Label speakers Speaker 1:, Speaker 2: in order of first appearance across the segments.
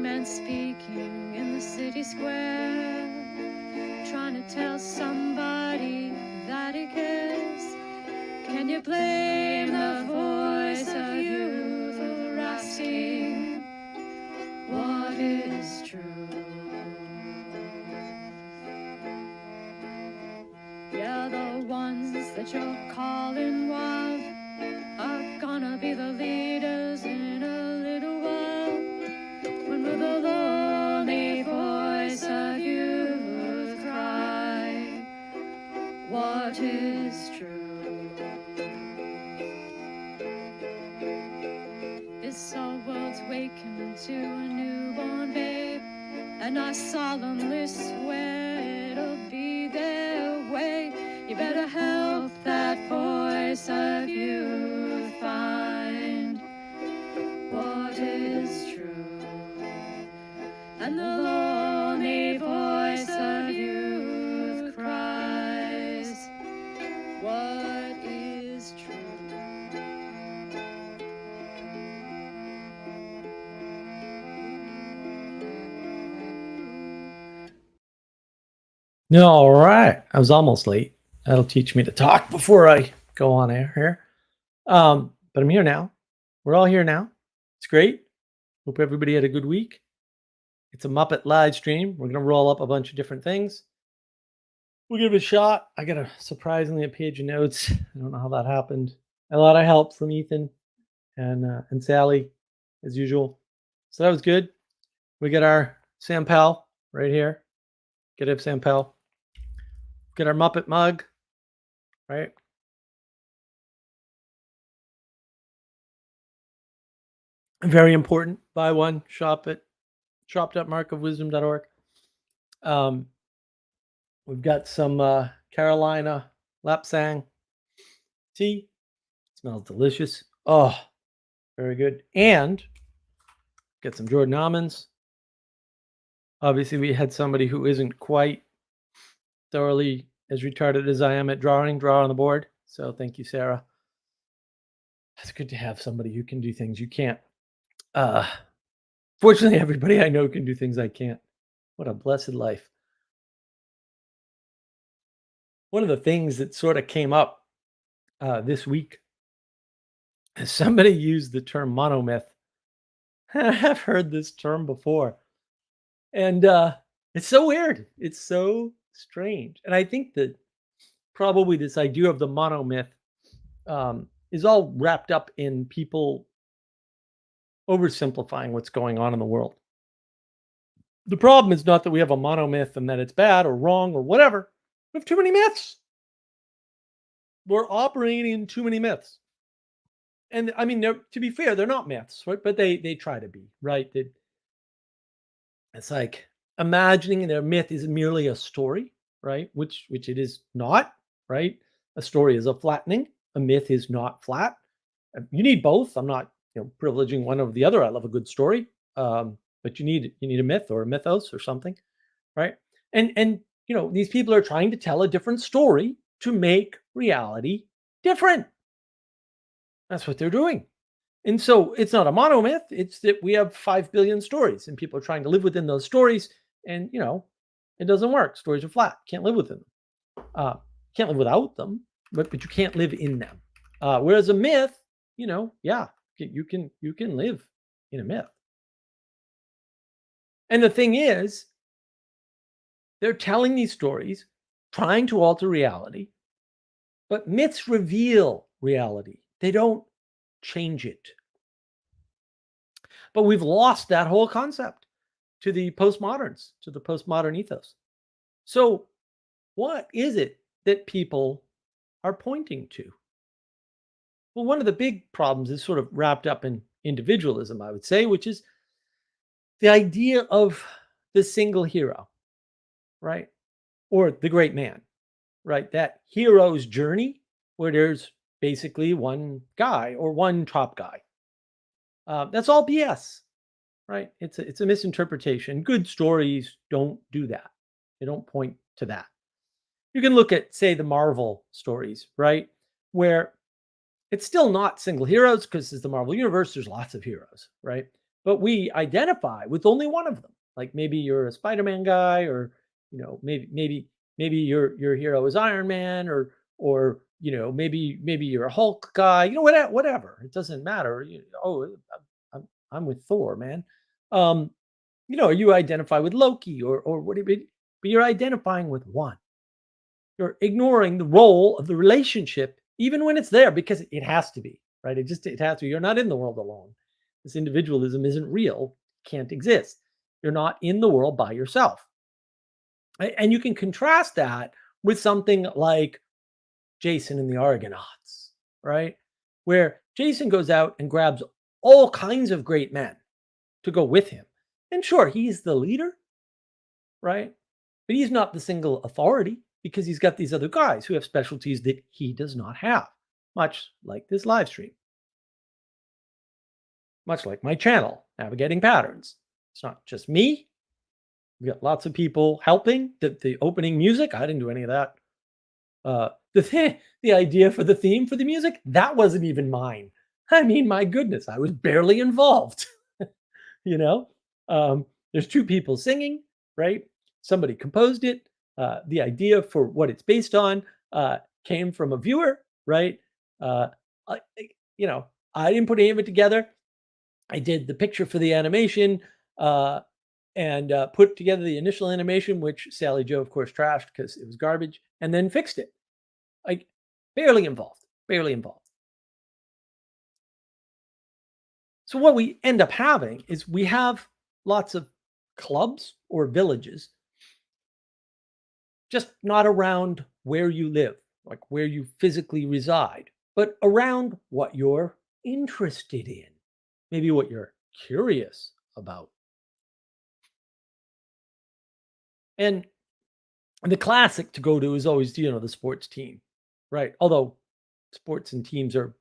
Speaker 1: men speaking in the city square, trying to tell somebody that he cares. Can you blame the voice of youth for asking what is true? Yeah, the ones that you're calling wild are gonna be the leaders in a little while. When will the lonely voice of youth cry, what is true? This our world's waking to a newborn babe, and I solemnly swear it'll be their way. You better help that voice of youth find what is true. And the lonely voice of youth cries, what is true?
Speaker 2: All right. I was almost late. That'll teach me to talk before I go on air here. But I'm here now. We're all here now. It's great. Hope everybody had a good week. It's a Muppet live stream. We're going to roll up a bunch of different things. We'll give it a shot. I got a page of notes. I don't know how that happened. A lot of help from Ethan and Sally, as usual. So that was good. We got our Sam Powell right here. Get up, Sam Powell. Get our Muppet mug, right? Very important. Buy one, shop at shop.markofwisdom.org. We've got some Carolina Lapsang tea. It smells delicious. Oh, very good. And get some Jordan almonds. Obviously, we had somebody who isn't quite thoroughly as retarded as I am at draw on the board. So thank you, Sarah. It's good to have somebody who can do things you can't. Fortunately, everybody I know can do things I can't. What a blessed life. One of the things that sort of came up this week is somebody used the term monomyth. I've heard this term before. And it's so weird. It's so strange. And I think that probably this idea of the monomyth is all wrapped up in people oversimplifying what's going on in the world. The problem is not that we have a monomyth and that it's bad or wrong or whatever. We have too many myths. We're operating in too many myths. And I mean, to be fair, they're not myths, right? But they try to be, right? It's like imagining their myth is merely a story, right? Which it is not, right? A story is a flattening. A myth is not flat. You need both. I'm not privileging one over the other. I love a good story, but you need a myth or a mythos or something, right? And these people are trying to tell a different story to make reality different. That's what they're doing. And so it's not a monomyth. It's that we have 5 billion stories and people are trying to live within those stories. And, it doesn't work. Stories are flat. Can't live within them. Can't live without them, but you can't live in them. Whereas a myth, yeah, you can live in a myth. And the thing is, they're telling these stories, trying to alter reality, but myths reveal reality. They don't change it. But we've lost that whole concept to the postmoderns, to the postmodern ethos. So what is it that people are pointing to? Well, one of the big problems is sort of wrapped up in individualism, I would say, which is the idea of the single hero, right? Or the great man, right? That hero's journey where there's basically one guy or one top guy. That's all BS, right? It's a misinterpretation. Good stories don't do that. They don't point to that. You can look at, say, the Marvel stories, right? Where it's still not single heroes because it's the Marvel universe. There's lots of heroes, right? but we identify with only one of them. Like maybe you're a Spider-Man guy, or maybe your hero is Iron Man, or maybe you're a Hulk guy. Whatever. It doesn't matter. I'm with Thor, man. Um, you identify with Loki, or what? But you're identifying with one. You're ignoring the role of the relationship, even when it's there, because it has to be, right? It has to. You're not in the world alone. This individualism isn't real, can't exist. You're not in the world by yourself. And you can contrast that with something like Jason and the Argonauts, right? Where Jason goes out and grabs all kinds of great men to go with him. And sure, he's the leader, right? But he's not the single authority, because he's got these other guys who have specialties that he does not have, much like this live stream, much like my channel, Navigating Patterns. It's not just me. We got lots of people helping. The opening music, I didn't do any of that. The idea for the theme for the music, that wasn't even mine. I mean, my goodness, I was barely involved. you know, there's two people singing, right? Somebody composed it. The idea for what it's based on came from a viewer, right? Uh, I, you know, I didn't put any of it together. I did the picture for the animation, and put together the initial animation, which Sally Joe, of course, trashed because it was garbage, and then fixed it. Like, barely involved, barely involved. So what we end up having is we have lots of clubs or villages, just not around where you live, like where you physically reside, but around what you're interested in, maybe what you're curious about. And the classic to go to is always, the sports team, right? Although sports and teams are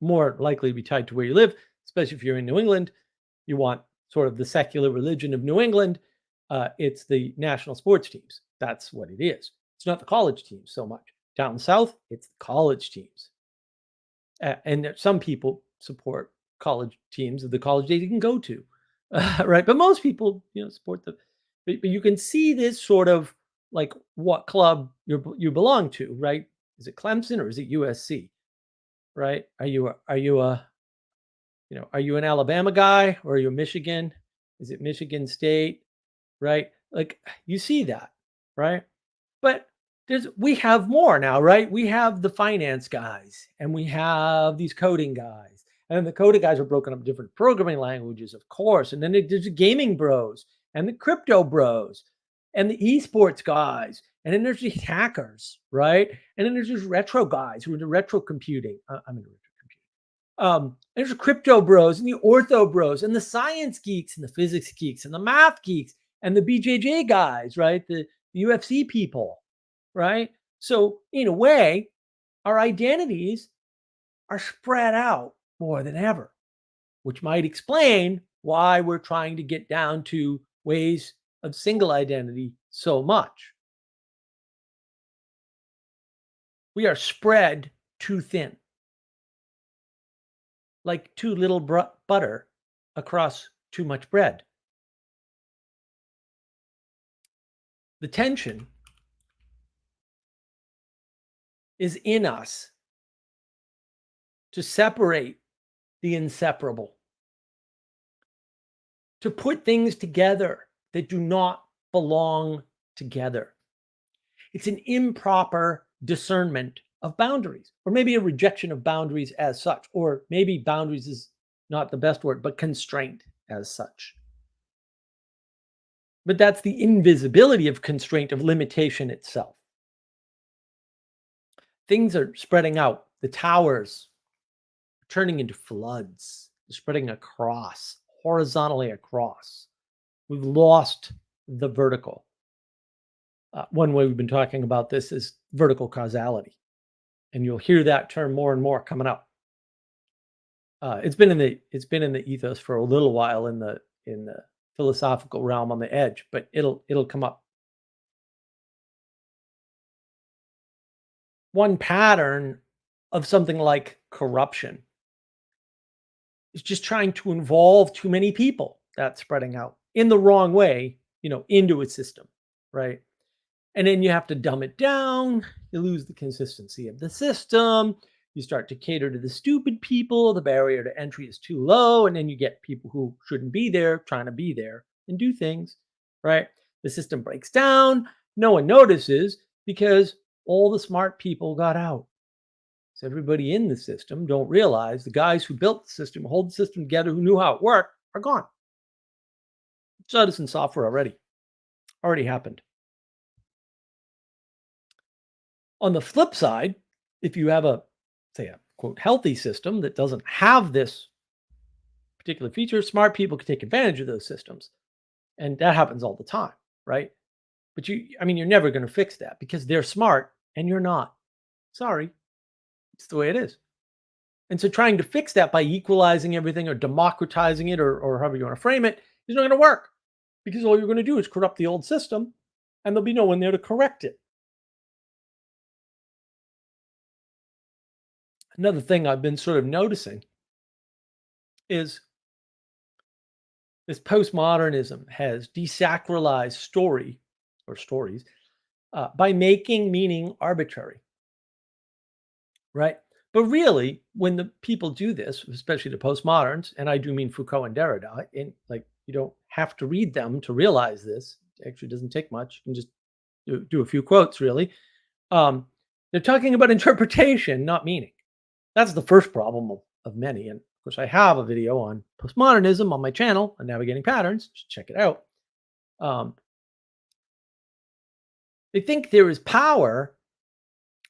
Speaker 2: more likely to be tied to where you live, especially if you're in New England. You want sort of the secular religion of New England. It's the national sports teams. That's what it is. It's not the college teams so much. Down south, it's the college teams. And some people support college teams of the college they can go to, right? But most people, support them. But you can see this sort of like what club you belong to, right? Is it Clemson or is it USC? Right? Are you an Alabama guy, or are you a Michigan? Is it Michigan State? Right? Like, you see that, right? But we have more now, right? We have the finance guys, and we have these coding guys. And the coding guys are broken up different programming languages, of course. And then there's the gaming bros and the crypto bros and the esports guys. And then there's these hackers, right? And then there's these retro guys who are into retro computing. I'm into retro computing. There's the crypto bros and the ortho bros and the science geeks and the physics geeks and the math geeks and the BJJ guys, right? The UFC people, right? So in a way, our identities are spread out more than ever, which might explain why we're trying to get down to ways of single identity so much. We are spread too thin, like too little butter across too much bread. The tension is in us to separate the inseparable, to put things together that do not belong together. It's an improper discernment of boundaries, or maybe a rejection of boundaries as such, or maybe boundaries is not the best word, but constraint as such. But that's the invisibility of constraint, of limitation itself. Things are spreading out. The towers are turning into floods, spreading across, horizontally across. We've lost the vertical. One way we've been talking about this is vertical causality, and you'll hear that term more and more coming up. It's been in the ethos for a little while in the philosophical realm on the edge, but it'll come up. One pattern of something like corruption is just trying to involve too many people. That's spreading out in the wrong way, into a system, right? And then you have to dumb it down. You lose the consistency of the system. You start to cater to the stupid people. The barrier to entry is too low. And then you get people who shouldn't be there trying to be there and do things, right? The system breaks down. No one notices because all the smart people got out. So everybody in the system don't realize the guys who built the system, hold the system together, who knew how it worked, are gone. Saw this in software already happened. On the flip side, if you have say a quote healthy system that doesn't have this particular feature, smart people can take advantage of those systems. And that happens all the time, right? But you're never going to fix that because they're smart and you're not. Sorry. It's the way it is. And so trying to fix that by equalizing everything or democratizing it or however you want to frame it is not going to work because all you're going to do is corrupt the old system and there'll be no one there to correct it. Another thing I've been sort of noticing is this postmodernism has desacralized story or stories by making meaning arbitrary, right? But really, when the people do this, especially the postmoderns, and I do mean Foucault and Derrida, and you don't have to read them to realize this. It actually doesn't take much. You can just do a few quotes, really. They're talking about interpretation, not meaning. That's the first problem of many. And of course, I have a video on postmodernism on my channel on navigating patterns. Check it out. They think there is power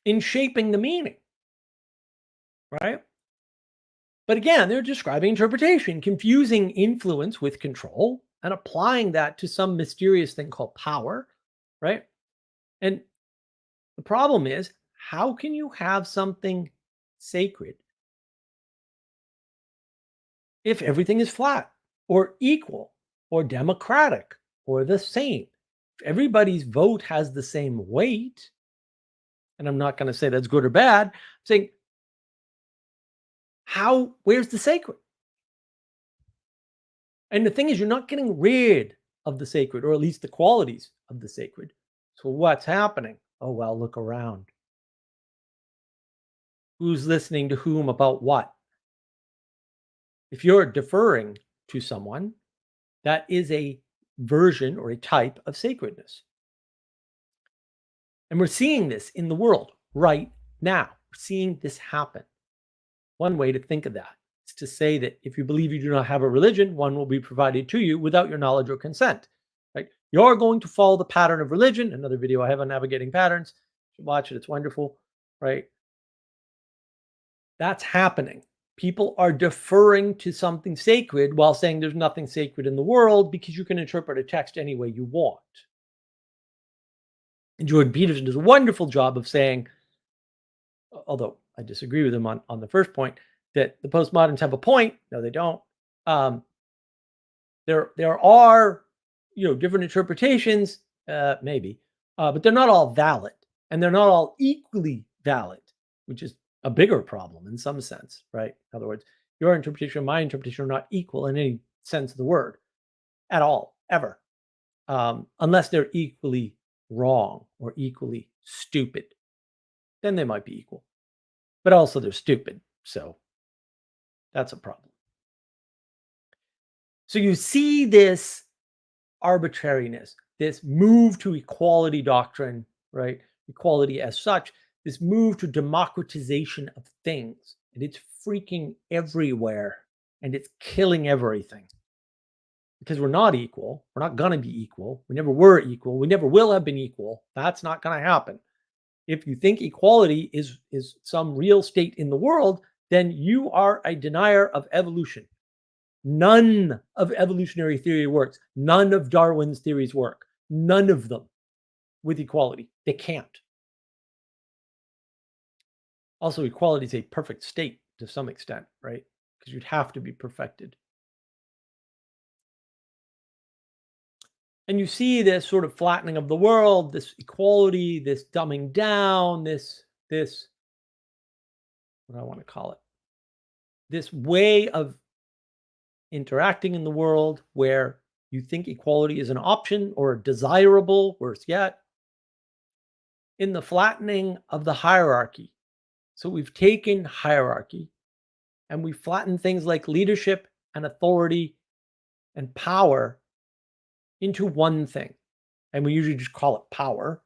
Speaker 2: in shaping the meaning, right? But again, they're describing interpretation, confusing influence with control and applying that to some mysterious thing called power, right? And the problem is, how can you have something sacred if everything is flat or equal or democratic or the same? If everybody's vote has the same weight, and I'm not going to say that's good or bad, I'm saying, where's the sacred? And the thing is, you're not getting rid of the sacred, or at least the qualities of the sacred. So what's happening? Oh, well, look around. Who's listening to whom about what? If you're deferring to someone, that is a version or a type of sacredness. And we're seeing this in the world right now. We're seeing this happen. One way to think of that is to say that if you believe you do not have a religion, one will be provided to you without your knowledge or consent. Right? You're going to follow the pattern of religion. Another video I have on navigating patterns. You should watch it. It's wonderful. Right? That's happening. People are deferring to something sacred while saying there's nothing sacred in the world because you can interpret a text any way you want. And Jordan Peterson does a wonderful job of saying, although I disagree with him on the first point, that the postmoderns have a point. No, they don't. There are different interpretations, maybe, but they're not all valid, and they're not all equally valid, which is a bigger problem in some sense, right? In other words, your interpretation and my interpretation are not equal in any sense of the word at all, ever, unless they're equally wrong or equally stupid. Then they might be equal, but also they're stupid. So that's a problem. So you see this arbitrariness, this move to equality doctrine, right? Equality as such, this move to democratization of things. And it's freaking everywhere and it's killing everything because we're not equal. We're not going to be equal. We never were equal. We never will have been equal. That's not going to happen. If you think equality is some real state in the world, then you are a denier of evolution. None of evolutionary theory works. None of Darwin's theories work. None of them with equality. They can't. Also, equality is a perfect state to some extent, right? Because you'd have to be perfected. And you see this sort of flattening of the world, this equality, this dumbing down, this what do I want to call it? This way of interacting in the world where you think equality is an option or desirable, worse yet, in the flattening of the hierarchy. So we've taken hierarchy and we flatten things like leadership and authority and power into one thing. And we usually just call it power.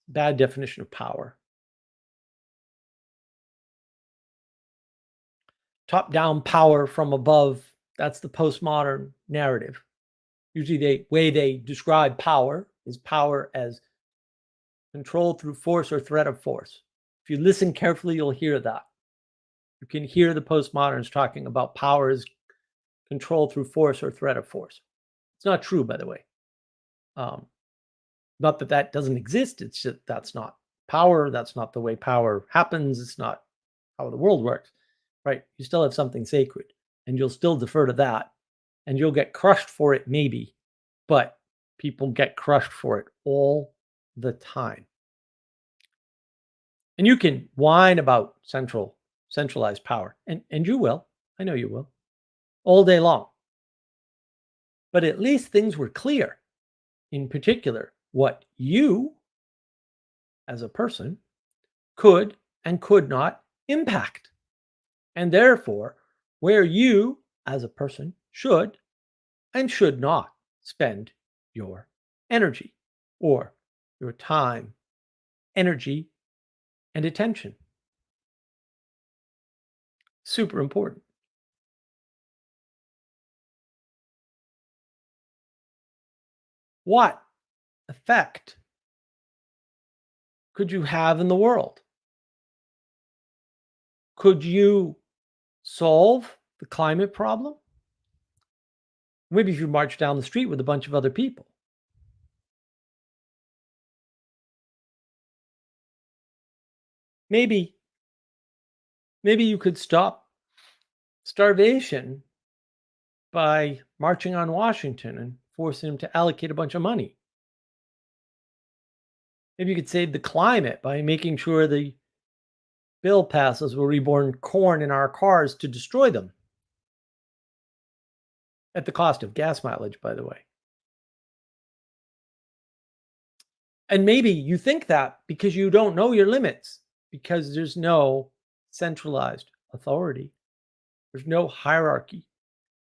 Speaker 2: Bad definition of power. Top down power from above. That's the postmodern narrative. Usually the way they describe power is power as control through force or threat of force. If you listen carefully, you'll hear that. You can hear the postmoderns talking about power as control through force or threat of force. It's not true, by the way. Not that that doesn't exist. It's just that's not power. That's not the way power happens. It's not how the world works, right? You still have something sacred and you'll still defer to that and you'll get crushed for it, maybe, but people get crushed for it all the time. And you can whine about centralized power, and you will. I know you will, all day long. But at least things were clear. In particular, what you, as a person, could and could not impact. And therefore, where you, as a person, should and should not spend your energy or your time, energy, and attention. Super important. What effect could you have in the world? Could you solve the climate problem? Maybe if you march down the street with a bunch of other people. Maybe you could stop starvation by marching on Washington and forcing him to allocate a bunch of money. Maybe you could save the climate by making sure the bill passes will reborn corn in our cars to destroy them. At the cost of gas mileage, by the way. And maybe you think that because you don't know your limits, because there's no centralized authority, there's no hierarchy.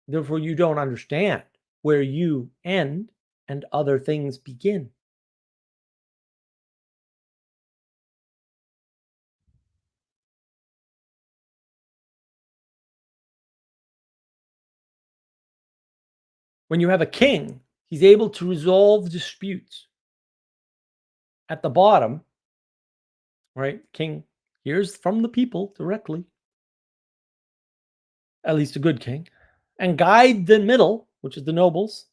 Speaker 2: Therefore, you don't understand where you end and other things begin. When you have a king, he's able to resolve disputes. At the bottom, right? King hears from the people directly, at least a good king, and guide the middle, which is the nobles,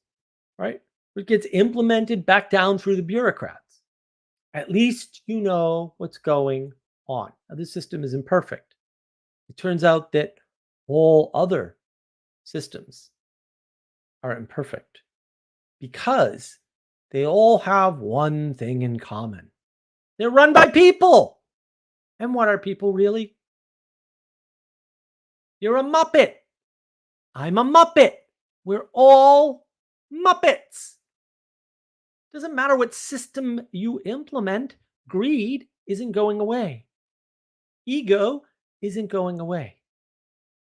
Speaker 2: right? It gets implemented back down through the bureaucrats. At least you know what's going on. Now, this system is imperfect. It turns out that all other systems are imperfect because they all have one thing in common. They're run by people. And what are people really? You're a Muppet. I'm a Muppet. We're all Muppets. Doesn't matter what system you implement, greed isn't going away. Ego isn't going away.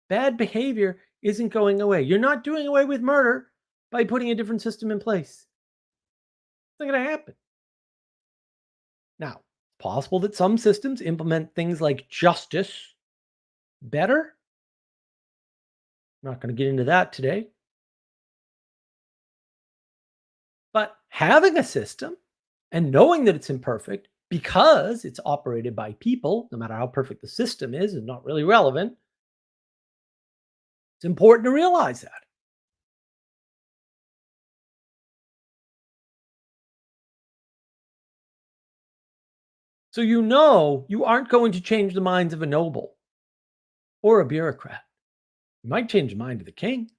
Speaker 2: Bad behavior isn't going away. You're not doing away with murder by putting a different system in place. It's not going to happen. Now, it's possible that some systems implement things like justice better. I'm not going to get into that today. But having a system and knowing that it's imperfect because it's operated by people, no matter how perfect the system is not really relevant. It's important to realize that. So you know you aren't going to change the minds of a noble or a bureaucrat. You might change the mind of the king.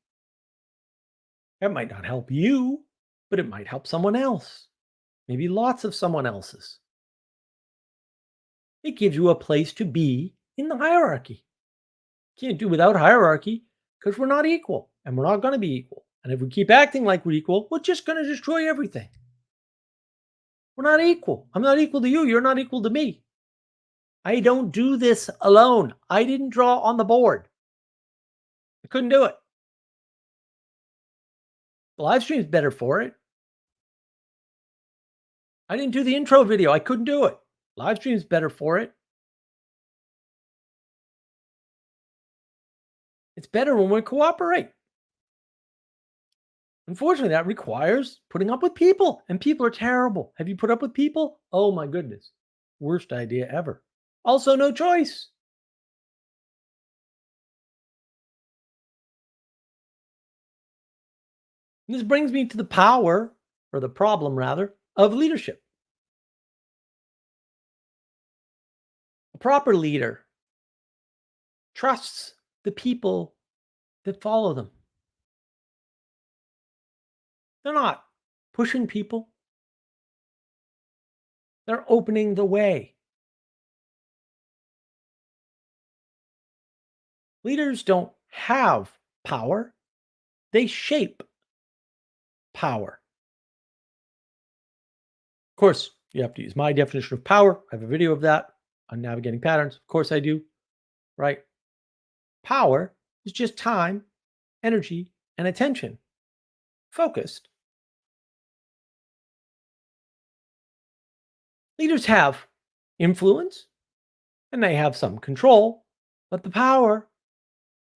Speaker 2: That might not help you, but it might help someone else. Maybe lots of someone else's. It gives you a place to be in the hierarchy. Can't do without hierarchy. because we're not equal and we're not going to be equal. And if we keep acting like we're equal, we're just going to destroy everything. We're not equal. I'm not equal to you. You're not equal to me. I don't do this alone. I didn't draw on the board. I couldn't do it. The live stream's better for it. I didn't do the intro video. I couldn't do it. Live stream's better for it. It's better when we cooperate. Unfortunately, that requires putting up with people, and people are terrible. Have you put up with people? Oh my goodness. Worst idea ever. Also, no choice. And this brings me to the power, or the problem rather, of leadership. A proper leader trusts the people that follow them. They're not pushing people, they're opening the way. Leaders don't have power, they shape power. Of course, you have to use my definition of power. I have a video of that on navigating patterns. Of course, I do, right? Power is just time, energy, and attention focused. Leaders have influence and they have some control, but the power,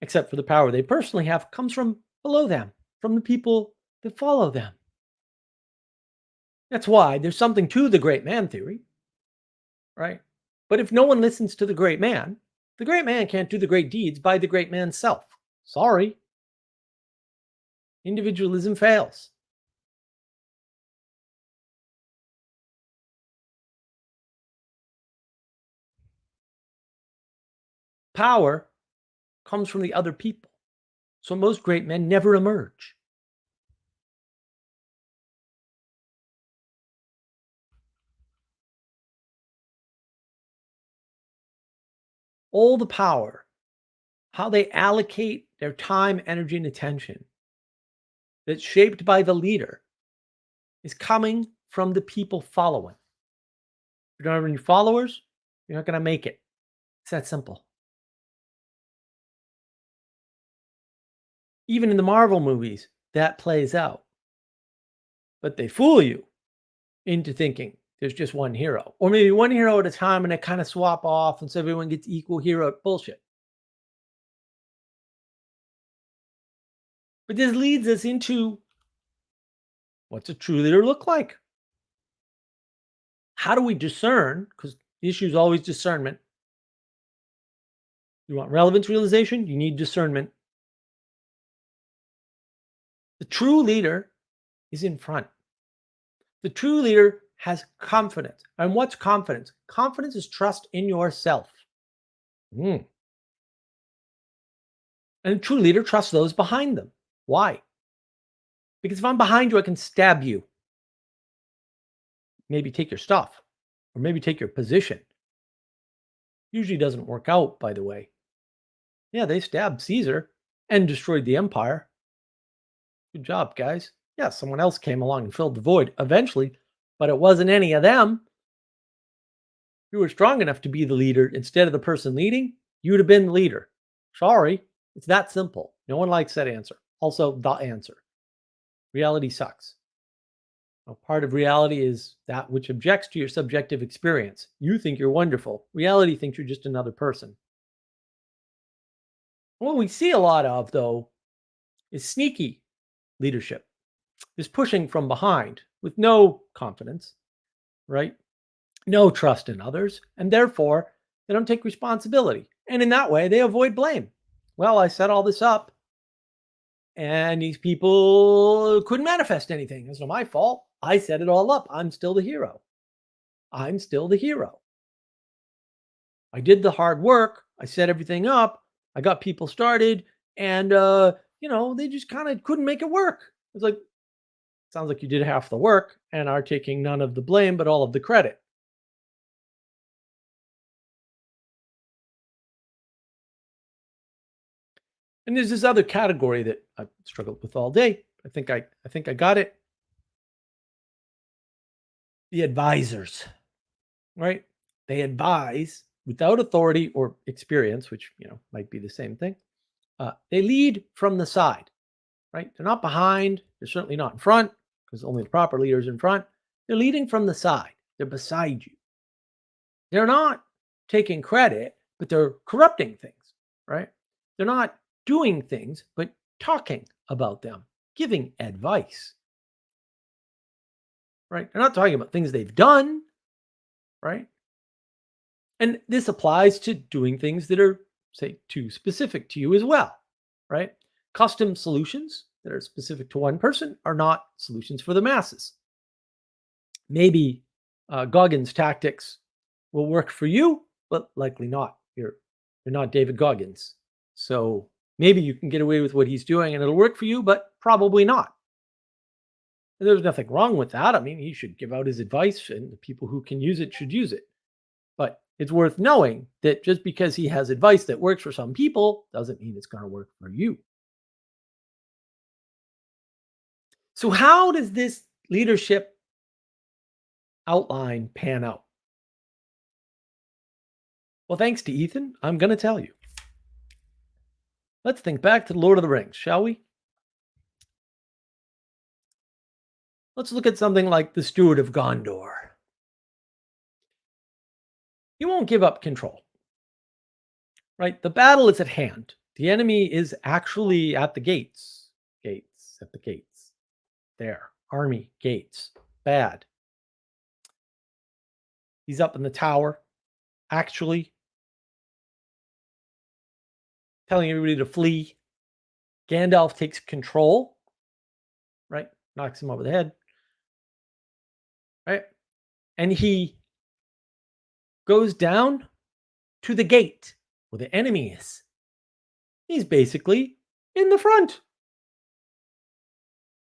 Speaker 2: except for the power they personally have, comes from below them, from the people that follow them. That's why there's something to the great man theory, right? But if no one listens to the great man can't do the great deeds by the great man's self. Sorry. Individualism fails. Power comes from the other people. So most great men never emerge. All the power, how they allocate their time, energy, and attention that's shaped by the leader is coming from the people following. If you don't have any followers, you're not going to make it. It's that simple. Even in the Marvel movies, that plays out. But they fool you into thinking there's just one hero, or maybe one hero at a time, and they kind of swap off, and so everyone gets equal hero. Bullshit. But this leads us into what's a true leader look like? How do we discern? Because the issue is always discernment. You want relevance realization, you need discernment. The true leader is in front. The true leader has confidence. And what's confidence? Confidence is trust in yourself. And a true leader trusts those behind them. Why? Because if I'm behind you, I can stab you. Maybe take your stuff, or maybe take your position. Usually doesn't work out, by the way. Yeah, they stabbed Caesar and destroyed the empire. Good job, guys. Yeah, someone else came along and filled the void eventually, but it wasn't any of them. If you were strong enough to be the leader instead of the person leading, you'd have been the leader. Sorry, it's that simple. No one likes that answer. Also, the answer. Reality sucks. Now, part of reality is that which objects to your subjective experience. You think you're wonderful. Reality thinks you're just another person. What we see a lot of, though, is sneaky leadership, is pushing from behind with no confidence, right? No trust in others, and therefore they don't take responsibility. And in that way, they avoid blame. Well, I set all this up, and these people couldn't manifest anything. It's not my fault. I set it all up. I'm still the hero. I'm still the hero. I did the hard work. I set everything up. I got people started, and they just kind of couldn't make it work. It's like, sounds like you did half the work and are taking none of the blame, but all of the credit. And there's this other category that I've struggled with all day. I think I got it. The advisors, right? They advise without authority or experience, which might be the same thing. They lead from the side, right? They're not behind. They're certainly not in front because only the proper leader is in front. They're leading from the side. They're beside you. They're not taking credit, but they're corrupting things, right? They're not doing things, but talking about them, giving advice, right? They're not talking about things they've done, right? And this applies to doing things that are, say, too specific to you as well, right? Custom solutions that are specific to one person are not solutions for the masses. Maybe Goggins' tactics will work for you, but likely not. You're not David Goggins. So maybe you can get away with what he's doing and it'll work for you, but probably not. And there's nothing wrong with that. I mean, he should give out his advice and the people who can use it should use it. But it's worth knowing that just because he has advice that works for some people doesn't mean it's going to work for you. So, how does this leadership outline pan out? Well, thanks to Ethan, I'm going to tell you. Let's think back to the Lord of the Rings, shall we? Let's look at something like the Steward of Gondor. He won't give up control, right? The battle is at hand. The enemy is actually at the gates. Gates, at the gates. There. Army, gates. Bad. He's up in the tower, actually telling everybody to flee. Gandalf takes control, right? Knocks him over the head, right? And he goes down to the gate where the enemy is. He's basically in the front.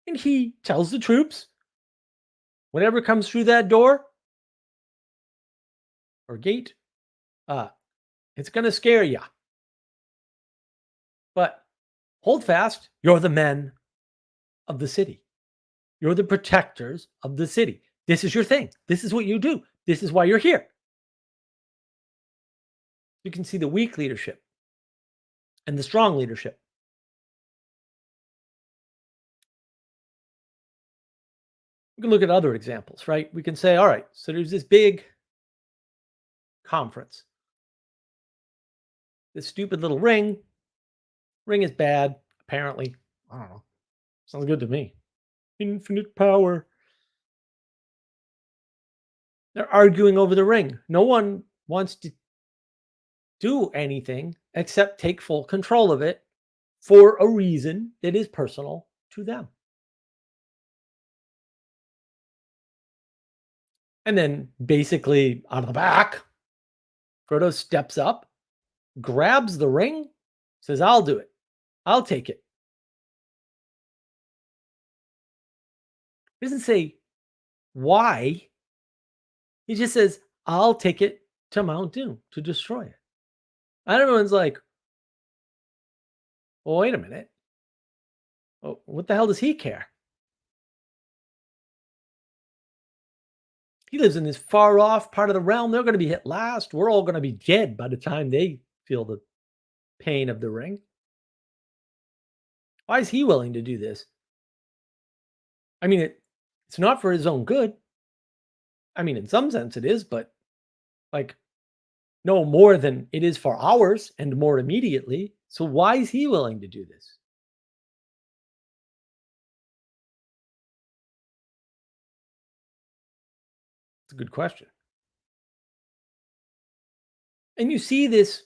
Speaker 2: And he tells the troops, whatever comes through that door or gate, it's going to scare you. But hold fast, you're the men of the city. You're the protectors of the city. This is your thing. This is what you do. This is why you're here. You can see the weak leadership and the strong leadership. We can look at other examples, right? We can say, all right, so there's this big conference. This stupid little ring. Ring is bad, apparently. I don't know. Sounds good to me. Infinite power. They're arguing over the ring. No one wants to do anything except take full control of it for a reason that is personal to them. And then basically out of the back, Frodo steps up, grabs the ring, says, I'll do it. I'll take it. He doesn't say why. He just says, I'll take it to Mount Doom to destroy it. And everyone's like, well, wait a minute. Well, what the hell does he care? He lives in this far off part of the realm. They're going to be hit last. We're all going to be dead by the time they feel the pain of the ring. Why is he willing to do this? I mean, it's not for his own good. I mean, in some sense it is, but like no more than it is for ours and more immediately. So why is he willing to do this? It's a good question. And you see this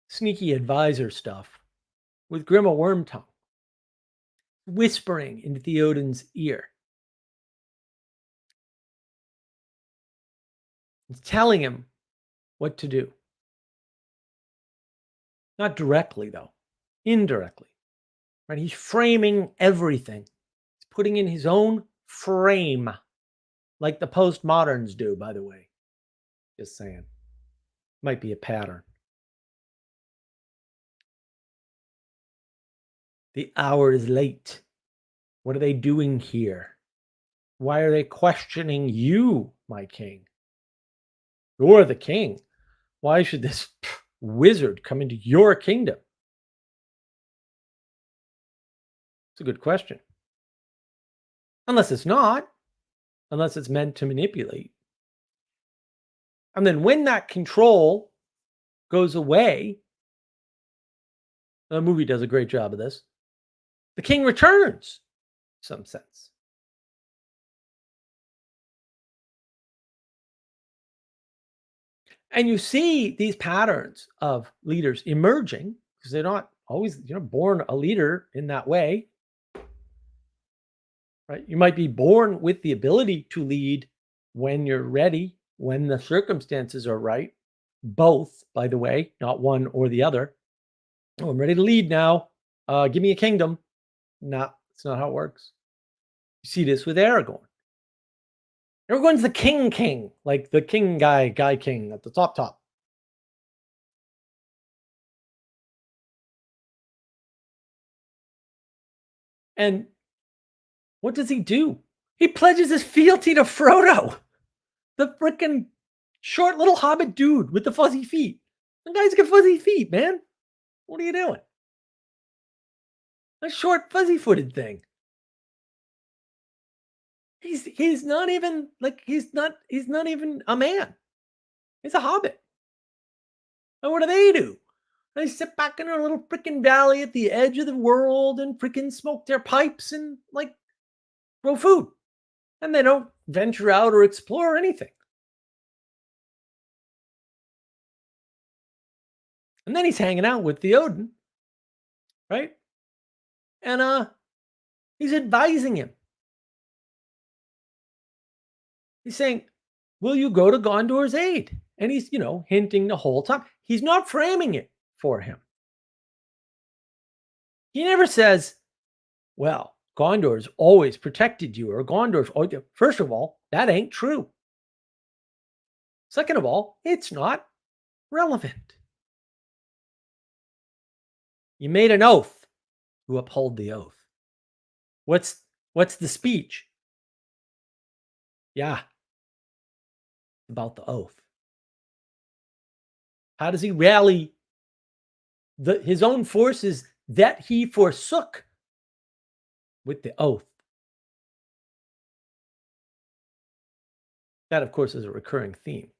Speaker 2: sneaky advisor stuff with Grima Wormtongue whispering into Theoden's ear. It's telling him what to do. Not directly, though, indirectly. Right? He's framing everything. He's putting in his own frame, like the postmoderns do, by the way. Just saying. Might be a pattern. The hour is late. What are they doing here? Why are they questioning you, my king? You're the king. Why should this wizard come into your kingdom? It's a good question. Unless it's not, unless it's meant to manipulate. And then when that control goes away, the movie does a great job of this. The king returns, in some sense. And you see these patterns of leaders emerging because they're not always, born a leader in that way, right? You might be born with the ability to lead when you're ready, when the circumstances are right. Both, by the way, not one or the other. Oh, I'm ready to lead now. Give me a kingdom. Nah, that's not how it works. You see this with Aragorn. Aragorn's the king, like the king guy king at the top. And what does he do? He pledges his fealty to Frodo, the freaking short little hobbit dude with the fuzzy feet. The guy's got fuzzy feet, man. What are you doing? A short, fuzzy-footed thing. He's not even like he's not even a man. He's a hobbit. And what do? They sit back in their little freaking valley at the edge of the world and freaking smoke their pipes and like grow food. And they don't venture out or explore anything. And then he's hanging out with the Odin, right? And he's advising him. He's saying, "Will you go to Gondor's aid?" And he's, hinting the whole time. He's not framing it for him. He never says, "Well, Gondor's always protected you," or "Gondor's always." First of all, that ain't true. Second of all, it's not relevant. You made an oath. You uphold the oath. What's the speech? Yeah, about the oath. How does he rally his own forces that he forsook? With the oath. That, of course, is a recurring theme.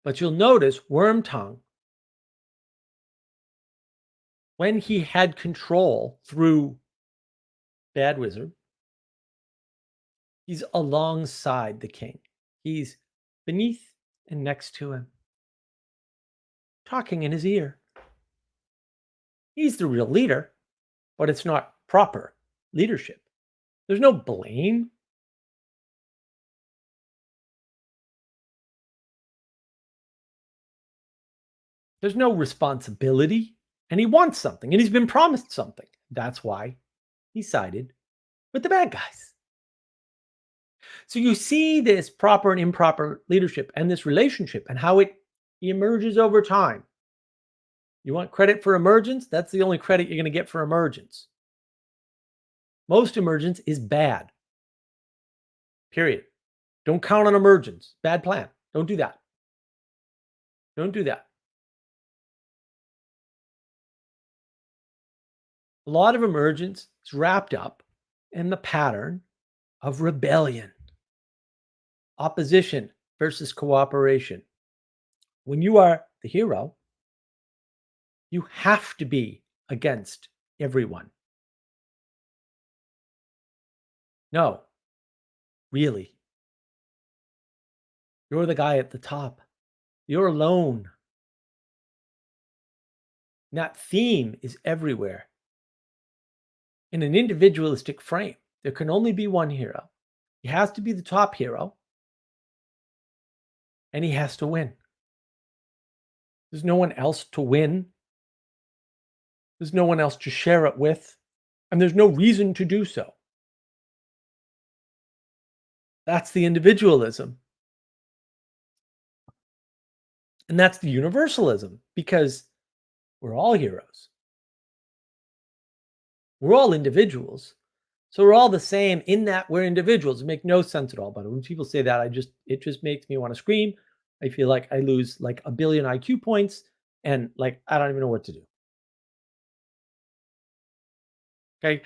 Speaker 2: But you'll notice Wormtongue, when he had control through Bad Wizard, he's alongside the king. He's beneath and next to him, talking in his ear. He's the real leader, but it's not proper leadership. There's no blame. There's no responsibility. And he wants something, and he's been promised something. That's why he sided with the bad guys. So you see this proper and improper leadership and this relationship and how it emerges over time. You want credit for emergence? That's the only credit you're going to get for emergence. Most emergence is bad. Period. Don't count on emergence. Bad plan. Don't do that. Don't do that. A lot of emergence is wrapped up in the pattern of rebellion, opposition versus cooperation. When you are the hero, you have to be against everyone. No, really. You're the guy at the top. You're alone. And that theme is everywhere. In an individualistic frame, there can only be one hero. He has to be the top hero, and he has to win. There's no one else to win. There's no one else to share it with, and there's no reason to do so. That's the individualism. And that's the universalism because we're all heroes. We're all individuals. So we're all the same in that we're individuals. It makes no sense at all. But when people say that, it just makes me want to scream. I feel like I lose like a billion IQ points and like I don't even know what to do. Okay.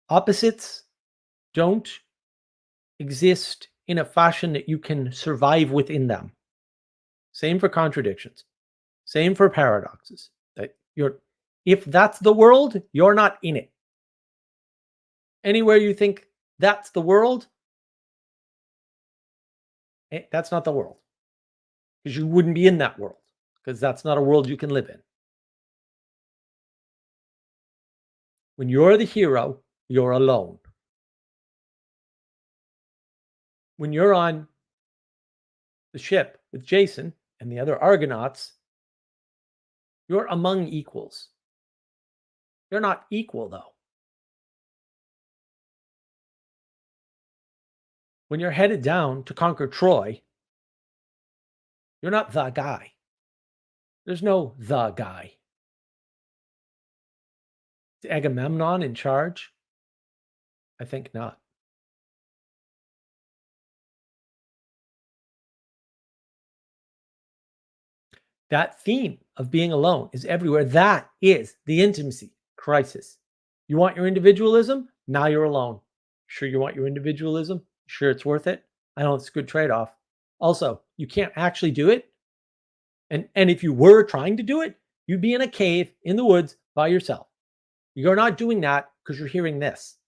Speaker 2: Opposites don't exist in a fashion that you can survive within them. Same for contradictions. Same for paradoxes. That you're if that's the world, you're not in it. Anywhere you think that's the world, that's not the world. Because you wouldn't be in that world. Because that's not a world you can live in. When you're the hero, you're alone. When you're on the ship with Jason and the other Argonauts, you're among equals. You're not equal, though. When you're headed down to conquer Troy, you're not the guy. There's no the guy. Is Agamemnon in charge? I think not. That theme of being alone is everywhere. That is the intimacy crisis. You want your individualism? Now you're alone. Sure, you want your individualism? Sure, it's worth it? I know it's a good trade off. Also, you can't actually do it. And if you were trying to do it, you'd be in a cave in the woods by yourself. You're not doing that because you're hearing this.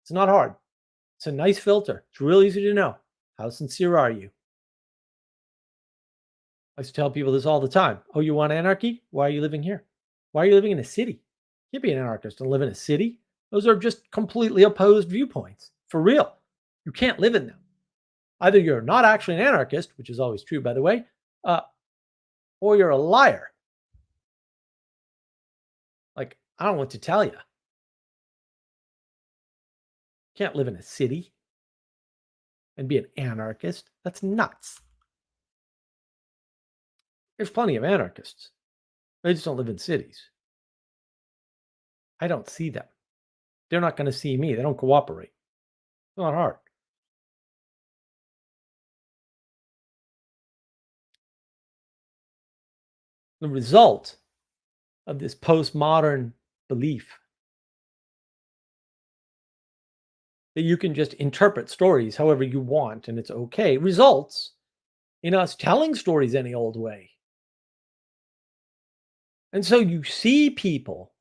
Speaker 2: It's not hard. It's a nice filter. It's real easy to know. How sincere are you? I used to tell people this all the time. Oh, you want anarchy? Why are you living here? Why are you living in a city? You can't be an anarchist and live in a city. Those are just completely opposed viewpoints. For real. You can't live in them. Either you're not actually an anarchist, which is always true, by the way, or you're a liar. Like, I don't know what to tell you. You can't live in a city and be an anarchist. That's nuts. There's plenty of anarchists. They just don't live in cities. I don't see them. They're not going to see me. They don't cooperate. It's not hard. The result of this postmodern belief that you can just interpret stories however you want and it's okay results in us telling stories any old way. And so you see people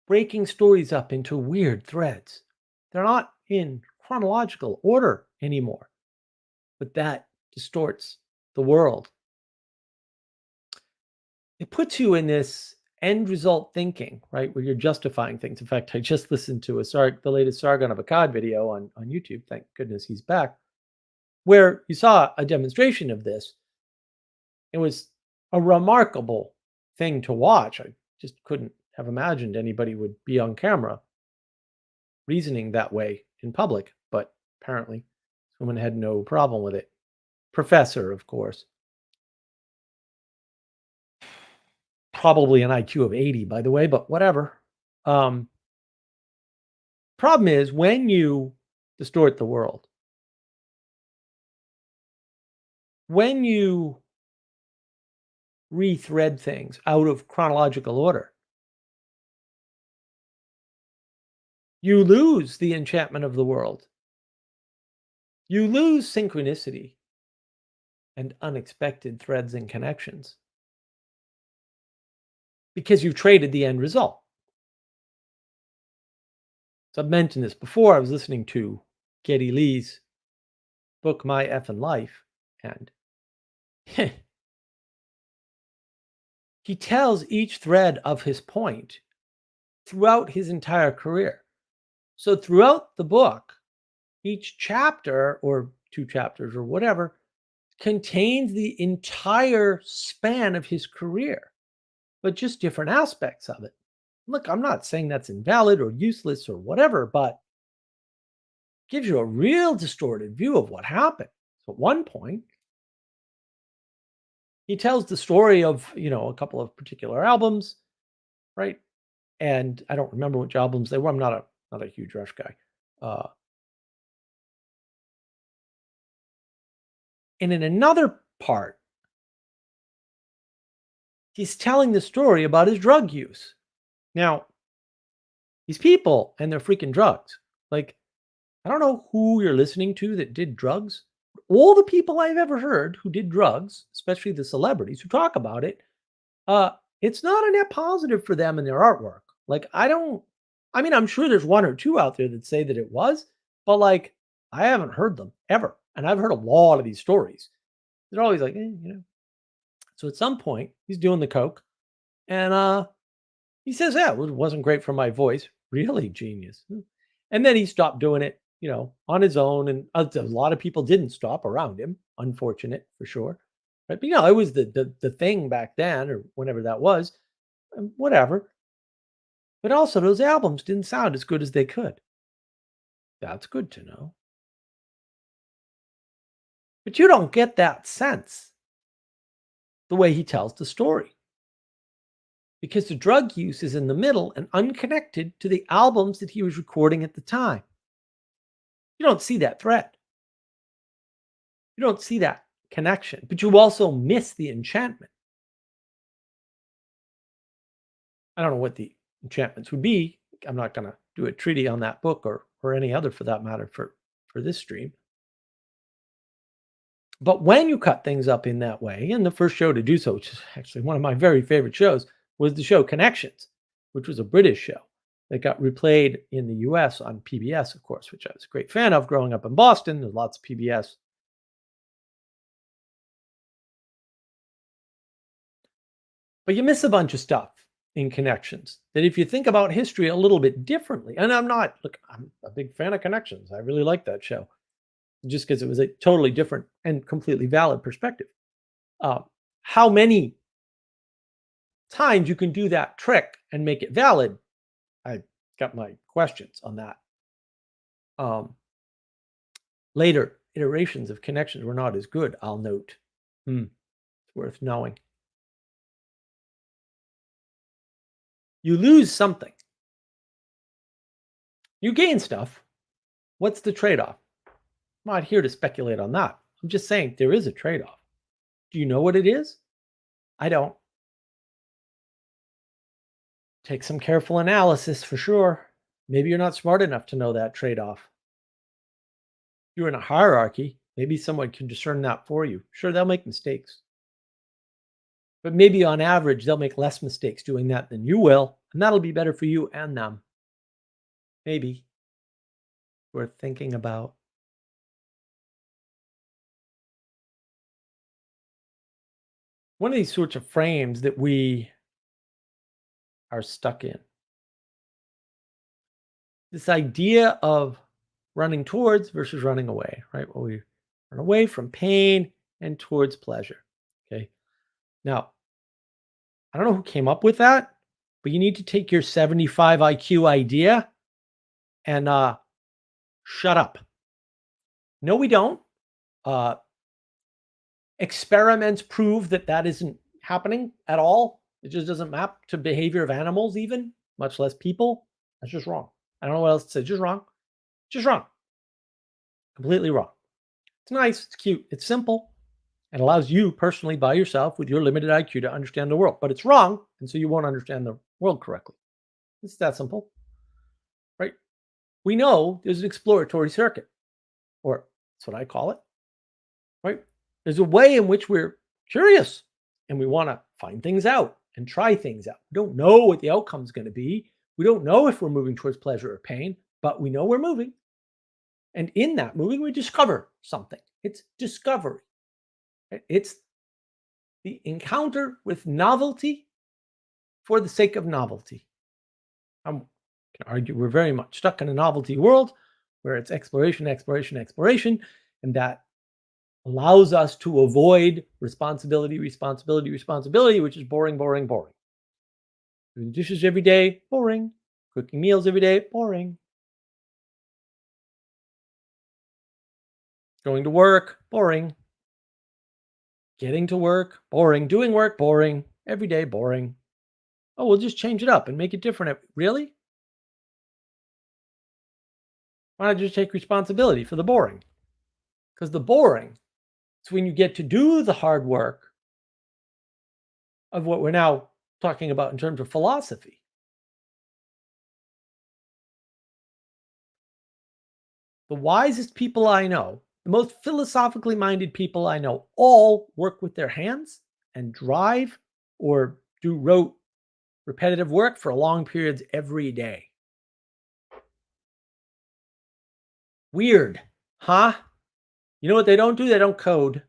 Speaker 2: breaking stories up into weird threads. They're not in chronological order anymore, but that distorts the world. It puts you in this end result thinking, right, where you're justifying things. In fact, I just listened to the latest Sargon of Akkad video on YouTube. Thank goodness he's back, where you saw a demonstration of this. It was a remarkable thing to watch. I just couldn't have imagined anybody would be on camera reasoning that way in public, but apparently this woman had no problem with it. Professor, of course. Probably an IQ of 80, by the way, but whatever. Problem is when you distort the world, when you rethread things out of chronological order, you lose the enchantment of the world. You lose synchronicity and unexpected threads and connections because you've traded the end result. So I've mentioned this before. I was listening to Geddy Lee's book, My Effing Life, and he tells each thread of his point throughout his entire career. So throughout the book, each chapter or 2 chapters or whatever contains the entire span of his career, but just different aspects of it. Look, I'm not saying that's invalid or useless or whatever, but gives you a real distorted view of what happened. So at one point, He tells the story of, a couple of particular albums, right? And I don't remember which albums they were. I'm not a huge Rush guy. Uh, and in another part, he's telling the story about his drug use. Now, these people and their freaking drugs. Like, I don't know who you're listening to that did drugs. All the people I've ever heard who did drugs, especially the celebrities who talk about it, uh, it's not a net positive for them and their artwork. Like, I mean, I'm sure there's one or two out there that say that it was, but like, I haven't heard them ever. And I've heard a lot of these. They're always like, So at some point, he's doing the coke, and he says, "Yeah, it wasn't great for my voice." Really genius. And then he stopped doing it, on his own, and a lot of people didn't stop around him. Unfortunate for sure, right? But it was the thing back then, or whenever that was, and whatever. But also, those albums didn't sound as good as they could. That's good to know. But you don't get that sense the way he tells the story, because the drug use is in the middle and unconnected to the albums that he was recording at the time. You don't see that thread. You don't see that connection, but you also miss the enchantment. I don't know what the enchantments would be. I'm not going to do a treaty on that book, or any other for that matter, for this stream. But when you cut things up in that way, and the first show to do so, which is actually one of my very favorite shows, was the show Connections, which was a British show that got replayed in the US on PBS, of course, which I was a great fan of growing up in Boston. There's lots of PBS. But you miss a bunch of stuff in Connections that if you think about history a little bit differently, and I'm a big fan of Connections. I really like that show just because it was a totally different and completely valid perspective. Uh, how many times you can do that trick and make it valid? I got my questions on that. Um, Later iterations of Connections were not as good, I'll note. It's worth knowing. You lose something. You gain stuff. What's the trade-off? I'm not here to speculate on that. I'm just saying there is a trade-off. Do you know what it is? I don't. Take some careful analysis for sure. Maybe you're not smart enough to know that trade-off. You're in a hierarchy. Maybe someone can discern that for you. Sure, they'll make mistakes. But maybe on average, they'll make less mistakes doing that than you will. And that'll be better for you and them. Maybe. Worth thinking about. One of these sorts of frames that we are stuck in, this idea of running towards versus running away, right? Well, we run away from pain and towards pleasure. Okay. Now, I don't know who came up with that, but you need to take your 75 IQ idea and shut up. No, we don't. Uh, Experiments prove that that isn't happening at all. It just doesn't map to behavior of animals, even much less people. That's just wrong. I don't know what else to say. Just wrong. Just wrong. Completely wrong. It's nice. It's cute. It's simple. It allows you personally by yourself with your limited IQ to understand the world, but it's wrong. And so you won't understand the world correctly. It's that simple, right? We know there's an exploratory circuit, or that's what I call it, right? There's a way in which we're curious and we want to find things out and try things out. We don't know what the outcome is going to be. We don't know if we're moving towards pleasure or pain, but we know we're moving. And in that moving, we discover something. It's discovery. It's the encounter with novelty for the sake of novelty. I can argue we're very much stuck in a novelty world where it's exploration, exploration, exploration, and that allows us to avoid responsibility, responsibility, responsibility, which is boring, boring, boring. Doing dishes every day, boring. Cooking meals every day, boring. Going to work, boring. Getting to work, boring. Doing work, boring. Every day, boring. Oh, we'll just change it up and make it different. Really? Why not just take responsibility for the boring? Because the boring is when you get to do the hard work of what we're now talking about in terms of philosophy. The wisest people I know, the most philosophically minded people I know, all work with their hands and drive or do rote, repetitive work for long periods every day. Weird, huh? You know what they don't do? They don't code.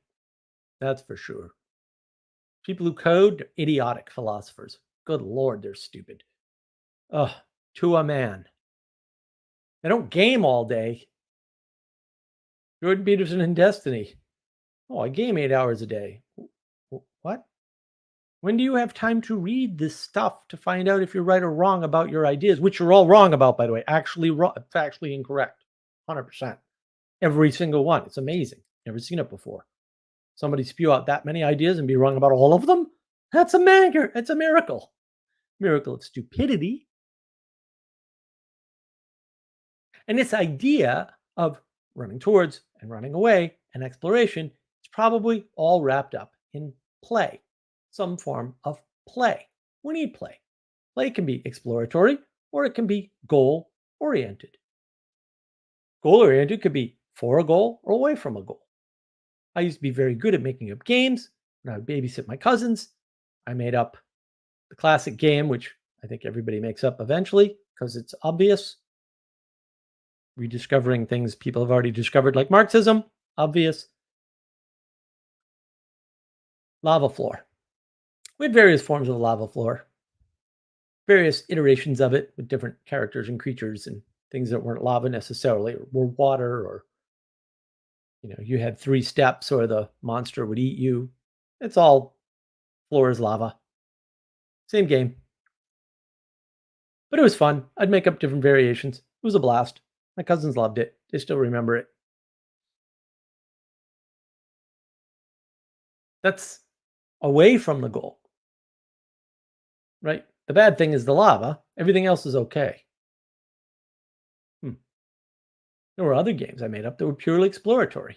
Speaker 2: That's for sure. People who code, idiotic philosophers. Good Lord, they're stupid. Ugh, to a man. They don't game all day. Jordan Peterson and Destiny. Oh, I game 8 hours a day. What? When do you have time to read this stuff to find out if you're right or wrong about your ideas, which you're all wrong about, by the way? Actually, factually incorrect. 100%. Every single one. It's amazing. Never seen it before. Somebody spew out that many ideas and be wrong about all of them? That's a miracle. It's a miracle. Miracle of stupidity. And this idea of running towards and running away and exploration is probably all wrapped up in play, some form of play. We need play. Play can be exploratory or it can be goal oriented. Goal oriented could be for a goal or away from a goal. I used to be very good at making up games. When I would babysit my cousins, I made up the classic game, which I think everybody makes up eventually because it's obvious. Rediscovering things people have already discovered, like Marxism, obvious. Lava floor. We had various forms of the lava floor, various iterations of it with different characters and creatures and things that weren't lava necessarily, or were water, or you had 3 steps or the monster would eat you. It's all floor is lava. Same game. But it was fun. I'd make up different variations. It was a blast. My cousins loved it. They still remember it. That's away from the goal, right? The bad thing is the lava. Everything else is okay. There were other games I made up that were purely exploratory.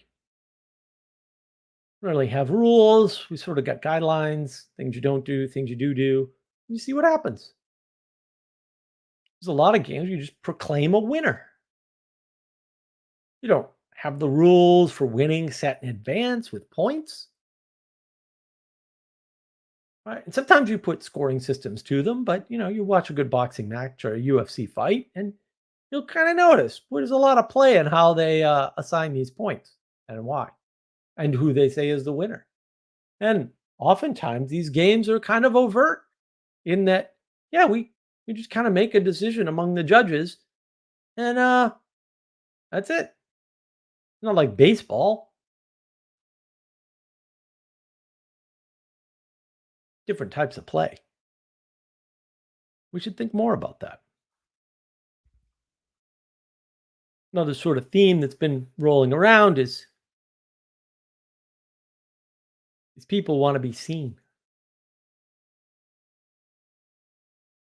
Speaker 2: We really have rules. We sort of got guidelines, things you don't do, things you do. You see what happens. There's a lot of games you just proclaim a winner. You don't have the rules for winning set in advance with points. Right? And sometimes you put scoring systems to them, but you watch a good boxing match or a UFC fight, and you'll kind of notice there's a lot of play in how they assign these points and why, and who they say is the winner. And oftentimes these games are kind of overt in that, yeah, we just kind of make a decision among the judges, and that's it. Not like baseball. Different types of play. We should think more about that. Another sort of theme that's been rolling around is people want to be seen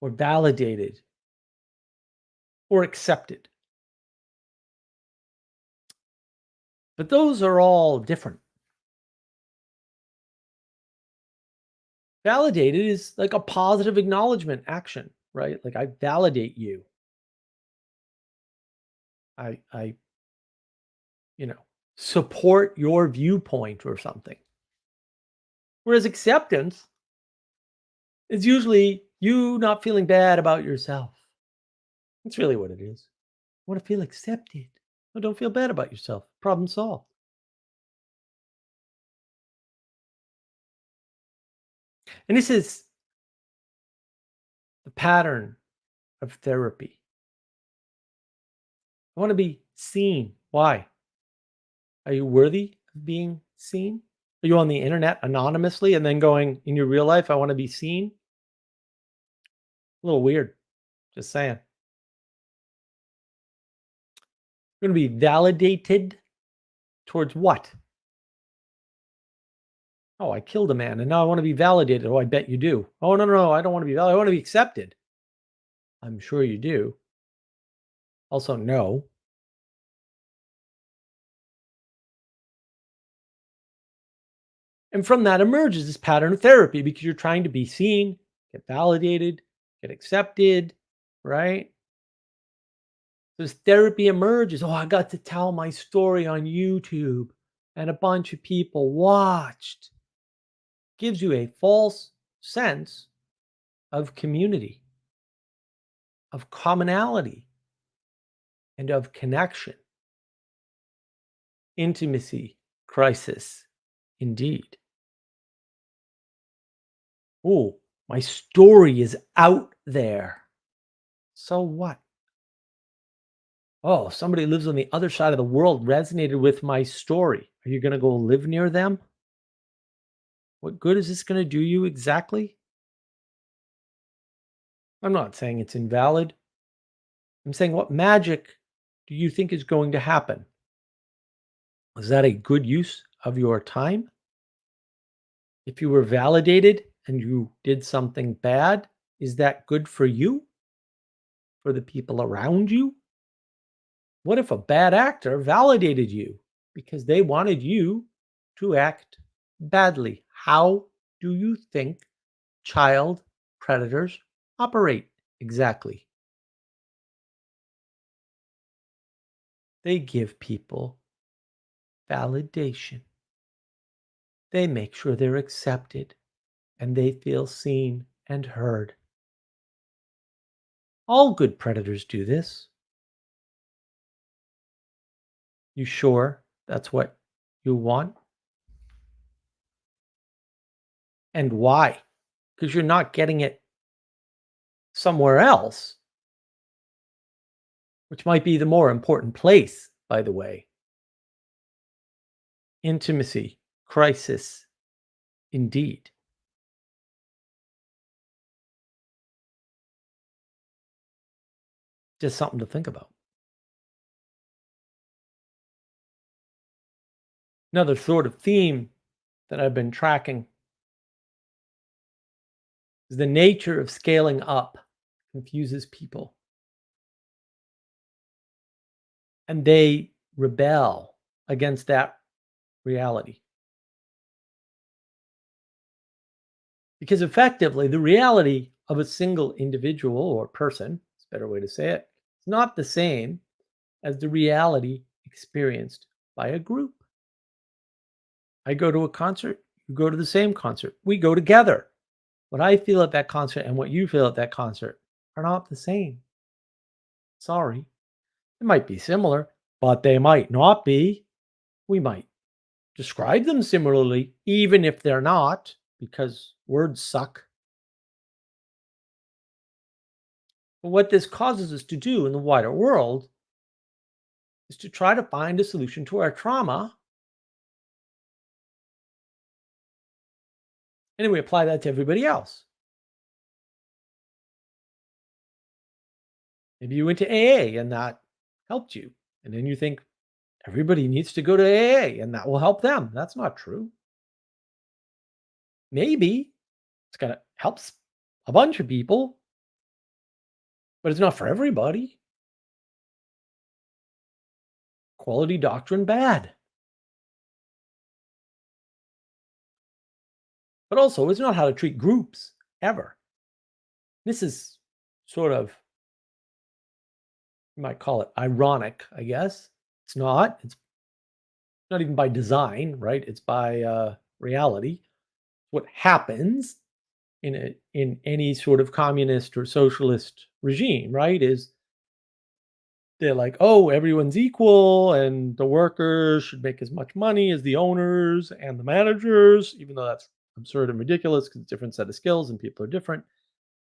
Speaker 2: or validated or accepted. But those are all different. Validated is like a positive acknowledgement action, right? Like I validate you. I support your viewpoint or something. Whereas acceptance is usually you not feeling bad about yourself. That's really what it is. I want to feel accepted. Oh, don't feel bad about yourself. Problem solved. And this is the pattern of therapy. I want to be seen. Why? Are you worthy of being seen? Are you on the internet anonymously and then going in your real life, I want to be seen? A little weird. Just saying. You're going to be validated towards what? Oh, I killed a man and now I want to be validated. Oh, I bet you do. Oh, no, no, no. I don't want to be validated. I want to be accepted. I'm sure you do. Also, no. And from that emerges this pattern of therapy because you're trying to be seen, get validated, get accepted, right? This therapy emerges. Oh, I got to tell my story on YouTube and a bunch of people watched. Gives you a false sense of community, of commonality, and of connection, intimacy, crisis, indeed. Oh, my story is out there. So what? Oh, somebody lives on the other side of the world resonated with my story. Are you going to go live near them? What good is this going to do you exactly? I'm not saying it's invalid. I'm saying what magic do you think is going to happen? Was that a good use of your time? If you were validated and you did something bad, is that good for you? For the people around you? What if a bad actor validated you because they wanted you to act badly? How do you think child predators operate exactly? They give people validation. They make sure they're accepted and they feel seen and heard. All good predators do this. You sure that's what you want? And why? Because you're not getting it somewhere else, which might be the more important place, by the way. Intimacy, crisis, indeed. Just something to think about. Another sort of theme that I've been tracking is the nature of scaling up confuses people and they rebel against that reality. Because effectively, the reality of a single individual or person, it's a better way to say it, is not the same as the reality experienced by a group. I go to a concert, you go to the same concert, we go together. What I feel at that concert and what you feel at that concert are not the same. Sorry. It might be similar, but they might not be. We might describe them similarly, even if they're not, because words suck. But what this causes us to do in the wider world is to try to find a solution to our trauma. And then we apply that to everybody else. Maybe you went to AA and that helped you. And then you think everybody needs to go to AA and that will help them. That's not true. Maybe it's going to help a bunch of people, but it's not for everybody. Quality doctrine bad. But also, it's not how to treat groups ever. This is sort of, you might call it ironic, I guess. It's not. It's not even by design, right? It's by reality. What happens in any sort of communist or socialist regime, right? Is they're like, oh, everyone's equal, and the workers should make as much money as the owners and the managers, even though that's absurd and ridiculous because it's a different set of skills and people are different.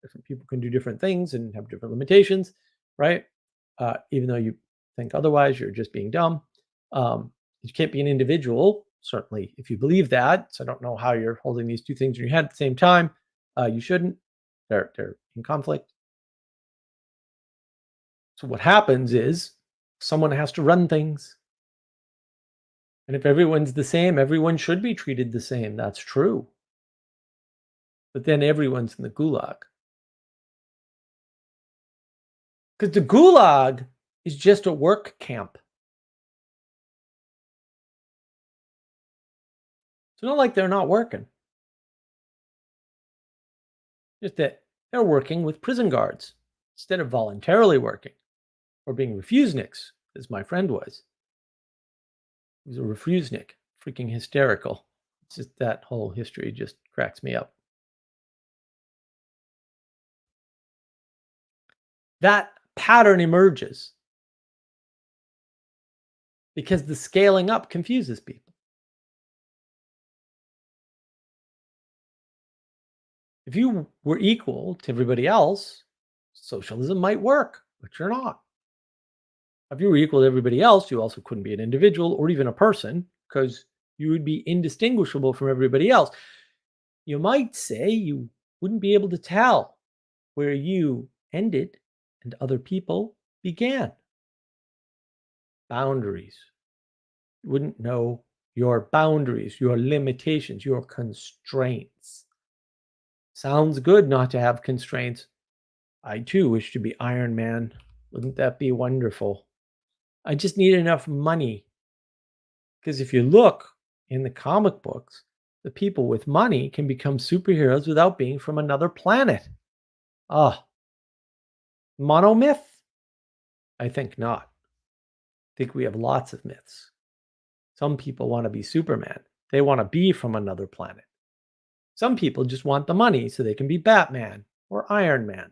Speaker 2: Different people can do different things and have different limitations, right? Even though you think otherwise, you're just being dumb. You can't be an individual, certainly, if you believe that. So I don't know how you're holding these two things in your head at the same time. You shouldn't. They're in conflict. So what happens is someone has to run things. And if everyone's the same, everyone should be treated the same. That's true. But then everyone's in the gulag. Because the gulag is just a work camp. It's not like they're not working. Just that they're working with prison guards instead of voluntarily working or being refuseniks, as my friend was. He was a refusenik, freaking hysterical. It's just that whole history just cracks me up. That pattern emerges because the scaling up confuses people. If you were equal to everybody else, socialism might work, but you're not. If you were equal to everybody else, you also couldn't be an individual or even a person because you would be indistinguishable from everybody else. You might say you wouldn't be able to tell where you ended and other people began. Boundaries. You wouldn't know your boundaries, your limitations, your constraints. Sounds good not to have constraints. I too wish to be Iron Man. Wouldn't that be wonderful? I just need enough money. Because if you look in the comic books, the people with money can become superheroes without being from another planet. Ah, monomyth? I think not. I think we have lots of myths. Some people want to be Superman. They want to be from another planet. Some people just want the money so they can be Batman or Iron Man.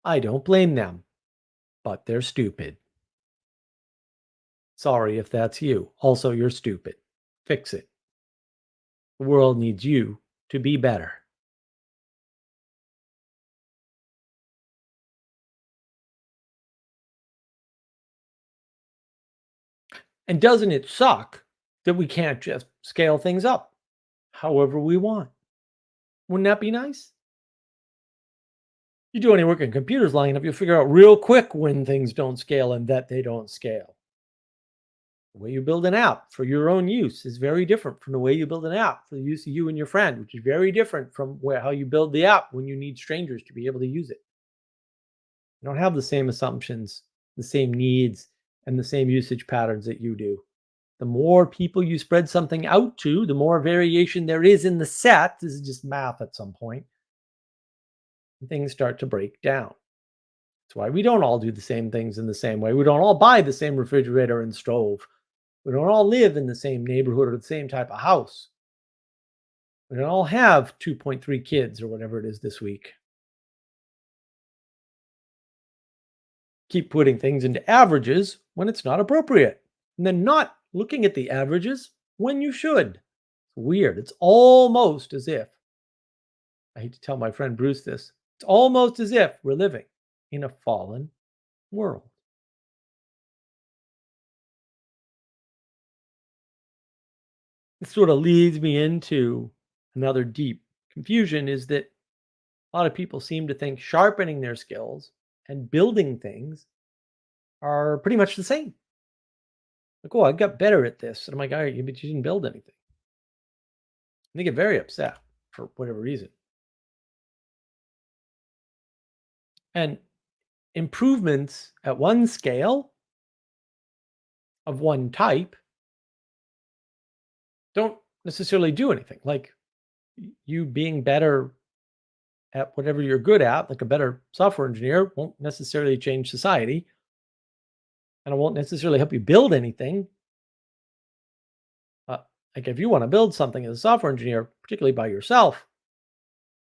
Speaker 2: I don't blame them, but they're stupid. Sorry if that's you. Also, you're stupid. Fix it. The world needs you to be better. And doesn't it suck that we can't just scale things up however we want? Wouldn't that be nice? You do any work in computers long enough, you'll figure out real quick when things don't scale and that they don't scale. The way you build an app for your own use is very different from the way you build an app for the use of you and your friend, which is very different from how you build the app when you need strangers to be able to use it. You don't have the same assumptions, the same needs, and the same usage patterns that you do. The more people you spread something out to, the more variation there is in the set. This is just math at some point. And things start to break down. That's why we don't all do the same things in the same way. We don't all buy the same refrigerator and stove. We don't all live in the same neighborhood or the same type of house. We don't all have 2.3 kids or whatever it is this week. Keep putting things into averages when it's not appropriate, and then not looking at the averages when you should. It's weird. It's almost as if, I hate to tell my friend Bruce this, it's almost as if we're living in a fallen world. This sort of leads me into another deep confusion is that a lot of people seem to think sharpening their skills and building things are pretty much the same. Like, oh, I got better at this. And I'm like, all right, but you didn't build anything. And they get very upset for whatever reason. And improvements at one scale of one type don't necessarily do anything. Like you being better at whatever you're good at, like a better software engineer, won't necessarily change society. And it won't necessarily help you build anything. Like if you want to build something as a software engineer, particularly by yourself,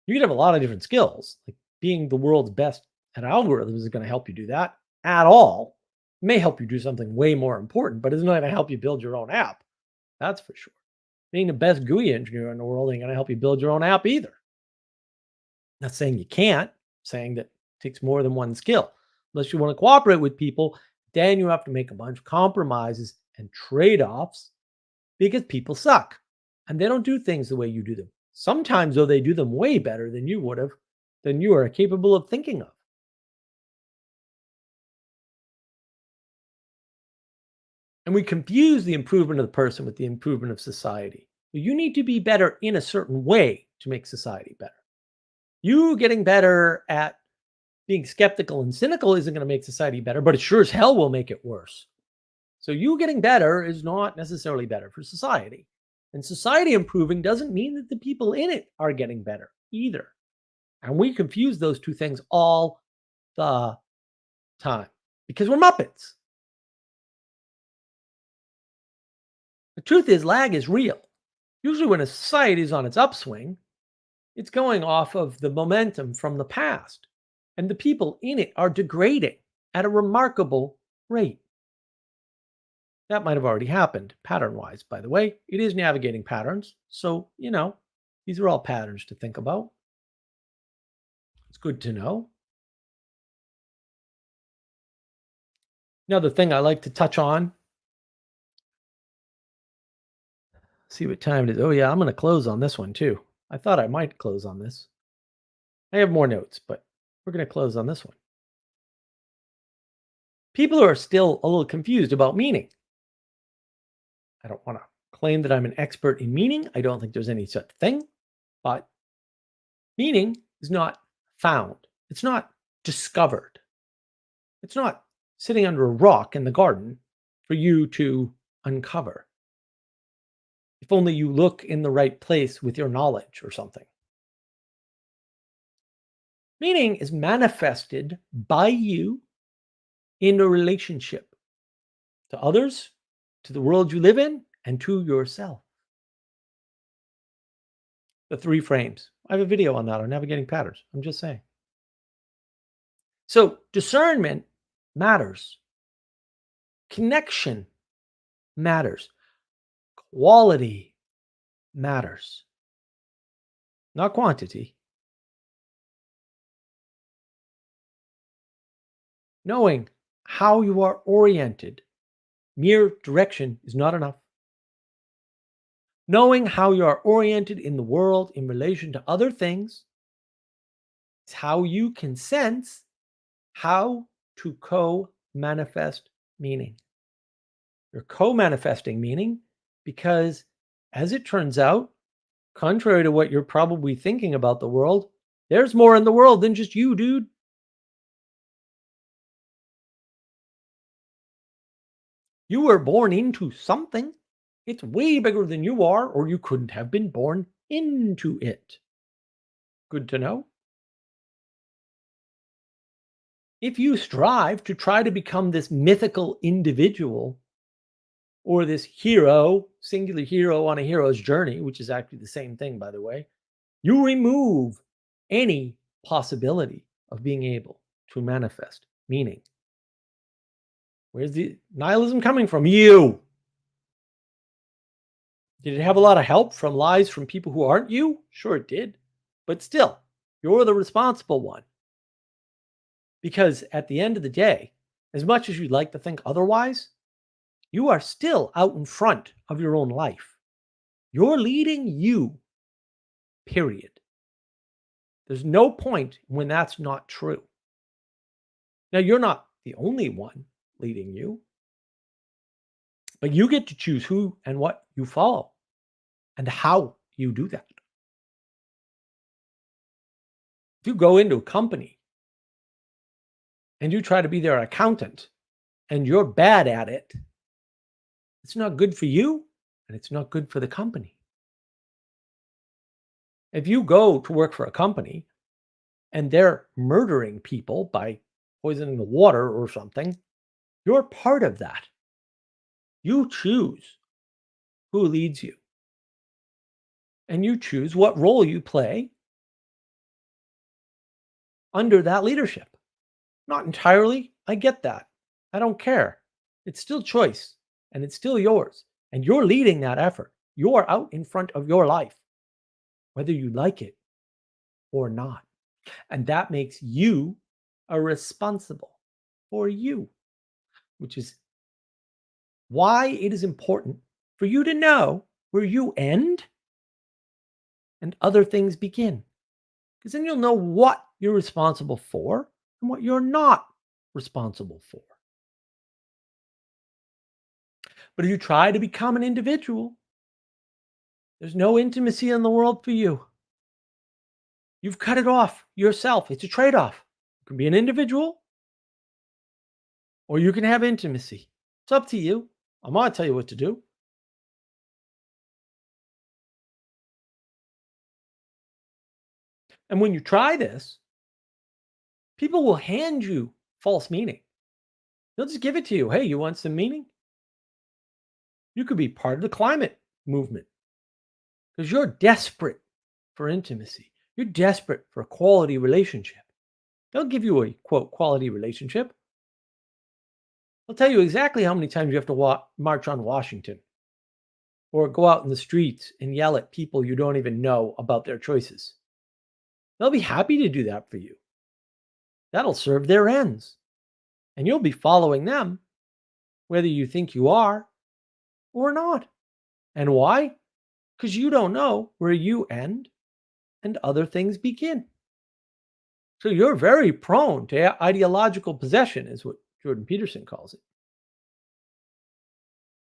Speaker 2: you could have a lot of different skills. Like being the world's best at algorithms is going to help you do that at all. It may help you do something way more important, but it's not going to help you build your own app. That's for sure. Being the best GUI engineer in the world ain't going to help you build your own app either. Not saying you can't, saying that it takes more than one skill. Unless you want to cooperate with people, then you have to make a bunch of compromises and trade-offs because people suck and they don't do things the way you do them. Sometimes, though, they do them way better than you would have, than you are capable of thinking of. And we confuse the improvement of the person with the improvement of society. You need to be better in a certain way to make society better. You getting better at being skeptical and cynical isn't going to make society better, but it sure as hell will make it worse. So you getting better is not necessarily better for society. And society improving doesn't mean that the people in it are getting better either. And we confuse those two things all the time because we're Muppets. The truth is, lag is real. Usually, when a society is on its upswing, it's going off of the momentum from the past. And the people in it are degrading at a remarkable rate. That might have already happened pattern wise, by the way. It is navigating patterns. So, these are all patterns to think about. It's good to know. Another thing I like to touch on. See what time it is. Oh, yeah, I'm going to close on this one too. I thought I might close on this. I have more notes, but we're going to close on this one. People are still a little confused about meaning. I don't want to claim that I'm an expert in meaning. I don't think there's any such thing. But meaning is not found. It's not discovered. It's not sitting under a rock in the garden for you to uncover. If only you look in the right place with your knowledge or something. Meaning is manifested by you in a relationship to others, to the world you live in, and to yourself. The 3 frames. I have a video on that on navigating patterns. I'm just saying. So discernment matters. Connection matters. Quality matters. Not quantity. Knowing how you are oriented, mere direction is not enough. Knowing how you are oriented in the world in relation to other things is how you can sense how to co-manifest meaning. You're co-manifesting meaning because, as it turns out, contrary to what you're probably thinking about the world, there's more in the world than just you, dude. You were born into something. It's way bigger than you are, or you couldn't have been born into it. Good to know. If you strive to try to become this mythical individual or this hero, singular hero on a hero's journey, which is actually the same thing, by the way, you remove any possibility of being able to manifest meaning. Where's the nihilism coming from? You. Did it have a lot of help from lies from people who aren't you? Sure, it did. But still, you're the responsible one. Because at the end of the day, as much as you'd like to think otherwise, you are still out in front of your own life. You're leading you, period. There's no point when that's not true. Now, you're not the only one leading you, but you get to choose who and what you follow and how you do that. If you go into a company and you try to be their accountant and you're bad at it, it's not good for you and it's not good for the company. If you go to work for a company and they're murdering people by poisoning the water or something, you're part of that. You choose who leads you. And you choose what role you play under that leadership. Not entirely. I get that. I don't care. It's still choice and it's still yours. And you're leading that effort. You're out in front of your life, whether you like it or not. And that makes you a responsible for you, which is why it is important for you to know where you end and other things begin. Because then you'll know what you're responsible for and what you're not responsible for. But if you try to become an individual, there's no intimacy in the world for you. You've cut it off yourself. It's a trade off. You can be an individual or you can have intimacy. It's up to you. I'm not going to tell you what to do. And when you try this, people will hand you false meaning. They'll just give it to you. Hey, you want some meaning? You could be part of the climate movement because you're desperate for intimacy. You're desperate for a quality relationship. They'll give you a quote quality relationship. They'll tell you exactly how many times you have to march on Washington or go out in the streets and yell at people you don't even know about their choices. They'll be happy to do that for you. That'll serve their ends. And you'll be following them, whether you think you are or not. And why? Because you don't know where you end and other things begin. So you're very prone to ideological possession, is what Jordan Peterson calls it.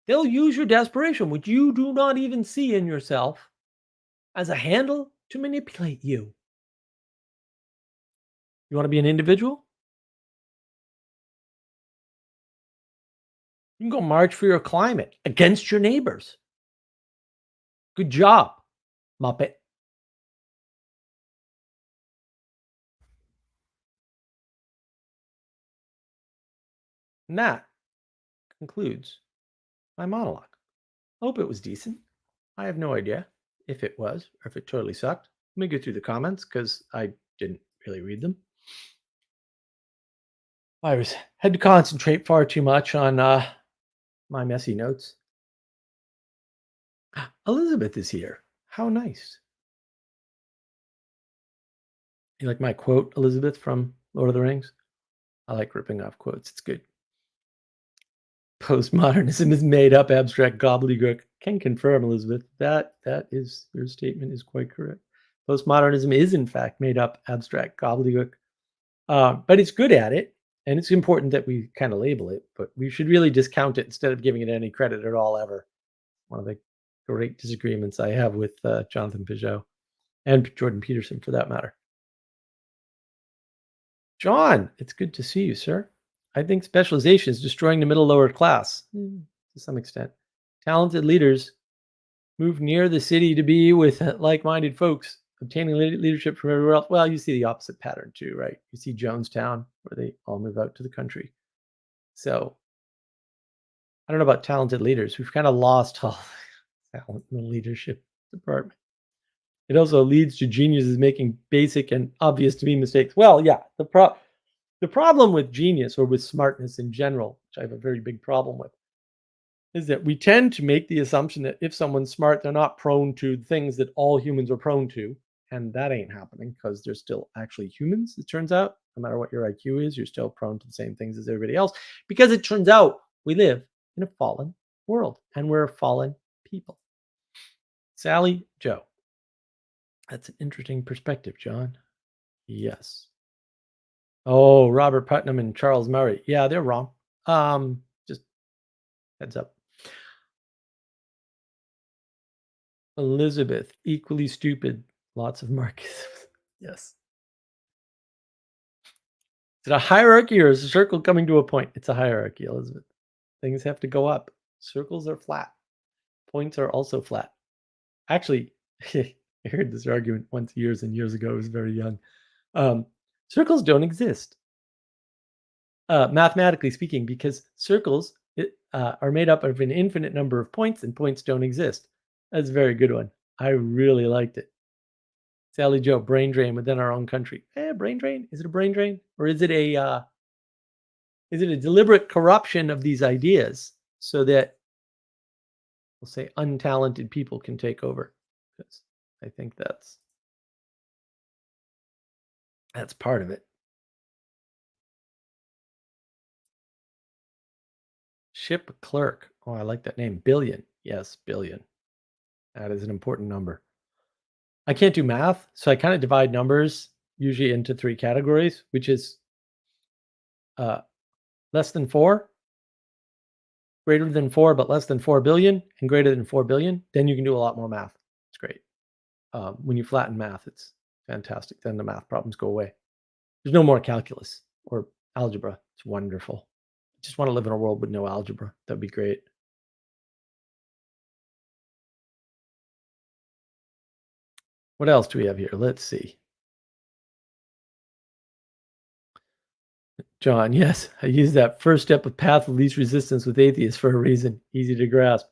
Speaker 2: They'll use your desperation, which you do not even see in yourself, as a handle to manipulate you. You want to be an individual? You can go march for your climate against your neighbors. Good job, Muppet. And that concludes my monologue. I hope it was decent. I have no idea if it was or if it totally sucked. Let me go through the comments because I didn't really read them. I had to concentrate far too much on my messy notes. Elizabeth is here. How nice. You like my quote, Elizabeth, from Lord of the Rings? I like ripping off quotes. It's good. Postmodernism is made up abstract gobbledygook. Can confirm, Elizabeth. That is your statement is quite correct. Postmodernism is in fact made up abstract gobbledygook, but it's good at it, and it's important that we kind of label it. But we should really discount it instead of giving it any credit at all. Ever one of the great disagreements I have with Jonathan Peugeot and Jordan Peterson, for that matter. John, it's good to see you, sir. I think specialization is destroying the middle lower class to some extent. Talented leaders move near the city to be with like-minded folks, obtaining leadership from everywhere else. Well, you see the opposite pattern too, right? You see Jonestown, where they all move out to the country. So I don't know about talented leaders. We've kind of lost all talent in the leadership department. It also leads to geniuses making basic and obvious to me mistakes. Well, yeah, the problem with genius or with smartness in general, which I have a very big problem with, is that we tend to make the assumption that if someone's smart, they're not prone to things that all humans are prone to. And that ain't happening because they're still actually humans, it turns out. No matter what your IQ is, you're still prone to the same things as everybody else. Because it turns out we live in a fallen world and we're fallen people. Sally Joe. That's an interesting perspective, John. Yes. Oh, Robert Putnam and Charles Murray. Yeah, they're wrong. Just heads up. Elizabeth, equally stupid. Lots of Marcus. Yes. Is it a hierarchy or is a circle coming to a point? It's a hierarchy, Elizabeth. Things have to go up. Circles are flat. Points are also flat. Actually, I heard this argument once years and years ago. I was very young. Circles don't exist, mathematically speaking, because circles are made up of an infinite number of points, and points don't exist. That's a very good one. I really liked it. Sally Joe, brain drain within our own country. Brain drain? Is it a brain drain, or is it a deliberate corruption of these ideas so that we'll say untalented people can take over? Because I think that's part of it. Ship clerk. Oh, I like that name. Billion. Yes, billion. That is an important number. I can't do math, so I kind of divide numbers usually into 3 categories, which is less than 4, greater than 4 but less than 4 billion, and greater than 4 billion, then you can do a lot more math. It's great. When you flatten math, it's fantastic. Then the math problems go away. There's no more calculus or algebra. It's wonderful. I just want to live in a world with no algebra. That'd be great. What else do we have here? Let's see. John, yes, I use that first step of path of least resistance with atheists for a reason. Easy to grasp.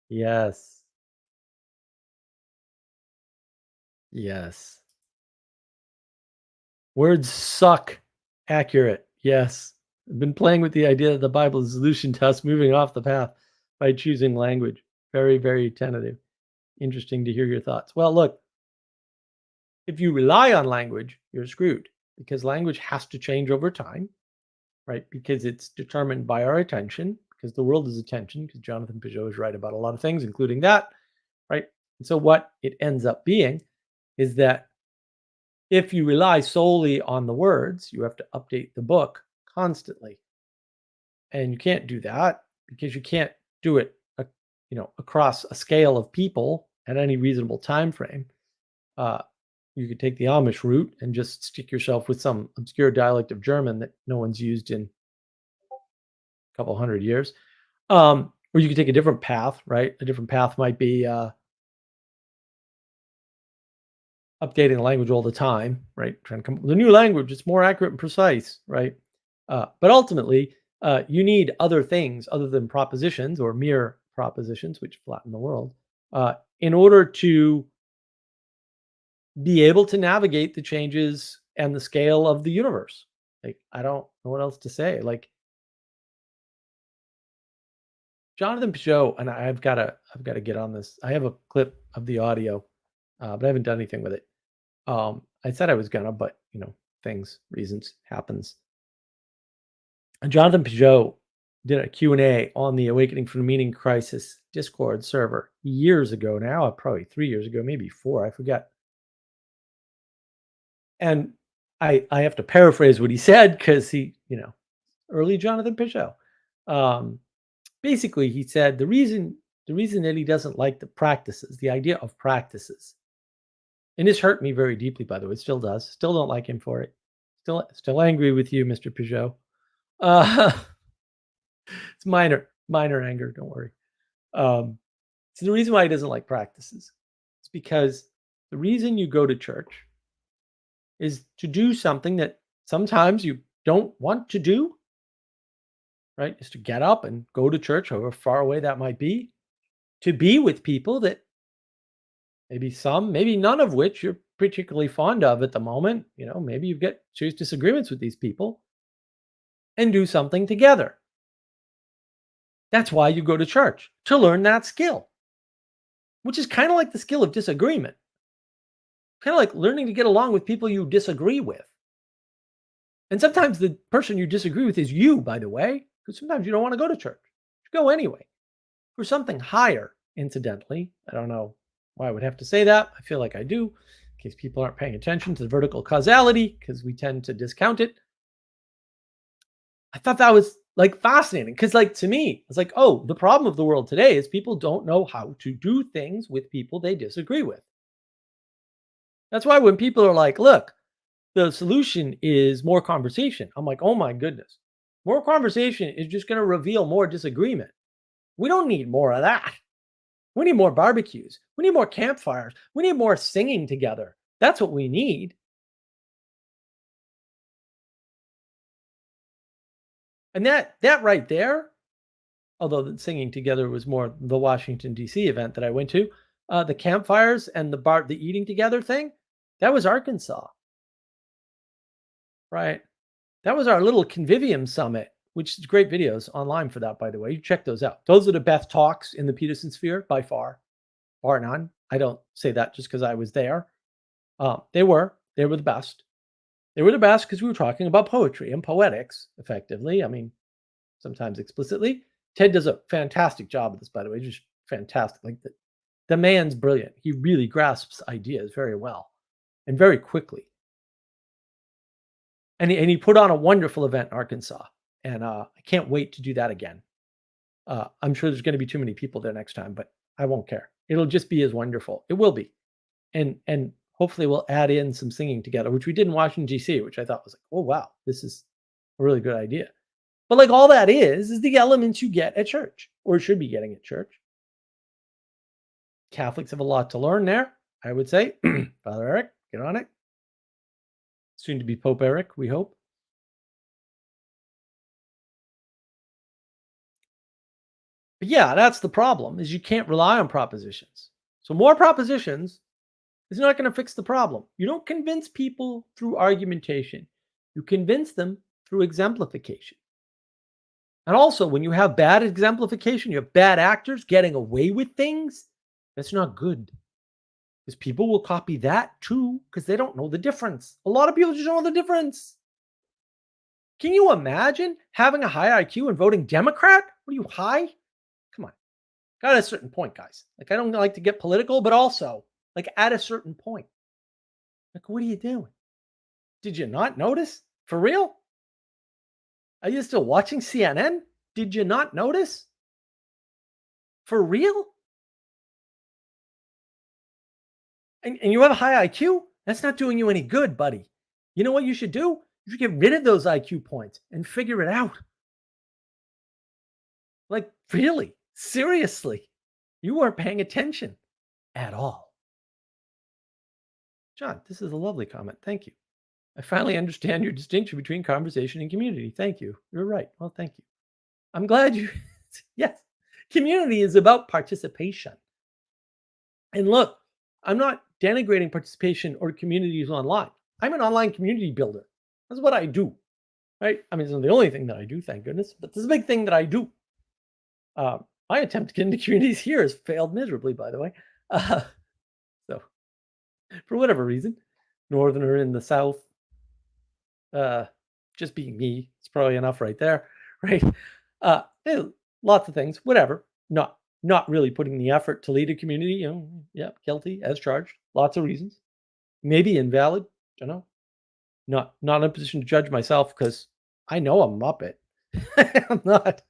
Speaker 2: Yes. Yes. Words suck. Accurate. Yes. I've been playing with the idea that the Bible is a solution to us moving off the path by choosing language. Very, very tentative. Interesting to hear your thoughts. Well, look, if you rely on language, you're screwed because language has to change over time, right? Because it's determined by our attention, because the world is attention, because Jonathan Peugeot is right about a lot of things, including that, right? And so what it ends up being is that if you rely solely on the words, you have to update the book constantly. And you can't do that because you can't do it, across a scale of people at any reasonable time frame. Uh, you could take the Amish route and just stick yourself with some obscure dialect of German that no one's used in a couple hundred years. Or you could take a different path, right? A different path might be updating the language all the time, right? Trying to come up with a new language. It's more accurate and precise, right? But ultimately, you need other things other than propositions or mere propositions, which flatten the world, in order to be able to navigate the changes and the scale of the universe. Like, I don't know what else to say. Like Jonathan Peugeot, and I've got to get on this. I have a clip of the audio, but I haven't done anything with it. I said I was gonna, but reasons happens. And Jonathan Peugeot did a Q&A on the Awakening from the Meaning Crisis Discord server years ago now, probably 3 years ago, maybe 4, I forget. And I have to paraphrase what he said because early Jonathan Peugeot. Basically, he said the reason that he doesn't like the practices, the idea of practices, and this hurt me very deeply, by the way. It still does. Still don't like him for it. Still angry with you, Mr. Peugeot. Uh, it's minor anger. Don't worry. So the reason why he doesn't like practices is because the reason you go to church is to do something that sometimes you don't want to do, right? Is to get up and go to church, however far away that might be, to be with people that maybe some, maybe none of which you're particularly fond of at the moment. Maybe you've got serious disagreements with these people and do something together. That's why you go to church, to learn that skill, which is kind of like the skill of disagreement, kind of like learning to get along with people you disagree with. And sometimes the person you disagree with is you, by the way, because sometimes you don't want to go to church. You go anyway for something higher, incidentally. I don't know why I would have to say that. I feel like I do, in case people aren't paying attention to the vertical causality, because we tend to discount it. I thought that was fascinating because, to me, it's like, oh, the problem of the world today is people don't know how to do things with people they disagree with. That's why when people are like, look, the solution is more conversation, I'm like, oh my goodness. More conversation is just going to reveal more disagreement. We don't need more of that. We need more barbecues. We need more campfires. We need more singing together. That's what we need. And that right there, although the singing together was more the Washington D.C. event that I went to, the campfires and the eating together thing, that was Arkansas, right? That was our little convivium summit, which is great videos online for that, by the way. You check those out. Those are the best talks in the Peterson sphere by far, bar none. I don't say that just because I was there. They were the best. They were the best because we were talking about poetry and poetics, effectively. I mean, sometimes explicitly. Ted does a fantastic job of this, by the way. Just fantastic. Like the man's brilliant. He really grasps ideas very well and very quickly. And he put on a wonderful event in Arkansas. And I can't wait to do that again. I'm sure there's going to be too many people there next time, but I won't care. It'll just be as wonderful. It will be, and hopefully we'll add in some singing together, which we did in Washington D.C., which I thought was like, oh wow, this is a really good idea. But like all that is the elements you get at church or should be getting at church. Catholics have a lot to learn there, I would say. Father Eric, get on it. Soon to be Pope Eric, we hope. But yeah, that's the problem is you can't rely on propositions. So more propositions is not going to fix the problem. You don't convince people through argumentation. You convince them through exemplification. And also, when you have bad exemplification, you have bad actors getting away with things, that's not good. Because people will copy that too, because they don't know the difference. A lot of people just don't know the difference. Can you imagine having a high IQ and voting Democrat? What are you, high? Come on. Got a certain point, guys. Like, I don't like to get political, but also, like, at a certain point. Like, what are you doing? Did you not notice? For real? Are you still watching CNN? Did you not notice? For real? And you have a high IQ? That's not doing you any good, buddy. You know what you should do? You should get rid of those IQ points and figure it out. Like, really? Seriously? You weren't paying attention at all. John, this is a lovely comment. Thank you. I finally understand your distinction between conversation and community. Thank you. You're right. Well, thank you. I'm glad you. Yes. Community is about participation. And look, I'm not denigrating participation or communities online. I'm an online community builder. That's what I do. Right? I mean, it's not the only thing that I do, thank goodness, but this is a big thing that I do. My attempt to get into communities here has failed miserably, by the way. So, for whatever reason, Northerner in the South, just being me, it's probably enough right there, right? Lots of things, whatever. Not really putting the effort to lead a community. Yeah, guilty as charged. Lots of reasons. Maybe invalid. Don't know. Not in a position to judge myself because I know I'm Muppet. I'm not.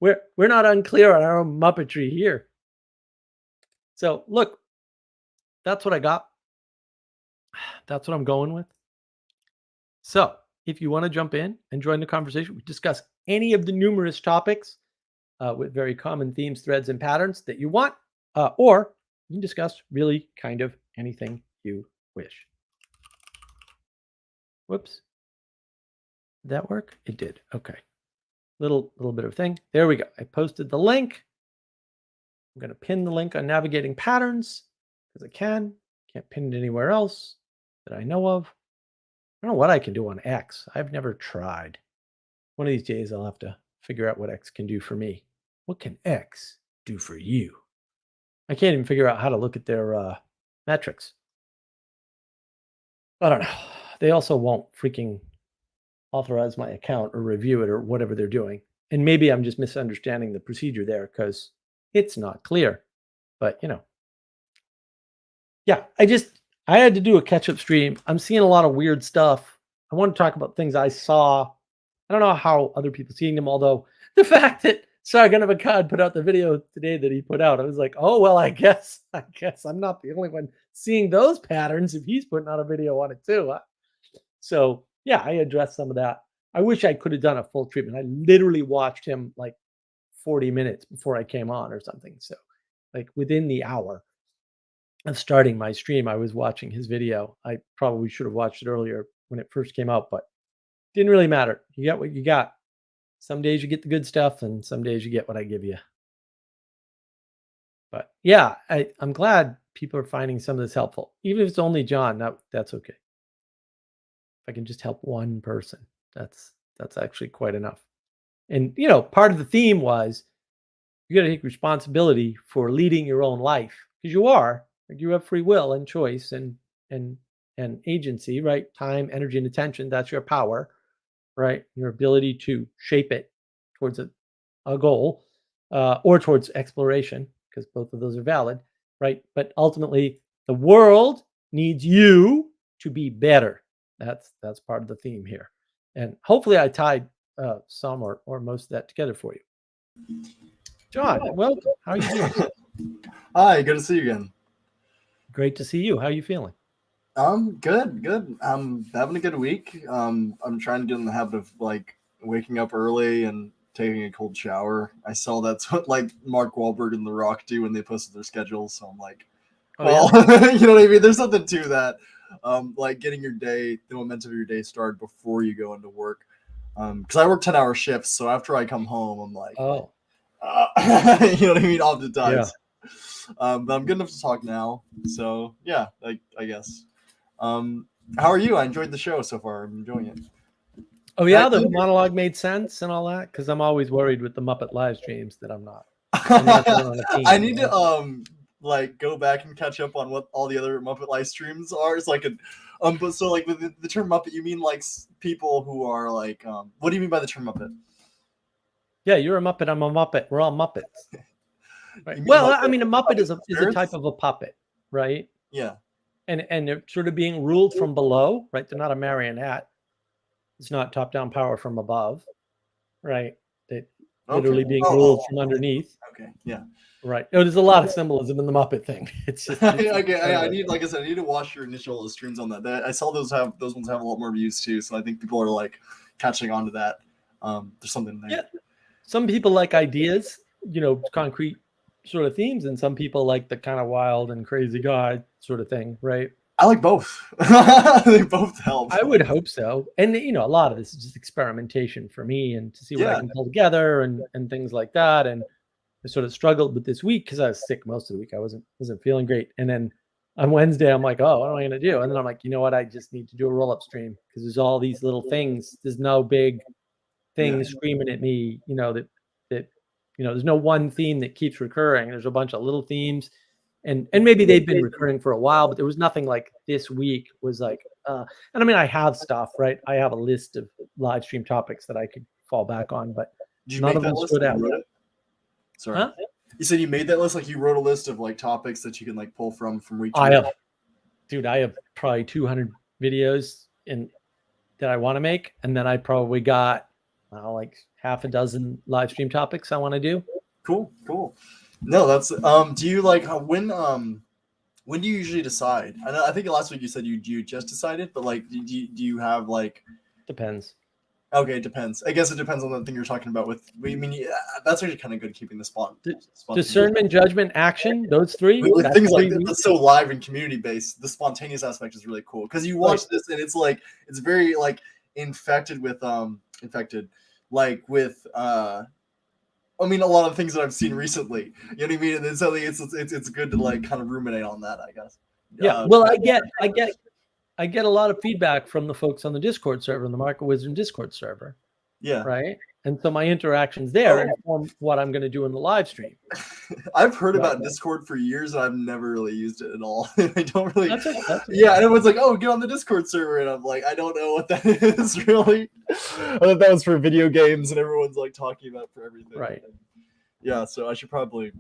Speaker 2: We're not unclear on our own Muppetry here. So look, that's what I got. That's what I'm going with. So if you want to jump in and join the conversation, we discuss any of the numerous topics with very common themes, threads, and patterns that you want, or you can discuss really kind of anything you wish. Whoops. Did that work? It did. Okay. Little bit of thing. There we go. I posted the link. I'm going to pin the link on navigating patterns because I can. Can't pin it anywhere else that I know of. I don't know what I can do on X. I've never tried. One of these days I'll have to figure out what X can do for me. What can X do for you? I can't even figure out how to look at their metrics. I don't know. They also won't freaking authorize my account or review it or whatever they're doing. And maybe I'm just misunderstanding the procedure there because it's not clear. But, yeah, I had to do a catch-up stream. I'm seeing a lot of weird stuff. I want to talk about things I saw. I don't know how other people seeing them, although the fact that Sargon of Akkad put out the video today that he put out, I was like, oh, well, I guess I'm not the only one seeing those patterns if he's putting out a video on it too. So, yeah, I addressed some of that. I wish I could have done a full treatment. I literally watched him like 40 minutes before I came on or something. So, like within the hour of starting my stream, I was watching his video. I probably should have watched it earlier when it first came out, but didn't really matter. You got what you got. Some days you get the good stuff, and some days you get what I give you. But yeah, I'm glad people are finding some of this helpful. Even if it's only John, that's okay. If I can just help one person, that's actually quite enough. And part of the theme was you got to take responsibility for leading your own life because you are. You have free will and choice and agency, right? Time, energy, and attention. That's your power, right? Your ability to shape it towards a goal or towards exploration, because both of those are valid, right? But ultimately, the world needs you to be better. That's part of the theme here. And hopefully I tied some or most of that together for you. John, welcome. How are you doing?
Speaker 3: Hi, good to see you again.
Speaker 2: Great to see you. How are you feeling?
Speaker 3: Good. I'm having a good week. I'm trying to get in the habit of like waking up early and taking a cold shower. I saw that's what like Mark Wahlberg and The Rock do when they posted their schedules. So I'm like,
Speaker 2: Oh,
Speaker 3: you know what I mean? There's something to that. Like getting your day, the momentum of your day started before you go into work. Because I work 10-hour shifts, so after I come home, I'm like,
Speaker 2: Oh,
Speaker 3: you know what I mean? Oftentimes.
Speaker 2: yeah.
Speaker 3: But I'm good enough to talk now. So yeah, I guess. How are you? I enjoyed the show so far. I'm enjoying it.
Speaker 2: Oh, yeah. The monologue made sense and all that. Because I'm always worried with the Muppet live streams that I'm not going on a theme.
Speaker 3: I need to like go back and catch up on what all the other Muppet live streams are. It's like but so like with the term Muppet, you mean like people who are like what do you mean by the term Muppet?
Speaker 2: Yeah, you're a Muppet. I'm a Muppet. We're all Muppets. Right.
Speaker 3: Mean
Speaker 2: Well,
Speaker 3: Muppet,
Speaker 2: I mean, a Muppet is a
Speaker 3: spirits?
Speaker 2: type of a puppet, right?
Speaker 3: Yeah.
Speaker 2: And they're sort of being ruled from below, right? They're not a marionette. It's not top-down power from above, right? They literally being ruled from underneath.
Speaker 3: Okay. Yeah.
Speaker 2: Right. Oh, there's a lot of symbolism in the Muppet thing. It's just
Speaker 3: okay. I need, like I said, I need to watch your initial streams on that. I saw those ones have a lot more views too. So I think people are like catching on to that. There's something there.
Speaker 2: Yeah. Some people like ideas, concrete sort of themes, and some people like the kind of wild and crazy God sort of thing, right?
Speaker 3: I like both. They both help.
Speaker 2: I would hope so. And a lot of this is just experimentation for me and to see what I can pull together and things like that. And I sort of struggled with this week because I was sick most of the week. I wasn't feeling great. And then on Wednesday, I'm like, oh, what am I going to do? And then I'm like, you know what? I just need to do a roll-up stream because there's all these little things. There's no big thing screaming at me, that there's no one theme that keeps recurring. There's a bunch of little themes. And maybe they've been recurring for a while, but there was nothing like this week was like, and I mean, I have stuff, right? I have a list of live stream topics that I could fall back on, but none of them stood out.
Speaker 3: Sorry. Huh? You said you made that list, like you wrote a list of like topics that you can like pull from each.
Speaker 2: I have probably 200 videos that I want to make. And then I probably got like half a dozen live stream topics I want to do.
Speaker 3: Cool. No, that's do you like when do you usually decide? I think last week you said you just decided, but like do you have like
Speaker 2: depends.
Speaker 3: Okay, it depends. I guess it depends on the thing you're talking about with I mean that's actually kind of good keeping the spot.
Speaker 2: Discernment, judgment, action, those three.
Speaker 3: With things like that's so live and community based. The spontaneous aspect is really cool because you watch this and it's like it's very like infected with like with I mean, a lot of things that I've seen recently. You know what I mean? And it's good to like kind of ruminate on that, I guess.
Speaker 2: Yeah. Well, I get a lot of feedback from the folks on the Discord server, on the Market Wisdom Discord server.
Speaker 3: Yeah.
Speaker 2: Right. And so my interactions there inform what I'm going to do in the live stream.
Speaker 3: I've heard about Discord for years and I've never really used it at all. I don't really.
Speaker 2: That's
Speaker 3: yeah. And everyone's like, oh, get on the Discord server. And I'm like, I don't know what that is really. I thought that was for video games and everyone's like talking about for everything.
Speaker 2: Right.
Speaker 3: Yeah. So I should probably.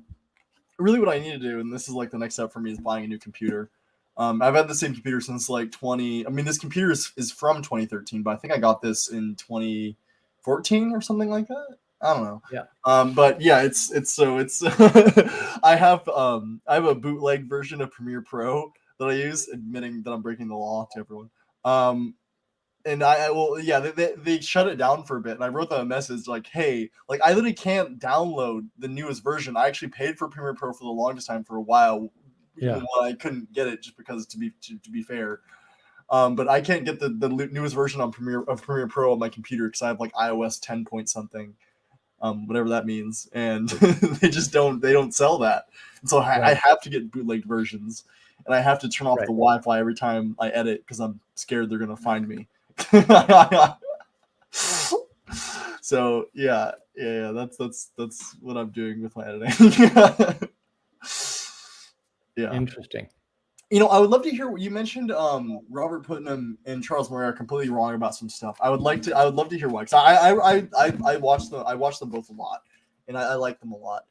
Speaker 3: Really what I need to do, and this is like the next step for me, is buying a new computer. I've had the same computer since like this computer is from 2013, but I think I got this in 2014 or something like that. I don't know.
Speaker 2: Yeah.
Speaker 3: But yeah, it's I have a bootleg version of Premiere Pro that I use, admitting that I'm breaking the law to everyone. And they shut it down for a bit, and I wrote them a message like, hey, like I literally can't download the newest version. I actually paid for Premiere Pro for the longest time for a while.
Speaker 2: Yeah.
Speaker 3: Even when I couldn't get it just because to be fair. But I can't get the newest version on Premiere Pro on my computer because I have like iOS 10 point something, whatever that means, and they don't sell that. And so I have to get bootlegged versions, and I have to turn off the Wi-Fi every time I edit because I'm scared they're gonna find me. So yeah, that's what I'm doing with my editing. Yeah,
Speaker 2: interesting.
Speaker 3: I would love to hear what you mentioned. Robert Putnam and Charles Murray are completely wrong about some stuff. I would love to hear why. Because I watch them both a lot, and I like them a lot.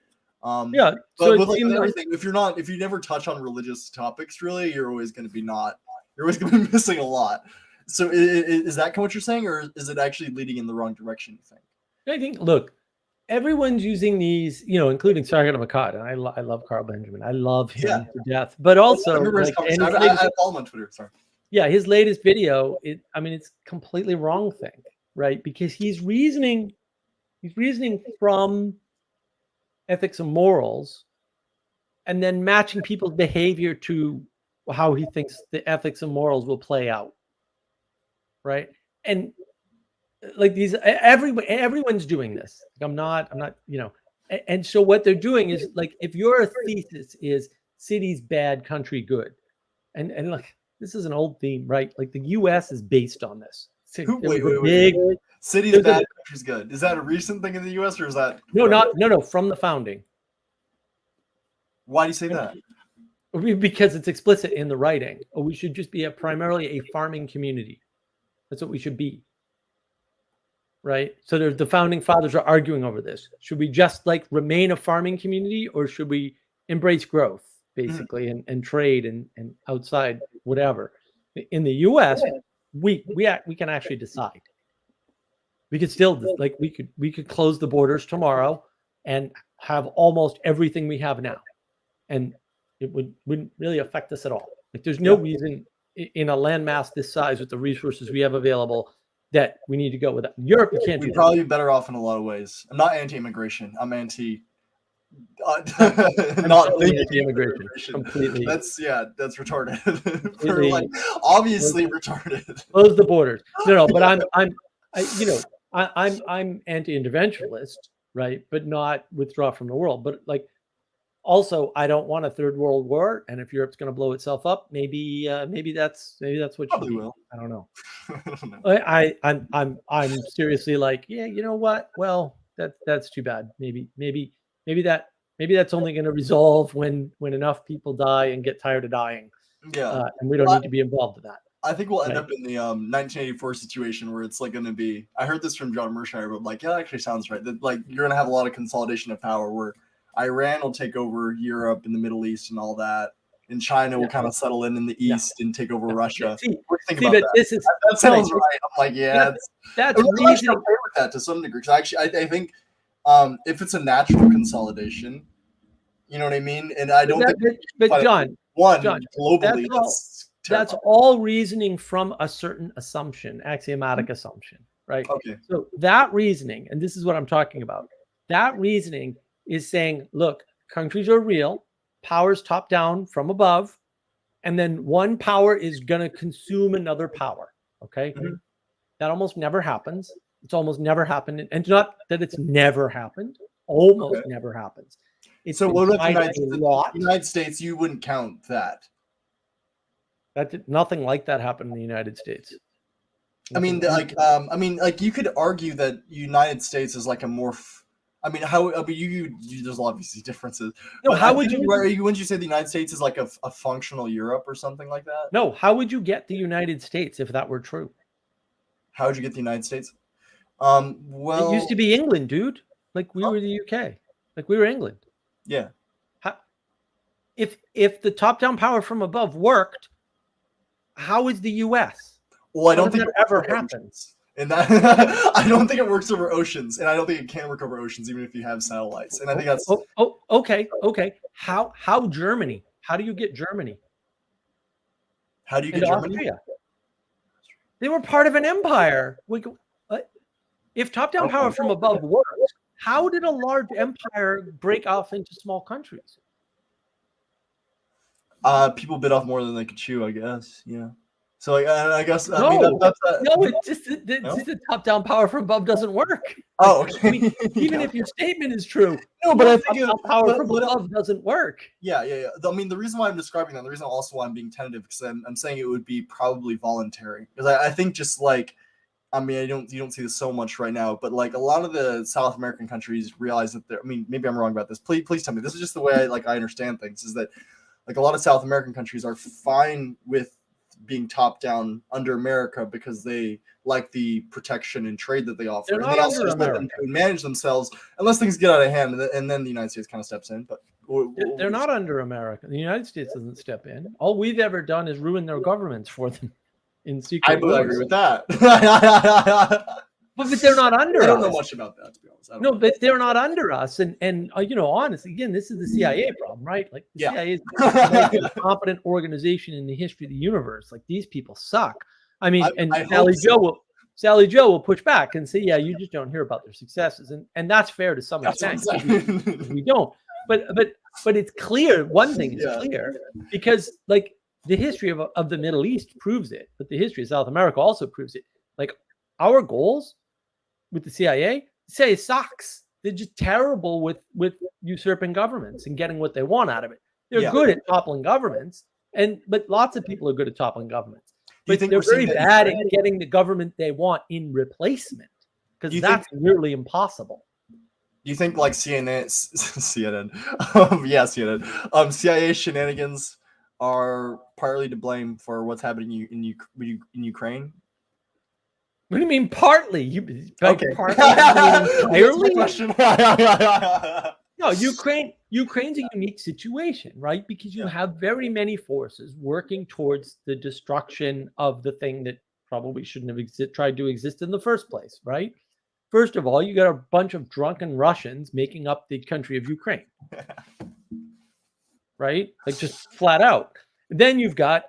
Speaker 2: Yeah,
Speaker 3: but with like everything, if you never touch on religious topics, really, you're always going to be missing a lot. So is that what you're saying, or is it actually leading in the wrong direction? You think?
Speaker 2: I think. Look, everyone's using these, including Sargon of Akkad, and I love Carl Benjamin. I love him
Speaker 3: Yeah.
Speaker 2: to death. But also,
Speaker 3: I remember his
Speaker 2: like,
Speaker 3: conversation.
Speaker 2: and his
Speaker 3: I
Speaker 2: latest,
Speaker 3: follow him on Twitter. Sorry.
Speaker 2: yeah, his latest video, it's completely wrong thing, right? Because he's reasoning from ethics and morals, and then matching people's behavior to how he thinks the ethics and morals will play out, right? And like everyone's doing this. Like, I'm not, and so what they're doing is, like, if your thesis is cities bad, country good, and like, this is an old theme, right? Like, the US is based on this.
Speaker 3: Wait. Cities bad, country's good. Is that a recent thing in the US, or is that
Speaker 2: no, from the founding.
Speaker 3: Why do you say that?
Speaker 2: Because it's explicit in the writing. We should just be primarily a farming community. That's what we should be. Right? So the founding fathers are arguing over this. Should we just remain a farming community, or should we embrace growth, basically, and trade and outside whatever? In the US, we can actually decide. We could still we could close the borders tomorrow and have almost everything we have now, and it wouldn't really affect us at all. Like, there's no reason in a landmass this size with the resources we have available that we need to go with that. Europe, you can't do that.
Speaker 3: We'd probably be better off in a lot of ways. I'm not anti-immigration. I'm anti.
Speaker 2: Not anti-immigration. Completely.
Speaker 3: That's retarded. We're obviously retarded.
Speaker 2: Close the borders. No, but I'm anti-interventionist, right? But not withdraw from the world. But also, I don't want a third world war. And if Europe's going to blow itself up, maybe that's what
Speaker 3: Probably will.
Speaker 2: I don't know. I don't know. I'm seriously you know what? Well, that's too bad. Maybe that's only going to resolve when enough people die and get tired of dying.
Speaker 3: Yeah,
Speaker 2: and we don't need to be involved in that.
Speaker 3: I think we'll end up in the 1984 situation where it's going to be. I heard this from John Mershire, but that actually sounds right. That you're going to have a lot of consolidation of power where Iran will take over Europe and the Middle East and all that, and China will kind of settle in the East and take over Russia. Think about that. That sounds right. I'm that's reason. I'm okay with that to some degree. Because actually, I think if it's a natural consolidation, you know what I mean. And I don't think.
Speaker 2: But John,
Speaker 3: globally,
Speaker 2: that's all reasoning from a certain assumption, axiomatic assumption, right?
Speaker 3: Okay.
Speaker 2: So that reasoning, and this is what I'm talking about. That reasoning is saying, look, countries are real, powers top down from above, and then one power is going to consume another power. Okay. Mm-hmm. That almost never happens. It's almost never happened. And not that it's never happened, almost never happens.
Speaker 3: So what about the United States? You wouldn't count that.
Speaker 2: Nothing like that happened in the United States.
Speaker 3: You could argue that United States is a more. There's obviously differences.
Speaker 2: No, how would you?
Speaker 3: Wouldn't you say the United States is a functional Europe or something like that?
Speaker 2: No, how would you get the United States if that were true?
Speaker 3: How would you get the United States?
Speaker 2: It used to be England, dude. We were the UK. We were England.
Speaker 3: Yeah.
Speaker 2: If the top-down power from above worked, how is the US?
Speaker 3: Well, I don't think
Speaker 2: that ever happens.
Speaker 3: And that I don't think it works over oceans, and I don't think it can work over oceans, even if you have satellites. And I think that's
Speaker 2: okay. How Germany? How do you get Germany?
Speaker 3: How do you get Germany?
Speaker 2: Austria? They were part of an empire. If top-down power from above worked, how did a large empire break off into small countries?
Speaker 3: People bit off more than they could chew, I guess. Yeah. So I guess
Speaker 2: it's just the top-down power from above doesn't work.
Speaker 3: Oh, okay.
Speaker 2: Even if your statement is true,
Speaker 3: no, but I think
Speaker 2: power from above doesn't work.
Speaker 3: Yeah. The reason why I'm describing that, the reason also why I'm being tentative, because I'm saying it would be probably voluntary, because I think just you don't see this so much right now, but a lot of the South American countries realize that maybe I'm wrong about this. Please tell me. This is just the way I understand things. Is that a lot of South American countries are fine with being top down under America because they like the protection and trade that they offer.
Speaker 2: They're not
Speaker 3: and they also
Speaker 2: under
Speaker 3: just let them manage themselves unless things get out of hand, and then the United States kind of steps in. But
Speaker 2: they're not under America. The United States doesn't step in. All we've ever done is ruin their governments for them in secret.
Speaker 3: I agree with that.
Speaker 2: but they're not under
Speaker 3: I don't know
Speaker 2: us.
Speaker 3: much about that, to be honest.
Speaker 2: No, but they're not under us. And honestly, again, this is the CIA problem, right? Like the
Speaker 3: Yeah.
Speaker 2: CIA is the most competent organization in the history of the universe. Like these people suck. I mean,
Speaker 3: I
Speaker 2: Sally Joe will push back and say, yeah, you just don't hear about their successes. And that's fair to some
Speaker 3: That's what I'm
Speaker 2: extent.
Speaker 3: saying.
Speaker 2: We don't. But it's clear. One thing is clear, because like the history of the Middle East proves it, but the history of South America also proves it. Like our goals with the CIA sucks. They're just terrible with usurping governments and getting what they want out of it. They're good at toppling governments, but lots of people are good at toppling governments. But they're very bad at getting the government they want in replacement, because that's nearly impossible.
Speaker 3: Do you think like CNN, CIA shenanigans are partly to blame for what's happening in Ukraine?
Speaker 2: What do you mean partly?
Speaker 3: Okay.
Speaker 2: Partly entirely?
Speaker 3: Question.
Speaker 2: No, Ukraine's a unique situation, right? Because you have very many forces working towards the destruction of the thing that probably shouldn't have tried to exist in the first place, right? First of all, you got a bunch of drunken Russians making up the country of Ukraine, right? Like just flat out. Then you've got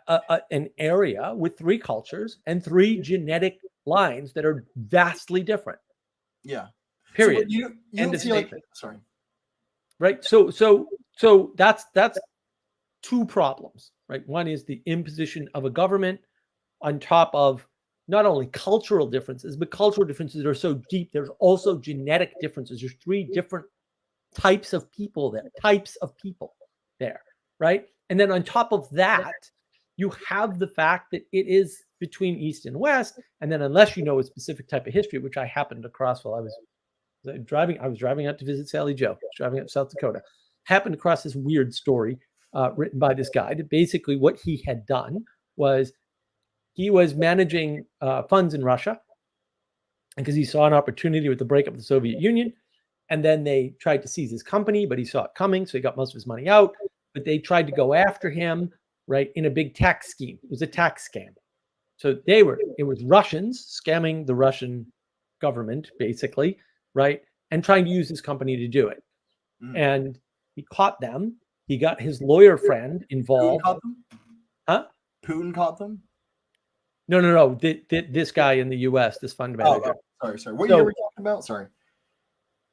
Speaker 2: an area with 3 cultures and 3 genetic lines that are vastly different.
Speaker 3: Yeah.
Speaker 2: Period.
Speaker 3: So, you don't see like, sorry.
Speaker 2: Right. So that's 2 problems, right? One is the imposition of a government on top of not only cultural differences, but cultural differences that are so deep. There's also genetic differences. There's 3 different types of people there, right? And then on top of that, you have the fact that it is between East and West. And then unless you know a specific type of history, which I happened across while I was driving out to visit Sally Joe. I was driving up to South Dakota. Happened across this weird story written by this guy that basically what he had done was he was managing funds in Russia because he saw an opportunity with the breakup of the Soviet Union. And then they tried to seize his company, but he saw it coming. So he got most of his money out. But they tried to go after him, right, in a big tax scheme. It was a tax scam. So it was Russians scamming the Russian government, basically, right? And trying to use his company to do it. And he caught them. He got his lawyer friend involved.
Speaker 3: Putin caught them?
Speaker 2: Huh?
Speaker 3: Putin caught them?
Speaker 2: No. This guy in the U.S., this fund manager.
Speaker 3: Sorry. What year were we talking about? Sorry.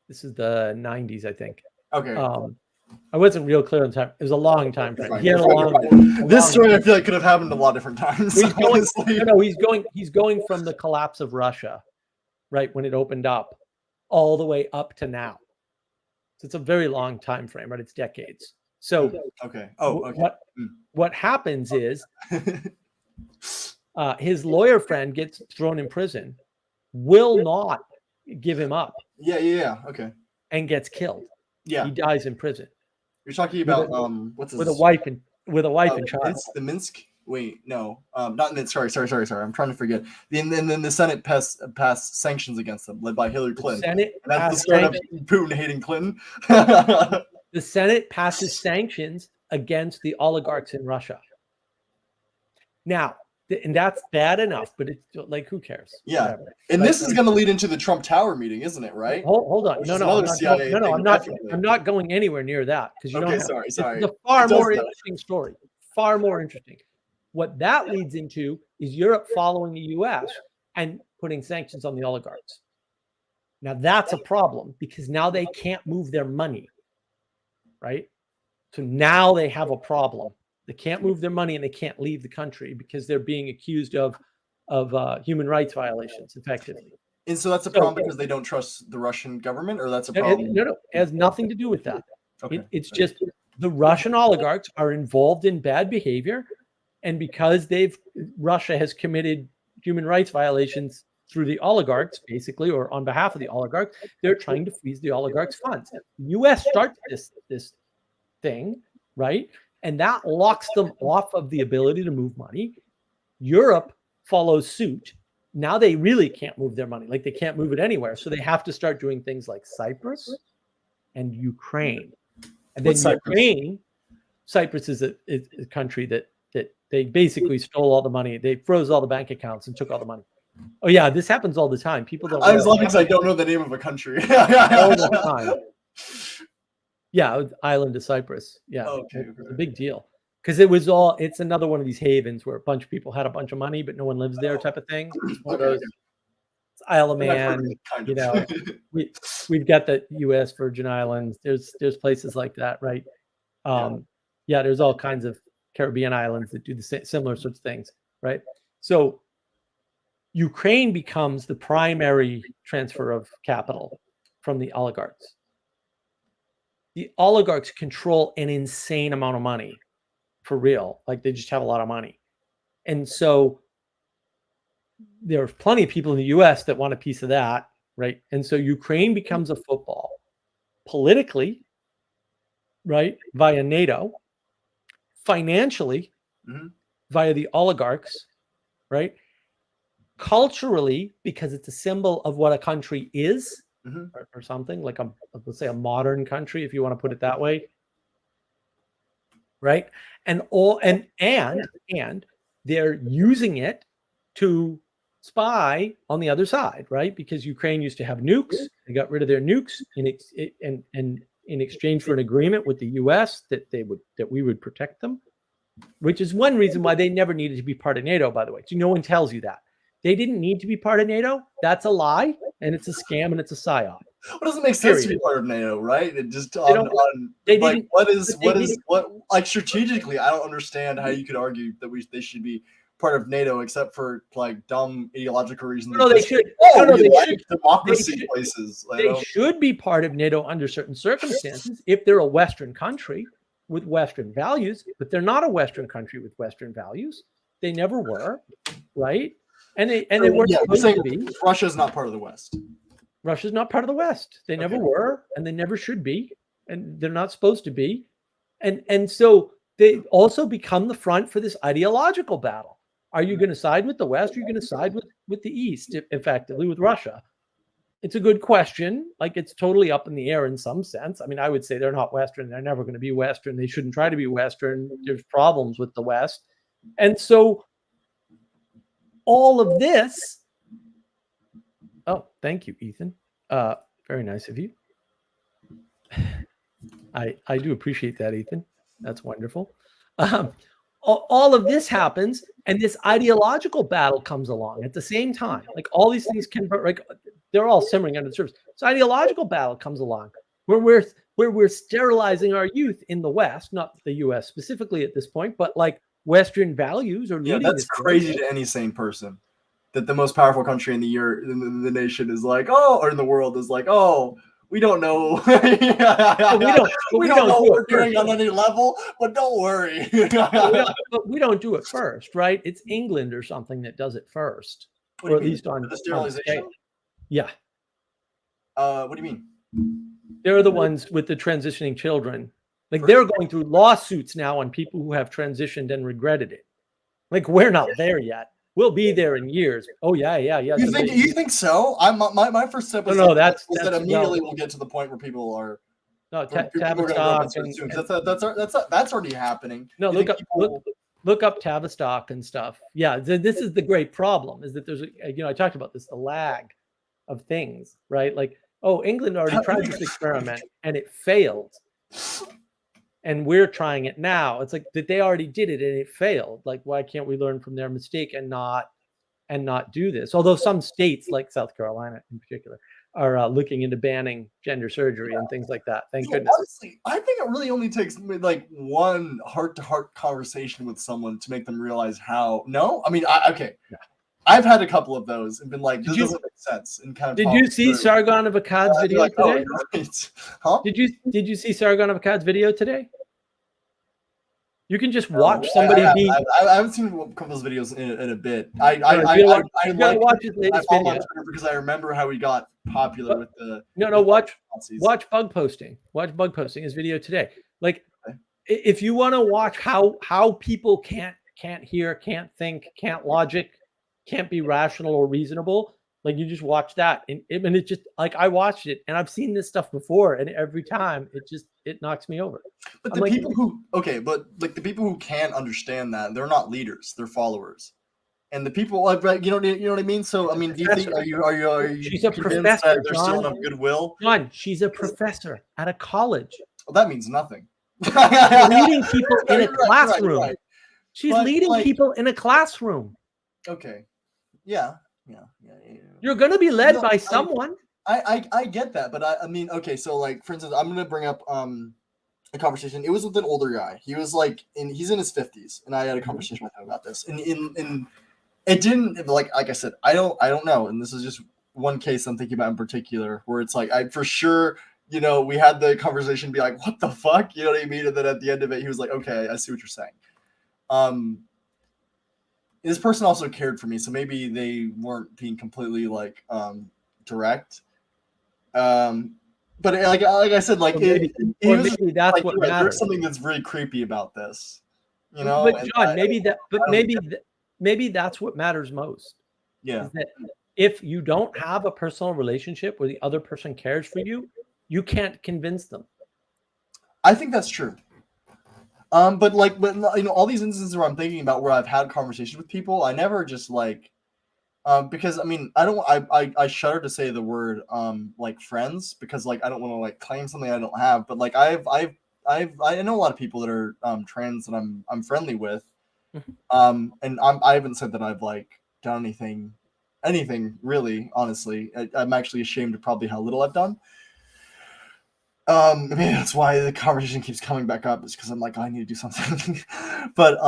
Speaker 2: This is the 90s, I think.
Speaker 3: Okay.
Speaker 2: I wasn't real clear on time. It was a long time frame. He had
Speaker 3: this story, I feel like, could have happened a lot of different times.
Speaker 2: He's going from the collapse of Russia, right, when it opened up, all the way up to now. So it's a very long time frame, right? It's decades. So
Speaker 3: okay.
Speaker 2: What happens is his lawyer friend gets thrown in prison, will not give him up.
Speaker 3: Yeah. Okay.
Speaker 2: And gets killed.
Speaker 3: Yeah.
Speaker 2: He dies in prison.
Speaker 3: You're talking about what's his...
Speaker 2: with a wife and child.
Speaker 3: The Minsk. Wait, no, not Minsk. Sorry. I'm trying to forget. Then the Senate passed sanctions against them, led by Hillary Clinton. That's the start of Putin hating Clinton.
Speaker 2: The Senate passes sanctions against the oligarchs in Russia. Now, and that's bad enough, but it's like, who cares?
Speaker 3: Yeah.
Speaker 2: Whatever.
Speaker 3: And this is going to lead into the Trump Tower meeting, isn't it? Right?
Speaker 2: Hold on. I'm not going anywhere near that, because
Speaker 3: Sorry.
Speaker 2: It's a far more interesting story. Far more interesting. What that leads into is Europe following the U.S. and putting sanctions on the oligarchs. Now that's a problem, because now they can't move their money, right? So now they have a problem. They can't move their money and they can't leave the country because they're being accused of human rights violations, effectively.
Speaker 3: And so that's a problem because they don't trust the Russian government, or that's a problem?
Speaker 2: No, it has nothing to do with that.
Speaker 3: Okay.
Speaker 2: It's just the Russian oligarchs are involved in bad behavior, and because Russia has committed human rights violations through the oligarchs, basically, or on behalf of the oligarchs, they're trying to freeze the oligarchs' funds. The U.S. starts this thing, right? And that locks them off of the ability to move money. Europe follows suit. Now they really can't move their money. Like, they can't move it anywhere. So they have to start doing things like Cyprus and Ukraine. And then Cyprus is a country that they basically stole all the money. They froze all the bank accounts and took all the money. Oh yeah, this happens all the time. People don't.
Speaker 3: I was laughing
Speaker 2: realize
Speaker 3: because I don't know the name of a country.
Speaker 2: all the time. Yeah, island of Cyprus. Yeah,
Speaker 3: Okay,
Speaker 2: it's a big deal because it was all. It's another one of these havens where a bunch of people had a bunch of money, but no one lives there, type of thing. It's one of those. It's Isle of Man.
Speaker 3: Kind
Speaker 2: You
Speaker 3: of.
Speaker 2: know, we've got the U.S. Virgin Islands. There's places like that, right? Yeah, there's all kinds of Caribbean islands that do the similar sorts of things, right? So Ukraine becomes the primary transfer of capital from the oligarchs. The oligarchs control an insane amount of money, for real. Like they just have a lot of money. And so there's plenty of people in the US that want a piece of that, right? And so Ukraine becomes a football politically, right, via NATO, financially via the oligarchs, right? Culturally, because it's a symbol of what a country is, or something like let's say a modern country, if you want to put it that way, right? And they're using it to spy on the other side, right? Because Ukraine used to have nukes, they got rid of their nukes in exchange for an agreement with the U.S. that we would protect them, which is one reason why they never needed to be part of NATO. By the way, so no one tells you that. They didn't need to be part of NATO. That's a lie, and it's a scam, and it's a psyop.
Speaker 3: What doesn't make sense to be part of NATO, right? It just like strategically, I don't understand how you could argue that they should be part of NATO, except for like dumb ideological reasons.
Speaker 2: No, they should.
Speaker 3: Democracy places.
Speaker 2: They should be part of NATO under certain circumstances if they're a Western country with Western values, but they're not a Western country with Western values. They never were, right? And they weren't supposed to be.
Speaker 3: Russia's not part of the West.
Speaker 2: Russia's not part of the West. They never were, and they never should be, and they're not supposed to be. And so they also become the front for this ideological battle. Are you going to side with the West? Or are you going to side with the East, effectively, with Russia? It's a good question. Like, it's totally up in the air in some sense. I mean, I would say they're not Western. They're never going to be Western. They shouldn't try to be Western. There's problems with the West. And so all of this. Oh, thank you, Ethan. Very nice of you. I do appreciate that, Ethan. That's wonderful. All of this happens, and this ideological battle comes along at the same time. Like all these things they're all simmering under the surface. So ideological battle comes along where we're sterilizing our youth in the West, not the U.S. specifically at this point, but like Western values are leading.
Speaker 3: Yeah, that's crazy to any sane person. That the most powerful country in the nation is like, or in the world is like, we don't know. we don't know what we're doing on any level, but don't worry.
Speaker 2: but we don't do it first, right? It's England or something that does it first, or at least on
Speaker 3: the sterilization.
Speaker 2: Yeah.
Speaker 3: What do you mean?
Speaker 2: They're the ones with the transitioning children. Like they're going through lawsuits now on people who have transitioned and regretted it. Like we're not there yet. We'll be there in years. Oh yeah.
Speaker 3: You think so? My first step was
Speaker 2: that's
Speaker 3: immediately we'll get to the point where people are.
Speaker 2: No, Tavistock
Speaker 3: that's already happening.
Speaker 2: No, look up Tavistock and stuff. Yeah, this is the great problem. Is that there's I talked about this, the lag of things, right? Like, England already tried this experiment and it failed. And we're trying it now. It's like that they already did it and it failed. Like, why can't we learn from their mistake and not do this? Although some states, like South Carolina in particular, are looking into banning gender surgery and things like that. Thank goodness.
Speaker 3: Honestly, I think it really only takes like one heart-to-heart conversation with someone to make them realize how. No, I mean, I've had a couple of those and been like, this doesn't make sense. And kind of.
Speaker 2: Did you see Sargon of Akkad's video today?
Speaker 3: Right. Huh?
Speaker 2: Did you see Sargon of Akkad's video today? You can just watch somebody
Speaker 3: I haven't seen a couple of those videos in a bit. I
Speaker 2: watch his latest video
Speaker 3: because I remember how he got popular with the.
Speaker 2: Watch bug posting. Watch bug posting his video today. Like, if you want to watch how people can't hear, can't think, can't logic, can't be rational or reasonable, like you just watch that, and it just like I watched it, and I've seen this stuff before, and every time it knocks me over.
Speaker 3: But the people who can't understand that, they're not leaders, they're followers. And the people, like, you know what I mean. So I mean, do you think are you
Speaker 2: She's a
Speaker 3: convinced
Speaker 2: professor,
Speaker 3: that there's still enough goodwill?
Speaker 2: John, she's a professor at a college.
Speaker 3: Well, that means nothing.
Speaker 2: She's leading people in a classroom.
Speaker 3: Right.
Speaker 2: She's
Speaker 3: But,
Speaker 2: leading
Speaker 3: like-
Speaker 2: people in a classroom.
Speaker 3: Okay. Yeah.
Speaker 2: You're going to be led by someone.
Speaker 3: I get that, but I mean, okay, so like for instance, I'm gonna bring up a conversation. It was with an older guy. He was like he's in his 50s, and I had a conversation with him about this. And it didn't like I said, I don't know. And this is just one case I'm thinking about in particular, where it's like I for sure, you know, we had the conversation be like, what the fuck? You know what I mean? And then at the end of it, he was like, okay, I see what you're saying. This person also cared for me, so maybe they weren't being completely like direct. But like I said, like
Speaker 2: maybe that's
Speaker 3: like,
Speaker 2: what
Speaker 3: right,
Speaker 2: matters.
Speaker 3: there's something that's really creepy about this, you know.
Speaker 2: But John, maybe that's what matters most.
Speaker 3: Yeah.
Speaker 2: Is that if you don't have a personal relationship where the other person cares for you, you can't convince them.
Speaker 3: I think that's true. But you know, all these instances where I'm thinking about where I've had conversations with people, I never just like. Because I mean, I shudder to say the word like friends, because like I don't want to like claim something I don't have, but like I know a lot of people that are trans that I'm friendly with, and I haven't said that I've like done anything really, honestly. I'm actually ashamed of probably how little I've done. Maybe that's why the conversation keeps coming back up, is because I'm like, I need to do something. But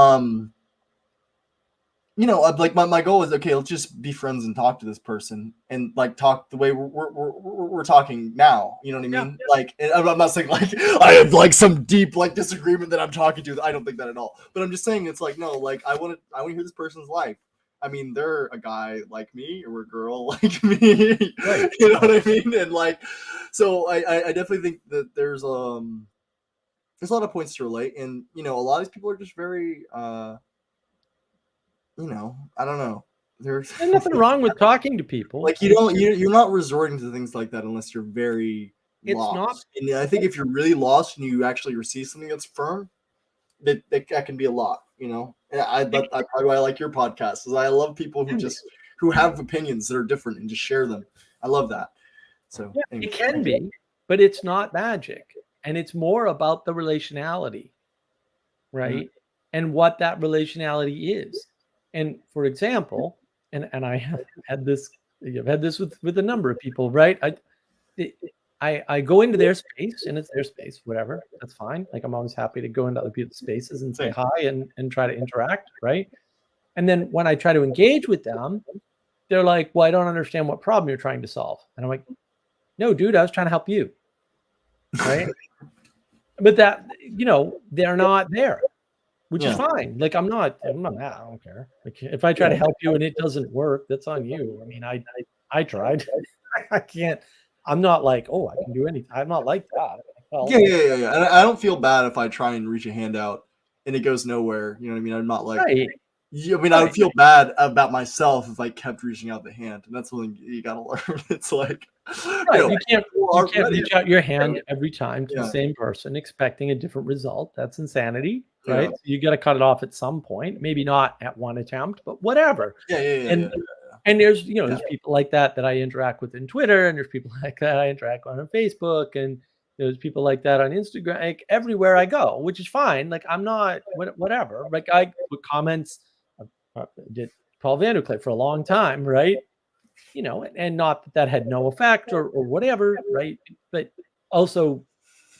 Speaker 3: you know, like my goal is, okay, let's just be friends and talk to this person and like talk the way we're talking now. You know what I mean? Yeah. Like, and I'm not saying like I have like some deep like disagreement that I'm talking to. I don't think that at all. But I'm just saying it's like, no, like I want to hear this person's life. I mean, they're a guy like me or a girl like me. Right. You know what I mean? And like, so I definitely think that there's a lot of points to relate, and you know, a lot of these people are just very you know, I don't know. There's
Speaker 2: nothing wrong with talking to people.
Speaker 3: Like you're not resorting to things like that unless you're very lost. And I think if you're really lost and you actually receive something that's firm, that can be a lot, you know. And that's why I like your podcast, is I love people who have opinions that are different and just share them. I love that. So
Speaker 2: yeah, anyway, it can be, but it's not magic, and it's more about the relationality, right? Mm-hmm. And what that relationality is. And for example, and I have had this, I've had this with a number of people, right? I go into their space, and it's their space, whatever, that's fine. Like I'm always happy to go into other people's spaces and say hi and try to interact, right? And then when I try to engage with them, they're like, well, I don't understand what problem you're trying to solve. And I'm like, no, dude, I was trying to help you, right? But that, you know, they're not there. Which is fine. Like I'm not mad. I don't care. Like if I try to help you and it doesn't work, that's on you. I mean, I tried. I can't. I'm not like, oh, I can do anything. I'm not like that. Well,
Speaker 3: yeah. And I don't feel bad if I try and reach a hand out and it goes nowhere. You know what I mean? I'm not like. Right. I mean, I would feel bad about myself if I kept reaching out the hand, and that's something you gotta learn. It's like,
Speaker 2: right. You can't reach out your hand every time to the same person expecting a different result. That's insanity, right? So you got to cut it off at some point. Maybe not at one attempt, but whatever. And there's there's people like that I interact with in Twitter, and there's people like that I interact with on Facebook, and there's people like that on Instagram, like everywhere I go, which is fine. Like I'm not whatever. Like I put comments. Did Paul Vandercliff for a long time, right? You know, and not that had no effect or whatever, right? But also,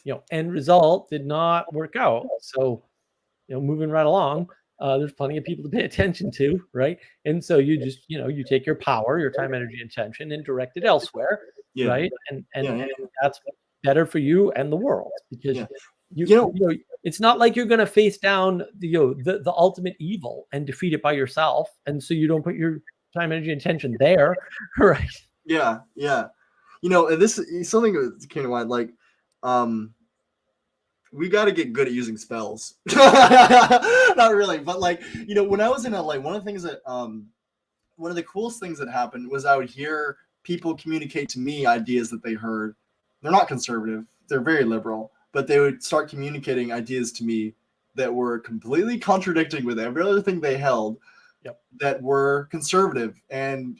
Speaker 2: you know, end result did not work out. So, you know, moving right along, there's plenty of people to pay attention to, right? And so you just, you know, you take your power, your time, energy, attention, and direct it elsewhere, right? And that's better for you and the world, because you know, it's not like you're going to face down the ultimate evil and defeat it by yourself, and so you don't put your time, energy, and attention there, right?
Speaker 3: Yeah. You know, and this is something that came to mind. Like, we got to get good at using spells. Not really, but like, you know, when I was in LA, one of the things that one of the coolest things that happened was I would hear people communicate to me ideas that they heard. They're not conservative; they're very liberal. But they would start communicating ideas to me that were completely contradicting with every other thing they held. that were conservative and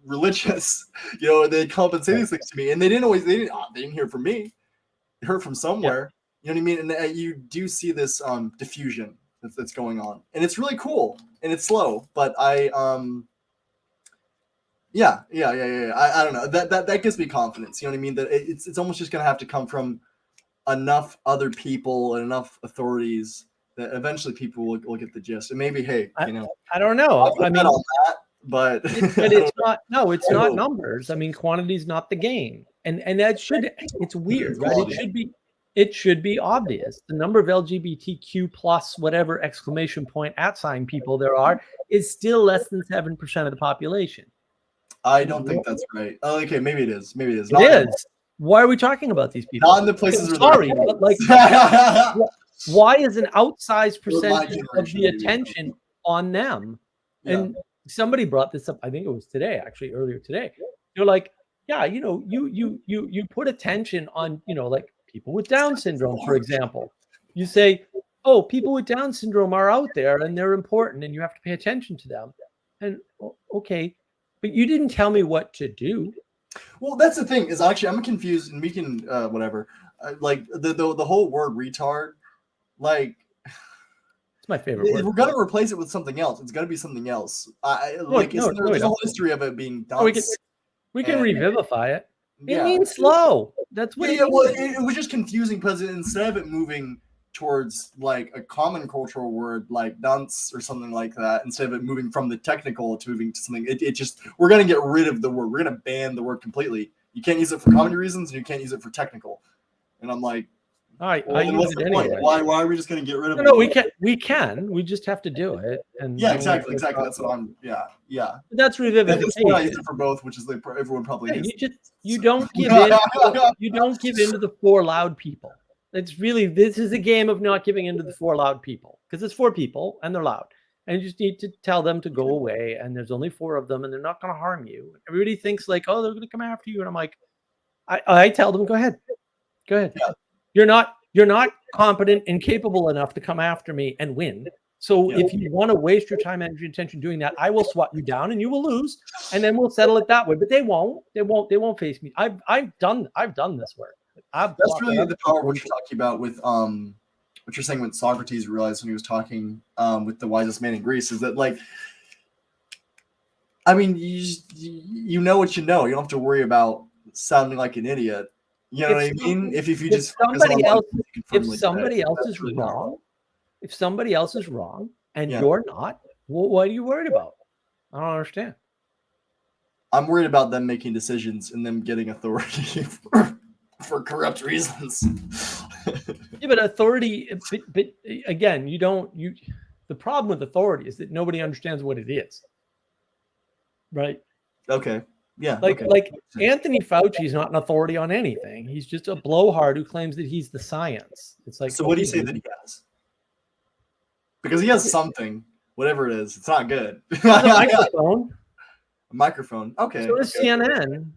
Speaker 3: religious. They'd come up and say these things to me, and they didn't hear from me. They heard from somewhere. You know what I mean? And you do see this diffusion that's going on, and it's really cool, and it's slow, but I don't know, that gives me confidence. You know what I mean? That it's almost just gonna have to come from enough other people and enough authorities that eventually people will get the gist. And maybe, hey,
Speaker 2: I don't know. I mean,
Speaker 3: on that, but
Speaker 2: it's not. No, it's not numbers. I mean, quantity is not the game, and that should. It's weird, right? It should be obvious. The number of LGBTQ plus whatever exclamation point @ people there are is still less than 7% of the population.
Speaker 3: I don't think that's right. Oh, okay, maybe it is. Maybe it is.
Speaker 2: It is. Why are we talking about these people?
Speaker 3: Not in the places where
Speaker 2: sorry, but like, why is an outsized percentage of the attention on them? And somebody brought this up. I think it was today, actually, earlier today. You're like, yeah, you put attention on, like people with Down syndrome, for example. You say, oh, people with Down syndrome are out there and they're important and you have to pay attention to them. And okay, but you didn't tell me what to do.
Speaker 3: Well, that's the thing, is actually I'm confused, and we can whatever. Like the whole word retard, like
Speaker 2: it's my favorite word.
Speaker 3: We're gonna replace it with something else. It's gonna be something else. There's a whole history of it being dunce.
Speaker 2: We can revivify it. It means slow. That's what it means.
Speaker 3: Well, it was just confusing because instead of it moving towards like a common cultural word like dunce or something like that, instead of it moving from the technical to moving to something, it just, we're going to get rid of the word. We're going to ban the word completely. You can't use it for comedy reasons and you can't use it for technical. And I'm like,
Speaker 2: I use it anyway.
Speaker 3: Why are we just going to get rid of it?
Speaker 2: No, we can. We just have to do it. And
Speaker 3: exactly. That's what I'm. Yeah.
Speaker 2: That's revivification.
Speaker 3: That's what I use it for both, which is like everyone probably uses.
Speaker 2: You don't give in. You don't give in to the 4 loud people. This is a game of not giving in to the 4 loud people, because it's 4 people and they're loud, and you just need to tell them to go away. And there's only 4 of them, and they're not going to harm you. Everybody thinks like, oh, they're going to come after you, and I'm like, I tell them, go ahead. Yeah. You're not competent and capable enough to come after me and win. So if you want to waste your time, energy, and attention doing that, I will swat you down and you will lose, and then we'll settle it that way. But they won't face me. I've done this work.
Speaker 3: That's really the power of what you're talking about with what you're saying with Socrates realized when he was talking with the wisest man in Greece, is that, like, I mean, you know what you know. You don't have to worry about sounding like an idiot. You know what I mean? If you just
Speaker 2: somebody else is wrong and you're not, what are you worried about? I don't understand.
Speaker 3: I'm worried about them making decisions and them getting authority for corrupt reasons.
Speaker 2: But authority, but again, the problem with authority is that nobody understands what it is. Right?
Speaker 3: Okay. Yeah.
Speaker 2: Like Anthony Fauci is not an authority on anything. He's just a blowhard who claims that he's the science. It's like,
Speaker 3: so what do you say that he has? Because he has something, whatever it is. It's not good.
Speaker 2: A microphone.
Speaker 3: A microphone. Okay.
Speaker 2: So is CNN.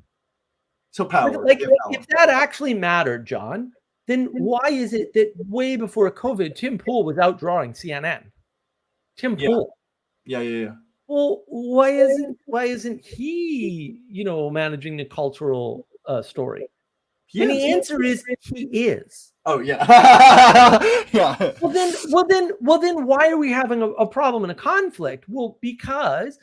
Speaker 3: So power.
Speaker 2: If that actually mattered, John, then why is it that way before COVID, Tim Pool was outdrawing CNN? Tim Pool.
Speaker 3: Yeah.
Speaker 2: Well, why isn't he, managing the cultural story? The answer is he is.
Speaker 3: Oh yeah. Yeah.
Speaker 2: Well then why are we having a problem and a conflict? Well, because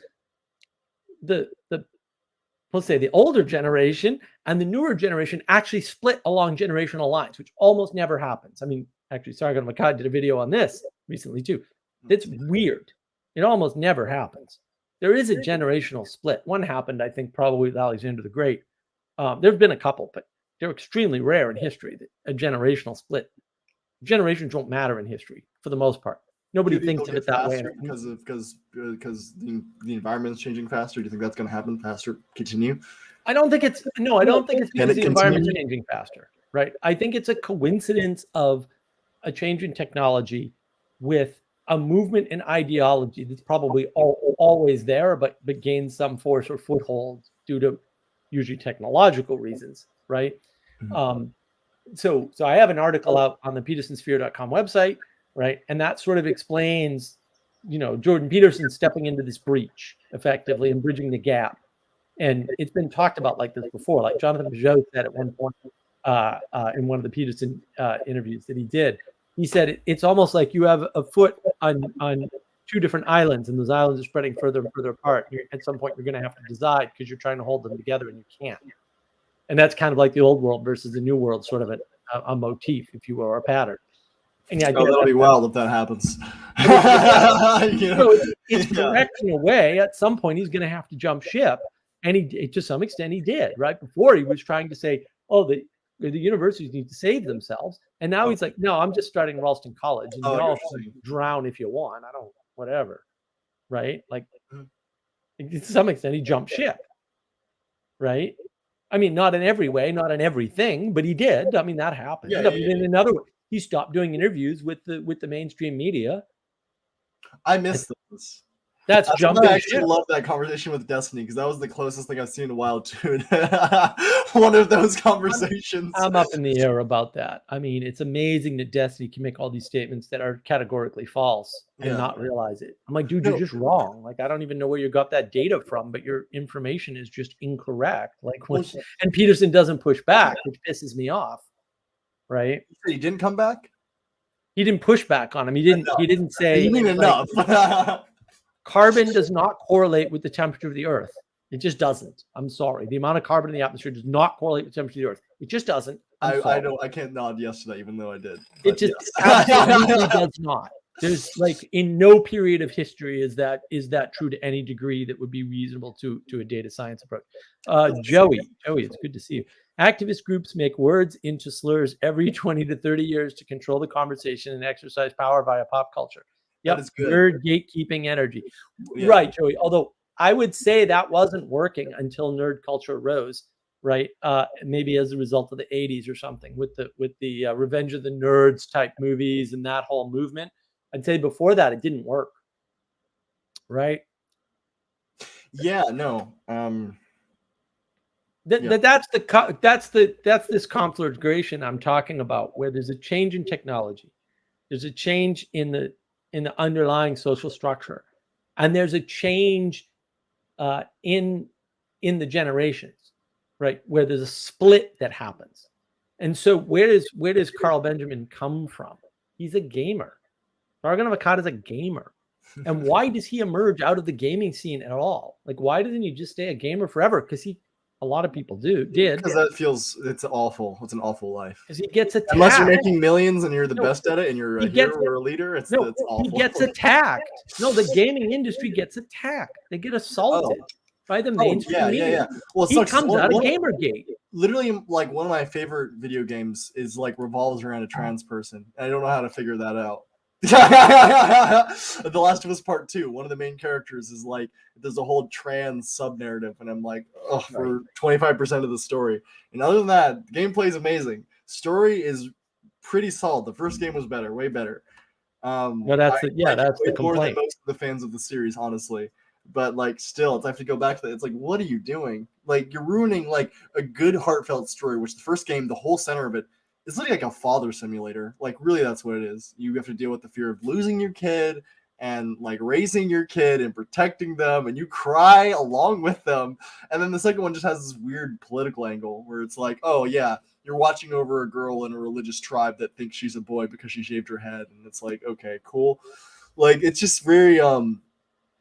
Speaker 2: let's say the older generation and the newer generation actually split along generational lines, which almost never happens. I mean, actually, Sargon Makad did a video on this recently too. It's weird. It almost never happens. There is a generational split. One happened, I think, probably with Alexander the Great. There have been a couple, but they're extremely rare in history. A generational split. Generations don't matter in history for the most part. Nobody thinks of it that way.
Speaker 3: Because the environment is changing faster. Do you think that's going to happen faster? Continue.
Speaker 2: I don't think it's because the environment's changing faster, right? I think it's a coincidence of a change in technology with a movement in ideology that's probably always there, but gains some force or foothold due to usually technological reasons, right? Mm-hmm. So I have an article out on the petersonsphere.com website, right? And that sort of explains Jordan Peterson stepping into this breach effectively and bridging the gap. And it's been talked about like this before. Like Jonathan Peugeot said at one point in one of the Peterson interviews that he did, he said it's almost like you have a foot on two different islands, and those islands are spreading further and further apart. At some point, you're going to have to decide because you're trying to hold them together and you can't. And that's kind of like the old world versus the new world, sort of a motif, if you will, or a pattern. And yeah,
Speaker 3: that'll be wild if that happens.
Speaker 2: It's correct in a way. At some point, he's going to have to jump ship. And to some extent, he did. Right before, he was trying to say, "Oh, the universities need to save themselves," and now he's like, "No, I'm just starting Ralston College, and you all drown if you want. I don't, whatever." Right? Like, to some extent, he jumped ship. Right? I mean, not in every way, not in everything, but he did. I mean, that happened. In another way, he stopped doing interviews with the mainstream media.
Speaker 3: I miss those.
Speaker 2: That's jumping.
Speaker 3: I actually love that conversation with Destiny because that was the closest thing I've seen in a while to one of those conversations.
Speaker 2: I'm up in the air about that. I mean, it's amazing that Destiny can make all these statements that are categorically false and not realize it. I'm like, dude, you're just wrong. Like, I don't even know where you got that data from, but your information is just incorrect. Like, and Peterson doesn't push back, which pisses me off. Right?
Speaker 3: He didn't come back.
Speaker 2: He didn't push back on him. He didn't say.
Speaker 3: You mean enough?
Speaker 2: Carbon does not correlate with the temperature of the Earth. It just doesn't. I'm sorry. The amount of carbon in the atmosphere does not correlate with the temperature of the Earth. It just doesn't.
Speaker 3: I can't nod yes to that, even though I did.
Speaker 2: It just absolutely does not. There's like in no period of history is that true to any degree that would be reasonable to a data science approach. Joey, it's good to see you. Activist groups make words into slurs every 20 to 30 years to control the conversation and exercise power via pop culture. Yep, nerd gatekeeping energy. Yeah. Right, Joey. Although I would say that wasn't working until nerd culture rose, right? Maybe as a result of the 80s or something with the Revenge of the Nerds type movies and that whole movement. I'd say before that, it didn't work. Right?
Speaker 3: Yeah, no.
Speaker 2: That's this conflagration I'm talking about, where there's a change in technology. There's a change in the underlying social structure, and there's a change in the generations, right? Where there's a split that happens. And so where does Carl Benjamin come from? He's a gamer. Sargon of Akkad is a gamer. And why does he emerge out of the gaming scene at all? Like, why doesn't he just stay a gamer forever? Because a lot of people did.
Speaker 3: Because it's awful. It's an awful life.
Speaker 2: Because he gets attacked.
Speaker 3: Unless you're making millions and you're the best at it and you're a hero or a leader, it's awful.
Speaker 2: He gets attacked. No, the gaming industry gets attacked. They get assaulted by the mainstream media.
Speaker 3: Well,
Speaker 2: he comes out of Gamergate.
Speaker 3: Literally, like, one of my favorite video games is like revolves around a trans person. I don't know how to figure that out. The Last of Us Part 2, one of the main characters is like, there's a whole trans sub narrative, and I'm like, for 25% of the story. And other than that, gameplay is amazing. Story is pretty solid. The first game was better, way better.
Speaker 2: That's the complaint.
Speaker 3: More than most of the fans of the series, honestly. But like, still, I have to go back to that. It's like, what are you doing? Like, you're ruining like a good heartfelt story, which the first game, the whole center of it, it's literally like a father simulator. Like, really, that's what it is. You have to deal with the fear of losing your kid and like raising your kid and protecting them, and you cry along with them. And then the second one just has this weird political angle where it's like, oh yeah, you're watching over a girl in a religious tribe that thinks she's a boy because she shaved her head, and it's like, okay, cool. Like, it's just very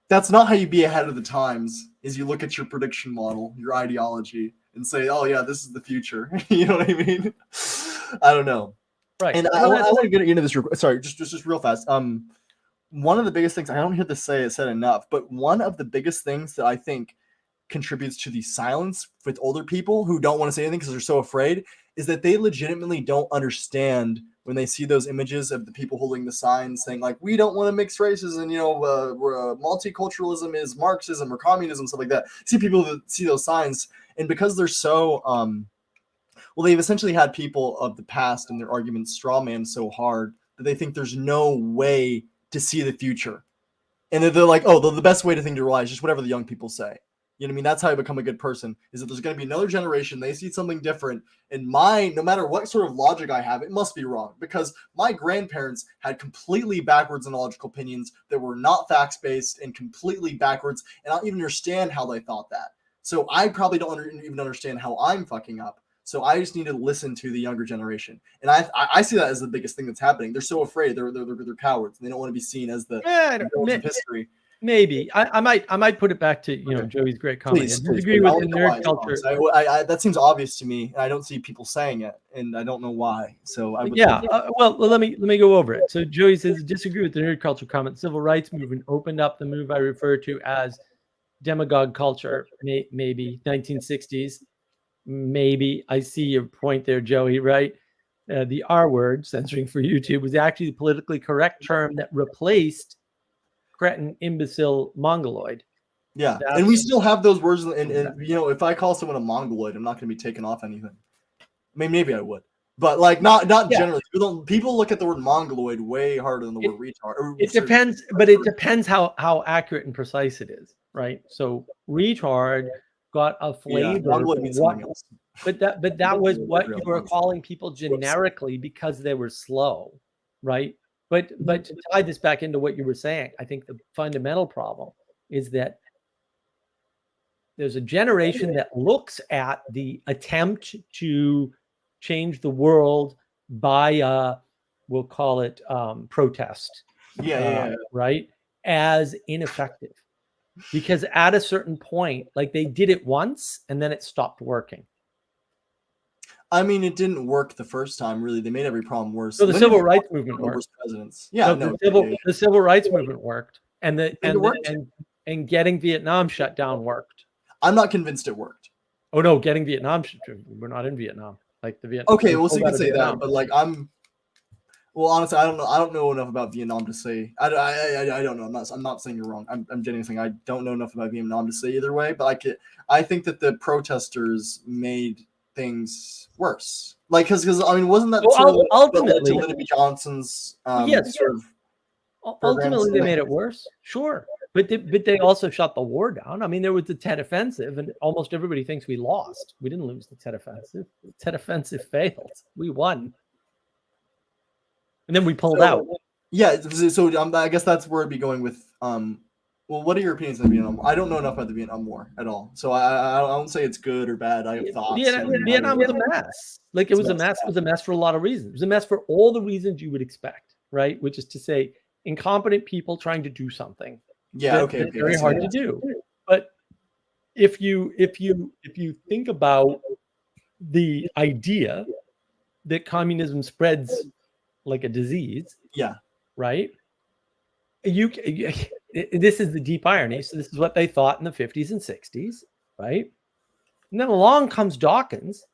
Speaker 3: that's not how you be ahead of the times. Is you look at your prediction model, your ideology, and say, oh yeah, this is the future. You know what I mean? I don't know.
Speaker 2: Right.
Speaker 3: And I want to get into this. Sorry, just real fast. One of the biggest things, I don't hear this said enough, but one of the biggest things that I think contributes to the silence with older people who don't want to say anything because they're so afraid is that they legitimately don't understand when they see those images of the people holding the signs saying like, we don't want to mix races, and multiculturalism is Marxism or communism, stuff like that. See people that see those signs, and because they're so they've essentially had people of the past and their arguments strawman so hard that they think there's no way to see the future. And they're like, the best way to think to realize just whatever the young people say. You know what I mean? That's how I become a good person, is that there's going to be another generation. They see something different. And mine, no matter what sort of logic I have, it must be wrong, because my grandparents had completely backwards and illogical opinions that were not facts-based and completely backwards. And I don't even understand how they thought that. So I probably don't even understand how I'm fucking up. So I just need to listen to the younger generation. And I see that as the biggest thing that's happening. They're so afraid. They're cowards. And they don't want to be seen as the heroes of history.
Speaker 2: Maybe I might put it back to Joey's great comment.
Speaker 3: Please,
Speaker 2: I disagree with the nerd culture.
Speaker 3: That seems obvious to me, and I don't see people saying it, and I don't know why. So I would
Speaker 2: well, let me go over it. So Joey says, disagree with the nerd culture comment. Civil rights movement opened up the move I refer to as demagogue culture. Maybe 1960s. Maybe I see your point there, Joey. Right? The R word, censoring for YouTube, was actually the politically correct term that replaced cretin, imbecile, mongoloid.
Speaker 3: Yeah, and we still have those words. And if I call someone a mongoloid, I'm not going to be taken off anything. I mean, maybe I would, but like not generally. People look at the word mongoloid way harder than the word retard.
Speaker 2: It depends, but it depends how accurate and precise it is, right? So retard got a flavor. But that was what you were calling people generically because they were slow, right? But to tie this back into what you were saying, I think the fundamental problem is that there's a generation that looks at the attempt to change the world by we'll call it protest, right, as ineffective, because at a certain point, like they did it once and then it stopped working.
Speaker 3: I mean, it didn't work the first time. Really, they made every problem worse.
Speaker 2: So the civil rights movement worked.
Speaker 3: Presidents. Yeah,
Speaker 2: the civil rights movement worked, and getting Vietnam shut down worked.
Speaker 3: I'm not convinced it worked.
Speaker 2: Oh no, getting Vietnam shut down. We're not in Vietnam. Like the Vietnam.
Speaker 3: Okay, well, so you can say that, but like honestly, I don't know. I don't know enough about Vietnam to say. I don't know. I'm not saying you're wrong. I'm genuinely saying I don't know enough about Vietnam to say either way. But I think that the protesters made things worse, like because I mean, wasn't that
Speaker 2: ultimately
Speaker 3: Lyndon B. Johnson's
Speaker 2: sort of ultimately they made it worse, sure, but they also shut the war down. I mean, there was the Tet Offensive, and almost everybody thinks we lost. We didn't lose the Tet Offensive. The Tet Offensive failed. We won, and then we pulled out. Yeah,
Speaker 3: so I guess that's where I'd be going with well, what are your opinions on the Vietnam War? I don't know enough about the Vietnam War at all, so I don't say it's good or bad. I have thoughts.
Speaker 2: Vietnam was a mess. Like it was a mess. It was a mess for a lot of reasons. It was a mess for all the reasons you would expect, right? Which is to say, incompetent people trying to do something.
Speaker 3: Yeah,
Speaker 2: very hard to do. But if you think about the idea that communism spreads like a disease, right? This is the deep irony. So this is what they thought in the 50s and 60s, right? And then along comes Dawkins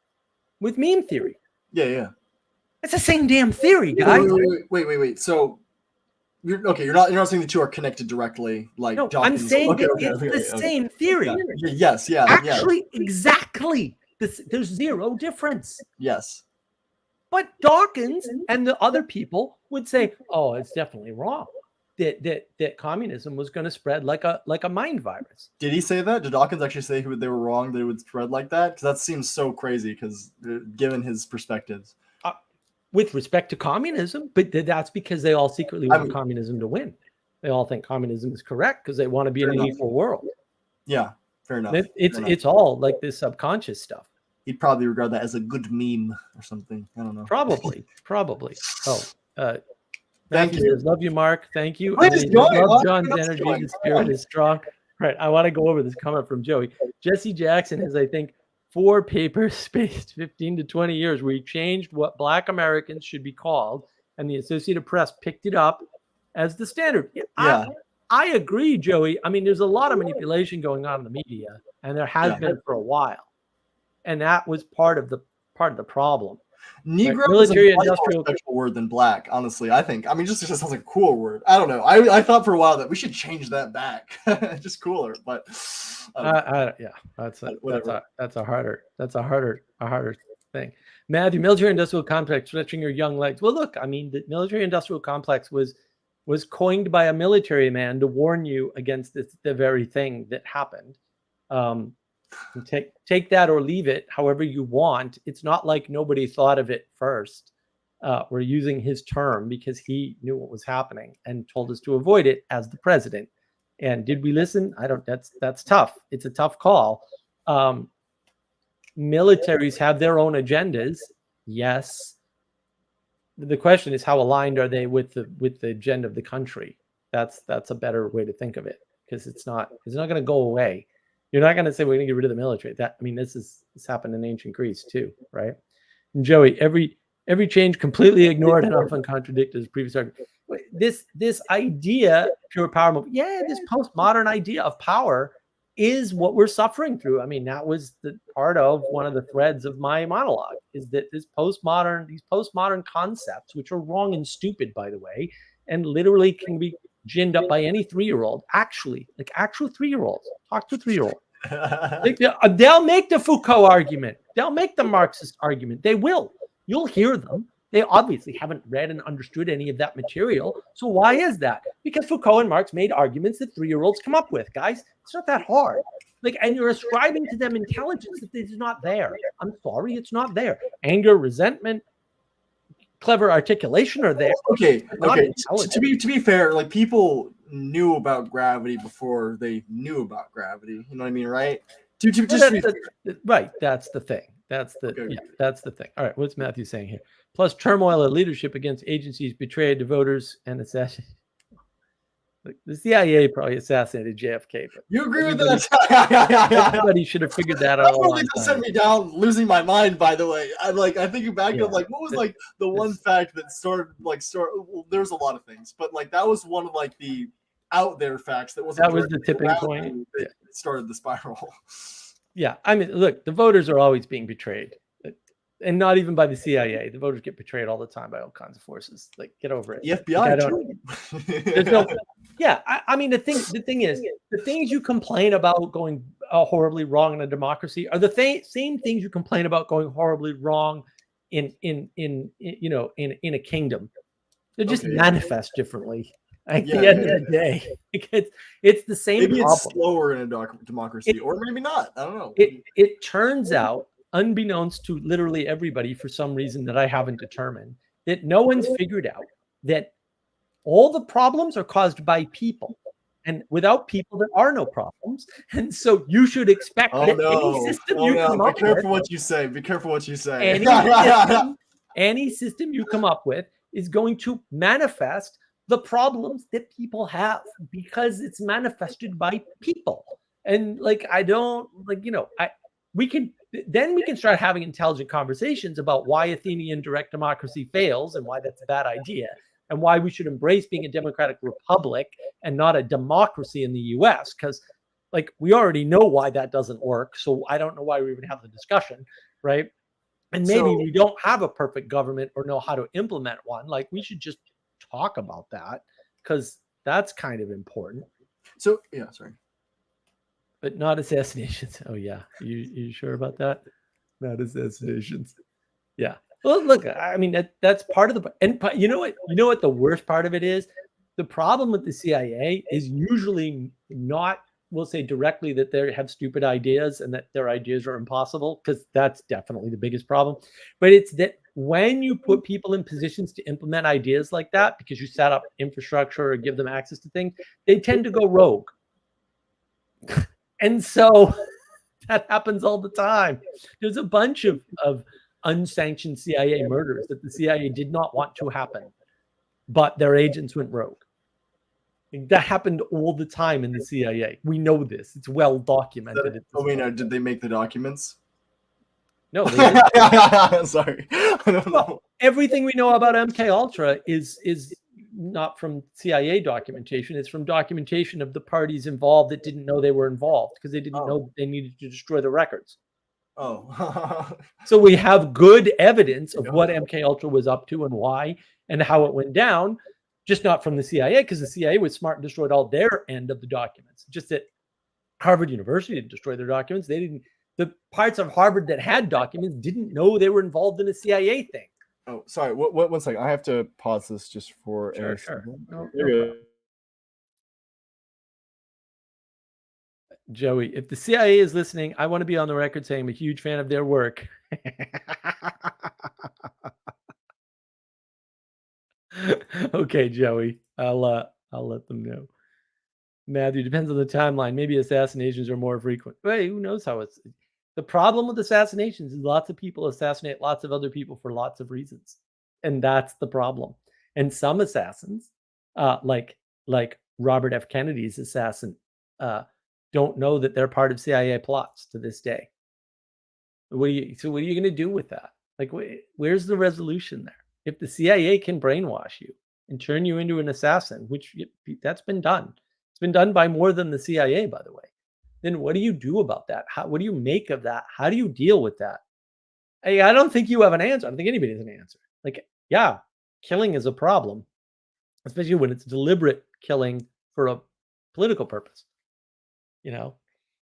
Speaker 2: with meme theory.
Speaker 3: Yeah.
Speaker 2: It's the same damn theory, guys.
Speaker 3: Wait. So you're not saying the two are connected directly, like
Speaker 2: no,
Speaker 3: Dawkins.
Speaker 2: I'm saying it's the same theory.
Speaker 3: Yes.
Speaker 2: Actually, exactly. There's zero difference.
Speaker 3: Yes.
Speaker 2: But Dawkins and the other people would say, "Oh, it's definitely wrong. That communism was going to spread like a mind virus."
Speaker 3: Did he say that? Did Dawkins actually say they were wrong, that it would spread like that? Because that seems so crazy, because given his perspectives.
Speaker 2: With respect to communism, but that's because they all secretly want communism to win. They all think communism is correct because they want to be in an equal world.
Speaker 3: Yeah, fair enough.
Speaker 2: It's all like this subconscious stuff.
Speaker 3: He'd probably regard that as a good meme or something. I don't know.
Speaker 2: Probably. Oh,
Speaker 3: thank you.
Speaker 2: Love you, Mark. Thank you.
Speaker 3: Love
Speaker 2: John's energy. The spirit is strong. Right. I want to go over this comment from Joey. Jesse Jackson has, I think, 4 papers spaced 15 to 20 years where he changed what Black Americans should be called, and the Associated Press picked it up as the standard.
Speaker 3: Yeah.
Speaker 2: I agree, Joey. I mean, there's a lot of manipulation going on in the media, and there has been for a while, and that was part of the problem.
Speaker 3: Negro is a much more special word than black, honestly. I think. I mean, just sounds like a cooler word. I don't know. I thought for a while that we should change that back. Just cooler, but
Speaker 2: that's a harder thing. Matthew, military industrial complex, stretching your young legs. Well, look, I mean, the military industrial complex was coined by a military man to warn you against the very thing that happened. Take that or leave it however you want. It's not like nobody thought of it first. We're using his term because he knew what was happening and told us to avoid it as the president. And did we listen? I don't. That's tough. It's a tough call. Militaries have their own agendas. Yes. The question is, how aligned are they with the agenda of the country? That's a better way to think of it, because it's not going to go away. You're not going to say we're going to get rid of the military. This happened in ancient Greece too, right? And Joey, every change completely ignored and often contradicted his previous argument. This idea, pure power movement, this postmodern idea of power is what we're suffering through. I mean, that was the part of one of the threads of my monologue, is that these postmodern concepts, which are wrong and stupid, by the way, and literally can be ginned up by any 3-year-old, actual 3-year-olds. Talk to a 3-year-old. They'll make the Foucault argument. They'll make the Marxist argument. They will. You'll hear them. They obviously haven't read and understood any of that material. So why is that? Because Foucault and Marx made arguments that 3-year-olds come up with, guys. It's not that hard. And you're ascribing to them intelligence that is not there. I'm sorry, it's not there. Anger, resentment, clever articulation are there.
Speaker 3: Okay. To be fair, like, people knew about gravity before they knew about gravity. You know what I mean, right?
Speaker 2: Right. That's the thing. That's the thing. All right. What's Matthew saying here? Plus turmoil of leadership against agencies betrayed to voters and assassinated. The CIA probably assassinated JFK. But
Speaker 3: you agree with that?
Speaker 2: Everybody should have figured that out.
Speaker 3: That really just sent me down, losing my mind. By the way, I think back of what was the one fact that started. Well, there was a lot of things, but that was one of the out there facts that was
Speaker 2: the tipping point
Speaker 3: that started the spiral.
Speaker 2: Yeah, I mean, look, the voters are always being betrayed, and not even by the CIA. The voters get betrayed all the time by all kinds of forces. Get over it.
Speaker 3: The FBI.
Speaker 2: There's no. Yeah, I mean, the thing is, the things you complain about going horribly wrong in a democracy are the same things you complain about going horribly wrong in a kingdom. They're just manifest differently. At the end of the day, it's the same
Speaker 3: maybe
Speaker 2: problem.
Speaker 3: It's slower in a democracy, or maybe not. I don't know.
Speaker 2: It turns out, unbeknownst to literally everybody, for some reason that I haven't determined, that no one's figured out that all the problems are caused by people. And without people, there are no problems. And so you should expect that any system you come up with.
Speaker 3: Be careful what you say. Be careful what you say.
Speaker 2: Any system you come up with is going to manifest the problems that people have, because it's manifested by people. And we can start having intelligent conversations about why Athenian direct democracy fails and why that's a bad idea, and why we should embrace being a democratic republic and not a democracy in the US, because we already know why that doesn't work. So I don't know why we even have the discussion, right? And maybe we don't have a perfect government or know how to implement one. We should just talk about that, because that's kind of important.
Speaker 3: So yeah, sorry.
Speaker 2: But not assassinations. Oh yeah, you sure about that? Not assassinations. Yeah. Well, look, I mean that's part of the. And you know what the worst part of it is? The problem with the CIA is usually not, we'll say directly, that they have stupid ideas and that their ideas are impossible, because that's definitely the biggest problem. But it's that when you put people in positions to implement ideas like that, because you set up infrastructure or give them access to things, they tend to go rogue. And so that happens all the time. There's a bunch of unsanctioned CIA murders that the CIA did not want to happen, but their agents went rogue. That happened all the time in the CIA. We know this. It's well documented.
Speaker 3: Did they make the documents?
Speaker 2: No. They didn't.
Speaker 3: Sorry. I don't know.
Speaker 2: Everything we know about MK Ultra is not from CIA documentation. It's from documentation of the parties involved that didn't know they were involved, because they didn't know they needed to destroy the records.
Speaker 3: Oh.
Speaker 2: So we have good evidence of what MK Ultra was up to and why and how it went down. Just not from the CIA, because the CIA was smart and destroyed all their end of the documents. Just that Harvard University didn't destroy their documents. They didn't. The parts of Harvard that had documents didn't know they were involved in a CIA thing.
Speaker 3: Oh, sorry. One second. I have to pause this just for
Speaker 2: sure. No, Joey, if the CIA is listening, I want to be on the record saying I'm a huge fan of their work. Okay, Joey, I'll let them know. Matthew, depends on the timeline. Maybe assassinations are more frequent. Wait, who knows how it's. The problem with assassinations is lots of people assassinate lots of other people for lots of reasons, and that's the problem. And some assassins, like Robert F. Kennedy's assassin, don't know that they're part of CIA plots to this day. What are you going to do with that? Like, where's the resolution there? If the CIA can brainwash you and turn you into an assassin, which that's been done. It's been done by more than the CIA, by the way. Then what do you do about that? What do you make of that? How do you deal with that? I don't think you have an answer. I don't think anybody has an answer. Like, yeah, killing is a problem, especially when it's deliberate killing for a political purpose. You know,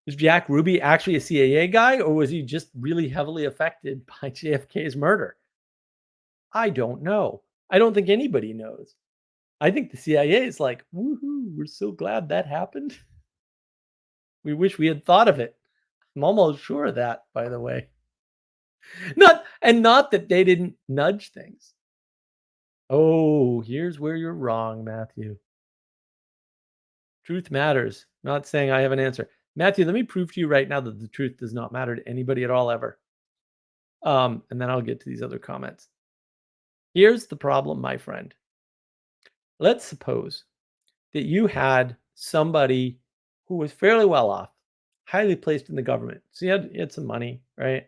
Speaker 2: was Jack Ruby actually a CIA guy, or was he just really heavily affected by JFK's murder? I don't know. I don't think anybody knows. I think the CIA is like, woohoo, we're so glad that happened. We wish we had thought of it. I'm almost sure of that, by the way. Not that they didn't nudge things. Oh, here's where you're wrong, Matthew. Truth matters. Not saying I have an answer. Matthew, let me prove to you right now that the truth does not matter to anybody at all ever. And then I'll get to these other comments. Here's the problem, my friend. Let's suppose that you had somebody who was fairly well off, highly placed in the government. So you had some money, right?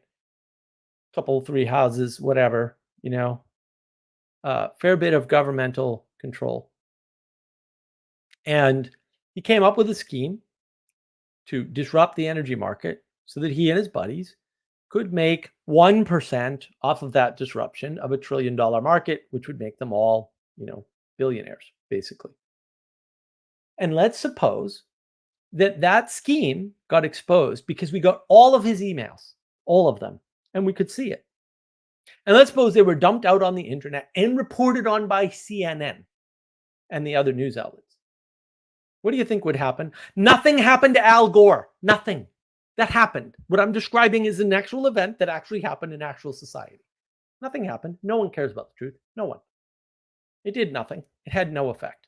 Speaker 2: Couple, 3 houses, whatever, you know, fair bit of governmental control. And he came up with a scheme to disrupt the energy market so that he and his buddies could make 1% off of that disruption of $1 trillion market, which would make them all, you know, billionaires, basically. And let's suppose that scheme got exposed because we got all of his emails, all of them, and we could see it. And let's suppose they were dumped out on the internet and reported on by CNN and the other news outlets. What do you think would happen? Nothing happened to Al Gore. Nothing. That happened. What I'm describing is an actual event that actually happened in actual society. Nothing happened. No one cares about the truth. No one. It did nothing. It had no effect.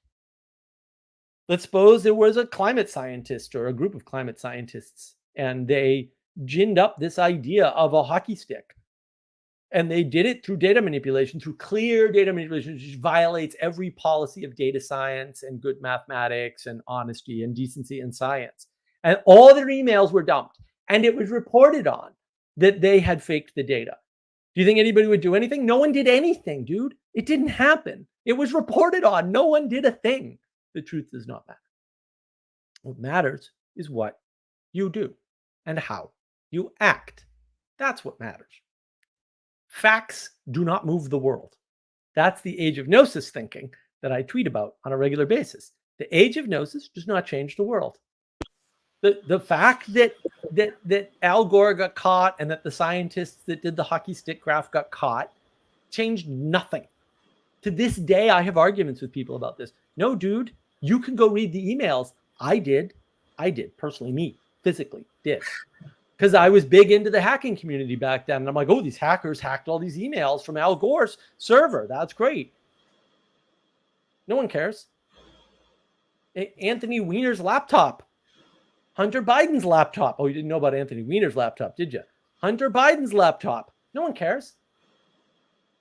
Speaker 2: Let's suppose there was a climate scientist or a group of climate scientists, and they ginned up this idea of a hockey stick. And they did it through data manipulation, through clear data manipulation, which violates every policy of data science and good mathematics and honesty and decency in science. And all their emails were dumped. And it was reported on that they had faked the data. Do you think anybody would do anything? No one did anything, dude. It didn't happen. It was reported on. No one did a thing. The truth does not matter. What matters is what you do and how you act. That's what matters. Facts do not move the world. That's the age of gnosis thinking that I tweet about on a regular basis. The age of gnosis does not change the world. The fact that Al Gore got caught and that the scientists that did the hockey stick graph got caught changed nothing. To this day, I have arguments with people about this. No, dude, you can go read the emails. I did personally, me, physically did. Because I was big into the hacking community back then. And I'm like, oh, these hackers hacked all these emails from Al Gore's server. That's great. No one cares. Anthony Weiner's laptop. Hunter Biden's laptop. Oh, you didn't know about Anthony Weiner's laptop, did you? Hunter Biden's laptop. No one cares.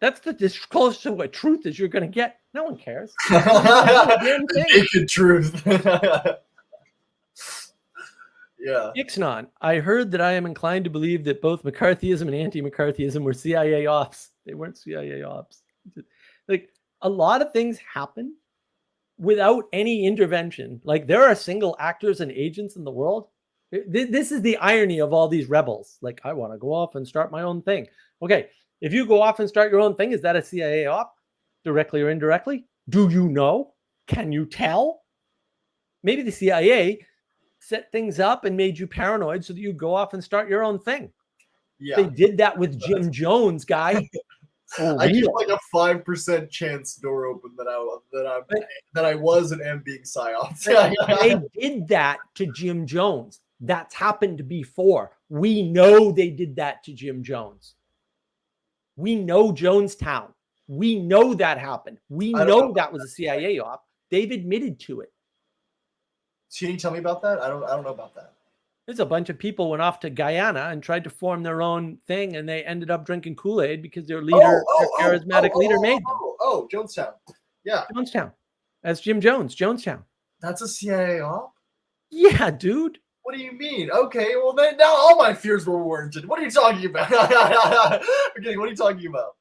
Speaker 2: That's as close to what truth as you're going to get. No one cares.
Speaker 3: Naked truth. Yeah.
Speaker 2: Ixnon, I heard that I am inclined to believe that both McCarthyism and anti-McCarthyism were CIA ops. They weren't CIA ops. Like, a lot of things happen without any intervention. Like, there are single actors and agents in the world. This is the irony of all these rebels. Like, I want to go off and start my own thing. Okay, if you go off and start your own thing, is that a CIA op? Directly or indirectly? Do you know? Can you tell? Maybe the CIA set things up and made you paranoid so that you go off and start your own thing. Yeah, they did that with Jim Jones, guy.
Speaker 3: I keep like a 5% chance door open that I was and am being psyoped.
Speaker 2: They did that to Jim Jones. That's happened before. We know they did that to Jim Jones. We know Jonestown. We know that happened. We know that was a CIA op. They've admitted to it.
Speaker 3: Can you tell me about that? I don't know about that.
Speaker 2: There's a bunch of people went off to Guyana and tried to form their own thing, and they ended up drinking Kool-Aid because their leader, their charismatic leader, made them.
Speaker 3: Jonestown. Yeah.
Speaker 2: Jonestown. That's Jim Jones, Jonestown.
Speaker 3: That's a CIA op?
Speaker 2: Yeah, dude.
Speaker 3: What do you mean? Okay, well then now all my fears were warranted. What are you talking about? Okay, what are you talking about?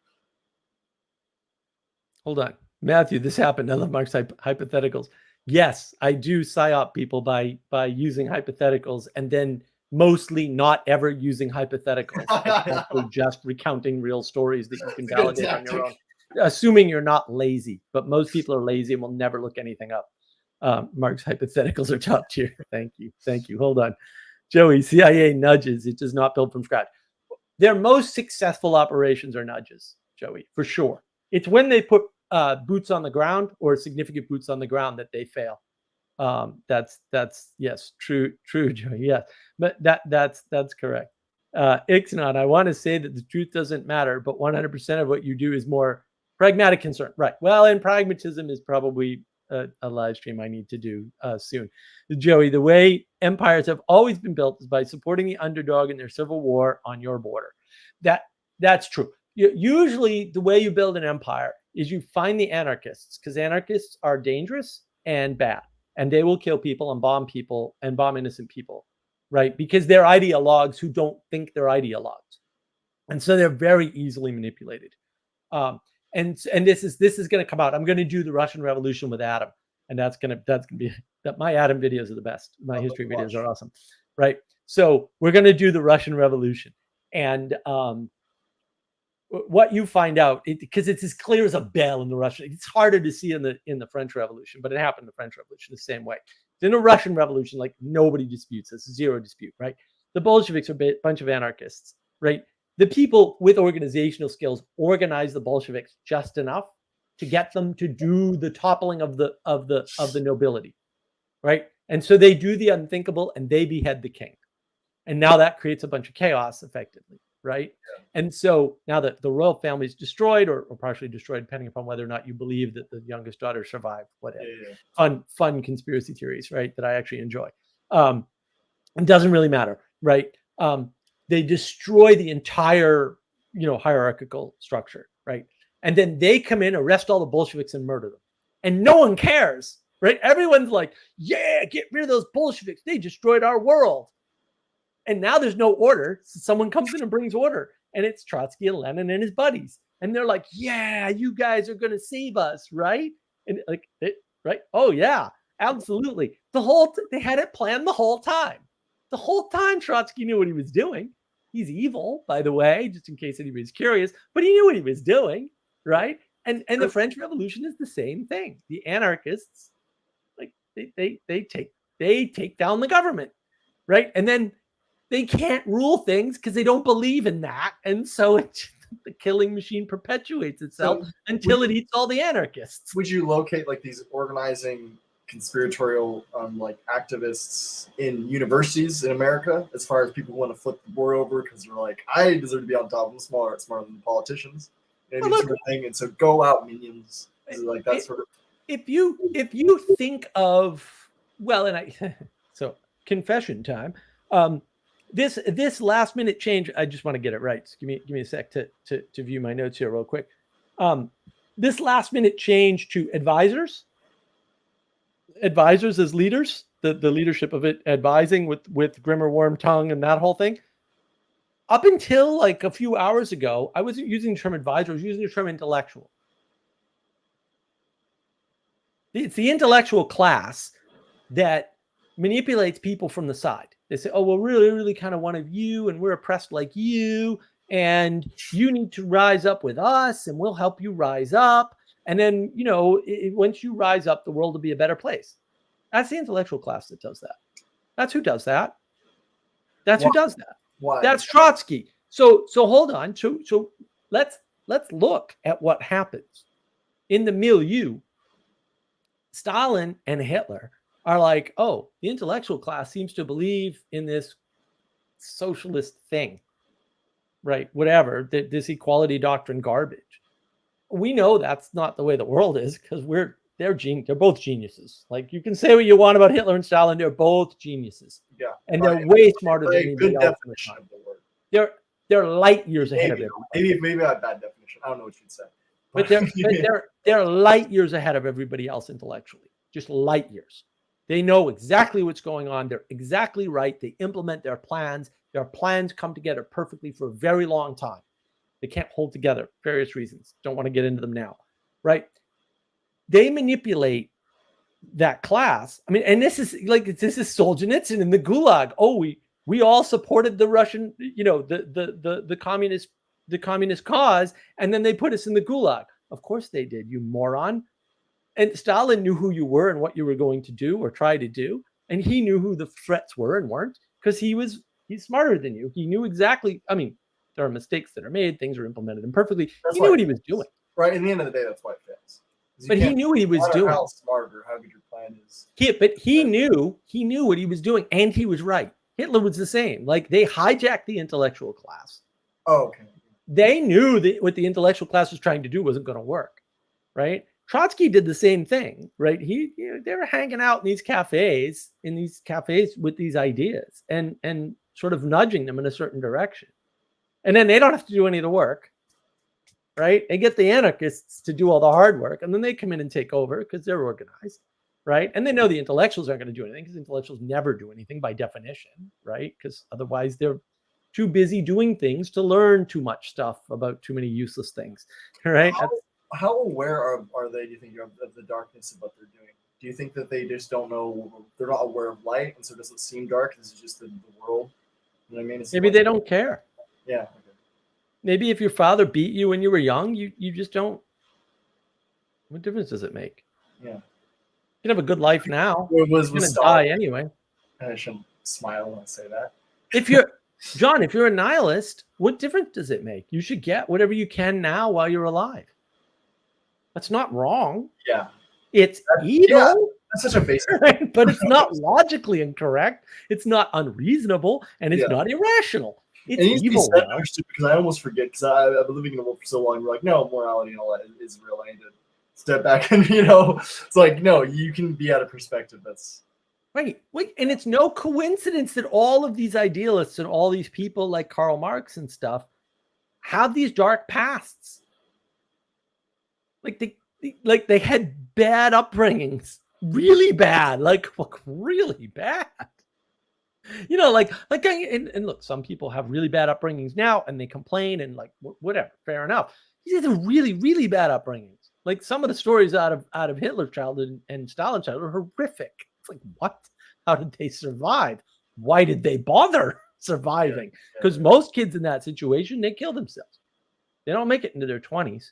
Speaker 2: Hold on. Matthew, this happened. I love Mark's hypotheticals. Yes, I do psyop people by using hypotheticals and then mostly not ever using hypotheticals. We're just recounting real stories that you can validate on your own. Assuming you're not lazy, but most people are lazy and will never look anything up. Mark's hypotheticals are top tier. Thank you. Thank you. Hold on. Joey, CIA nudges. It does not build from scratch. Their most successful operations are nudges, Joey, for sure. It's when they put boots on the ground or significant boots on the ground that they fail. That's yes, true, Joey. Yes, but that's correct. Ixnat, I want to say that the truth doesn't matter, but 100% of what you do is more pragmatic concern. Right. Well, and pragmatism is probably a live stream I need to do soon. Joey, the way empires have always been built is by supporting the underdog in their civil war on your border. That's true. Usually the way you build an empire is you find the anarchists, because anarchists are dangerous and bad, and they will kill people and bomb innocent people, right? Because they're ideologues who don't think they're ideologues. And so they're very easily manipulated. And this is going to come out. I'm going to do the Russian Revolution with Adam, and that's going to be that. My Adam videos are the best. My history videos are awesome, right? So we're going to do the Russian Revolution, and what you find out, because it's as clear as a bell in the Russian. It's harder to see in the French Revolution, but it happened in the French Revolution the same way. In the Russian Revolution, like nobody disputes this, zero dispute, right? The Bolsheviks are a bunch of anarchists, right? The people with organizational skills organize the Bolsheviks just enough to get them to do the toppling of the nobility, right? And so they do the unthinkable and they behead the king. And now that creates a bunch of chaos effectively, right? Yeah. And so now that the royal family is destroyed or partially destroyed, depending upon whether or not you believe that the youngest daughter survived, whatever. Yeah. Fun conspiracy theories, right? That I actually enjoy. It doesn't really matter, right? They destroy the entire, hierarchical structure, right? And then they come in, arrest all the Bolsheviks and murder them. And no one cares, right? Everyone's like, yeah, get rid of those Bolsheviks. They destroyed our world. And now there's no order. So someone comes in and brings order. And it's Trotsky and Lenin and his buddies. And they're like, yeah, you guys are going to save us, right? And right? Oh, yeah, absolutely. They had it planned the whole time. The whole time Trotsky knew what he was doing. He's evil, by the way, just in case anybody's curious, but he knew what he was doing, right? And the French Revolution is the same thing. The anarchists, like they take down the government, right? And then they can't rule things because they don't believe in that. And so the killing machine perpetuates itself until it eats all the anarchists.
Speaker 3: Would you locate like these organizing conspiratorial like activists in universities in America, as far as people who want to flip the board over because they're like, I deserve to be on top. I'm smarter than the politicians, sort of thing. And so go out, minions. Like that sort of.
Speaker 2: If you think of so confession time. This last minute change, I just want to get it right. So give me a sec to view my notes here real quick. This last minute change to advisors as leaders, the leadership of it, advising with Grimmer Wormtongue and that whole thing. Up until like a few hours ago, I wasn't using the term advisor, I was using the term intellectual. It's the intellectual class that manipulates people from the side. They say, oh, well, really, really kind of one of you, and we're oppressed like you, and you need to rise up with us, and we'll help you rise up. And then, once you rise up, the world will be a better place. That's the intellectual class that does that. That's who does that. Who does that.
Speaker 3: Why?
Speaker 2: That's Trotsky. So hold on. So let's look at what happens in the milieu. Stalin and Hitler are like, oh, the intellectual class seems to believe in this socialist thing, right? Whatever, this equality doctrine garbage. We know that's not the way the world is, because they're both geniuses. Like, you can say what you want about Hitler and Stalin, they're both geniuses.
Speaker 3: Yeah.
Speaker 2: And they're way smarter than
Speaker 3: a
Speaker 2: anybody
Speaker 3: good
Speaker 2: else.
Speaker 3: definition of the word.
Speaker 2: They're light years ahead of everybody.
Speaker 3: Maybe a bad definition. I don't know what you'd say.
Speaker 2: But they're light years ahead of everybody else intellectually. Just light years. They know exactly what's going on. They're exactly right. They implement their plans. Their plans come together perfectly for a very long time. They can't hold together for various reasons. Don't want to get into them now, right? They manipulate that class. I mean, and this is Solzhenitsyn in the Gulag. Oh, we all supported the Russian, the communist cause, and then they put us in the Gulag. Of course they did, you moron. And Stalin knew who you were and what you were going to do or try to do, and he knew who the threats were and weren't, because he's smarter than you. He knew exactly. I mean, there are mistakes that are made, things are implemented imperfectly. He knew what he was doing.
Speaker 3: Right. In the end of the day, that's why it fails.
Speaker 2: But he knew what he was doing.
Speaker 3: How smart or how good your plan is.
Speaker 2: He knew what he was doing, and he was right. Hitler was the same. Like, they hijacked the intellectual class.
Speaker 3: Oh, okay.
Speaker 2: They knew that what the intellectual class was trying to do wasn't going to work, right? Trotsky did the same thing, right? They were hanging out in these cafes with these ideas and sort of nudging them in a certain direction. And then they don't have to do any of the work, right? They get the anarchists to do all the hard work, and then they come in and take over because they're organized, right? And they know the intellectuals aren't going to do anything, because intellectuals never do anything by definition, right? Because otherwise they're too busy doing things to learn too much stuff about too many useless things, right?
Speaker 3: How aware are they, do you think, of the darkness of what they're doing? Do you think that they just don't know, they're not aware of light, and so it doesn't seem dark? This is just the world. You know what I mean?
Speaker 2: Maybe they don't care.
Speaker 3: Yeah. Okay.
Speaker 2: Maybe if your father beat you when you were young, you just don't. What difference does it make?
Speaker 3: Yeah.
Speaker 2: You can have a good life now.
Speaker 3: You're
Speaker 2: going to die anyway.
Speaker 3: I shouldn't smile when I say that.
Speaker 2: If you're a nihilist, what difference does it make? You should get whatever you can now while you're alive. That's not wrong.
Speaker 3: Yeah.
Speaker 2: It's evil.
Speaker 3: Yeah, that's such a basic
Speaker 2: right? But it's not logically incorrect. It's not unreasonable, and it's not irrational. It's evil.
Speaker 3: Because I almost forget, because I've been living in the world for so long. We're like, no, morality and all that is real. I need to step back and, it's like, no, you can be out of perspective. That's
Speaker 2: right. Wait, and it's no coincidence that all of these idealists and all these people like Karl Marx and stuff have these dark pasts. Like they had bad upbringings, really bad, like really bad. And look, some people have really bad upbringings now, and they complain and like whatever. Fair enough. These are really, really bad upbringings. Like, some of the stories out of Hitler's childhood and Stalin's childhood are horrific. It's like, what? How did they survive? Why did they bother surviving? Because most kids in that situation, they kill themselves. They don't make it into their 20s.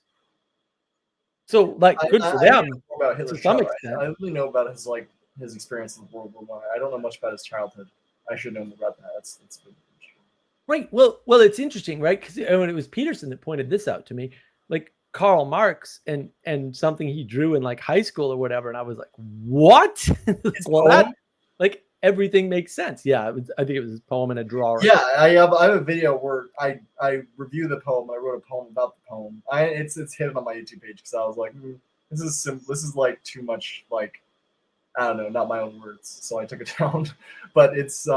Speaker 2: So, like, good for them
Speaker 3: about
Speaker 2: to some extent.
Speaker 3: I really know about his experience in World War I. I don't know much about his childhood. I should know more about that. That's good.
Speaker 2: Right. Well, it's interesting, right? Because when it was Peterson that pointed this out to me, like Karl Marx and something he drew in like high school or whatever, and I was like, what? Well, that, like, everything makes sense. Yeah, I think it was his poem and a drawing.
Speaker 3: Yeah, I have a video where I review the poem. I wrote a poem about the poem. It's hidden on my YouTube page, because I was like, this is like too much, like, I don't know, not my own words. So I took it down. But it's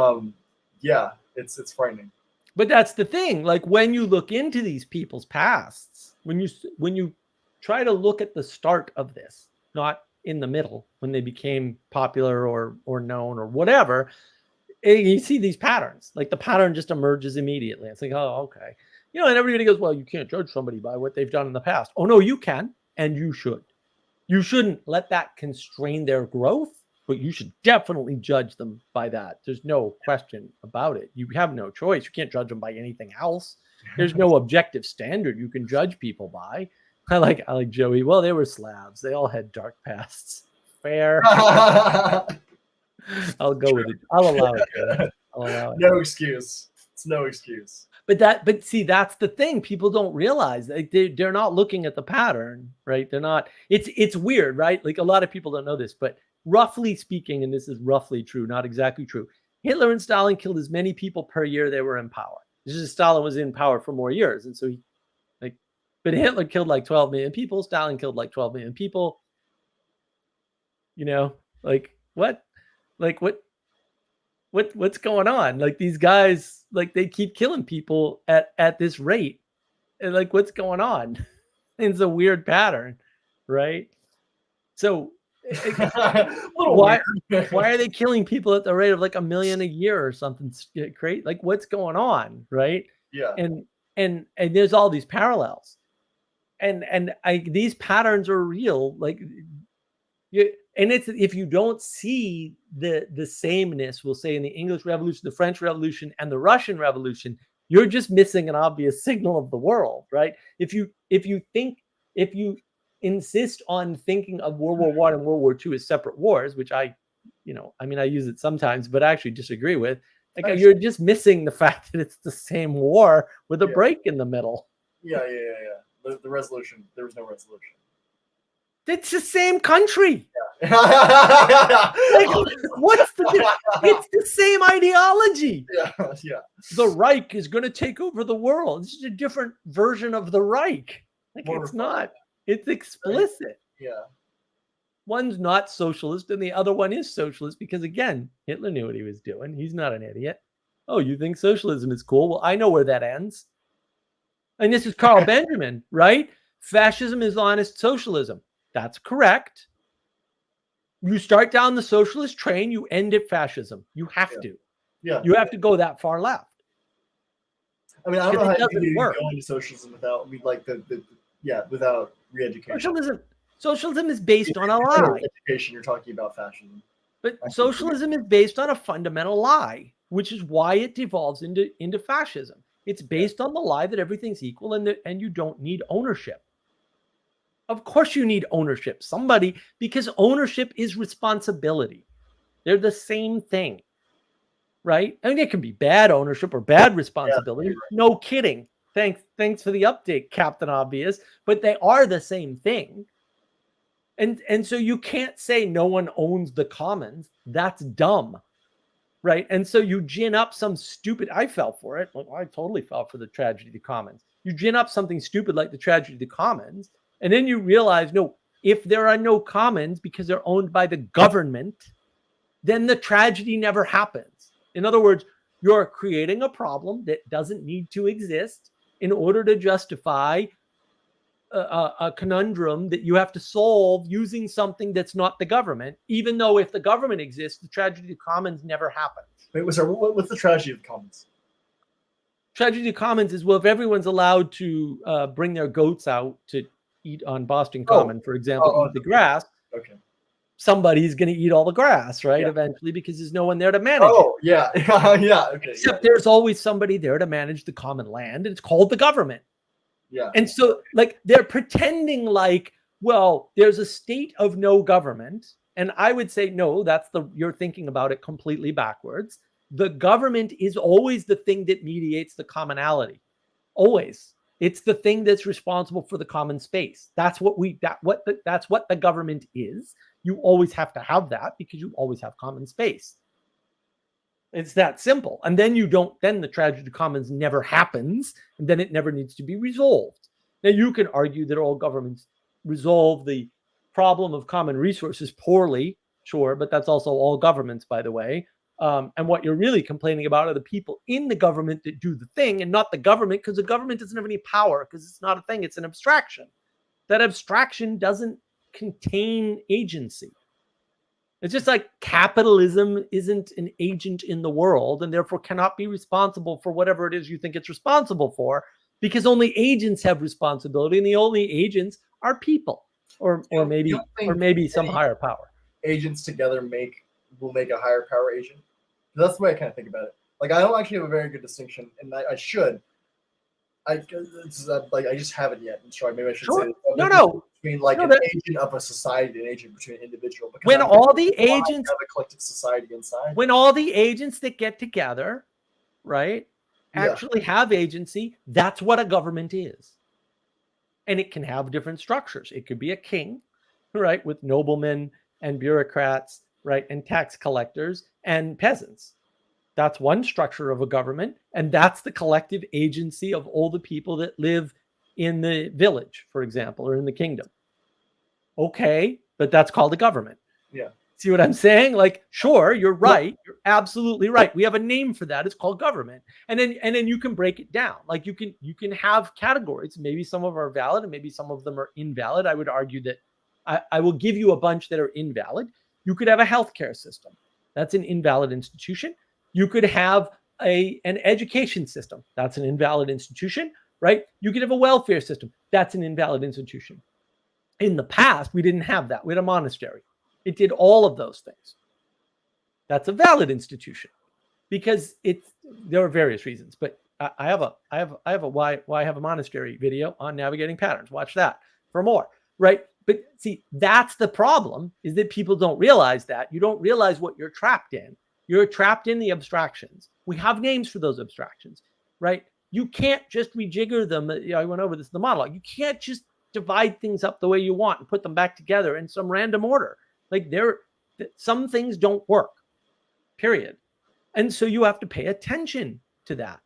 Speaker 3: it's frightening.
Speaker 2: But that's the thing. Like, when you look into these people's pasts, when you try to look at the start of this, not in the middle, when they became popular or known or whatever, you see these patterns. Like, the pattern just emerges immediately. It's like, oh, okay. And everybody goes, well, you can't judge somebody by what they've done in the past. Oh, no, you can, and you should. You shouldn't let that constrain their growth, but you should definitely judge them by that. There's no question about it. You have no choice. You can't judge them by anything else. There's no objective standard you can judge people by. I like Joey. Well, they were Slavs. They all had dark pasts. Fair. I'll go with it. I'll allow it.
Speaker 3: No excuse. It's no excuse.
Speaker 2: But see, that's the thing. People don't realize, like, they're not looking at the pattern, right? They're not. It's weird, right? Like, a lot of people don't know this, but roughly speaking, and this is roughly true, not exactly true, Hitler and Stalin killed as many people per year they were in power. It's just Stalin was in power for more years. And so but Hitler killed like 12 million people. Stalin killed like 12 million people. What? What's going on? Like these guys, like they keep killing people at this rate. And like, what's going on? It's a weird pattern, right? So why are they killing people at the rate of like 1 million a year or something great? Like what's going on, right?
Speaker 3: Yeah.
Speaker 2: And there's all these parallels. And these patterns are real. Like and it's if you don't see the sameness, we'll say in the English Revolution, the French Revolution, and the Russian Revolution, you're just missing an obvious signal of the world, right? If you insist on thinking of World War I and World War II as separate wars, which I use it sometimes, but I actually disagree with. Like you're just missing the fact that it's the same war with a break in the middle.
Speaker 3: Yeah. The resolution, there was no resolution.
Speaker 2: It's the same country.
Speaker 3: Yeah.
Speaker 2: Like, what's the difference? It's the same ideology.
Speaker 3: Yeah.
Speaker 2: The Reich is going to take over the world. It's just a different version of the Reich. Like it's not. It's explicit.
Speaker 3: Right. Yeah.
Speaker 2: One's not socialist and the other one is socialist because, again, Hitler knew what he was doing. He's not an idiot. Oh, you think socialism is cool? Well, I know where that ends. And this is Carl Benjamin, right? Fascism is honest socialism. That's correct. You start down the socialist train, you end at fascism. You have to.
Speaker 3: Yeah.
Speaker 2: You have to go that far left.
Speaker 3: I mean, I don't know how you go into socialism without without re-education.
Speaker 2: Socialism is based on a lie.
Speaker 3: Education, you're talking about fascism.
Speaker 2: But socialism is based on a fundamental lie, which is why it devolves into fascism. It's based on the lie that everything's equal and you don't need ownership. Of course you need ownership. Because ownership is responsibility. They're the same thing, right? I mean, it can be bad ownership or bad responsibility. Yeah, right. No kidding. Thanks for the update, Captain Obvious. But they are the same thing. And so you can't say no one owns the commons. That's dumb, right? And so you gin up some stupid, I fell for it. I totally fell for the tragedy of the commons. You gin up something stupid like the tragedy of the commons, and then you realize, no, if there are no commons because they're owned by the government, then the tragedy never happens. In other words, you're creating a problem that doesn't need to exist in order to justify a conundrum that you have to solve using something that's not the government, even though if the government exists, the tragedy of the commons never happens.
Speaker 3: Wait, what's the tragedy of the commons?
Speaker 2: Tragedy of the commons is, well, if everyone's allowed to bring their goats out to eat on Boston Common, for example, eat the grass,
Speaker 3: okay,
Speaker 2: somebody's going to eat all the grass, right? Yeah. Eventually, because there's no one there to manage it.
Speaker 3: Oh, yeah. Yeah, okay.
Speaker 2: Except there's always somebody there to manage the common land, and it's called the government.
Speaker 3: Yeah.
Speaker 2: And so, like, they're pretending like, well, there's a state of no government. And I would say, no, you're thinking about it completely backwards. The government is always the thing that mediates the commonality. Always. It's the thing that's responsible for the common space. That's what the government is. You always have to have that because you always have common space. It's that simple. And then then the tragedy of commons never happens, and then it never needs to be resolved. Now, you can argue that all governments resolve the problem of common resources poorly, sure, but that's also all governments, by the way. And what you're really complaining about are the people in the government that do the thing and not the government, because the government doesn't have any power because it's not a thing. It's an abstraction. That abstraction doesn't contain agency. It's just like capitalism isn't an agent in the world and therefore cannot be responsible for whatever it is you think it's responsible for, because only agents have responsibility, and the only agents are people or maybe some higher power.
Speaker 3: Agents together will make a higher power agent. That's the way I kind of think about it. Like, I don't actually have a very good distinction, and I should. I just haven't yet. I'm sorry, maybe I should say it.
Speaker 2: No.
Speaker 3: Between an agent of a society and an agent between an individual.
Speaker 2: When all the agents
Speaker 3: have a collective society inside.
Speaker 2: When all the agents that get together, right, actually have agency, that's what a government is. And it can have different structures. It could be a king, right, with noblemen and bureaucrats, right, and tax collectors and peasants. That's one structure of a government, and that's the collective agency of all the people that live in the village, for example, or in the kingdom. Okay, but that's called a government.
Speaker 3: Yeah.
Speaker 2: See what I'm saying? Like, sure, you're right. You're absolutely right. We have a name for that. It's called government. And then you can break it down. Like you can have categories. Maybe some of them are valid and maybe some of them are invalid. I would argue that I will give you a bunch that are invalid. You could have a healthcare system. That's an invalid institution. You could have an education system. That's an invalid institution, right? You could have a welfare system. That's an invalid institution. In the past, we didn't have that. We had a monastery. It did all of those things. That's a valid institution because there are various reasons, but I have a why I have a monastery video on navigating patterns. Watch that for more, right? But see, that's the problem, is that people don't realize that. You don't realize what you're trapped in. You're trapped in the abstractions. We have names for those abstractions, right? You can't just rejigger them. I went over this in the monologue. You can't just divide things up the way you want and put them back together in some random order. Like some things don't work, period. And so you have to pay attention to that,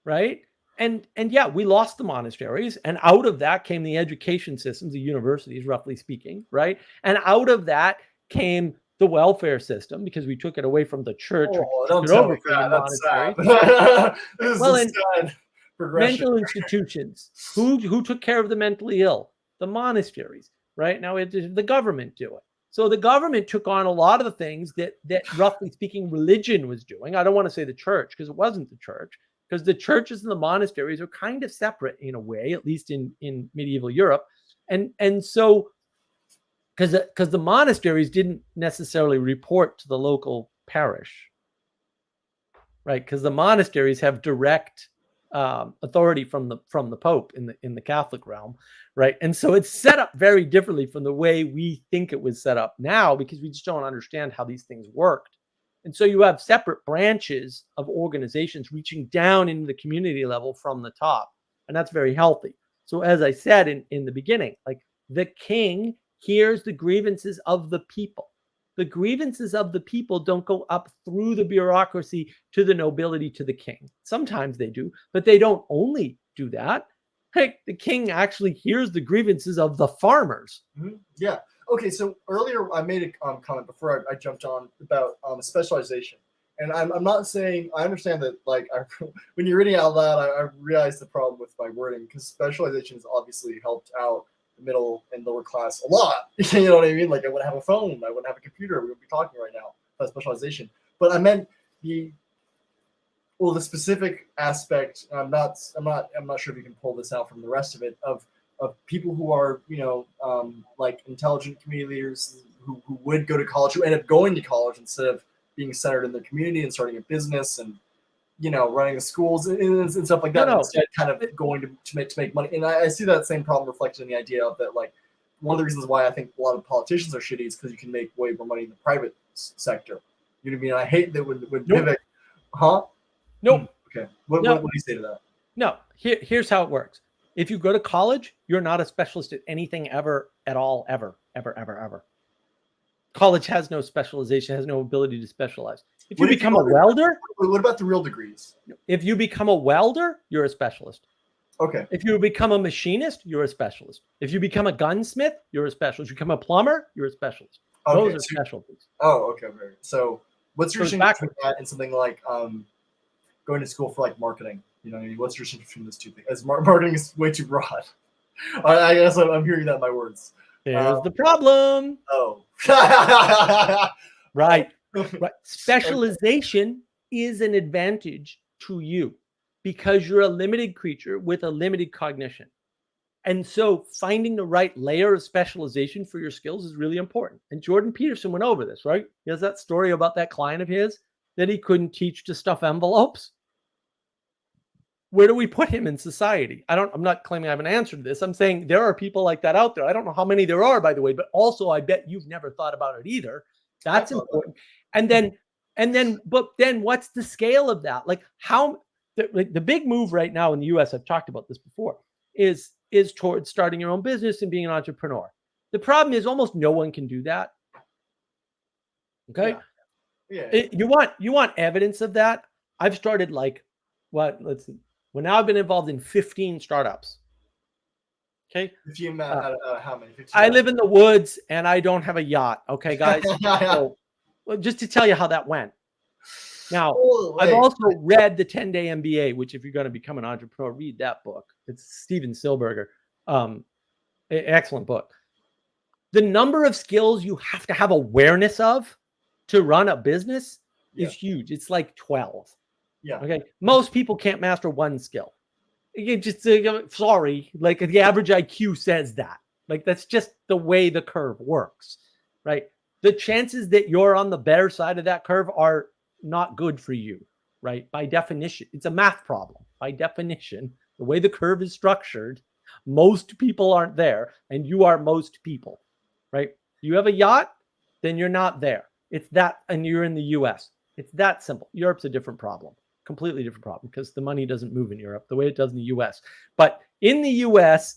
Speaker 2: right? And yeah, we lost the monasteries, and out of that came the education systems, the universities, roughly speaking, right? And out of that came the welfare system, because we took it away from the church.
Speaker 3: Oh, don't tell me that. That's sad. This is sad progression.
Speaker 2: Mental institutions. Who took care of the mentally ill? The monasteries, right? Now the government do it. So the government took on a lot of the things that roughly speaking, religion was doing. I don't want to say the church, because it wasn't the church, because the churches and the monasteries are kind of separate in a way, at least in medieval Europe. And so because the monasteries didn't necessarily report to the local parish, right? Because the monasteries have direct authority from the Pope in the Catholic realm, right? And so it's set up very differently from the way we think it was set up now, because we just don't understand how these things worked. And so you have separate branches of organizations reaching down into the community level from the top, and that's very healthy. So as I said in the beginning, like the king hears the grievances of the people. The grievances of the people don't go up through the bureaucracy to the nobility, to the king. Sometimes they do, but they don't only do that. Heck, the king actually hears the grievances of the farmers.
Speaker 3: Mm-hmm. Yeah. Okay, so earlier I made a comment before I jumped on about specialization. And I'm not saying, I understand that, like, when you're reading out loud, I realize the problem with my wording, because specialization has obviously helped out the middle and lower class a lot. You know what I mean? Like, I wouldn't have a phone, I wouldn't have a computer, we would be talking right now about specialization. But I meant the specific aspect. I'm not sure if you can pull this out from the rest of it, of people who are, like intelligent community leaders who would go to college, who end up going to college instead of being centered in their community and starting a business and, running the schools and stuff like that. Instead, kind of going to make money. And I see that same problem reflected in the idea of that, like, one of the reasons why I think a lot of politicians are shitty is because you can make way more money in the private sector. You know what I mean? I hate that when Vivek, huh?
Speaker 2: Nope.
Speaker 3: Okay. What do you say to that?
Speaker 2: No. Here's how it works. If you go to college, you're not a specialist at anything ever, at all, ever. College has no specialization, has no ability to specialize. If you become a welder,
Speaker 3: what about the real degrees?
Speaker 2: If you become a welder, you're a specialist.
Speaker 3: Okay.
Speaker 2: If you become a machinist, you're a specialist. If you become a gunsmith, you're a specialist. If you become a plumber, you're a specialist.
Speaker 3: Okay,
Speaker 2: those are specialties.
Speaker 3: Oh, okay. So what's your distinction between that and something like going to school for like marketing? You know what I mean? What's your distinction between those two things? As marketing is way too broad. I guess I'm hearing that in my words.
Speaker 2: There's the problem.
Speaker 3: Oh.
Speaker 2: Right. Specialization is an advantage to you because you're a limited creature with a limited cognition. And so finding the right layer of specialization for your skills is really important. And Jordan Peterson went over this, right? He has that story about that client of his that he couldn't teach to stuff envelopes. Where do we put him in society? I'm not claiming I have an answer to this. I'm saying there are people like that out there. I don't know how many there are, by the way, but also I bet you've never thought about it either. That's important. And then what's the scale of that? Like the big move right now in the US, I've talked about this before, is towards starting your own business and being an entrepreneur. The problem is almost no one can do that. Okay.
Speaker 3: Yeah.
Speaker 2: You want evidence of that? I've started like let's see. Well, now I've been involved in 15 startups. Okay.
Speaker 3: 15 how many? 15
Speaker 2: I live in the woods and I don't have a yacht. Okay, guys. So, well, just to tell you how that went. Now, I've also read the 10-day MBA, which if you're going to become an entrepreneur, read that book. It's Steven Silberger. Excellent book. The number of skills you have to have awareness of to run a business is huge. It's like 12.
Speaker 3: Yeah.
Speaker 2: Okay. Most people can't master one skill. You just sorry, like the average IQ says that. Like that's just the way the curve works, right? The chances that you're on the better side of that curve are not good for you, right? By definition, it's a math problem. By definition, the way the curve is structured, most people aren't there, and you are most people, right? You have a yacht, then you're not there. It's that, and you're in the US. It's that simple. Europe's a different problem. Completely different problem because the money doesn't move in Europe the way it does in the US. But in the US,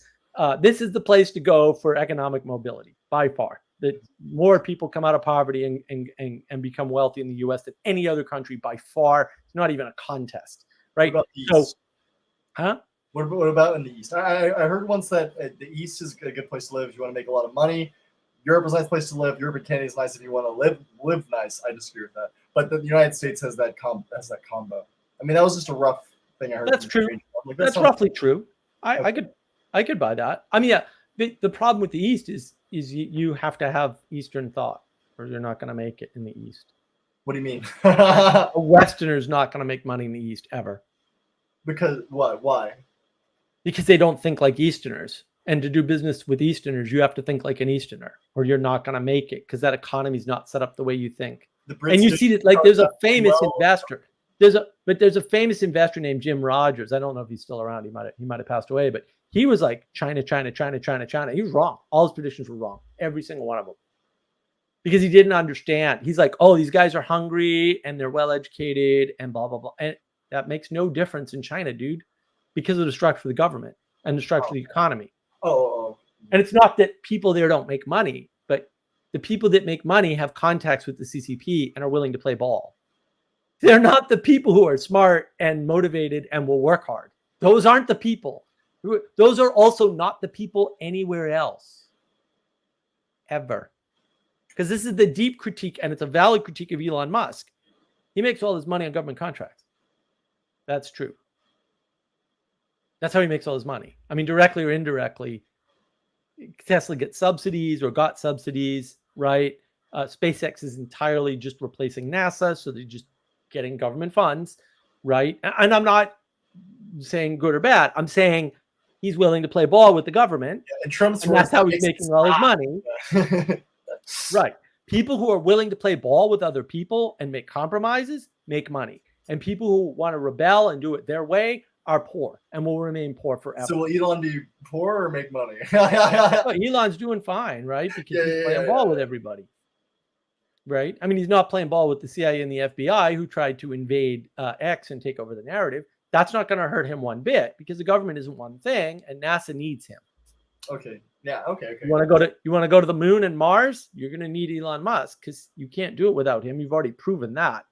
Speaker 2: this is the place to go for economic mobility by far. That more people come out of poverty and become wealthy in the US than any other country by far. It's not even a contest, right?
Speaker 3: What about the
Speaker 2: So,
Speaker 3: East? What about in the East? I heard once that the East is a good place to live if you want to make a lot of money. Europe is a nice place to live. Europe and Canada is nice if you want to live nice. I disagree with that. But the United States has that combo. I mean, that was just a rough thing I heard.
Speaker 2: That's true. Like, that's roughly true. I could buy that. I mean, yeah. The problem with the East is you have to have Eastern thought, or you're not going to make it in the East.
Speaker 3: What do you mean?
Speaker 2: A Westerner's not going to make money in the East ever.
Speaker 3: Because what? Why?
Speaker 2: Because they don't think like Easterners. And to do business with Easterners, you have to think like an Easterner, or you're not going to make it because that economy is not set up the way you think. And you see that, like, there's a famous investor. There's a famous investor named Jim Rogers. I don't know if he's still around. He might have passed away, but he was like China, China, China, China, China. He was wrong. All his predictions were wrong. Every single one of them. Because he didn't understand. He's like, oh, these guys are hungry and they're well educated and blah, blah, blah. And that makes no difference in China, dude, because of the structure of the government and the structure of the economy. And it's not that people there don't make money, but the people that make money have contacts with the CCP and are willing to play ball. They're not the people who are smart and motivated and will work hard. Those aren't the people. Those are also not the people anywhere else. Ever. Because this is the deep critique, and it's a valid critique of Elon Musk. He makes all his money on government contracts. That's true. That's how he makes all his money. I mean, directly or indirectly, Tesla gets subsidies or got subsidies, right? SpaceX is entirely just replacing NASA, so they're just getting government funds, right? And I'm not saying good or bad. I'm saying he's willing to play ball with the government.
Speaker 3: And
Speaker 2: that's how he's making all his money. Right. People who are willing to play ball with other people and make compromises make money. And people who want to rebel and do it their way are poor and will remain poor forever.
Speaker 3: So will Elon be poor or make money?
Speaker 2: Well, Elon's doing fine, right? Because he's playing ball with everybody. Right? I mean, he's not playing ball with the CIA and the FBI who tried to invade X and take over the narrative. That's not going to hurt him one bit because the government isn't one thing and NASA needs him.
Speaker 3: Okay. Yeah. Okay.
Speaker 2: You want to go to the moon and Mars? You're going to need Elon Musk because you can't do it without him. You've already proven that,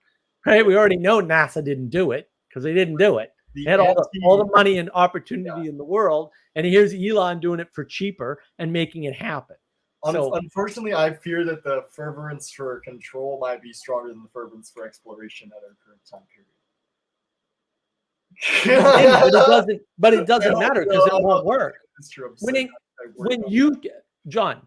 Speaker 2: right? We already know NASA didn't do it because they didn't do it. They had all the money and opportunity in the world, and here's Elon doing it for cheaper and making it happen. So,
Speaker 3: unfortunately, I fear that the fervence for control might be stronger than the fervence for exploration at our current time period.
Speaker 2: but it doesn't matter because it won't work.
Speaker 3: It's true.
Speaker 2: John,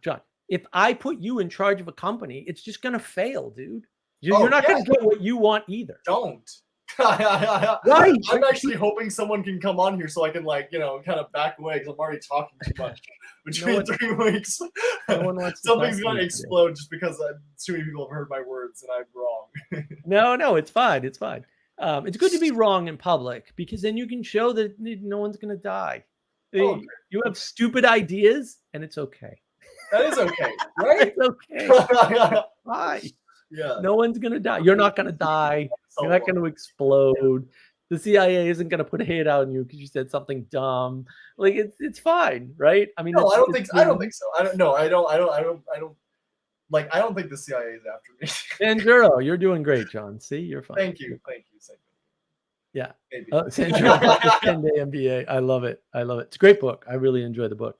Speaker 2: if I put you in charge of a company, it's just going to fail, dude. You're not going to get what you want either.
Speaker 3: Don't.
Speaker 2: Right.
Speaker 3: I'm actually hoping someone can come on here so I can, kind of back away because I'm already talking too much. Between 3 weeks, something's going to explode just because too many people have heard my words and I'm wrong.
Speaker 2: No, it's fine. It's fine. It's good to be wrong in public because then you can show that no one's going to die. You have stupid ideas and it's okay.
Speaker 3: That is okay, right?
Speaker 2: It's okay. Why?
Speaker 3: Yeah.
Speaker 2: No one's going to die. You're not going to die. You're not going to explode. The CIA isn't going to put hate on you because you said something dumb. Like it's fine, right? I mean,
Speaker 3: No, I don't
Speaker 2: it's
Speaker 3: think. I don't think so. I don't. No, I don't. Like, I don't think the CIA is after me.
Speaker 2: Sanjuro, you're doing great, John. See, you're fine.
Speaker 3: Thank you.
Speaker 2: Yeah.
Speaker 3: Maybe.
Speaker 2: Sanjuro, 10-day MBA. I love it. It's a great book. I really enjoy the book.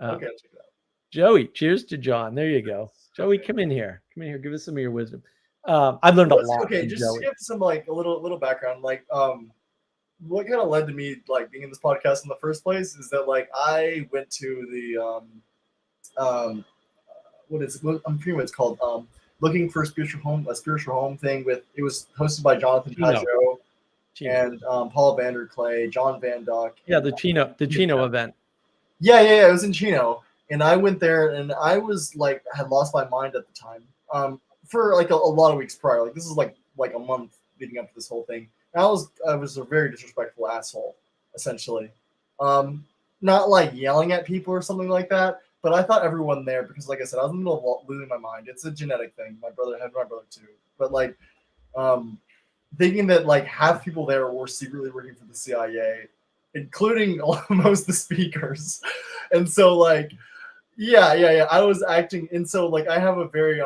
Speaker 3: Okay, I'll check it out.
Speaker 2: Joey, cheers to John. There you go. Joey, come in here. Give us some of your wisdom. I've learned a lot.
Speaker 3: Okay, just
Speaker 2: Joey.
Speaker 3: to give some like a little background. Like, what kind of led to me like being in this podcast in the first place is that like I went to the what is it? I'm forgetting what it's called. Looking for a spiritual home thing with, it was hosted by Jonathan Pajot and Paul Vanderclay, John Van Dyck.
Speaker 2: Yeah, the Chino event.
Speaker 3: Yeah, it was in Chino, and I went there, and I was like, had lost my mind at the time. For like a lot of weeks prior, like this is like a month leading up to this whole thing. And I was a very disrespectful asshole, essentially. Not like yelling at people or something like that, but I thought everyone there, because like I said, I was in the middle of losing my mind. It's a genetic thing. My brother too, but like, thinking that like half people there were secretly working for the CIA, including most of the speakers, and so like, yeah, I was acting, and so like I have a very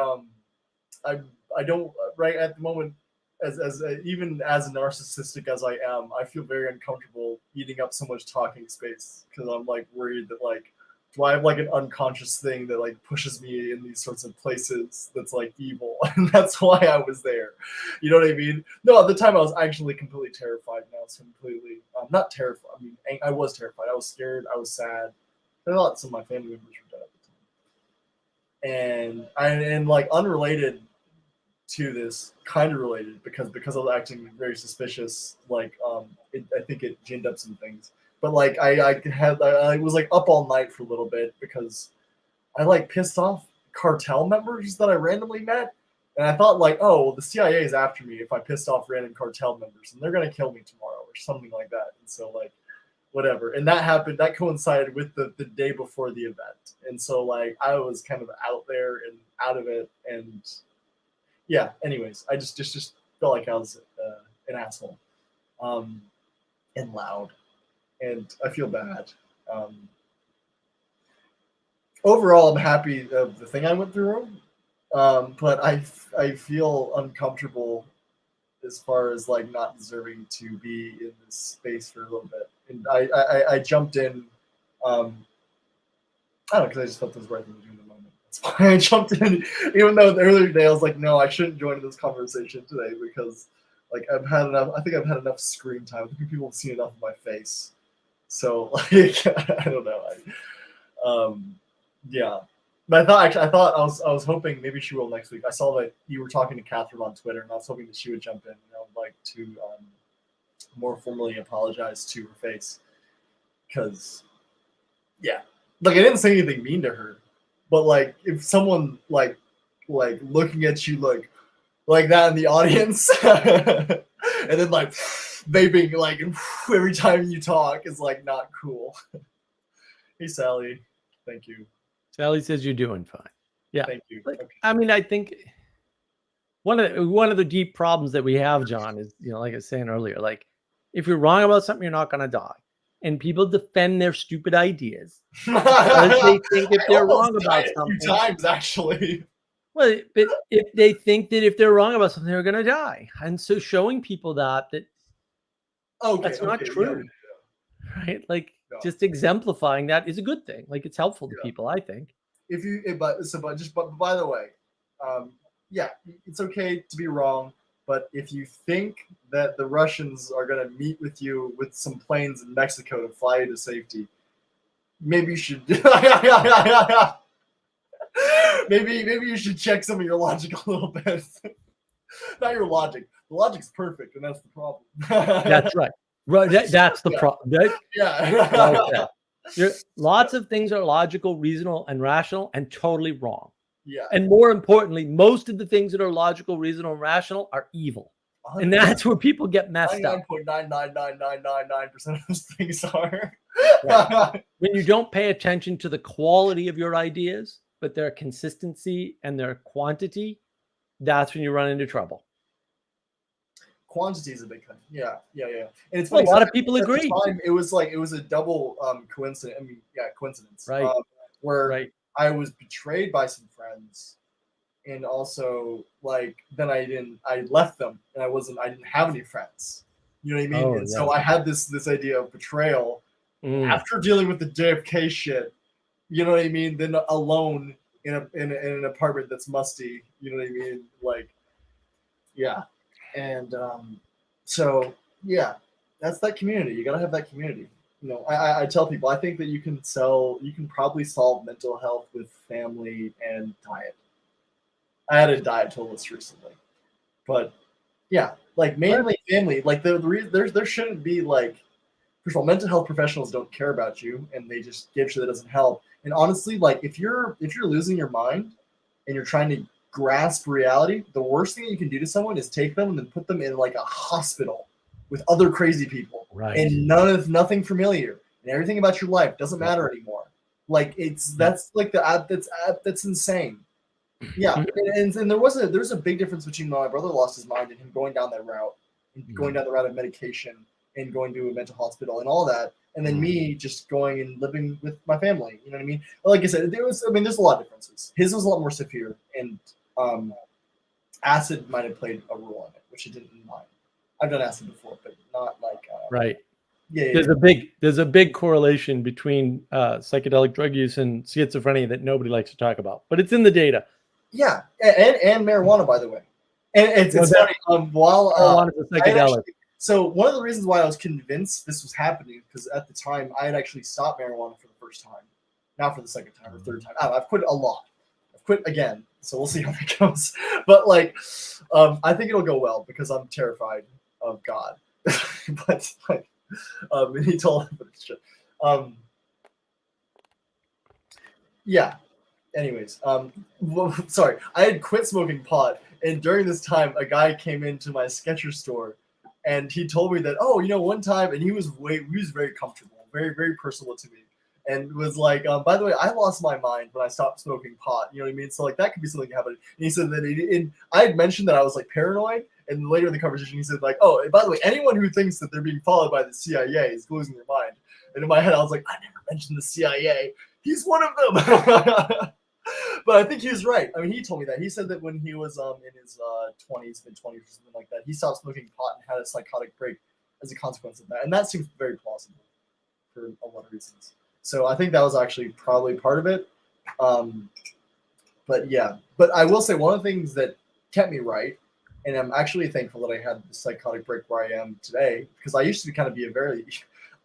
Speaker 3: I don't right at the moment, as even as narcissistic as I am, I feel very uncomfortable eating up so much talking space because I'm like worried that like, do I have like an unconscious thing that like pushes me in these sorts of places that's like evil, and that's why I was there. You know what I mean? No, at the time I was actually completely terrified. And I was completely not terrified. I mean, I was terrified. I was scared. I was sad. I thought some of my family members were dead at the time, and like unrelated to this, kind of related because I was acting very suspicious. Like I think it ginned up some things. But like I was like up all night for a little bit because I like pissed off cartel members that I randomly met, and I thought like, oh, well, the CIA is after me if I pissed off random cartel members, and they're gonna kill me tomorrow or something like that. And so like, whatever. And that happened. That coincided with the day before the event, and so like I was kind of out there and out of it, and yeah. Anyways, I just felt like I was an asshole, and loud. And I feel bad. Overall, I'm happy of the thing I went through, but I feel uncomfortable as far as like not deserving to be in this space for a little bit. And I jumped in. I don't know, because I just felt this right thing to do in the moment. That's why I jumped in, even though the earlier day I was like, no, I shouldn't join this conversation today because like I've had enough. I think I've had enough screen time. I think people have seen enough of my face. So like I don't know. Yeah. But I thought I was hoping maybe she will next week. I saw that you were talking to Catherine on Twitter, and I was hoping that she would jump in. And I would like to more formally apologize to her face, because yeah, like I didn't say anything mean to her, but like if someone like looking at you like that in the audience, and then like vaping like every time you talk is like not cool. Hey Sally, thank you.
Speaker 2: Sally says you're doing fine. Yeah,
Speaker 3: thank you.
Speaker 2: Like,
Speaker 3: Okay.
Speaker 2: I mean, I think one of the deep problems that we have, John, is, you know, like I was saying earlier, like if you're wrong about something, you're not gonna die, and people defend their stupid ideas because they think if they're wrong about something,
Speaker 3: a few times actually.
Speaker 2: Well, but if they think that if they're wrong about something, they're gonna die, and so showing people that that's not true, right? Like just exemplifying that is a good thing. Like it's helpful to people, I think.
Speaker 3: If you, but by the way, yeah, it's okay to be wrong, but if you think that the Russians are gonna meet with you with some planes in Mexico to fly you to safety, maybe you should. Maybe you should check some of your logic a little bit. Not your logic. The logic's perfect, and that's the problem.
Speaker 2: That's right. Right. That's the problem.
Speaker 3: Yeah.
Speaker 2: Lots of things are logical, reasonable, and rational, and totally wrong.
Speaker 3: Yeah.
Speaker 2: And more importantly, most of the things that are logical, reasonable, and rational are evil. 100%. And that's where people get messed up.
Speaker 3: 99.99999% of those things are.
Speaker 2: Right. When you don't pay attention to the quality of your ideas, but their consistency and their quantity, that's when you run into trouble.
Speaker 3: quantity is a big thing. Yeah. And it's
Speaker 2: Well,
Speaker 3: funny.
Speaker 2: a lot of people
Speaker 3: at the
Speaker 2: agree.
Speaker 3: time, it was a double coincidence. I mean, coincidence.
Speaker 2: Right.
Speaker 3: Where
Speaker 2: Right.
Speaker 3: I was betrayed by some friends, and also then I left them, and I didn't have any friends. You know what I mean?
Speaker 2: Oh,
Speaker 3: And
Speaker 2: yeah.
Speaker 3: so I had this idea of betrayal after dealing with the JFK shit. You know what I mean? Then alone in an apartment that's musty. You know what I mean? Yeah. And so yeah, that's that community. You gotta have that community. You know, I tell people I think that you can probably solve mental health with family and diet. I had a diet tool list recently, but yeah, mainly family. There shouldn't be first of all, mental health professionals don't care about you, and they just give shit that doesn't help. And honestly, if you're losing your mind and you're trying to grasp reality, the worst thing that you can do to someone is take them and then put them in a hospital with other crazy people,
Speaker 2: Right.
Speaker 3: and nothing familiar, and everything about your life doesn't matter anymore. That's insane. Yeah, and there's a big difference between my brother lost his mind and him going down that route, and going down the route of medication and going to a mental hospital and all that, and then me just going and living with my family. You know what I mean? Like I said, there's a lot of differences. His was a lot more severe, and acid might have played a role in it, which I didn't mind. I've done acid before, but not
Speaker 2: right.
Speaker 3: Yeah.
Speaker 2: There's a big correlation between psychedelic drug use and schizophrenia that nobody likes to talk about, but it's in the data.
Speaker 3: Yeah, and marijuana, by the way. And it's funny.
Speaker 2: Marijuana is a psychedelic.
Speaker 3: So one of the reasons why I was convinced this was happening, because at the time I had actually stopped marijuana for the first time, not for the second time or third time. I've quit a lot. I've quit again, so we'll see how that goes. But I think it'll go well because I'm terrified of God. But and he told me this shit. Yeah. Anyways, sorry, I had quit smoking pot, and during this time, a guy came into my Skechers store, and he told me that, one time, and he was very comfortable, very, very personal to me, and was like, by the way, I lost my mind when I stopped smoking pot. You know what I mean? So that could be something happening. And he said that I had mentioned that I was paranoid, and later in the conversation, he said oh, by the way, anyone who thinks that they're being followed by the CIA is losing their mind. And in my head, I was like, I never mentioned the CIA. He's one of them. But I think he was right. I mean, he told me that. He said that when he was in his 20s, mid-20s, or something like that, he stopped smoking pot and had a psychotic break as a consequence of that. And that seems very plausible for a lot of reasons. So I think that was actually probably part of it. But yeah. But I will say one of the things that kept me right, and I'm actually thankful that I had the psychotic break where I am today, because I used to kind of be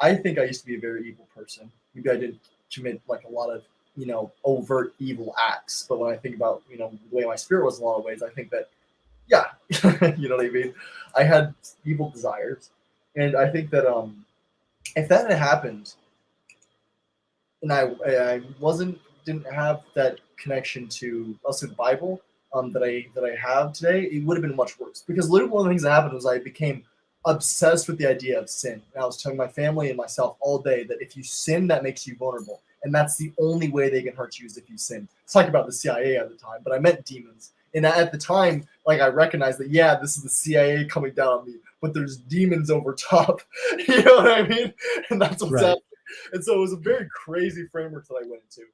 Speaker 3: I think I used to be a very evil person. Maybe I didn't commit a lot of overt evil acts. But when I think about, the way my spirit was in a lot of ways, I think that, yeah, you know what I mean? I had evil desires. And I think that if that had happened and I didn't have that connection to also the Bible that I have today, it would have been much worse. Because literally one of the things that happened was I became obsessed with the idea of sin. And I was telling my family and myself all day that if you sin, that makes you vulnerable. And that's the only way they can hurt you is if you sin. Let's talk about the CIA at the time, but I meant demons. And at the time, I recognized that, yeah, this is the CIA coming down on me, but there's demons over top. You know what I mean? And that's what's happening. And so it was a very crazy framework that I went into.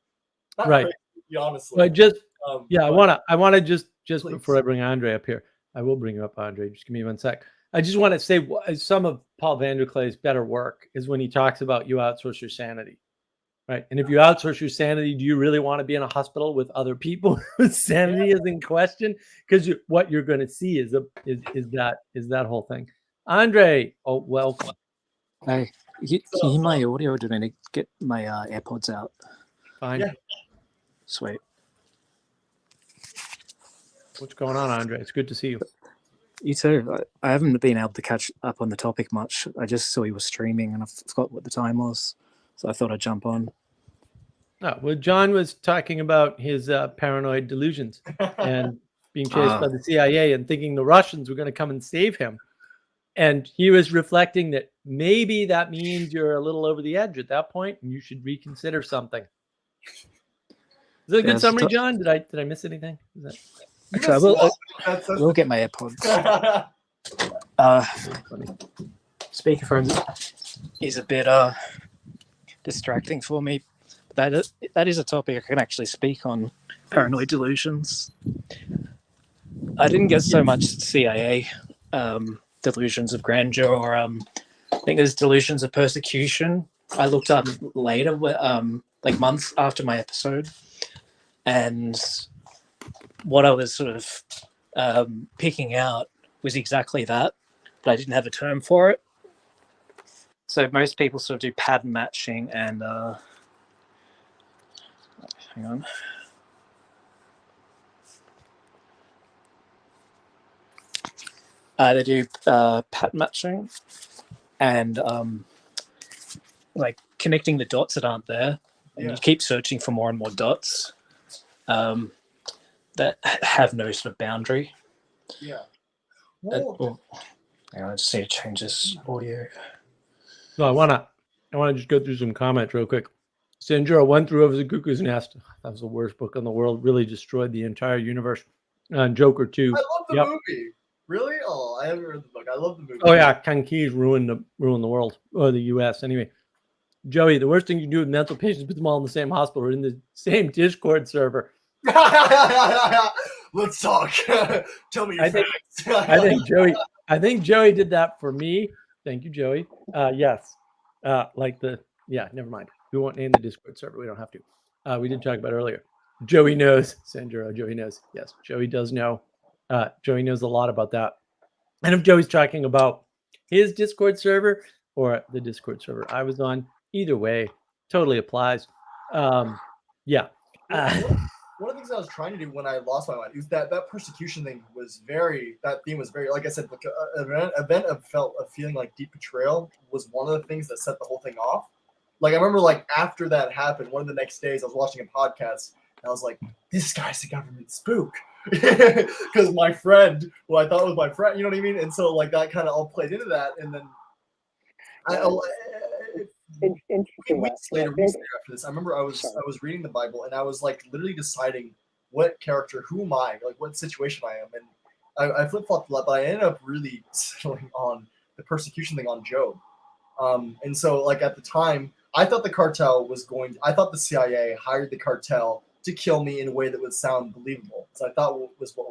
Speaker 3: Not crazy, honestly.
Speaker 2: But I want to just
Speaker 3: please.
Speaker 2: Before I bring Andre up here, I will bring you up, Andre. Just give me 1 sec. I just want to say some of Paul Vanderklay's better work is when he talks about you outsource your sanity. Right. And if you outsource your sanity, do you really want to be in a hospital with other people whose sanity is in question? Because what you're going to see is that whole thing. Andre, welcome.
Speaker 4: Hey, can you hear my audio? Or do I need to get my AirPods out?
Speaker 2: Fine.
Speaker 3: Yeah.
Speaker 4: Sweet.
Speaker 2: What's going on, Andre? It's good to see you.
Speaker 4: You too. I haven't been able to catch up on the topic much. I just saw you were streaming and I forgot what the time was. So I thought I'd jump on.
Speaker 2: No, well, John was talking about his paranoid delusions and being chased by the CIA and thinking the Russians were going to come and save him. And he was reflecting that maybe that means you're a little over the edge at that point and you should reconsider something. Is that a good summary, John? Did I miss anything?
Speaker 4: Actually, I will get my AirPods. Speakerphone is a bit distracting for me. That is a topic I can actually speak on, paranoid delusions. I didn't get so much CIA delusions of grandeur, or I think there's delusions of persecution. I looked up later, like months after my episode, and what I was sort of picking out was exactly that, but I didn't have a term for it. So most people sort of do pattern matching and hang on. They do pattern matching and like connecting the dots that aren't there, and you keep searching for more and more dots that have no sort of boundary.
Speaker 3: Yeah.
Speaker 4: Hang on, I just need to change this audio.
Speaker 2: No, I wanna just go through some comments real quick. Sanjuro, One Threw Over the Cuckoo's Nest. That was the worst book in the world. Really destroyed the entire universe. Joker 2.
Speaker 3: I love the movie. Really? Oh, I haven't read the book. I love the movie.
Speaker 2: Oh yeah, Ken Keyes ruined the world, or the U.S. Anyway, Joey, the worst thing you can do with mental patients is put them all in the same hospital or in the same Discord server.
Speaker 3: Let's talk. Tell me your facts.
Speaker 2: I think Joey did that for me. Thank you, Joey. Yes. Never mind. We won't name the Discord server. We don't have to. We did talk about it earlier. Joey knows. Sandro, Joey knows. Yes, Joey does know. Joey knows a lot about that. And if Joey's talking about his Discord server or the Discord server I was on, either way, totally applies. Yeah.
Speaker 3: One of the things I was trying to do when I lost my mind is that persecution thing was that theme was very, like I said, like an event of feeling like deep betrayal was one of the things that set the whole thing off. Like I remember, like after that happened, one of the next days I was watching a podcast and I was like, "This guy's a government spook," because my friend, who I thought was my friend, you know what I mean? And so like that kind of all played into that, and then weeks later after this, I remember I was reading the Bible and I was like literally deciding what character, who am I, like what situation I am, and I flip flopped a lot, but I ended up really settling on the persecution thing on Job. And so like at the time, I thought I thought the CIA hired the cartel to kill me in a way that would sound believable. So I thought was what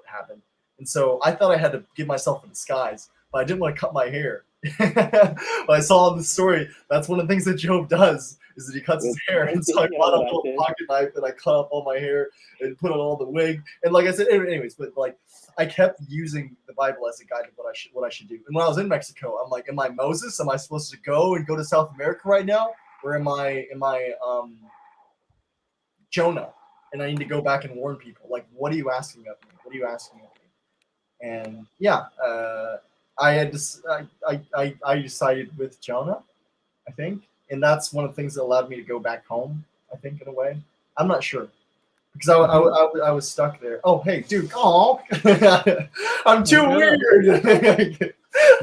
Speaker 3: happened. And so I thought I had to give myself a disguise, but I didn't want to cut my hair. But I saw in the story that's one of the things that Job does is that he cuts his hair, and so I bought a little pocket knife and I cut up all my hair and put on all the wig. And like I said, anyways, but like I kept using the Bible as a guide to what I should do. And when I was in Mexico, I'm like, am I Moses? Am I supposed to go to South America right now, or am I Jonah? And I need to go back and warn people. Like, what are you asking of me? And yeah. I decided with Jonah, I think, and that's one of the things that allowed me to go back home. I think in a way, I'm not sure because I was stuck there. Oh hey dude, oh I'm too weird.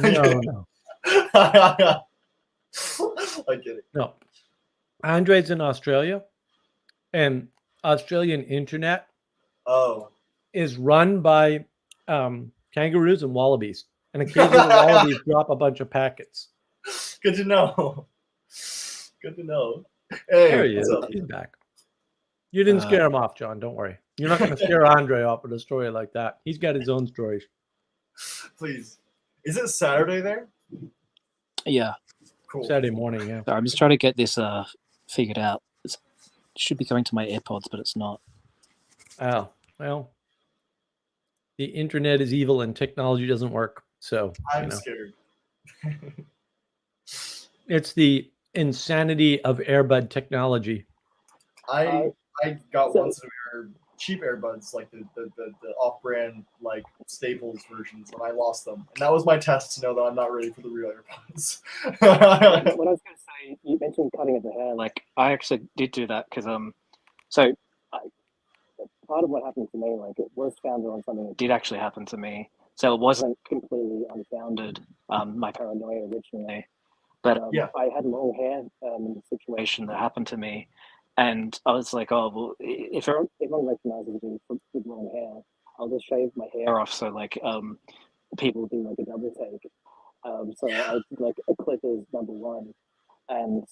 Speaker 2: No.
Speaker 3: I get it.
Speaker 2: No, Andre's in Australia, and Australian internet is run by kangaroos and wallabies. And occasionally the wallabies drop a bunch of packets.
Speaker 3: Good to know. Hey,
Speaker 2: there he is. He's back. You didn't scare him off, John. Don't worry. You're not going to scare Andre off with a story like that. He's got his own stories.
Speaker 3: Please. Is it Saturday there?
Speaker 4: Yeah.
Speaker 2: Cool. Saturday morning, yeah.
Speaker 4: I'm just trying to get this figured out. It should be going to my AirPods, but it's not.
Speaker 2: Oh, well. The internet is evil and technology doesn't work. So
Speaker 3: I'm scared.
Speaker 2: It's the insanity of Airbud technology.
Speaker 3: I got one set of cheap earbuds, like the off-brand like Staples versions, and I lost them. And that was my test to know that I'm not ready for the real earbuds.
Speaker 4: What I was going to say, you mentioned cutting of the hair. Like I actually did do that because part of what happened to me, like it was founded on something that did actually happen to me. So it wasn't completely unfounded, my paranoia originally. But I had long hair in the situation that happened to me. And I was like, oh, well, if everyone recognizes me with long hair, I'll just shave my hair off. So like people do like a double take. So I did like a clip as number one, and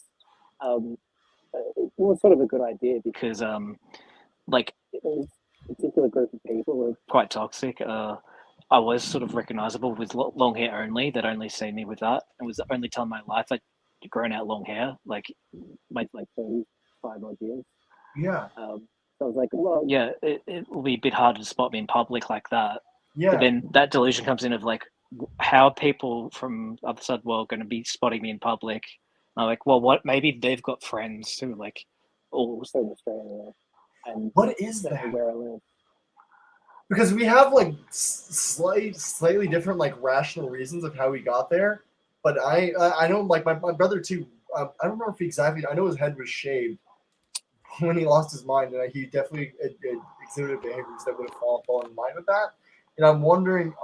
Speaker 4: it was sort of a good idea because like a particular group of people were quite toxic. I was sort of recognizable with long hair only. They'd only seen me with that, and was the only time in my life I'd grown out long hair, like my 35 odd years.
Speaker 3: Yeah.
Speaker 4: So I was like, well, yeah, it will be a bit harder to spot me in public like that.
Speaker 3: Yeah.
Speaker 4: But then that delusion comes in of like, how are people from the other side of the world going to be spotting me in public? And I'm like, well, what? Maybe they've got friends who like also in Australia. And
Speaker 3: what is that?
Speaker 4: Where I live.
Speaker 3: Because we have like slightly different like rational reasons of how we got there, but I know like my brother too. I don't remember if exactly. I know his head was shaved when he lost his mind, and he definitely exhibited behaviors that would have fallen in line with that. And I'm wondering,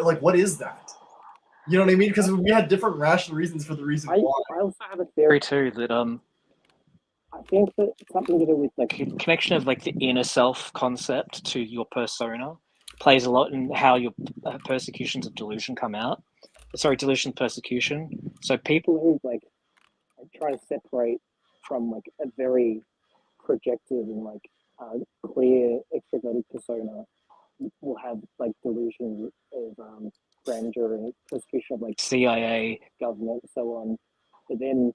Speaker 3: like, what is that? You know what I mean? Because we had different rational reasons for the reason why.
Speaker 4: I also have a theory too that I think that something to do with like the connection of like the inner self concept to your persona plays a lot in how your persecutions of delusion come out. Sorry, delusion persecution. So people who like try to separate from like a very projective and like clear extroverted persona will have like delusions of grandeur and persecution of like CIA, government, and so on. But then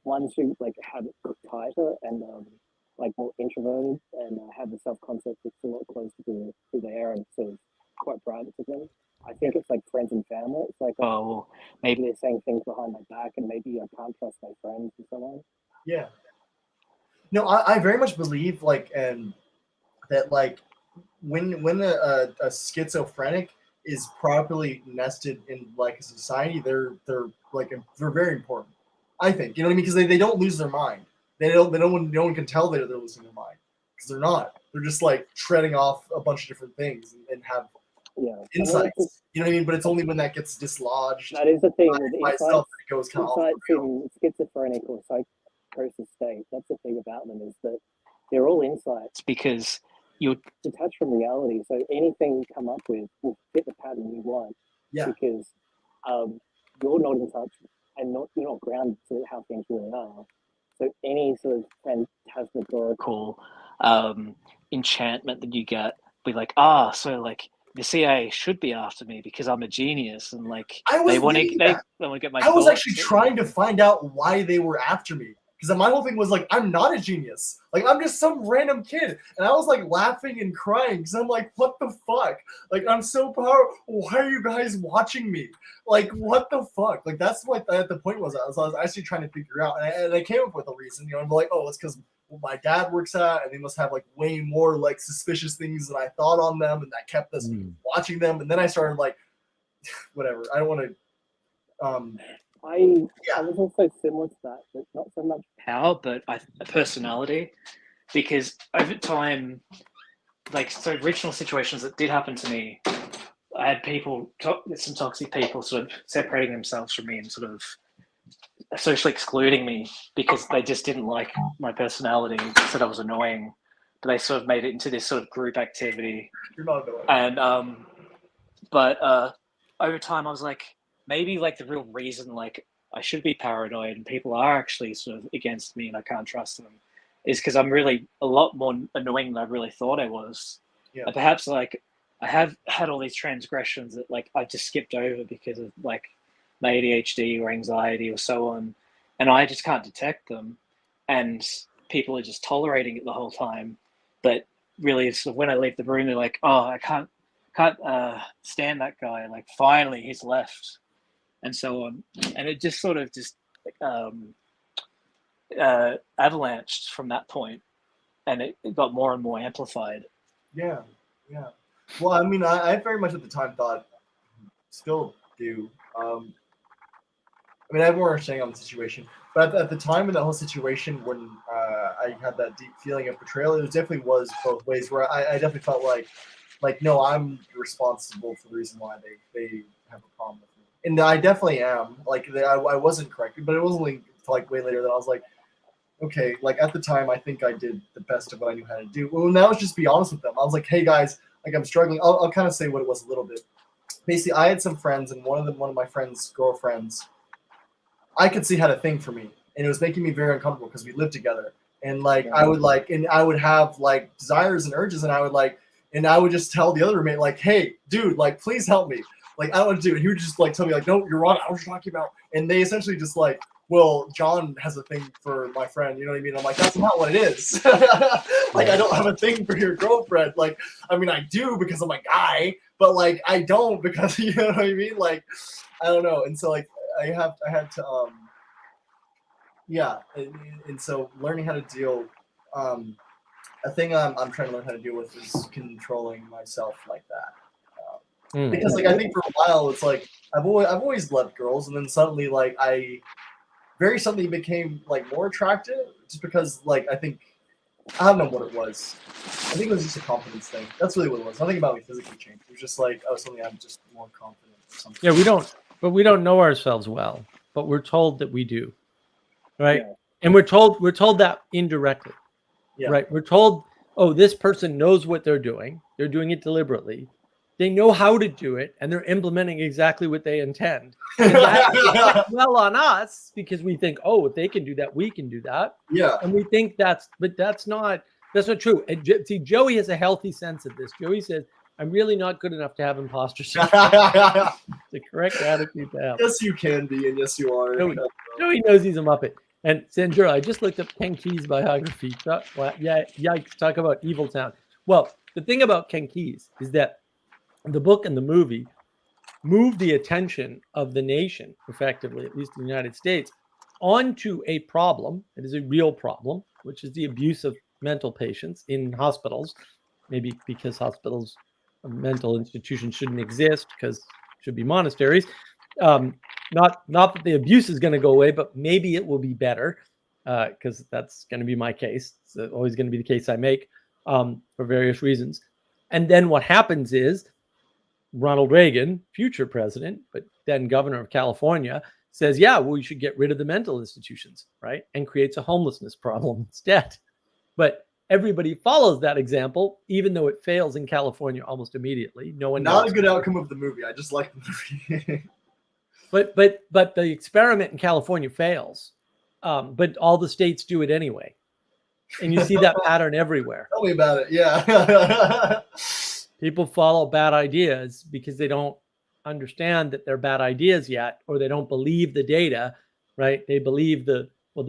Speaker 4: ones who like have it tighter and like more introverted and have the self-concept that's a lot closer to who they are and sort of quite private to them. I think it's like friends and family. It's like, oh, well, maybe they're saying things behind my back and maybe I can't trust my friends and so on.
Speaker 3: Yeah. No, I very much believe like that like when a schizophrenic is properly nested in like a society, they're very important. I think, you know what I mean, because they don't lose their mind. No one can tell they're losing their mind because they're not. They're just like treading off a bunch of different things and have insights. You know what I mean? But it's only when that gets dislodged.
Speaker 4: That is the thing with
Speaker 3: insights. It goes kind of off the rails.
Speaker 4: In schizophrenic or psychosis state. That's the thing about them is that they're all insights because you're detached from reality. So anything you come up with will fit the pattern you want.
Speaker 3: Yeah.
Speaker 4: Because you're not in touch and you're not grounded to how things really are. So any sort of phantasmagorical enchantment that you get, be like, so like the CIA should be after me because I'm a genius, and like they want to get my.
Speaker 3: I was actually trying to find out why they were after me. Because my whole thing was like, I'm not a genius. Like, I'm just some random kid. And I was like laughing and crying because I'm like, what the fuck? Like, I'm so powerful. Why are you guys watching me? Like, what the fuck? Like, that's what the point was. I was actually trying to figure out. And I came up with a reason. You know, I'm like, oh, it's because my dad works at, and they must have like way more like suspicious things than I thought on them. And that kept us watching them. And then I started like, whatever. I don't want to. I was also similar to that, but not so much power, but a personality. Because over time, like, so original situations that did happen to me, I had people, some toxic people sort of separating themselves from me and sort of socially excluding me because they just didn't like my personality, said I was annoying. But they sort of made it into this sort of group activity. You're not annoying. And, but over time I was like, maybe like the real reason like I should be paranoid and people are actually sort of against me and I can't trust them is because I'm really a lot more annoying than I really thought I was. Yeah. And perhaps like I have had all these transgressions that like I just skipped over because of like my ADHD or anxiety or so on, and I just can't detect them, and people are just tolerating it the whole time. But really, sort of when I leave the room, they're like, "Oh, I can't stand that guy. Like finally, he's left." And so on, and it just sort of just avalanched from that point, and it got more and more amplified. Yeah. Well, I mean, I very much at the time thought, still do. I mean, I have more understanding on the situation, but at the time in that whole situation, when I had that deep feeling of betrayal, it definitely was both ways. Where I definitely felt like no, I'm responsible for the reason why they have a problem with me. And I definitely am. Like, I wasn't corrected, but it wasn't like way later that I was like, okay, like at the time, I think I did the best of what I knew how to do. Well, now let's just be honest with them. I was like, hey guys, like I'm struggling. I'll kind of say what it was a little bit. Basically, I had some friends, and one of my friends' girlfriends, I could see had a thing for me, and it was making me very uncomfortable because we lived together. And like I would have like desires and urges, and I would just tell the other roommate like, "Hey, dude, like please help me. Like I don't want to do it." And he would just like tell me like, "No, you're wrong. I was talking about." And they essentially just like, "Well, John has a thing for my friend." You know what I mean? I'm like, "That's not what it is. Like I don't have a thing for your girlfriend. Like I mean, I do because I'm a guy, but like I don't because you know what I mean? Like I don't know." And so like I had to yeah, and so learning how to deal, a thing I'm trying to learn how to deal with is controlling myself like that. Because like I think for a while it's like I've always loved girls, and then suddenly like I very suddenly became like more attractive just because like I don't know what it was. I think it was just a confidence thing. That's really what it was. Nothing about me physically changed. It was just like suddenly I'm just more confident or something.
Speaker 2: Yeah, we don't know ourselves well, but we're told that we do. Right. Yeah. And we're told that indirectly. Yeah. Right. We're told, oh, this person knows what they're doing. They're doing it deliberately. They know how to do it, and they're implementing exactly what they intend. And that well on us because we think, oh, if they can do that, we can do that.
Speaker 3: Yeah.
Speaker 2: And we think that's not true. And see, Joey has a healthy sense of this. Joey says, I'm really not good enough to have imposter syndrome. The correct attitude to have.
Speaker 3: Yes, you can be, and yes, you are.
Speaker 2: Joey knows he's a Muppet. And Sandra, I just looked up Ken Keyes' biography. Yeah, yikes, talk about Evil Town. Well, the thing about Ken Keyes is that the book and the movie moved the attention of the nation, effectively, at least in the United States, onto a problem. It is a real problem, which is the abuse of mental patients in hospitals. Maybe because hospitals, mental institutions shouldn't exist because should be monasteries. Not that the abuse is going to go away, but maybe it will be better because that's going to be my case. It's always going to be the case I make for various reasons. And then what happens is Ronald Reagan, future president, but then governor of California, says, yeah, well, we should get rid of the mental institutions, right? And creates a homelessness problem instead. But everybody follows that example, even though it fails in California almost immediately. No one
Speaker 3: Not a good outcome of the movie. I just like the movie.
Speaker 2: But the experiment in California fails. But all the states do it anyway. And you see that pattern everywhere.
Speaker 3: Tell me about it. Yeah.
Speaker 2: People follow bad ideas because they don't understand that they're bad ideas yet, or they don't believe the data, right? They believe this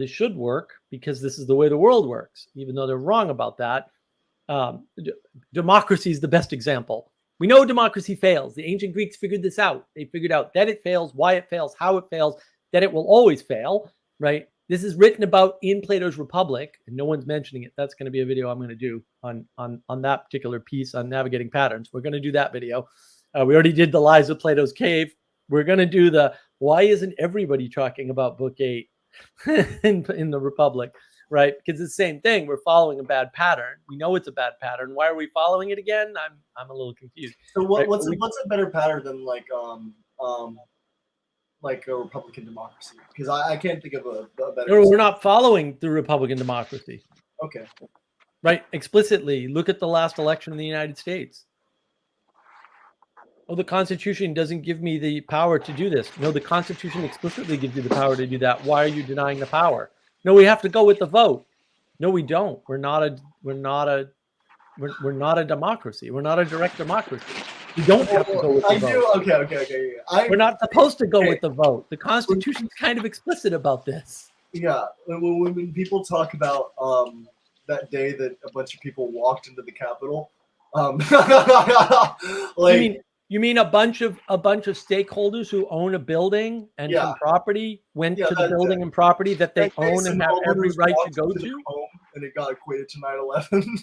Speaker 2: should work because this is the way the world works, even though they're wrong about that. Democracy is the best example. We know democracy fails. The ancient Greeks figured this out. They figured out that it fails, why it fails, how it fails, that it will always fail, right? This is written about in Plato's Republic, and no one's mentioning it. That's going to be a video I'm going to do on that particular piece on navigating patterns. We're going to do that video. We already did the lies of Plato's cave. We're going to do the why isn't everybody talking about Book 8 in the Republic, right? Because it's the same thing. We're following a bad pattern. We know it's a bad pattern. Why are we following it again? I'm a little confused.
Speaker 3: So what's a better pattern than like a Republican democracy? Because I can't think of a better.
Speaker 2: No, we're not following the Republican democracy.
Speaker 3: Okay.
Speaker 2: Right. Explicitly, look at the last election in the United States. Oh, the Constitution doesn't give me the power to do this. No, the Constitution explicitly gives you the power to do that. Why are you denying the power? No, we have to go with the vote. No, we don't. We're not a democracy. We're not a direct democracy. We don't have to go with the vote.
Speaker 3: Okay.
Speaker 2: We're not supposed to go with the vote. The Constitution's kind of explicit about this.
Speaker 3: Yeah, when people talk about that day that a bunch of people walked into the Capitol,
Speaker 2: like you mean a bunch of stakeholders who own a building and some property went to the building and property that they own and have every right to go to?
Speaker 3: And it got equated to 9/11.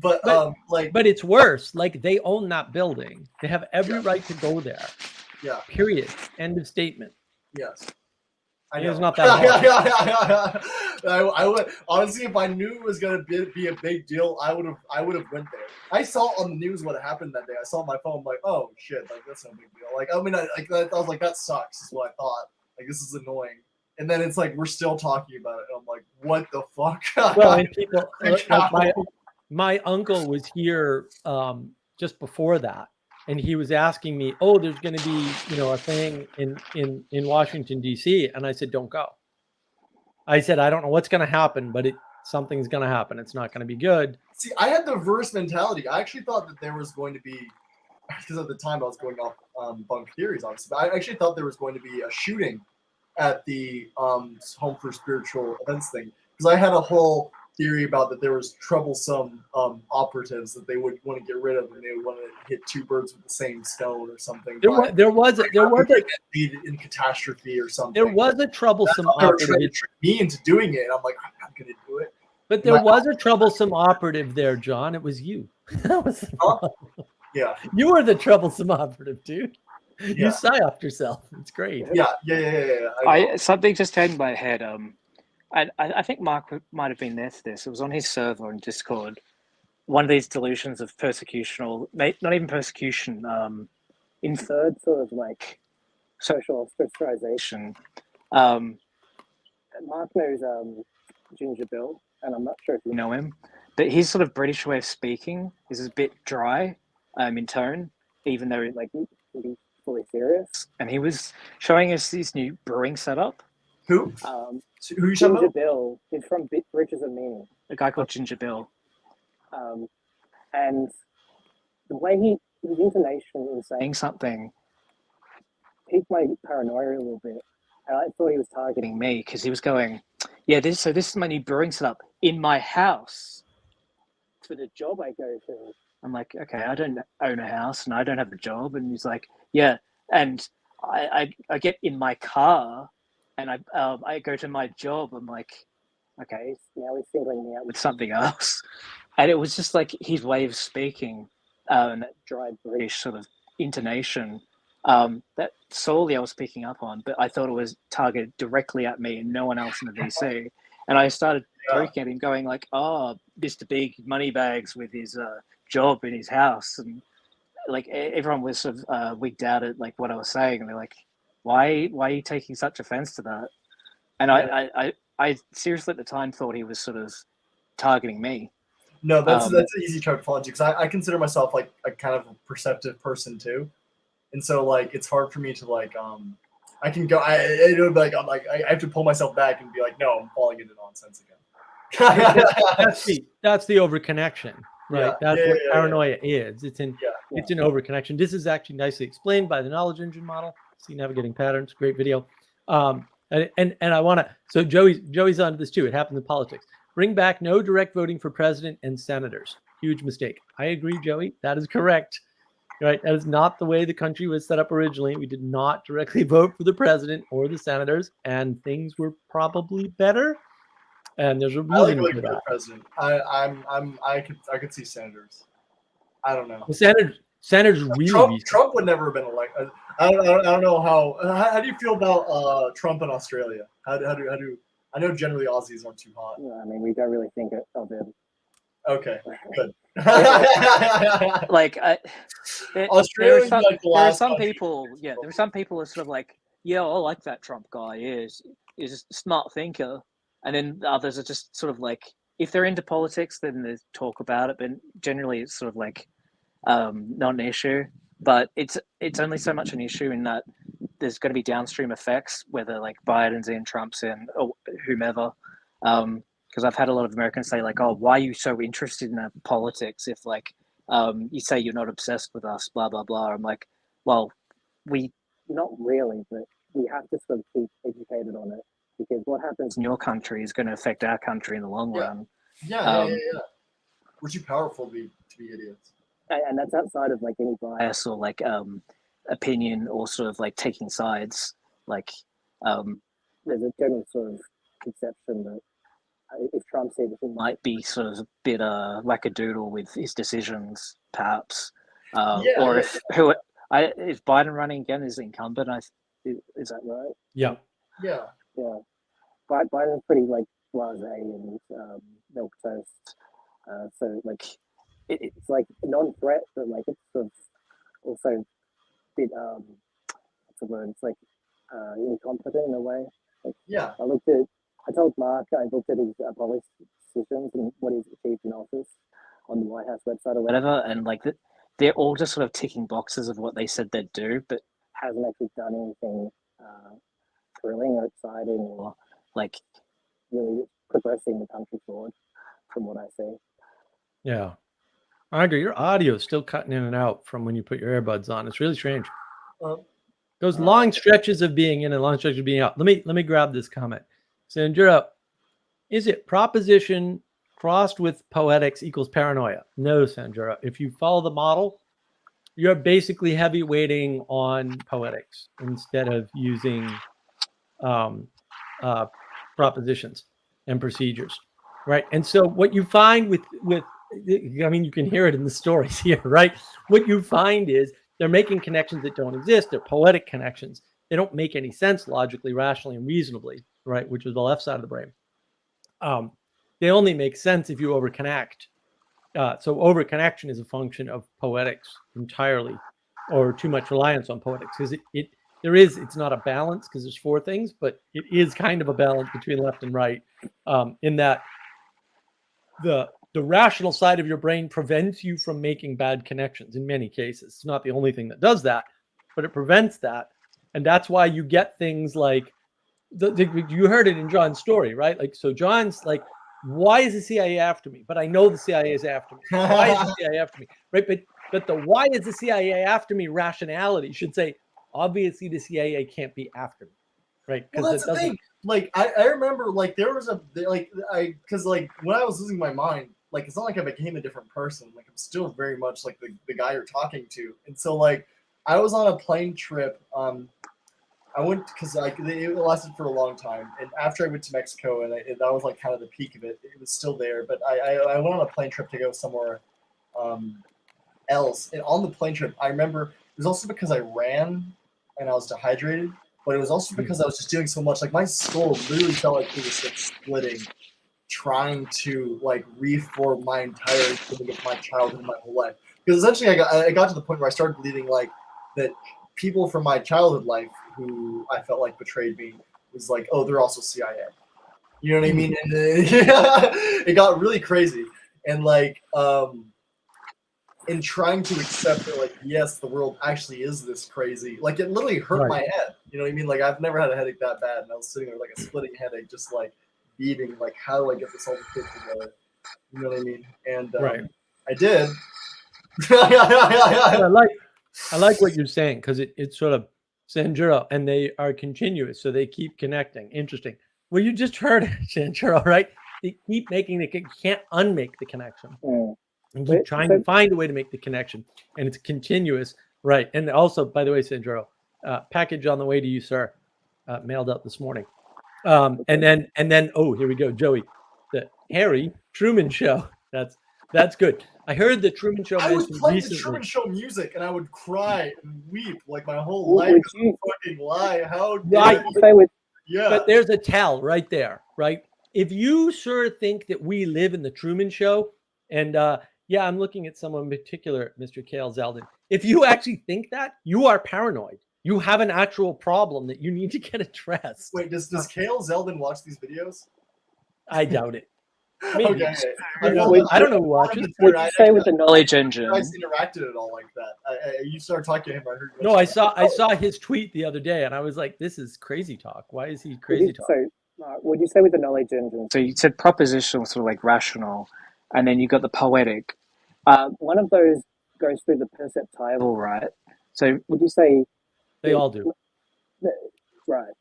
Speaker 3: But
Speaker 2: it's worse. Like they own that building. They have every right to go there.
Speaker 3: Yeah.
Speaker 2: Period. End of statement.
Speaker 3: Yes.
Speaker 2: It's not that hard.
Speaker 3: I would honestly, if I knew it was gonna be a big deal, I would have went there. I saw on the news what happened that day. I saw on my phone, like, oh shit, like that's no big deal. Like, I mean, I was like, that sucks. Is what I thought. Like, this is annoying. And then it's like we're still talking about it. And I'm like, what the fuck?
Speaker 2: Well, and people, my uncle was here just before that, and he was asking me, "Oh, there's going to be, a thing in Washington D.C." And I said, "Don't go." I said, "I don't know what's going to happen, but something's going to happen. It's not going to be good."
Speaker 3: See, I had the reverse mentality. I actually thought that there was going to be, because at the time I was going off bunk theories, obviously, but I actually thought there was going to be a shooting at the Home for Spiritual Events thing, because I had a whole theory about that there was troublesome operatives that they would want to get rid of, and they would want to hit two birds with the same stone or something.
Speaker 2: There was
Speaker 3: in catastrophe or something.
Speaker 2: There was a troublesome operative.
Speaker 3: Trying to trick me into doing it, and I'm like, I'm not going to do it.
Speaker 2: But there was a troublesome operative there, John. It was you. That was the problem.
Speaker 3: Yeah.
Speaker 2: You were the troublesome operative, dude.
Speaker 3: Yeah.
Speaker 2: You psyoped yourself. It's great.
Speaker 3: Yeah.
Speaker 4: Something just came in my head. I think Mark might have been there for this. It was on his server on Discord. One of these delusions of persecution, or not even persecution, inferred sort of like social ostracization. Mark knows Ginger Bill, and I'm not sure if you know him, but his sort of British way of speaking is a bit dry in tone, even though like he can be fully serious. And he was showing us this new brewing setup.
Speaker 3: Who? Who you
Speaker 4: Ginger
Speaker 3: about?
Speaker 4: Bill is from Bridges of Meaning. A guy called Ginger Bill. And the way his intonation in saying something piqued my paranoia a little bit. And I thought he was targeting me because he was going, "Yeah, this is my new brewing setup in my house for the job I go to." I'm like, "Okay, I don't own a house and I don't have a job." And he's like, "Yeah, and I get in my car and I go to my job." I'm like, "Okay, now he's singling me out with something else." And it was just like his way of speaking, and that dry British sort of intonation. That solely I was picking up on, but I thought it was targeted directly at me and no one else in the VC. And I started poking at him, going like, "Oh, Mr. Big Moneybags with his job in his house," and like everyone was sort of wigged out at like what I was saying, and they're like, "Why are you taking such offense to that?" And I seriously at the time thought he was sort of targeting me.
Speaker 3: No, that's an easy trap to fall into, because I consider myself like a kind of a perceptive person too. And so, like, it's hard for me to, like, I can go, I have to pull myself back and be like, no, I'm falling into nonsense again.
Speaker 2: That's the overconnection, right?
Speaker 3: Yeah.
Speaker 2: That's what paranoia is. It's an overconnection. This is actually nicely explained by the knowledge engine model. See navigating patterns, great video. And I want to, so Joey's onto this too. It happens in politics. Bring back no direct voting for president and senators. Huge mistake. I agree, Joey. That is correct. Right, that is not the way the country was set up originally. We did not directly vote for the president or the senators, and things were probably better. And there's a reason for that.
Speaker 3: President. I could see senators. I don't know.
Speaker 2: The senators really.
Speaker 3: Trump would never have been elected. I don't know how do you feel about Trump in Australia? How do I know generally Aussies aren't too hot.
Speaker 4: I mean, we don't really think of him.
Speaker 3: Okay, good.
Speaker 4: Like there are some people who are sort of like, yeah, I like that Trump guy. He's a smart thinker, and then the others are just sort of like, if they're into politics, then they talk about it, but generally it's sort of like not an issue. But it's only so much an issue in that there's going to be downstream effects, whether like Biden's in, Trump's in, or whomever. Because I've had a lot of Americans say like, "Oh, why are you so interested in politics if like you say you're not obsessed with us, blah blah blah." I'm like, well, we not really, but we have to sort of keep educated on it, because what happens in your country is going to affect our country in the long run.
Speaker 3: Yeah. We're too powerful to be idiots.
Speaker 4: And that's outside of like any bias or like opinion or sort of like taking sides. Like there's a general sort of conception that if Trump said he might be sort of a bit wackadoodle with his decisions, perhaps, or if Biden running again as incumbent, is that right?
Speaker 2: Yeah.
Speaker 4: Biden's pretty like blasé and milk toast. So like it's like a non-threat, but like it's sort of also a bit what's the word? It's like incompetent in a way. Like, I told Mark I looked at his policy decisions and what he's achieved in office, on the White House website or whatever, and like they're all just sort of ticking boxes of what they said they'd do, but hasn't actually done anything thrilling or exciting or like really progressing the country forward, from what I see.
Speaker 2: Yeah. Andre, your audio is still cutting in and out from when you put your earbuds on. It's really strange. Those long stretches of being in and long stretches of being out. Let me grab this comment. Sandra, is it proposition crossed with poetics equals paranoia? No, Sandra. If you follow the model, you're basically heavy weighting on poetics instead of using propositions and procedures, right? And so what you find with I mean, you can hear it in the stories here, right? What you find is they're making connections that don't exist. They're poetic connections. They don't make any sense logically, rationally, and reasonably, right? Which is the left side of the brain. They only make sense if you overconnect. So overconnection is a function of poetics entirely, or too much reliance on poetics, because it's not a balance because there's four things, but it is kind of a balance between left and right, in that the rational side of your brain prevents you from making bad connections in many cases. It's not the only thing that does that, but it prevents that. And that's why you get things like, you heard it in John's story, right? Like, so John's like, why is the CIA after me? But I know the CIA is after me. Why is the CIA after me? Right? But the why is the CIA after me rationality should say, obviously the CIA can't be after me. Right?
Speaker 3: Well, that's the thing. Like, I remember, like, there was because like when I was losing my mind, like, it's not like I became a different person. Like, I'm still very much like the guy you're talking to. And so, like, I was on a plane trip. I went because like it lasted for a long time, and after I went to Mexico, and that was like kind of the peak of it. It was still there, but I went on a plane trip to go somewhere else. And on the plane trip, I remember it was also because I ran and I was dehydrated, but it was also because I was just doing so much. Like, my skull literally felt like it was like splitting, trying to like reform my entire thing of my childhood and my whole life. Because essentially, I got to the point where I started believing like that people from my childhood life who I felt like betrayed me was like, oh, they're also CIA. You know what I mean? And it got really crazy. And like, in trying to accept that, like, yes, the world actually is this crazy. Like, it literally hurt my head. You know what I mean? Like, I've never had a headache that bad, and I was sitting there like a splitting headache, just like beating. Like, how do I get this all put together? You know what I mean? And I did.
Speaker 2: I like what you're saying, because it's sort of Sanjuro, and they are continuous, so they keep connecting. Interesting. Well, you just heard it, Sanjuro, right? They keep making you can't unmake the connection. And keep trying to find a way to make the connection, and it's continuous, right? And also, by the way, Sanjuro, package on the way to you, sir. Mailed out this morning. And then oh, here we go, Joey, the Harry Truman Show. That's good. I heard the Truman Show.
Speaker 3: I would play the Truman Show music, and I would cry and weep like my whole life is a fucking lie. How dare you? Yeah.
Speaker 2: But there's a tell right there, right? If you, sir, think that we live in the Truman Show, and yeah, I'm looking at someone in particular, Mr. Kale Zeldin. If you actually think that, you are paranoid. You have an actual problem that you need to get addressed.
Speaker 3: Wait, does Kale Zeldin watch these videos?
Speaker 2: I doubt it. Maybe.
Speaker 3: Okay.
Speaker 2: I don't know who watches.
Speaker 4: What did you say with the knowledge engine?
Speaker 3: You guys interacted at all like that? You started talking to him. I heard.
Speaker 2: No, I saw his tweet the other day, and I was like, "This is crazy talk. Why is he crazy talk?"
Speaker 5: So, what did you say with the knowledge engine?
Speaker 4: So you said propositional, sort of like rational, and then you got the poetic.
Speaker 5: One of those goes through the perceptible, right? So would you say
Speaker 2: they all do?
Speaker 5: Right,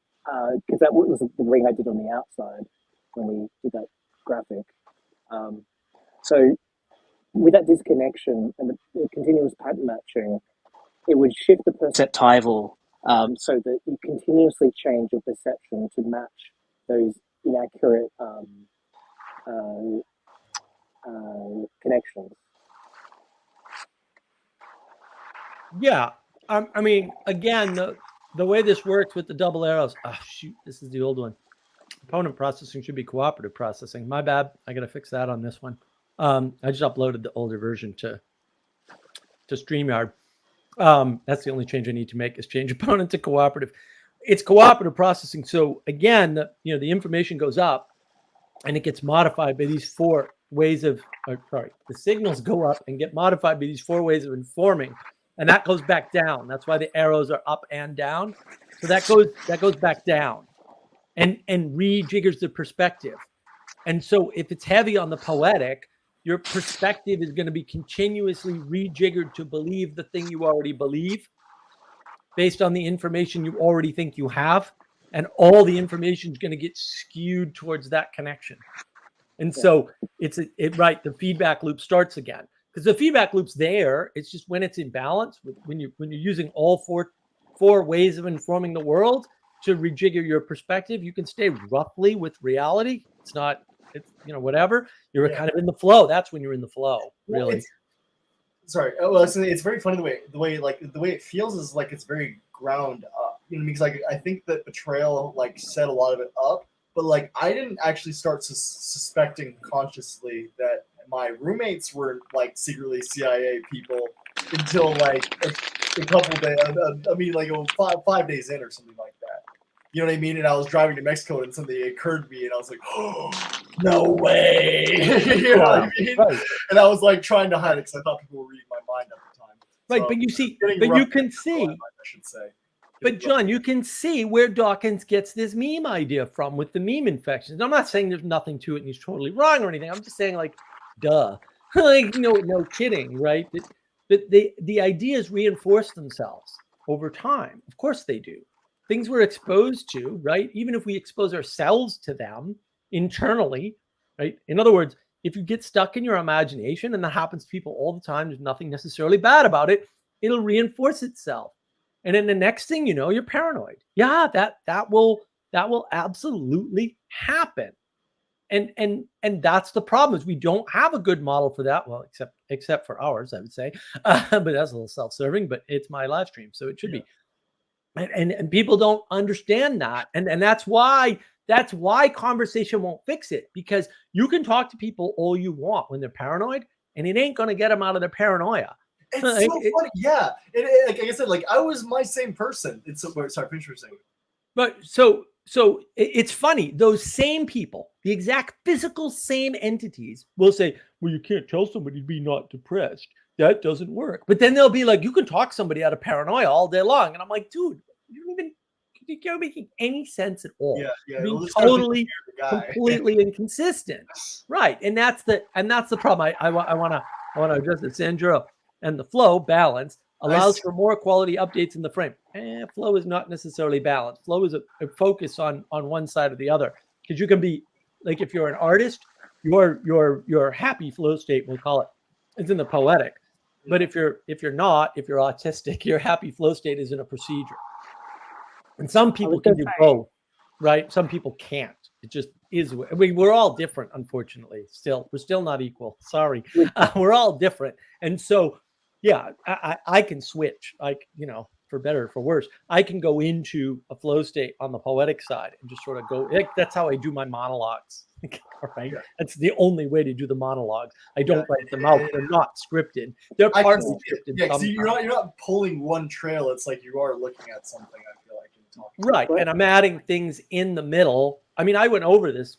Speaker 5: because that was the ring I did on the outside when we did that graphic. So with that disconnection and the continuous pattern matching, it would shift the perceptival so that you continuously change your perception to match those inaccurate connections.
Speaker 2: Yeah. I mean, again, the way this works with the double arrows. Oh, shoot. This is the old one. Opponent processing should be cooperative processing. My bad. I got to fix that on this one. I just uploaded the older version to StreamYard. That's the only change I need to make is change opponent to cooperative. It's cooperative processing. So again, the information goes up and it gets modified by these four the signals go up and get modified by these 4 ways of informing, and that goes back down. That's why the arrows are up and down. So that goes back down, and rejiggers the perspective. And so if it's heavy on the poetic, your perspective is going to be continuously rejiggered to believe the thing you already believe, based on the information you already think you have, and all the information is going to get skewed towards that connection. And so the feedback loop starts again, because the feedback loop's there. It's just when it's in balance, when you're using all four ways of informing the world to rejigger your perspective, you can stay roughly with reality. It's whatever. You're kind of in the flow. That's when you're in the flow, really.
Speaker 3: Sorry. Well, it's very funny the way it feels is like it's very ground up. Because I think that Betrayal set a lot of it up, but I didn't actually start suspecting consciously that my roommates were secretly CIA people until a couple days. 5 days in or something like that. You know what I mean? And I was driving to Mexico and something occurred to me, and I was like, "Oh, no way!" You know what I mean? Right. And I was trying to hide it because I thought people were reading my mind at the time.
Speaker 2: Right,
Speaker 3: so,
Speaker 2: but you can see. I should say. But John, you can see where Dawkins gets this meme idea from with the meme infections. I'm not saying there's nothing to it and he's totally wrong or anything. I'm just saying, duh. No kidding, right? The ideas reinforce themselves over time. Of course they do. Things we're exposed to, right? Even if we expose ourselves to them internally, right? In other words, if you get stuck in your imagination, and that happens to people all the time, there's nothing necessarily bad about it, it'll reinforce itself. And then the next thing you know, you're paranoid. Yeah, that will absolutely happen. And that's the problem, is we don't have a good model for that. Well, except for ours, I would say. But that's a little self-serving, but it's my live stream, so it should be. And people don't understand that. And that's why conversation won't fix it, because you can talk to people all you want when they're paranoid, and it ain't going to get them out of their paranoia.
Speaker 3: It's so funny, yeah. Like I said, I was my same person. It's so sorry, finish what you're saying.
Speaker 2: But so it's funny. Those same people, the exact physical same entities, will say, "Well, you can't tell somebody to be not depressed. That doesn't work." But then they'll be like, "You can talk somebody out of paranoia all day long," and I'm like, "Dude, you're making any sense at all.
Speaker 3: Yeah.
Speaker 2: Being totally, completely inconsistent, right?" And that's the problem. I want to address it, Sandro. And the flow balance allows for more quality updates in the frame. Flow is not necessarily balanced. Flow is a focus on one side or the other, because you can be if you're an artist, your happy flow state, we'll call it, is in the poetic. But if you're autistic, your happy flow state is in a procedure. And some people can do both, right? Some people can't. It just is. I mean, we're all different, unfortunately. We're still not equal. Sorry. We're all different. And so, yeah, I can switch, for better or for worse. I can go into a flow state on the poetic side and just sort of go. That's how I do my monologues. Right? Yeah. That's the only way to do the monologues. I don't write them out. They're not scripted. They're partly scripted.
Speaker 3: Yeah, so you're not pulling one trail. It's like you are looking at something, I feel like, in talking.
Speaker 2: Right. And I'm adding things in the middle. I mean, I went over this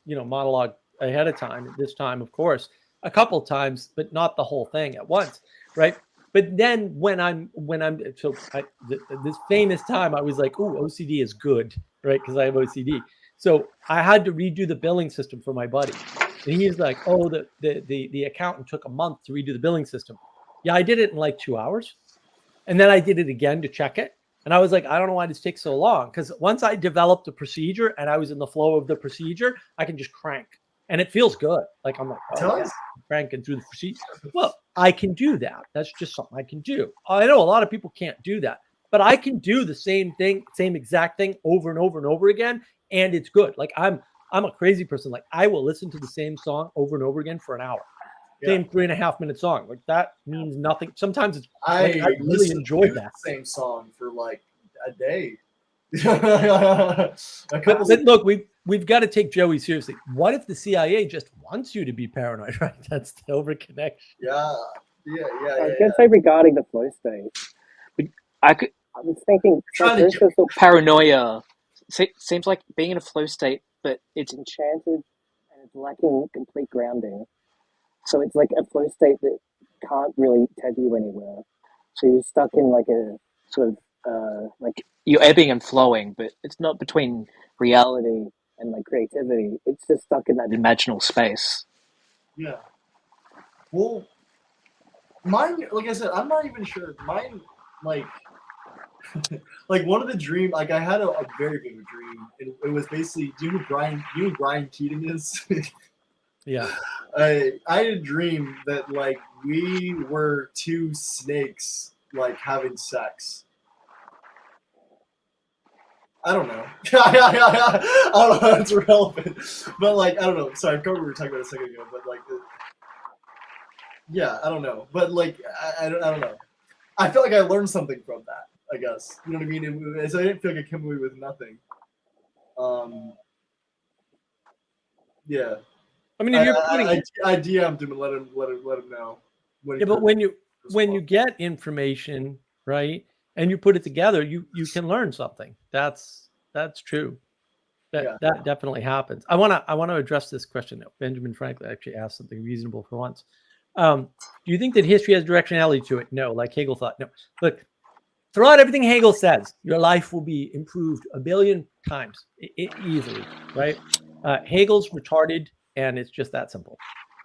Speaker 2: monologue ahead of time, this time, of course, a couple times, but not the whole thing at once. Right. But then this famous time, I was like, "Ooh, OCD is good," right? Because I have OCD. So I had to redo the billing system for my buddy. And he's like, "Oh, the accountant took a month to redo the billing system." Yeah, I did it in 2 hours. And then I did it again to check it. And I was like, I don't know why this takes so long. Because once I developed the procedure and I was in the flow of the procedure, I can just crank. And it feels good. I'm like, "Oh, yeah, I'm cranking through the procedure." Well, I can do that. That's just something I can do. I know a lot of people can't do that. But I can do the same thing, same exact thing over and over and over again. And it's good. I'm a crazy person. I will listen to the same song over and over again for an hour. Yeah. Same 3.5 minute song. That means nothing. Sometimes it's I really enjoy that
Speaker 3: same song for a day.
Speaker 2: But look, we've got to take Joey seriously. What if the CIA just wants you to be paranoid? Right? That's the overconnection.
Speaker 3: Yeah.
Speaker 5: I guess regarding the flow state, I was thinking
Speaker 4: paranoia seems like being in a flow state, but it's
Speaker 5: enchanted and it's lacking complete grounding. So it's like a flow state that can't really take you anywhere. So you're stuck in like a sort of like you're ebbing and flowing, but it's not between reality and like creativity. It's just stuck in that imaginal space.
Speaker 3: Yeah. Well, mine, like I said, I'm not even sure. Mine, like, like one of the dream, like I had a very vivid dream. It was basically, do you know who Brian Keating is?
Speaker 2: Yeah.
Speaker 3: I had a dream that like we were two snakes like having sex. I don't know. I don't know. It's irrelevant, but like I don't know. Sorry, I forgot what we were talking about a second ago. But like, yeah, I don't know. But like, I don't know. I feel like I learned something from that. I guess you know what I mean. So I didn't feel like I came away with nothing. Yeah.
Speaker 2: I mean, if you're putting,
Speaker 3: I DM'd him and let him know.
Speaker 2: yeah, but when you get information, right, and you put it together, you can learn something. That's true. That definitely happens. I want to address this question though. Benjamin Franklin actually asked something reasonable for once. Do you think that history has directionality to it? No, like Hegel thought. No. Look, throughout everything Hegel says, your life will be improved a billion times easily, right? Hegel's retarded, and it's just that simple.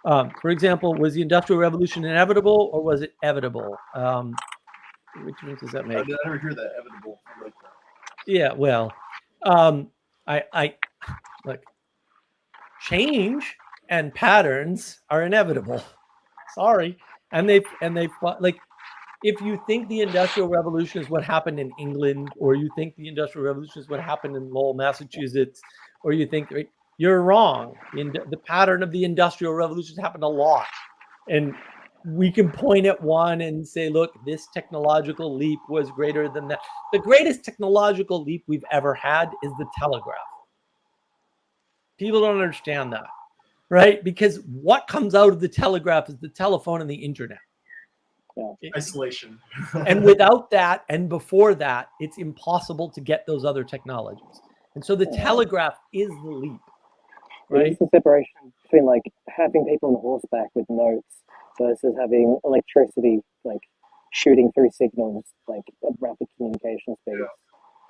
Speaker 2: For example, was the Industrial Revolution inevitable or was it evitable? Which means does that make?
Speaker 3: I never hear that evitable. Like that.
Speaker 2: Yeah, well, I look, change and patterns are inevitable. Sorry, and they like, if you think the Industrial Revolution is what happened in England, or you think the Industrial Revolution is what happened in Lowell, Massachusetts, or you think you're wrong. The pattern of the Industrial Revolution happened a lot, and we can point at one and say, look, this technological leap was greater than that. The greatest technological leap we've ever had is the telegraph. People don't understand that, right? Because what comes out of the telegraph is the telephone and the internet.
Speaker 5: Yeah.
Speaker 3: Isolation.
Speaker 2: And without that, and before that, it's impossible to get those other technologies. And so the telegraph is the leap, right?
Speaker 5: It's the separation between like having people on horseback with notes versus having electricity like shooting through signals like at rapid communication speeds.
Speaker 3: Yeah.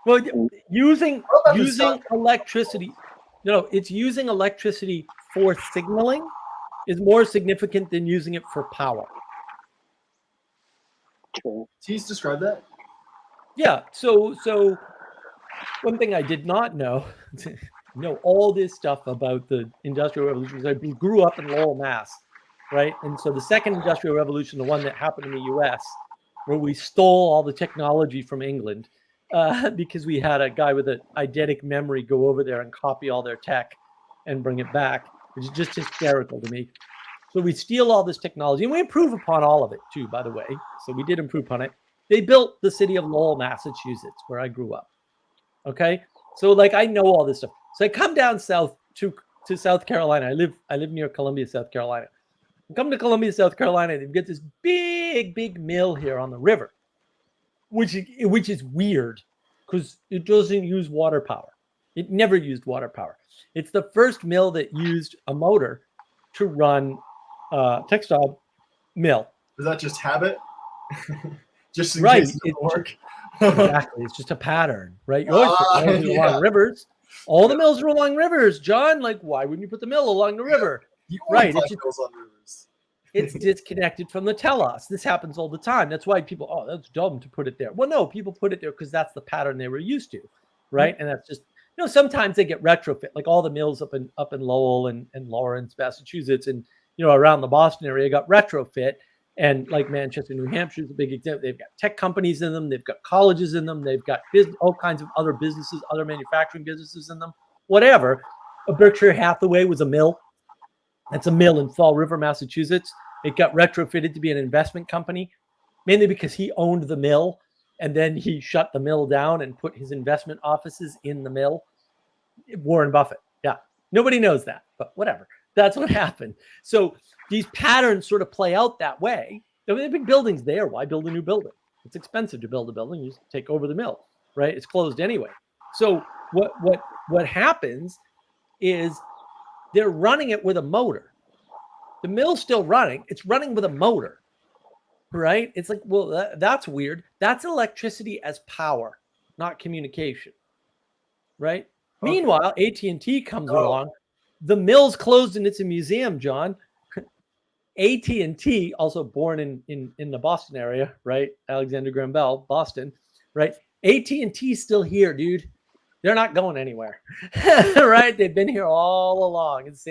Speaker 2: Well, using electricity, it's using electricity for signaling is more significant than using it for power.
Speaker 5: True.
Speaker 3: Please describe that.
Speaker 2: Yeah. So one thing I did not know, all this stuff about the Industrial Revolution. I grew up in Lowell, Mass, right? And so the second Industrial Revolution, the one that happened in the U.S., where we stole all the technology from England, because we had a guy with an eidetic memory go over there and copy all their tech and bring it back, which is just hysterical to me. So we steal all this technology, and we improve upon all of it too, by the way. So we did improve upon it. They built the city of Lowell, Massachusetts, where I grew up. Okay, so like I know all this stuff. So I come down south to South Carolina. I live near Columbia, South Carolina. I come to Columbia, South Carolina, and they've got this big mill here on the river, which is weird because it doesn't use water power. It never used water power. It's the first mill that used a motor to run textile mill.
Speaker 3: Is that just habit? Just in
Speaker 2: Right.
Speaker 3: case it doesn't work.
Speaker 2: Exactly. It's just a pattern, right? You always put mills along rivers. All the mills are along rivers, John. Like, why wouldn't you put the mill along the river? Right.
Speaker 3: It's mills on rivers.
Speaker 2: It's disconnected from the telos. This happens all the time. That's why people, that's dumb to put it there. Well, no, people put it there because that's the pattern they were used to, right? And that's just, sometimes they get retrofit, like all the mills up in Lowell and Lawrence, Massachusetts, and around the Boston area got retrofit. And like Manchester, New Hampshire is a big example. They've got tech companies in them. They've got colleges in them. They've got all kinds of other businesses, other manufacturing businesses in them, whatever. Berkshire Hathaway was a mill. That's a mill in Fall River, Massachusetts. It got retrofitted to be an investment company, mainly because he owned the mill, and then he shut the mill down and put his investment offices in the mill. Warren Buffett. Yeah. Nobody knows that, but whatever. That's what happened. So these patterns sort of play out that way. There are big buildings there. Why build a new building? It's expensive to build a building. You just take over the mill, right? It's closed anyway. So what happens is they're running it with a motor. The mill's still running. It's running with a motor, right? It's like, well, that's weird. That's electricity as power, not communication, right?
Speaker 3: Okay.
Speaker 2: Meanwhile, AT&T comes along. The mill's closed and it's a museum, John. AT&T, also born in the Boston area, right? Alexander Graham Bell, Boston, right? AT&T's still here, dude. They're not going anywhere, right? They've been here all along. It's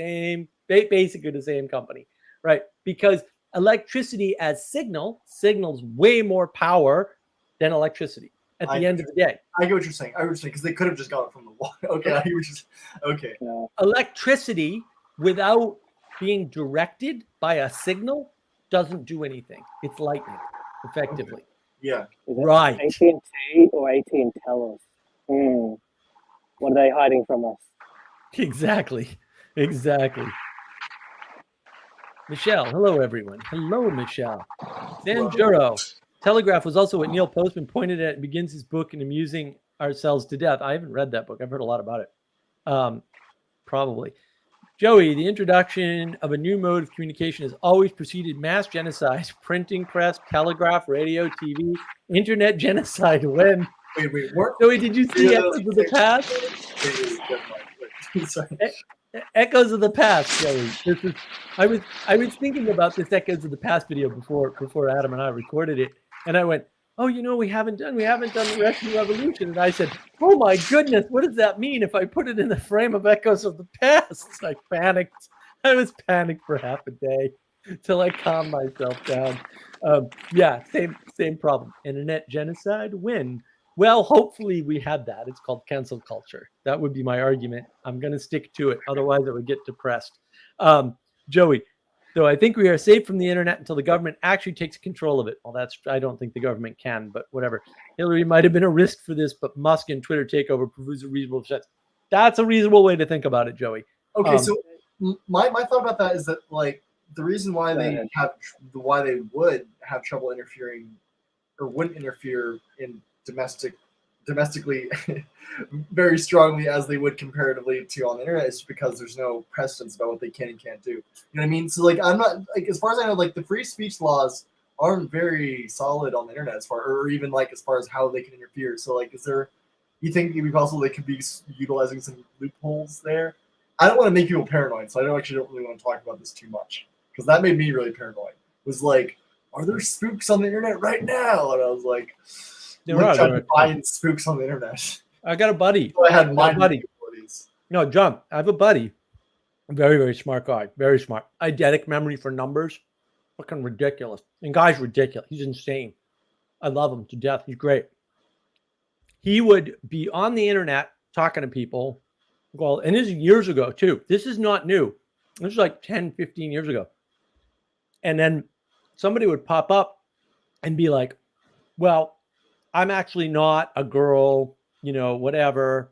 Speaker 2: basically the same company, right? Because electricity as signals way more power than electricity at the end of the day.
Speaker 3: I get what you're saying. Because they could have just got it from the water. Okay, I get what you're saying. Okay.
Speaker 5: Yeah.
Speaker 2: Electricity without being directed by a signal doesn't do anything. It's lightning, effectively.
Speaker 3: Yeah.
Speaker 5: Is it
Speaker 2: Right.
Speaker 5: AT&T or AT&T tell us? What are they hiding from us?
Speaker 2: Exactly. Michelle, hello everyone. Hello, Michelle. Sam Juro. Telegraph was also what Neil Postman pointed at and begins his book in Amusing Ourselves to Death. I haven't read that book. I've heard a lot about it. Probably. Joey, the introduction of a new mode of communication has always preceded mass genocide, printing press, telegraph, radio, TV, internet genocide. When?
Speaker 3: Wait. What?
Speaker 2: Joey, did you see Echoes of the Past?
Speaker 3: Wait, sorry.
Speaker 2: Echoes of the Past, Joey. I was thinking about this Echoes of the Past video before Adam and I recorded it, and I went, oh, we haven't done the Russian Revolution. And I said, oh my goodness, what does that mean if I put it in the frame of Echoes of the Past? I panicked. I was panicked for half a day till I calmed myself down. Yeah, same problem. Internet genocide, when? Well, hopefully we had that. It's called cancel culture. That would be my argument. I'm going to stick to it. Otherwise, I would get depressed. Joey, so I think we are safe from the internet until the government actually takes control of it. Well, I don't think the government can, but whatever. Hillary might have been a risk for this, but Musk and Twitter takeover proves a reasonable sense. That's a reasonable way to think about it, Joey.
Speaker 3: Okay, so my thought about that is that, like, the reason why they would have trouble interfering or wouldn't interfere in domestically very strongly as they would comparatively to on the internet is because there's no precedence about what they can and can't do. You know what I mean? So, like, I'm not, like, as far as I know, like, the free speech laws aren't very solid on the internet as far as how they can interfere. So, like, you think it'd be possible they could be utilizing some loopholes there? I don't want to make people paranoid, so I don't really want to talk about this too much because that made me really paranoid. It was like, are there spooks on the internet right now? And I was like, trying to find spooks on the internet.
Speaker 2: I got a buddy.
Speaker 3: So I had my
Speaker 2: buddy. No, John, I have a buddy. Very, very smart guy. Very smart. Eidetic memory for numbers. Fucking ridiculous. And guy's ridiculous. He's insane. I love him to death. He's great. He would be on the internet talking to people. Well, and this is years ago, too. This is not new. This is like 10, 15 years ago. And then somebody would pop up and be like, well, I'm actually not a girl, whatever.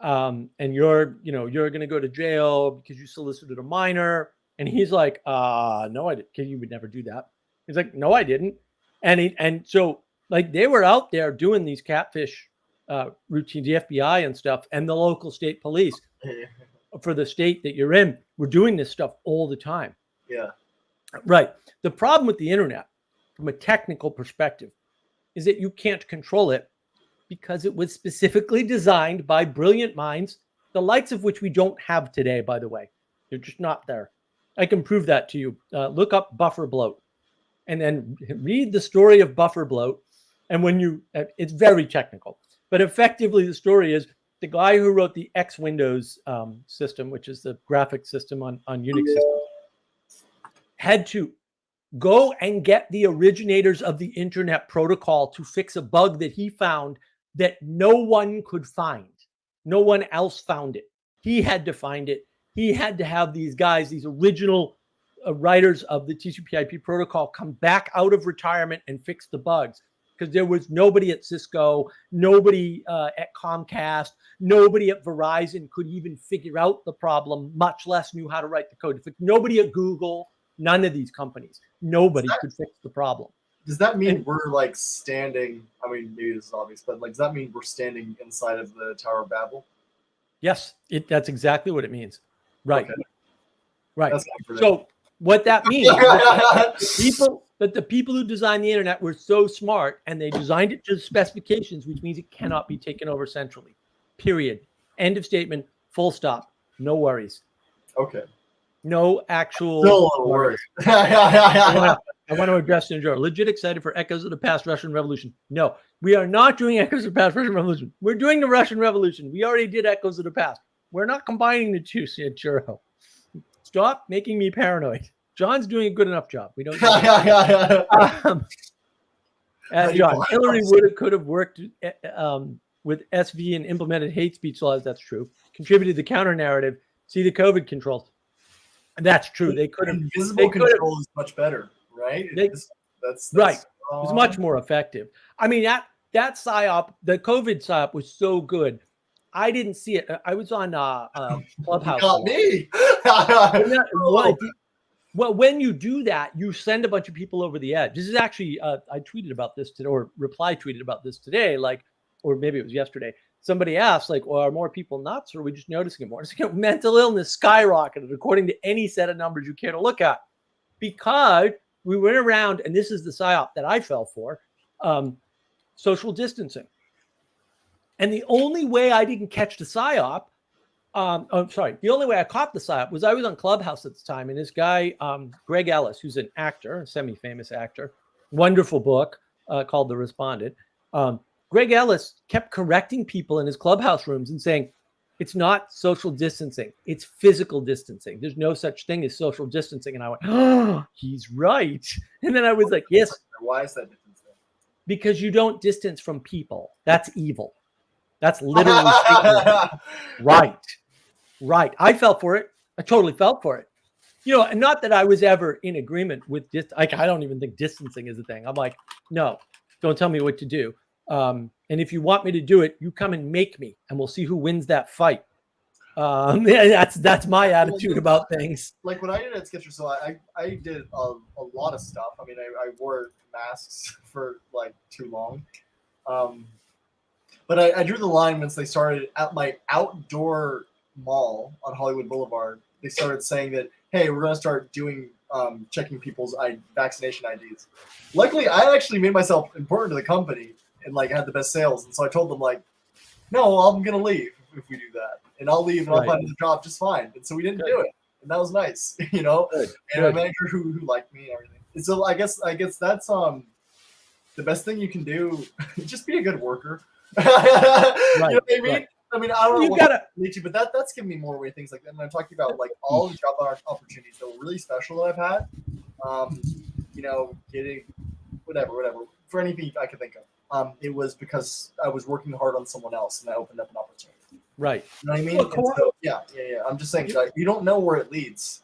Speaker 2: And you're going to go to jail because you solicited a minor. And he's like, no, I didn't. You would never do that. He's like, no, I didn't. And so, like, they were out there doing these catfish routines, the FBI and stuff, and the local state police for the state that you're in were doing this stuff all the time.
Speaker 3: Yeah.
Speaker 2: Right. The problem with the internet, from a technical perspective, is that you can't control it because it was specifically designed by brilliant minds, the likes of which we don't have today, by the way. They're just not there. I can prove that to you. Look up buffer bloat and then read the story of buffer bloat. And it's very technical, but effectively the story is the guy who wrote the X Windows system, which is the graphic system on Unix systems, had to go and get the originators of the internet protocol to fix a bug that he found that no one could find. No one else found it. He had to find it. He had to have these guys, these original writers of the TCP/IP protocol, come back out of retirement and fix the bugs because there was nobody at Cisco, nobody at Comcast, nobody at Verizon could even figure out the problem, much less knew how to write the code. Nobody at Google, none of these companies, nobody could fix the problem.
Speaker 3: Does that mean we're like standing? I mean, maybe this is obvious, but like, does that mean we're standing inside of the Tower of Babel?
Speaker 2: Yes, that's exactly what it means. Right.
Speaker 3: Okay.
Speaker 2: Right.
Speaker 3: That's my prediction.
Speaker 2: So what that means is that the people who designed the internet were so smart and they designed it to the specifications, which means it cannot be taken over centrally. Period. End of statement. Full stop. No worries.
Speaker 3: Okay.
Speaker 2: No actual
Speaker 3: Still a little worried.
Speaker 2: I want to address in general. Legit excited for Echoes of the Past Russian Revolution. No, we are not doing Echoes of the Past Russian Revolution. We're doing the Russian Revolution. We already did Echoes of the Past. We're not combining the two, said Churro. Stop making me paranoid. John's doing a good enough job. We don't. John, Hillary could have worked with SV and implemented hate speech laws. That's true. Contributed to the counter narrative. See the COVID controls. That's true. They could have.
Speaker 3: Invisible control is much better, right? That's
Speaker 2: right. It was much more effective. I mean, that PSYOP, the COVID PSYOP was so good. I didn't see it. I was on Clubhouse.
Speaker 3: Not me.
Speaker 2: Well, when you do that, you send a bunch of people over the edge. This is actually, I tweeted about this today, or reply tweeted about this today, or maybe it was yesterday. Somebody asked, well, are more people nuts, or are we just noticing it more? Mental illness skyrocketed according to any set of numbers you care to look at, because we went around, and this is the PSYOP that I fell for, social distancing. And the only way I didn't catch the PSYOP, the only way I caught the PSYOP was I was on Clubhouse at the time, and this guy, Greg Ellis, who's an actor, a semi-famous actor, wonderful book called The Respondent. Greg Ellis kept correcting people in his Clubhouse rooms and saying, it's not social distancing, it's physical distancing. There's no such thing as social distancing. And I went, oh, he's right. And then I was like, yes.
Speaker 3: Why is that difference there?
Speaker 2: Because you don't distance from people. That's evil. That's literally right. I fell for it. I totally fell for it. And not that I was ever in agreement with this. I don't even think distancing is a thing. I'm like, no, don't tell me what to do. And if you want me to do it, you come and make me, and we'll see who wins that fight. That's my attitude about things.
Speaker 3: Like when I did at Sketcher, so I did a lot of stuff. I mean, I wore masks for too long. But I drew the line once they started at my outdoor mall on Hollywood Boulevard. They started saying that, hey, we're going to start doing checking people's vaccination IDs. Luckily, I actually made myself important to the company and had the best sales. And so I told them no, I'm going to leave if we do that. And I'll leave and I'll find a job just fine. And so we didn't do it. And that was nice, Good. And a manager who liked me and everything. And so I guess that's the best thing you can do. Just be a good worker. You know what I mean? Right. I mean, I don't know what you, but that's giving me more away things like that. And I'm talking about all the job opportunities that were really special that I've had. Getting whatever for anything I could think of. It was because I was working hard on someone else, and I opened up an opportunity.
Speaker 2: Right.
Speaker 3: You know what I mean? So, yeah. I'm just saying you don't know where it leads.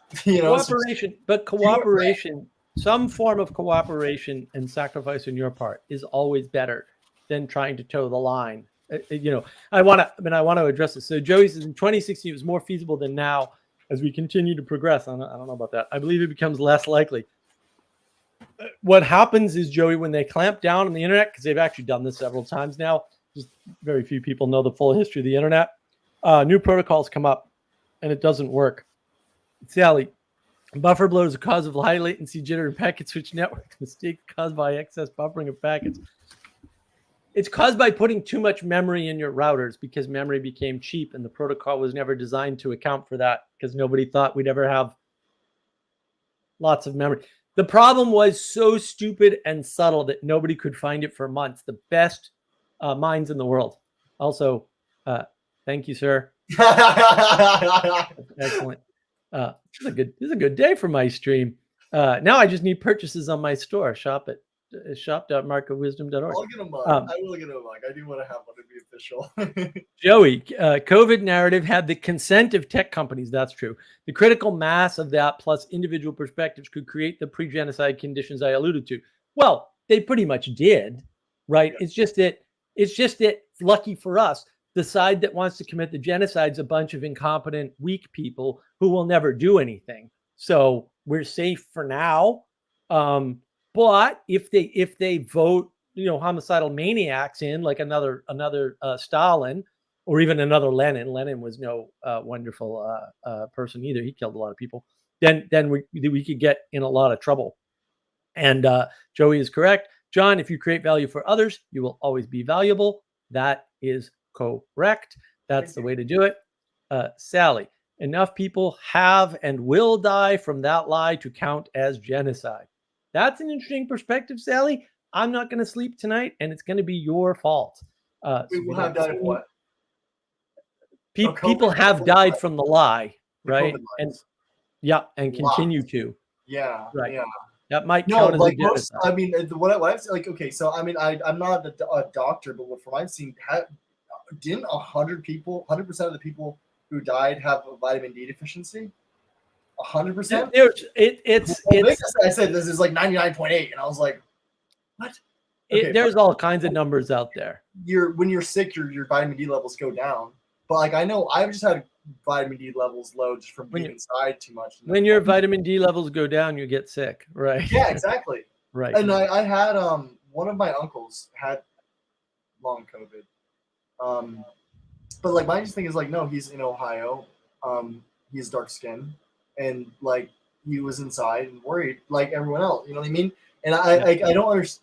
Speaker 2: Cooperation, some form of cooperation and sacrifice on your part is always better than trying to toe the line. I want to address this. So Joey says in 2016 it was more feasible than now as we continue to progress. I don't know about that. I believe it becomes less likely. What happens is, Joey, when they clamp down on the internet, because they've actually done this several times now, just very few people know the full history of the internet. New protocols come up and it doesn't work. Sally, buffer bloat is a cause of high latency jitter and packet switch network mistake caused by excess buffering of packets. It's caused by putting too much memory in your routers because memory became cheap and the protocol was never designed to account for that because nobody thought we'd ever have lots of memory. The problem was so stupid and subtle that nobody could find it for months. The best minds in the world. Also, thank you, sir. Excellent. This is a good day for my stream. Now I just need purchases on my store. Shop at shop.markofwisdom.org.
Speaker 3: I'll get a mug. I will get a mug. I do want to have one to be official.
Speaker 2: Joey, COVID narrative had the consent of tech companies. That's true. The critical mass of that plus individual perspectives could create the pre-genocide conditions I alluded to. Well, they pretty much did, right? Yeah. It's just that lucky for us, the side that wants to commit the genocide is a bunch of incompetent, weak people who will never do anything. So we're safe for now. But if they vote, homicidal maniacs in like another Stalin or even another Lenin. Lenin was no wonderful person either. He killed a lot of people. then we could get in a lot of trouble. And Joey is correct. John, if you create value for others, you will always be valuable. That is correct. That's the way to do it. Sally, enough people have and will die from that lie to count as genocide. That's an interesting perspective, Sally. I'm not going to sleep tonight, and it's going to be your fault.
Speaker 3: We will have died of what?
Speaker 2: People have died from the lie, right? And and
Speaker 3: Lies.
Speaker 2: continue to.
Speaker 3: Yeah,
Speaker 2: right.
Speaker 3: Yeah.
Speaker 2: That might
Speaker 3: No,
Speaker 2: count as
Speaker 3: like
Speaker 2: a genocide.
Speaker 3: most. I mean, what I've seen, like, okay, so I mean, I'm not a doctor, but from what I've seen, didn't 100% of the people who died have a vitamin D deficiency? 100%.
Speaker 2: I
Speaker 3: said this is like 99.8, and I was like, what? Okay,
Speaker 2: there's all kinds of numbers out there.
Speaker 3: When you're sick, your vitamin D levels go down. But like I know I've just had vitamin D levels low just from being inside too much.
Speaker 2: When your vitamin D levels go down, you get sick, right?
Speaker 3: Yeah, exactly.
Speaker 2: Right.
Speaker 3: And I had one of my uncles had long COVID. But like my thing is like, no, he's in Ohio. He's dark skinned, and like he was inside and worried like everyone else. You know what I mean? And I don't understand.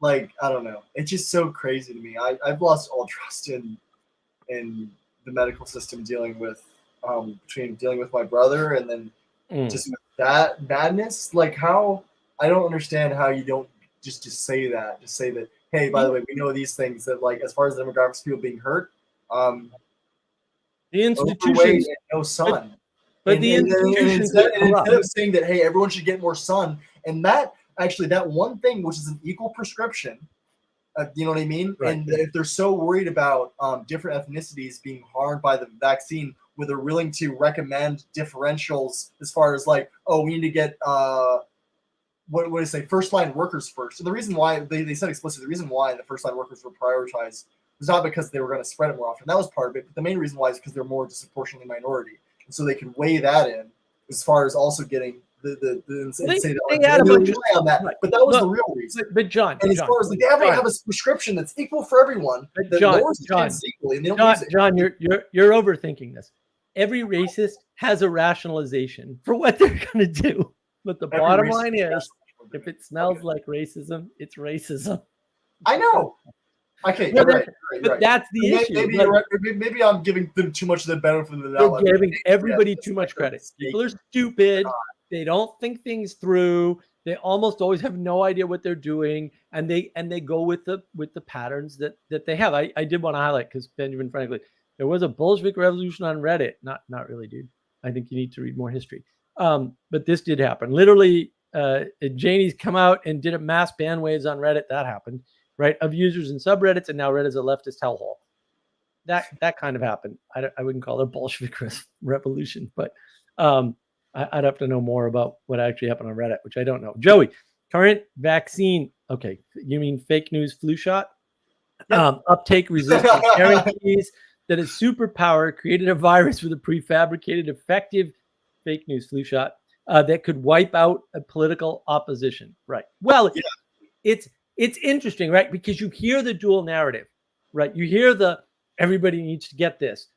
Speaker 3: Like, I don't know. It's just so crazy to me. I've lost all trust in the medical system dealing with my brother and then just that madness. Like how I don't understand how you don't just say that. Just say that, hey, by the way, we know these things that like as far as the demographics of people being hurt,
Speaker 2: the institutions
Speaker 3: and no sun.
Speaker 2: But the institutions
Speaker 3: instead of saying that, hey, everyone should get more sun, and that one thing, which is an equal prescription, you know what I mean?
Speaker 2: Right.
Speaker 3: And if they're so worried about different ethnicities being harmed by the vaccine, where they're willing to recommend differentials as far as like, oh, we need to get what do they say, first line workers first. And the reason why they said explicitly, the reason why the first line workers were prioritized was not because they were going to spread it more often. That was part of it, but the main reason why is because they're more disproportionately minority, and so they can weigh that in as far as also getting and say that on that. Right. But that was the real reason.
Speaker 2: But John,
Speaker 3: and as far as like, they have a prescription that's equal for everyone, that lowers the chance equally, and they don't use it.
Speaker 2: John, you're overthinking this. Every racist has a rationalization for what they're going to do. But the bottom line is, if it smells like racism, it's racism.
Speaker 3: I know. Okay,
Speaker 2: but that's the issue.
Speaker 3: Maybe I'm giving them too much of the benefit of the doubt.
Speaker 2: You're giving everybody too much credit. People are stupid. They don't think things through. They almost always have no idea what they're doing, and they go with the patterns that they have. I did want to highlight, because Benjamin Franklin, there was a Bolshevik revolution on Reddit. Not really, dude. I think you need to read more history. But this did happen. Literally, Janie's come out and did a mass ban waves on Reddit. That happened, right? Of users and subreddits, and now Reddit's a leftist hellhole. That kind of happened. I wouldn't call it a Bolshevik revolution, but I'd have to know more about what actually happened on Reddit, which I don't know. Joey, current vaccine. Okay, you mean fake news flu shot? Uptake resistance guarantees that a superpower created a virus with a prefabricated effective fake news flu shot that could wipe out a political opposition. Right. Well, it's interesting, right? Because you hear the dual narrative, right? You hear everybody needs to get this.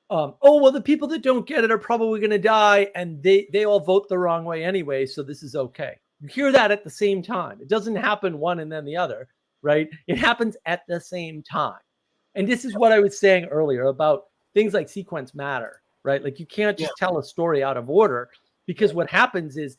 Speaker 2: Well, the people that don't get it are probably going to die, and they all vote the wrong way anyway, so this is okay. You hear that at the same time. It doesn't happen one and then the other, right? It happens at the same time. And this is what I was saying earlier about things like sequence matter, right? Like you can't just tell a story out of order, because what happens is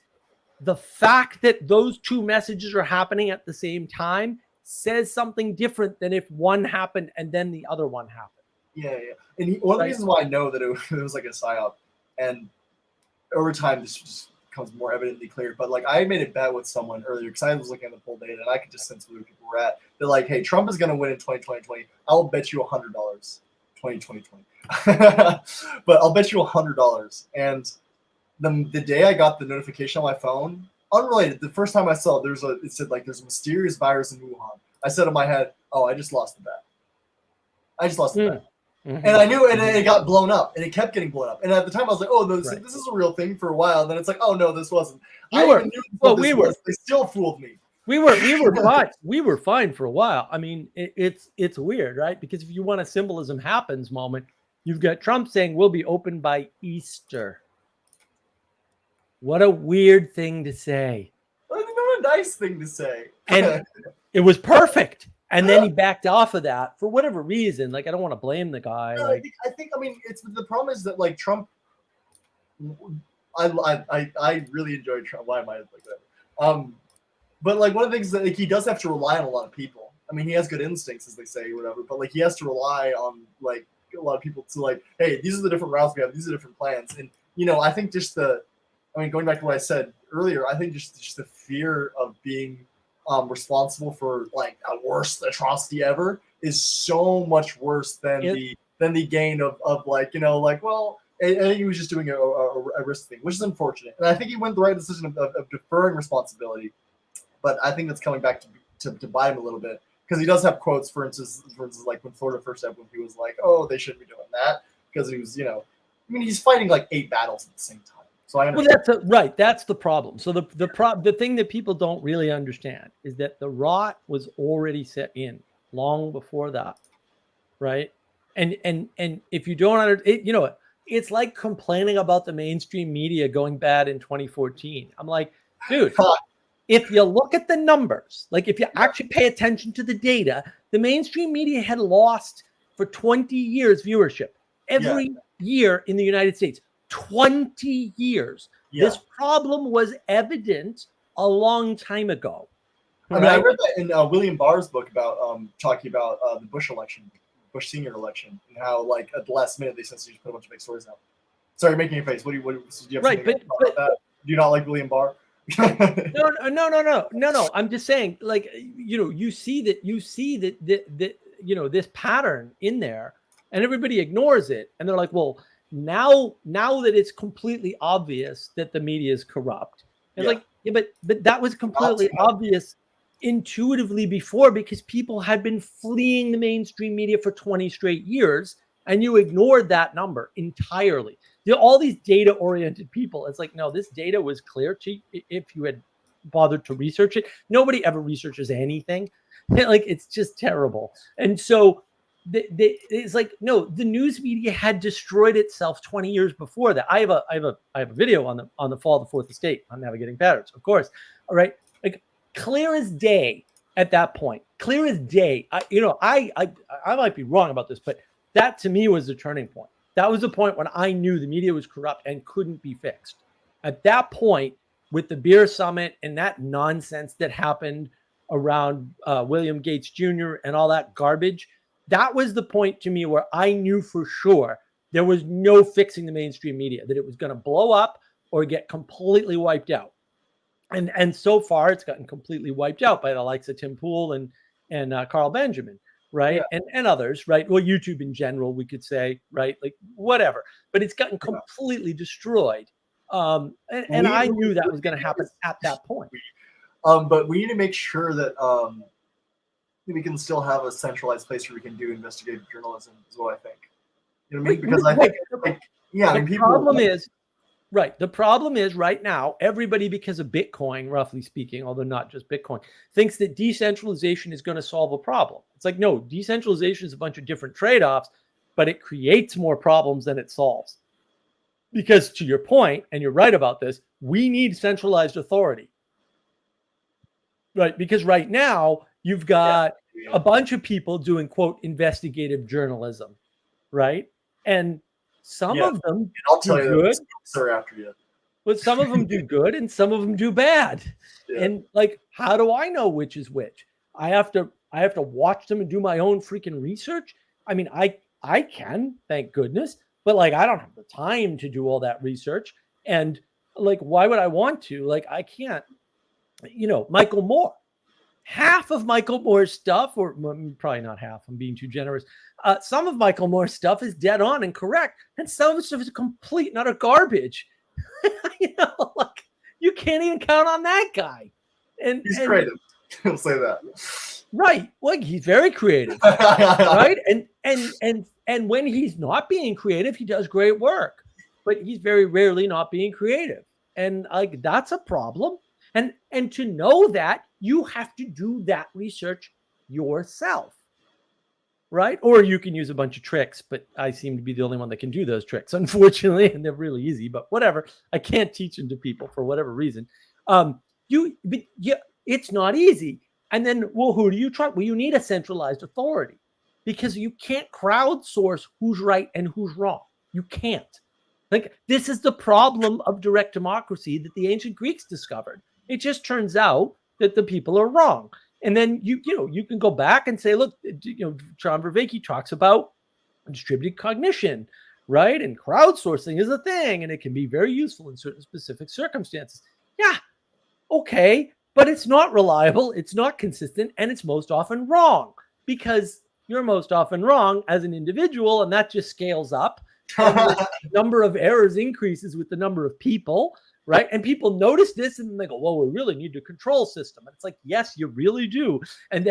Speaker 2: the fact that those two messages are happening at the same time says something different than if one happened and then the other one happened.
Speaker 3: Yeah. And one of the reasons why I know that it was like a psyop, and over time this just becomes more evidently clear. But like I made a bet with someone earlier, because I was looking at the poll data and I could just sense where people were at. They're like, "Hey, Trump is going to win in 2020. I'll bet you $100, 2020, but I'll bet you $100." And the day I got the notification on my phone, unrelated, the first time I saw it, it said like there's a mysterious virus in Wuhan. I said in my head, "Oh, I just lost the bet. Mm-hmm. And I knew, and it got blown up, and it kept getting blown up. And at the time, I was like, "Oh, this is a real thing" for a while. And then it's like, "Oh no, this wasn't." They still fooled me.
Speaker 2: We were fine. We were fine for a while. I mean, it's weird, right? Because if you want a symbolism happens moment, you've got Trump saying we'll be open by Easter. What a weird thing to say.
Speaker 3: Not a nice thing to say.
Speaker 2: And it was perfect. And then he backed off of that for whatever reason. Like, I don't want to blame the guy.
Speaker 3: No,
Speaker 2: like,
Speaker 3: I think. I mean, it's the problem is that like Trump. I really enjoy Trump. Why am I like that? But like one of the things that like, he does have to rely on a lot of people. I mean, he has good instincts, as they say, or whatever. But like he has to rely on like a lot of people to like, hey, these are the different routes we have. These are different plans. And I think going back to what I said earlier, I think just the fear of being responsible for like a worst atrocity ever is so much worse than the gain of like well. I think he was just doing a risk thing, which is unfortunate. And I think he went the right decision of deferring responsibility. But I think that's coming back to bite him a little bit because he does have quotes. For instance, like when Florida first happened, he was like, "Oh, they shouldn't be doing that," because he was, he's fighting like 8 battles at the same time. So I understand.
Speaker 2: Well, right. That's the problem. So the thing that people don't really understand is that the rot was already set in long before that, right? And if you don't understand, it's like complaining about the mainstream media going bad in 2014. I'm like, dude, if you look at the numbers, like if you actually pay attention to the data, the mainstream media had lost for 20 years viewership every year in the United States. 20 years. Yeah. This problem was evident a long time ago.
Speaker 3: I mean, I read that in William Barr's book about talking about the Bush senior election, and how like at the last minute they essentially just put a bunch of fake stories out. Sorry, you're making a face. Do you have
Speaker 2: right, but
Speaker 3: that? Do you not like William Barr?
Speaker 2: No. I'm just saying, like, you see that this pattern in there, and everybody ignores it, and they're like, well, now that it's completely obvious that the media is corrupt, it's like, but that was completely obvious intuitively before, because people had been fleeing the mainstream media for 20 straight years, and you ignored that number entirely. All these data-oriented people, it's like, no, this data was clear to you if you had bothered to research it. Nobody ever researches anything. Like, it's just terrible. And so it's like, no, the news media had destroyed itself 20 years before that. I have a video on the fall of the fourth estate on navigating patterns, of course. All right, like clear as day at that point. Clear as day. I might be wrong about this, but that to me was the turning point. That was the point when I knew the media was corrupt and couldn't be fixed. At that point, with the beer summit and that nonsense that happened around William Gates Jr. and all that garbage, that was the point to me where I knew for sure there was no fixing the mainstream media, that it was going to blow up or get completely wiped out. And so far, it's gotten completely wiped out by the likes of Tim Pool and Carl Benjamin, right? Yeah. And others, right? Well, YouTube in general, we could say, right? Like whatever. But it's gotten completely destroyed. And I knew that was going to happen at that point.
Speaker 3: But we need to make sure that we can still have a centralized place where we can do investigative journalism, is what I think. You know what I mean? Because I think,
Speaker 2: the problem is right now, everybody, because of Bitcoin, roughly speaking, although not just Bitcoin, thinks that decentralization is going to solve a problem. It's like, no, decentralization is a bunch of different trade-offs, but it creates more problems than it solves. Because to your point, and you're right about this, we need centralized authority. Right? Because right now, you've got a bunch of people doing, quote, investigative journalism, right? And some of them do good.
Speaker 3: After you.
Speaker 2: But some of them do good and some of them do bad. Yeah. And like, how do I know which is which? I have to watch them and do my own freaking research. I mean, I can, thank goodness, but like, I don't have the time to do all that research. And like, why would I want to? Like, I can't, Michael Moore. Half of Michael Moore's stuff, or probably not half, I'm being too generous. Some of Michael Moore's stuff is dead on and correct, and some of the stuff is complete and utter garbage. Like you can't even count on that guy. And
Speaker 3: he's creative. He'll say that.
Speaker 2: Right. Well, he's very creative. Right. And when he's not being creative, he does great work. But he's very rarely not being creative. And like that's a problem. And to know that, you have to do that research yourself. right? Or you can use a bunch of tricks, but I seem to be the only one that can do those tricks, unfortunately, and they're really easy. But whatever, I can't teach them to people for whatever reason. It's not easy. And then, well, who do you trust? Well, you need a centralized authority because you can't crowdsource who's right and who's wrong. You can't. Like, this is the problem of direct democracy that the ancient Greeks discovered. It just turns out that the people are wrong. And then you can go back and say, look, John Vervaeke talks about distributed cognition, right? And crowdsourcing is a thing, and it can be very useful in certain specific circumstances. Yeah, okay, but it's not reliable, it's not consistent, and it's most often wrong because you're most often wrong as an individual, and that just scales up. The number of errors increases with the number of people, right? And people notice this and they go, well, we really need a control system. And it's like, yes, you really do. And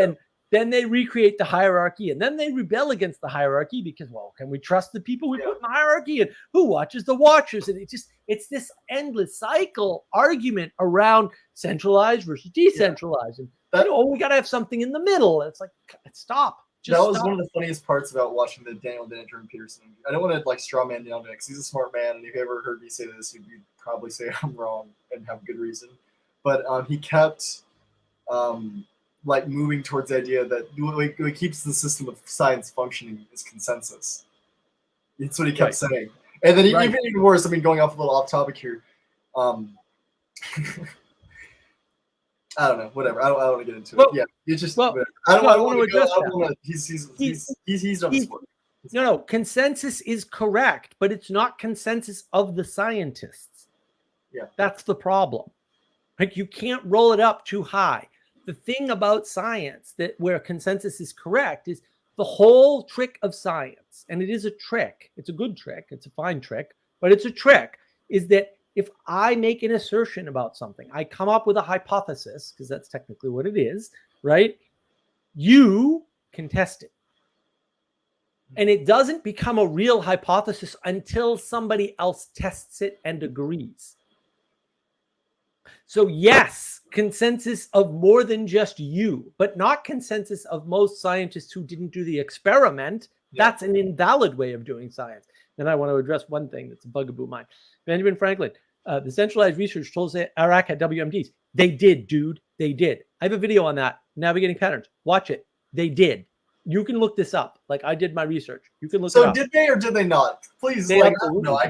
Speaker 2: then they recreate the hierarchy and then they rebel against the hierarchy because, well, can we trust the people we put in the hierarchy? And who watches the watchers? And it's this endless cycle argument around centralized versus decentralized. And we got to have something in the middle. And it's like, stop.
Speaker 3: That was one of the funniest parts about watching the Daniel Dennett, Jordan Peterson. I don't want to like straw man Daniel Dennett because he's a smart man, and if you ever heard me say this, you'd probably say I'm wrong and have good reason. But he kept like moving towards the idea that what keeps the system of science functioning is consensus. That's what he kept saying. And then even worse, I mean, going off a little off topic here. I don't know. Whatever. I don't want to get into it. Yeah, it's just. I don't want to address that. He's done this work.
Speaker 2: No. Consensus is correct, but it's not consensus of the scientists.
Speaker 3: Yeah,
Speaker 2: that's the problem. Like, you can't roll it up too high. The thing about science where consensus is correct is the whole trick of science, and it is a trick. It's a good trick. It's a fine trick, but it's a trick. Is that if I make an assertion about something, I come up with a hypothesis, because that's technically what it is, right? You can test it. And it doesn't become a real hypothesis until somebody else tests it and agrees. So yes, consensus of more than just you, but not consensus of most scientists who didn't do the experiment. That's an invalid way of doing science. Then I want to address one thing that's a bugaboo of mine. Benjamin Franklin. The centralized research told us Iraq had WMDs. They did, dude. They did. I have a video on that. Navigating patterns. Watch it. They did. You can look this up. Like, I did my research. You can look it up. So
Speaker 3: did they or did they not? Please, I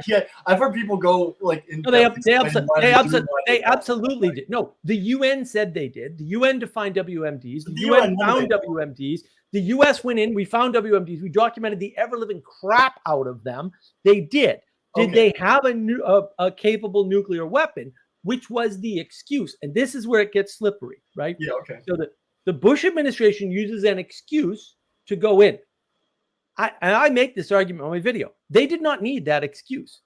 Speaker 3: can't. I've heard people go like.
Speaker 2: They absolutely did. No, the UN said they did. The UN defined WMDs. The UN found WMDs. The US went in. We found WMDs. We documented the ever-living crap out of them. They did. Did they have a capable nuclear weapon, which was the excuse? And this is where it gets slippery, right?
Speaker 3: Yeah, okay.
Speaker 2: So the Bush administration uses an excuse to go in. I make this argument on my video. They did not need that excuse.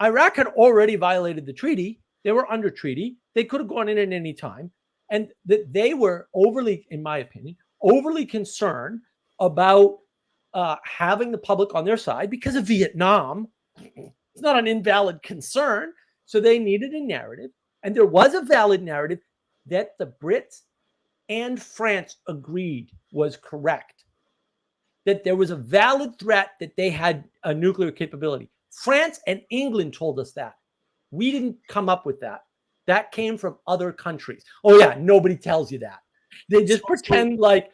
Speaker 2: Iraq had already violated the treaty. They were under treaty. They could have gone in at any time. And that they were overly, in my opinion, overly concerned about having the public on their side because of Vietnam. It's not an invalid concern. So they needed a narrative. And there was a valid narrative that the Brits and France agreed was correct. That there was a valid threat that they had a nuclear capability. France and England told us that. We didn't come up with that. That came from other countries. Oh yeah, nobody tells you that. They just pretend like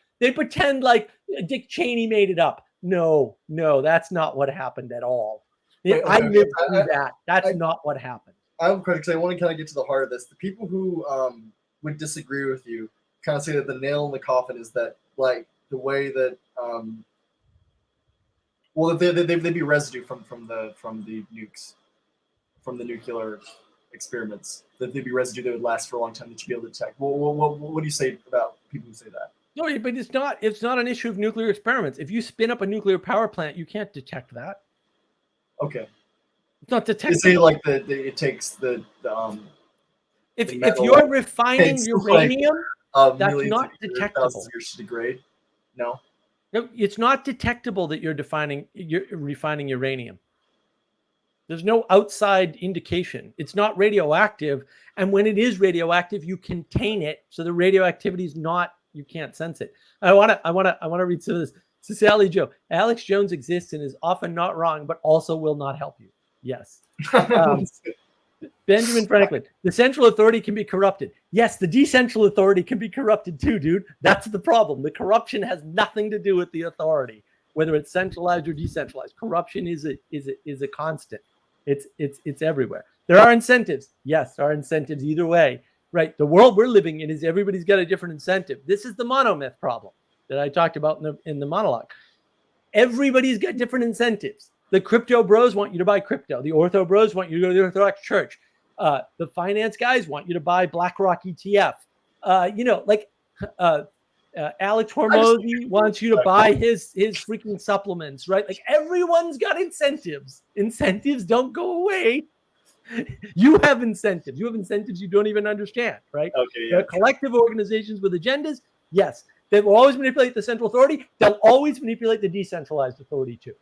Speaker 2: Dick Cheney made it up. No, that's not what happened at all. I lived through that. That's not what happened.
Speaker 3: I have a question because I want to kind of get to the heart of this. The people who would disagree with you kind of say that the nail in the coffin is that, like, the way that they'd be residue from the nukes, from the nuclear experiments. That they'd be residue that would last for a long time that you'd be able to detect. What do you say about people who say that?
Speaker 2: No, but it's not an issue of nuclear experiments. If you spin up a nuclear power plant, you can't detect that.
Speaker 3: Okay.
Speaker 2: It's not detectable.
Speaker 3: You say like it takes the
Speaker 2: if you're refining uranium, that's not detectable.
Speaker 3: Thousands of years to degrade. No,
Speaker 2: it's not detectable that you're refining uranium. There's no outside indication. It's not radioactive, and when it is radioactive, you contain it, so the radioactivity is not. You can't sense it. I want to read some of this. So Sally Joe, Alex Jones exists and is often not wrong, but also will not help you. Yes. Benjamin Franklin, the central authority can be corrupted. Yes, the decentral authority can be corrupted too, dude. That's the problem. The corruption has nothing to do with the authority, whether it's centralized or decentralized. Corruption is a constant. It's everywhere. There are incentives. Yes, there are incentives either way. Right. The world we're living in is everybody's got a different incentive. This is the monomyth problem that I talked about in the monologue. Everybody's got different incentives. The crypto bros want you to buy crypto. The ortho bros want you to go to the Orthodox Church. The finance guys want you to buy BlackRock ETF. Alex Hormozy wants you to buy his freaking supplements, right? Like everyone's got incentives. Incentives don't go away. You have incentives. You have incentives you don't even understand, right?
Speaker 3: Okay, yeah.
Speaker 2: The collective organizations with agendas, yes. They will always manipulate the central authority. They'll always manipulate the decentralized authority too.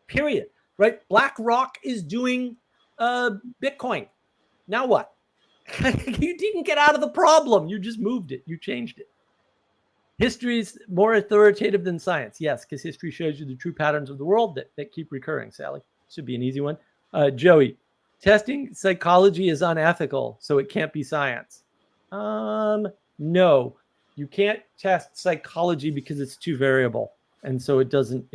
Speaker 2: Period. Right? BlackRock is doing Bitcoin. Now what? You didn't get out of the problem. You just moved it. You changed it. History is more authoritative than science. Yes, because history shows you the true patterns of the world that keep recurring, Sally. Should be an easy one. Joey, testing psychology is unethical, so it can't be science. No, you can't test psychology because it's too variable, and so it doesn't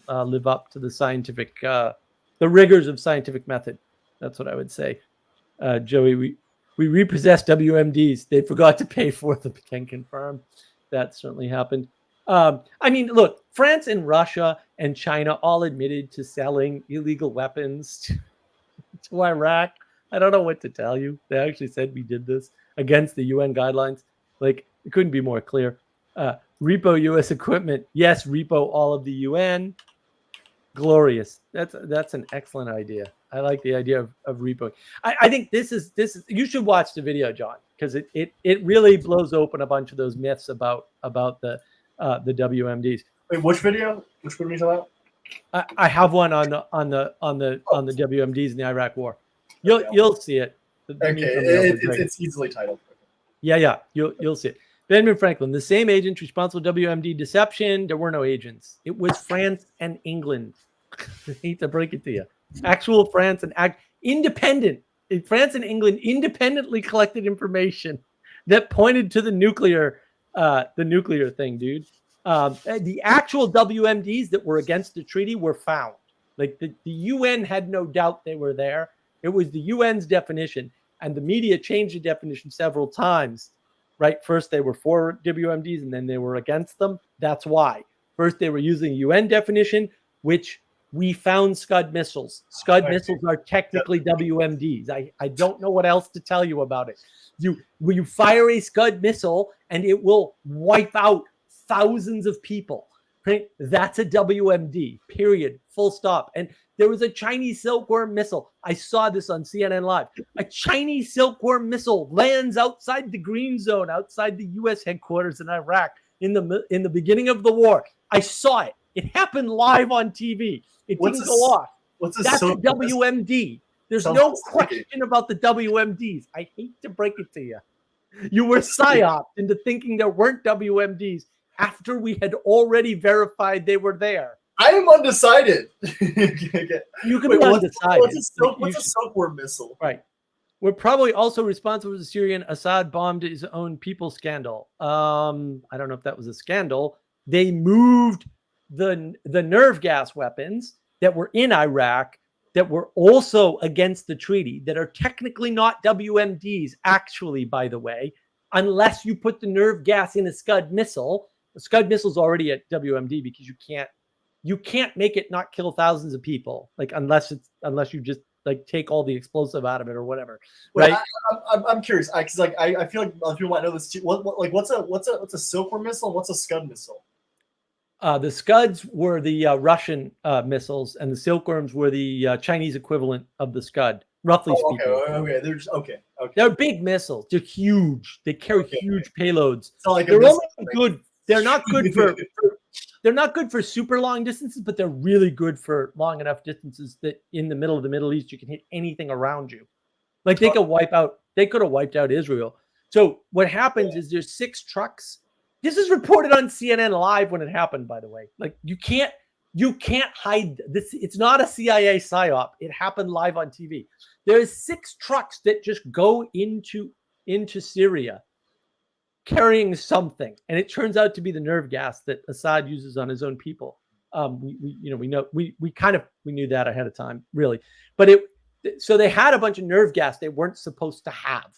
Speaker 2: live up to the scientific the rigors of scientific method. That's what I would say. Joey, we repossessed WMDs. They forgot to pay for them. Can confirm that certainly happened. I mean, look, France and Russia and China all admitted to selling illegal weapons to Iraq. I don't know what to tell you. They actually said we did this against the UN guidelines. Like, it couldn't be more clear. Repo U.S. equipment. Yes, repo all of the UN. Glorious. That's an excellent idea. I like the idea of repo. I think this is you should watch the video, John, because it really blows open a bunch of those myths about the WMDs.
Speaker 3: Wait, which video? Which one are you talking about?
Speaker 2: I have one on the WMDs in the Iraq War. You'll see it.
Speaker 3: It's easily titled.
Speaker 2: Yeah, you'll see it. Benjamin Franklin, the same agents responsible for WMD deception. There were no agents. It was France and England. I hate to break it to you. Actual France and independent. France and England independently collected information that pointed to the nuclear thing, dude. The actual WMDs that were against the treaty were found. Like the UN had no doubt they were there. It was the UN's definition, and the media changed the definition several times. Right? First, they were for WMDs, and then they were against them. That's why. First, they were using UN definition, which we found Scud missiles. Scud missiles are technically WMDs. I don't know what else to tell you about it. You fire a Scud missile, and it will wipe out thousands of people. Right? That's a WMD, period, full stop. And there was a Chinese silkworm missile. I saw this on CNN Live. A Chinese silkworm missile lands outside the green zone, outside the U.S. headquarters in Iraq in the beginning of the war. I saw it. It happened live on TV. It didn't go off. That's a WMD. There's no question about the WMDs. I hate to break it to you. You were psyoped into thinking there weren't WMDs after we had already verified they were there.
Speaker 3: I am undecided.
Speaker 2: You can be undecided.
Speaker 3: What's a silkworm missile?
Speaker 2: Right. We're probably also responsible for the Syrian Assad bombed his own people scandal. I don't know if that was a scandal. They moved the nerve gas weapons that were in Iraq that were also against the treaty, that are technically not WMDs, actually, by the way, unless you put the nerve gas in a Scud missile. The Scud missile is already at WMD because you can't make it not kill thousands of people, like unless you just like take all the explosive out of it or whatever. Right?
Speaker 3: I'm curious because I feel like other people might know this too. What's a silkworm missile and what's a Scud missile?
Speaker 2: The Scuds were the Russian missiles, and the silkworms were the Chinese equivalent of the Scud, roughly speaking.
Speaker 3: Okay.
Speaker 2: They're big missiles. They're huge. They carry huge payloads.
Speaker 3: Like
Speaker 2: they're only good. They're not good for. They're not good for super long distances, but they're really good for long enough distances that in the middle of the Middle East you can hit anything around you. Like they could have wiped out Israel. So what happens is there's 6 trucks This is reported on CNN Live when it happened, by the way. Like you can't hide this. It's not a CIA psyop. It happened live on TV. There's 6 trucks that just go into Syria carrying something, and it turns out to be the nerve gas that Assad uses on his own people. We knew that ahead of time, really. But so they had a bunch of nerve gas they weren't supposed to have,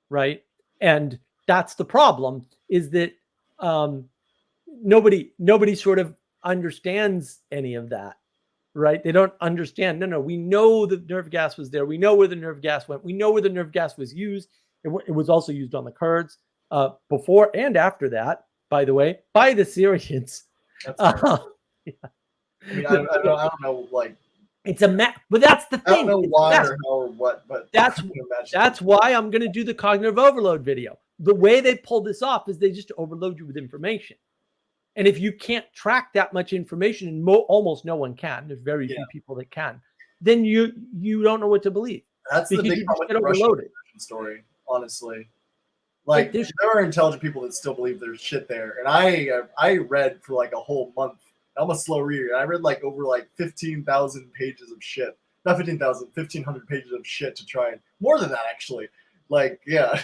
Speaker 2: right? And that's the problem, is that nobody sort of understands any of that, right? They don't understand. No, we know the nerve gas was there. We know where the nerve gas went. We know where the nerve gas was used. It was also used on the Kurds before and after that, by the way, by the Syrians.
Speaker 3: That's fair. Yeah. I mean, I don't know, like
Speaker 2: it's a mess, but that's the thing.
Speaker 3: I don't know why or how or what, but
Speaker 2: that's why I'm going to do the cognitive overload video. The way they pull this off is they just overload you with information. And if you can't track that much information, and almost no one can, there's very few people that can, then you don't know what to believe.
Speaker 3: That's the big problem with the Russian story, honestly. Like there are intelligent people that still believe there's shit there. And I read for like a whole month. I'm a slow reader. I read like over like 15,000 pages of shit. Not 15,000, 1,500 pages of shit to try and more than that actually. Like, yeah.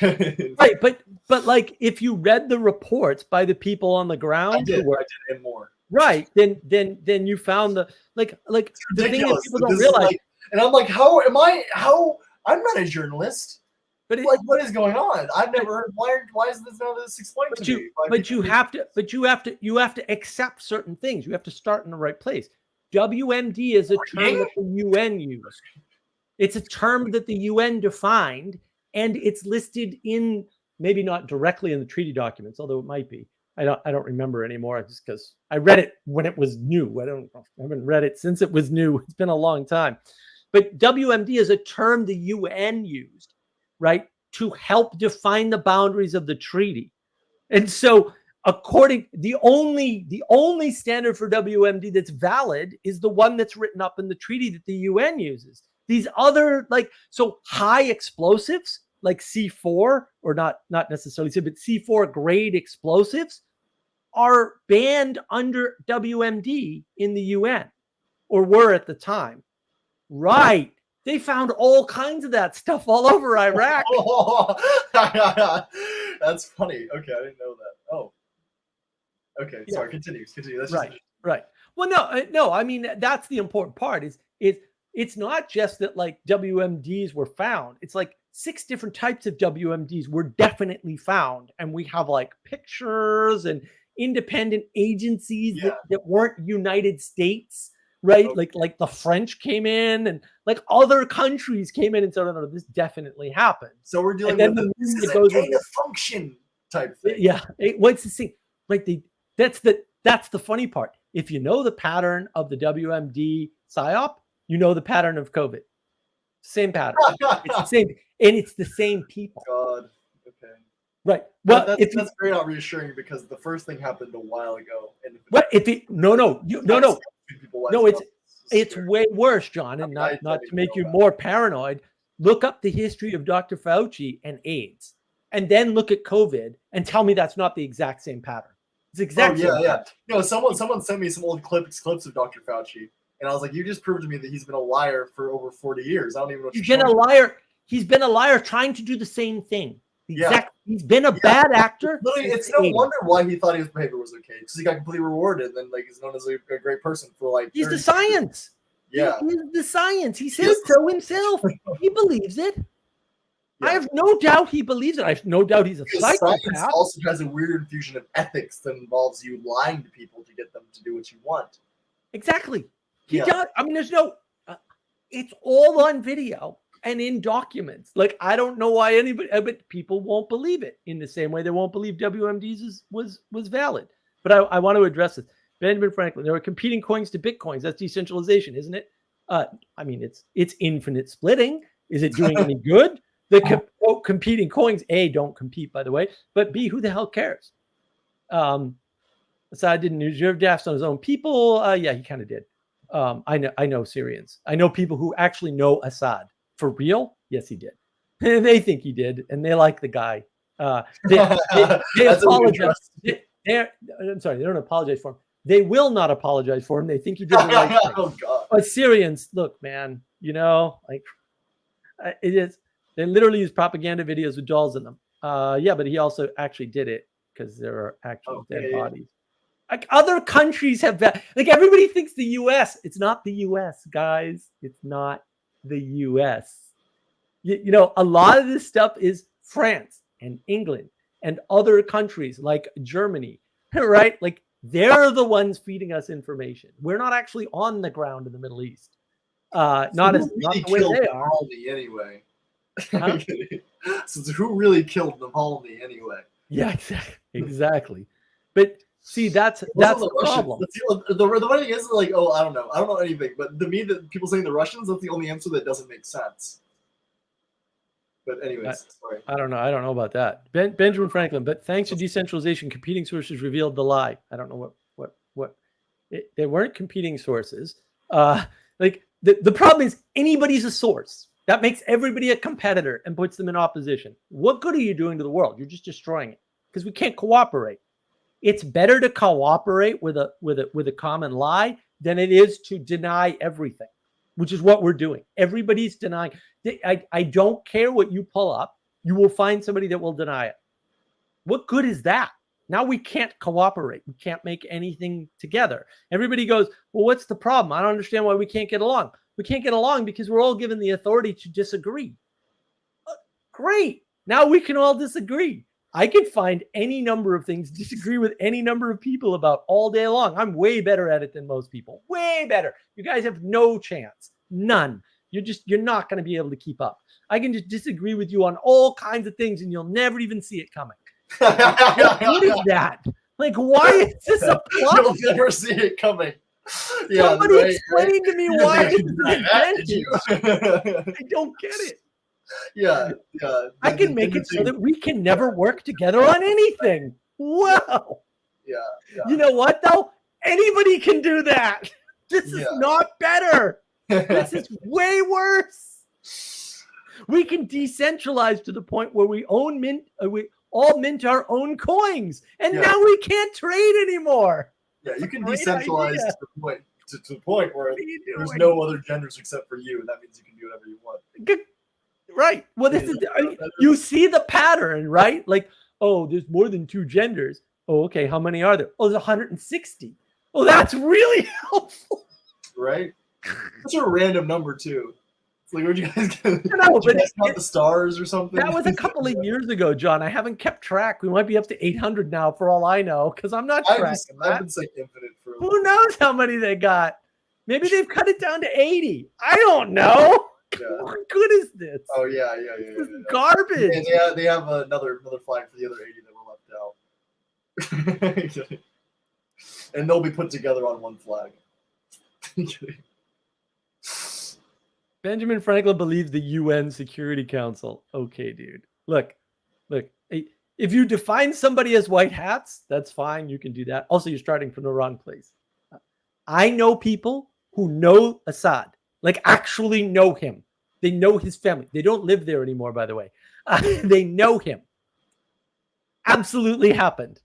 Speaker 2: Right, but like if you read the reports by the people on the ground,
Speaker 3: I did and more.
Speaker 2: Right, then you found the like the thing is people don't realize.
Speaker 3: Like, and I'm like, how I'm not a journalist. But like, what is going on? I've never heard. Why is this none of this explained to me?
Speaker 2: But you have to accept certain things. You have to start in the right place. WMD is a term that the UN used. It's a term that the UN defined, and it's listed in, maybe not directly in the treaty documents, although it might be. I don't remember anymore, just because I read it when it was new. I haven't read it since it was new. It's been a long time. But WMD is a term the UN used, right, to help define the boundaries of the treaty. And so the only standard for WMD that's valid is the one that's written up in the treaty that the UN uses. These other, like, so high explosives like C4, or not necessarily C, but C4 grade explosives are banned under WMD in the UN, or were at the time. Right. They found all kinds of that stuff all over Iraq.
Speaker 3: That's funny. Okay, I didn't know that. Oh. Okay, yeah. Sorry, continue. That's
Speaker 2: right. Well, no, I mean, that's the important part is it's not just that like WMDs were found. It's like 6 different types of WMDs were definitely found. And we have like pictures and independent agencies that weren't United States. Right, okay. like the French came in, and like other countries came in and said, "No, this definitely happened."
Speaker 3: So we're dealing with this is a gain of function type thing.
Speaker 2: Yeah, what's the thing? Like that's the funny part. If you know the pattern of the WMD psyop, you know the pattern of COVID. Same pattern. It's the same, and it's the same people.
Speaker 3: God. Okay.
Speaker 2: Right. Well,
Speaker 3: that's very not reassuring, because the first thing happened a while ago. And
Speaker 2: no, it's way worse, John, and not to make you more paranoid. Look up the history of Dr. Fauci and AIDS, and then look at COVID, and tell me that's not the exact same pattern. It's exactly.
Speaker 3: Yeah. No, someone sent me some old clips of Dr. Fauci, and I was like, you just proved to me that he's been a liar for over 40 years. I don't even know.
Speaker 2: He's been a liar. He's been a liar trying to do the same thing. He's been a bad actor.
Speaker 3: Literally, it's no wonder why he thought his behavior was okay, because he got completely rewarded, and then like he's known as a great person for like.
Speaker 2: He's the science.
Speaker 3: Yeah,
Speaker 2: he's the science. He says so himself. He believes it. Yeah. I have no doubt he believes it. I have no doubt he's a psychopath.
Speaker 3: Science also has a weird infusion of ethics that involves you lying to people to get them to do what you want.
Speaker 2: Exactly. He does. I mean, there's no. It's all on video and in documents. Like, I don't know why anybody, but people won't believe it in the same way they won't believe WMDs was valid. But I want to address this. Benjamin Franklin, there are competing coins to Bitcoins. That's decentralization, isn't it? I mean, it's infinite splitting. Is it doing any good? The competing coins, A, don't compete, by the way, but B, who the hell cares? Assad didn't reserve drafts on his own people. Yeah, he kind of did. I know Syrians. I know people who actually know Assad. For real? Yes, he did. They think he did, and they like the guy. They
Speaker 3: That's
Speaker 2: apologize. I'm sorry, they don't apologize for him. They will not apologize for him. They think he did the right thing.
Speaker 3: Oh God.
Speaker 2: But Syrians, look, man, like it is. They literally use propaganda videos with dolls in them. Yeah, but he also actually did it because there are actual dead bodies. Like other countries have that. Like everybody thinks the U.S. It's not the U.S., guys. It's not the U.S. You know, a lot of this stuff is France and England and other countries like Germany, right? Like they're the ones feeding us information. We're not actually on the ground in the Middle East. Not the way they are.
Speaker 3: Navalny anyway.
Speaker 2: Huh?
Speaker 3: So who really killed Navalny anyway?
Speaker 2: Yeah, exactly. But see, that's the problem.
Speaker 3: The funny thing is, like, oh, I don't know anything. But to me, that people saying the Russians, that's the only answer that doesn't make sense. But anyways, sorry.
Speaker 2: I don't know about that. Benjamin Franklin. But thanks to decentralization, competing sources revealed the lie. I don't know what. They weren't competing sources. Like the problem is anybody's a source. That makes everybody a competitor and puts them in opposition. What good are you doing to the world? You're just destroying it because we can't cooperate. It's better to cooperate with a common lie than it is to deny everything, which is what we're doing. Everybody's denying. I don't care what you pull up. You will find somebody that will deny it. What good is that? Now we can't cooperate. We can't make anything together. Everybody goes, well, what's the problem? I don't understand why we can't get along. We can't get along because we're all given the authority to disagree. Great. Now we can all disagree. I can find any number of things, disagree with any number of people about all day long. I'm way better at it than most people. Way better. You guys have no chance. None. You're not going to be able to keep up. I can just disagree with you on all kinds of things and you'll never even see it coming. What is that? Like, why is this a plot?
Speaker 3: You'll never see it coming.
Speaker 2: Yeah, somebody explain to me why this is an advantage. I don't get it.
Speaker 3: Yeah.
Speaker 2: I can make it so that we can never work together on anything. Wow.
Speaker 3: Yeah.
Speaker 2: You know what, though? Anybody can do that. This is not better. This is way worse. We can decentralize to the point where we all mint our own coins, and now we can't trade anymore.
Speaker 3: Yeah, you can decentralize to the point where there's no other genders except for you, and that means you can do whatever you want.
Speaker 2: Right. Well, this is you see the pattern, right? Like, oh, there's more than 2 genders. Oh, okay. How many are there? Oh, there's 160. Oh, that's really helpful.
Speaker 3: Right? That's a random number too. It's like, where'd you guys get?
Speaker 2: No, but
Speaker 3: not the stars or something.
Speaker 2: That was a couple of years ago, John. I haven't kept track. We might be up to 800 now, for all I know, because I'm not tracking that.
Speaker 3: I've been saying infinite for.
Speaker 2: Who knows how many they got? Maybe they've cut it down to 80. I don't know.
Speaker 3: Yeah.
Speaker 2: What good is this?
Speaker 3: Oh yeah.
Speaker 2: This is garbage.
Speaker 3: And they have another flag for the other 80 that were left out. And they'll be put together on one flag.
Speaker 2: Benjamin Franklin believed the UN Security Council. Okay, dude. Look. If you define somebody as white hats, that's fine. You can do that. Also, you're starting from the wrong place. I know people who know Assad, like actually know him. They know his family. They don't live there anymore, by the way. They know him. Absolutely happened.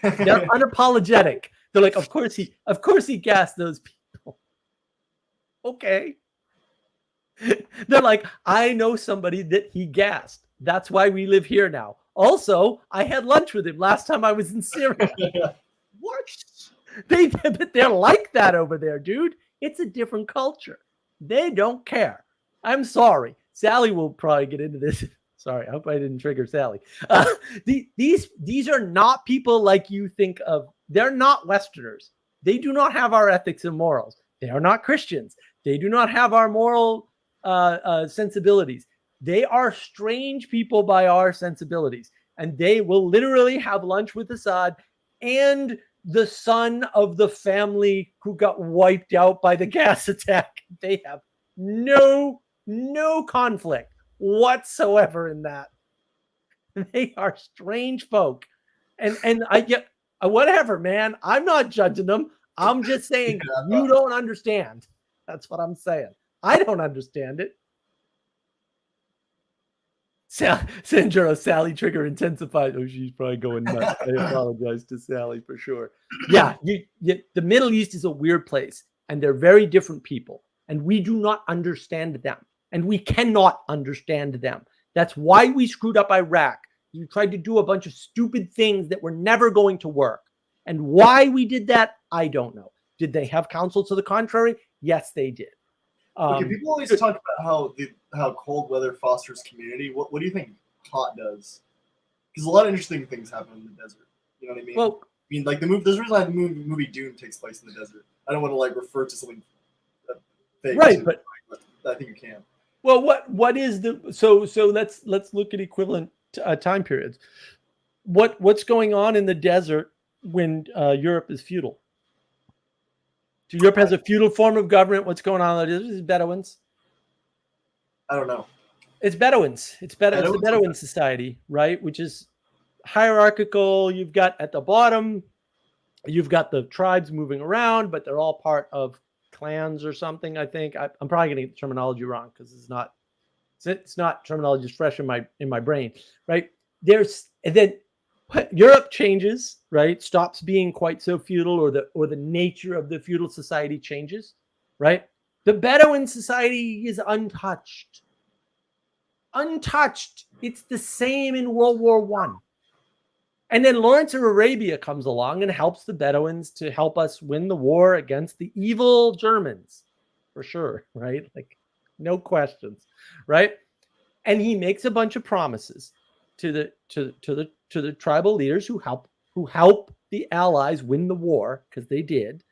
Speaker 2: They're unapologetic. They're like, of course he gassed those people. Okay. They're like, I know somebody that he gassed. That's why we live here now. Also, I had lunch with him last time I was in Syria. What? They're like that over there, dude. It's a different culture. They don't care. I'm sorry. Sally will probably get into this. Sorry, I hope I didn't trigger Sally. These are not people like you think of. They're not Westerners. They do not have our ethics and morals. They are not Christians. They do not have our moral sensibilities. They are strange people by our sensibilities. And they will literally have lunch with Assad and the son of the family who got wiped out by the gas attack. They have no conflict whatsoever in that. They are strange folk. And I get whatever, man. I'm not judging them. I'm just saying you don't understand. That's what I'm saying. I don't understand it. Sanjuro, Sally trigger intensified. Oh, she's probably going nuts. I apologize to Sally for sure. Yeah, the Middle East is a weird place, and they're very different people, and we do not understand them, and we cannot understand them. That's why we screwed up Iraq. You tried to do a bunch of stupid things that were never going to work. And why we did that, I don't know. Did they have counsel to the contrary? Yes, they did.
Speaker 3: Okay, people always talk about how cold weather fosters community. What do you think hot does? Because a lot of interesting things happen in the desert. You know what I mean?
Speaker 2: Well,
Speaker 3: I mean, like the movie. There's a reason why the movie Dune takes place in the desert. I don't want to like refer to something fake,
Speaker 2: right, but
Speaker 3: I think you can.
Speaker 2: Well, what is the so let's look at equivalent time periods. What's going on in the desert when Europe is feudal? So Europe has a feudal form of government. What's going on in the desert? Is Bedouins?
Speaker 3: I don't know.
Speaker 2: It's Bedouins. It's the Bedouin society, right? Which is hierarchical. You've got at the bottom, you've got the tribes moving around, but they're all part of clans or something. I think I'm probably going to get the terminology wrong because it's not terminology is fresh in my brain, right? And then Europe changes, right? Stops being quite so feudal, or the nature of the feudal society changes, right? The Bedouin society is untouched. It's the same in World War I. And then Lawrence of Arabia comes along and helps the Bedouins to help us win the war against the evil Germans, for sure, right? Like, no questions, right? And he makes a bunch of promises to the tribal leaders who help the Allies win the war, because they did,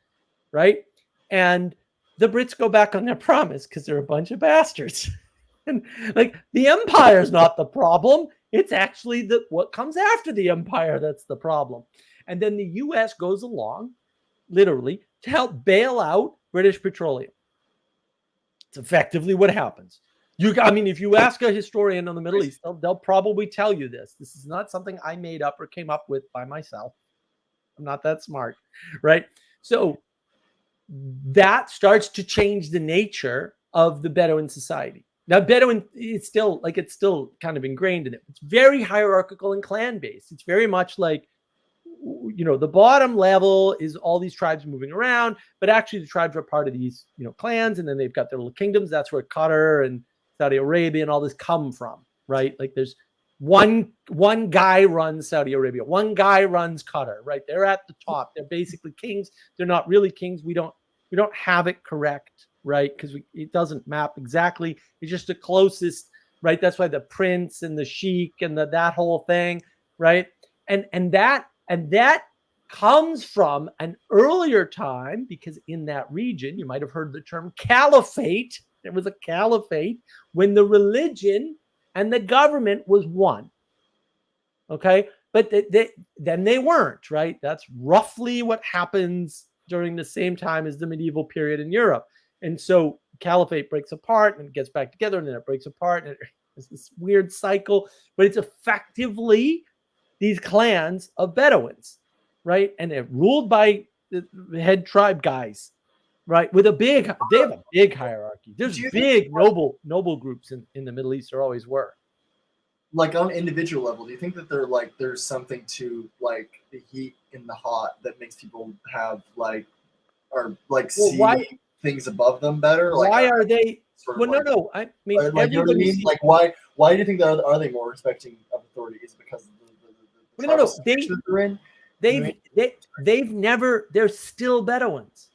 Speaker 2: right? And the Brits go back on their promise because they're a bunch of bastards. And like, the empire is not the problem. It's actually what comes after the empire that's the problem. And then the US goes along, literally, to help bail out British Petroleum. It's effectively what happens. If you ask a historian on the Middle East, they'll probably tell you this. This is not something I made up or came up with by myself. I'm not that smart, right? So that starts to change the nature of the Bedouin society. Now, Bedouin, it's still kind of ingrained in it. It's very hierarchical and clan-based. It's very much like, the bottom level is all these tribes moving around, but actually the tribes are part of these, clans, and then they've got their little kingdoms. That's where Qatar and Saudi Arabia and all this come from, right? Like, there's one guy runs Saudi Arabia, one guy runs Qatar, right? They're at the top. They're basically kings. They're not really kings. We don't have it correct, right? Because it doesn't map exactly. It's just the closest, right? That's why the prince and the sheik and that whole thing, right? And that comes from an earlier time, because in that region, you might have heard the term caliphate. There was a caliphate when the religion and the government was one. Okay, but then they weren't, right? That's roughly what happens during the same time as the medieval period in Europe. And so caliphate breaks apart and it gets back together, and then it breaks apart, and it's this weird cycle, but it's effectively these clans of Bedouins, right? And they're ruled by the head tribe guys, right? They have a big hierarchy. There's big noble groups in the Middle East. There always were.
Speaker 3: Like, on an individual level, do you think that there's something to like the heat in the hot that makes people have see things above them better? Like,
Speaker 2: why are they? No. I mean,
Speaker 3: you know what I mean? Like, why do you think that are they more respecting of authority? Is it because of the situation that they're in? They're still Bedouins.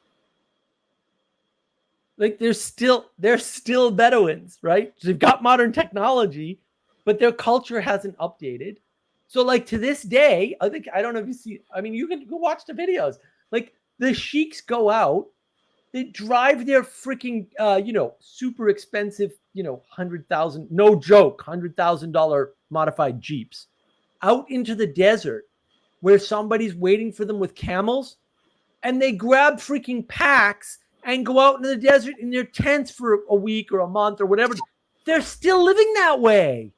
Speaker 3: Like, they're still Bedouins, right? So they've got modern technology, but their culture hasn't updated. So, like, to this day, I don't know if you see, you can go watch the videos. Like, the sheiks go out, they drive their freaking, super expensive, $100,000, no joke, $100,000 modified Jeeps out into the desert where somebody's waiting for them with camels, and they grab freaking packs and go out into the desert in their tents for a week or a month or whatever. They're still living that way.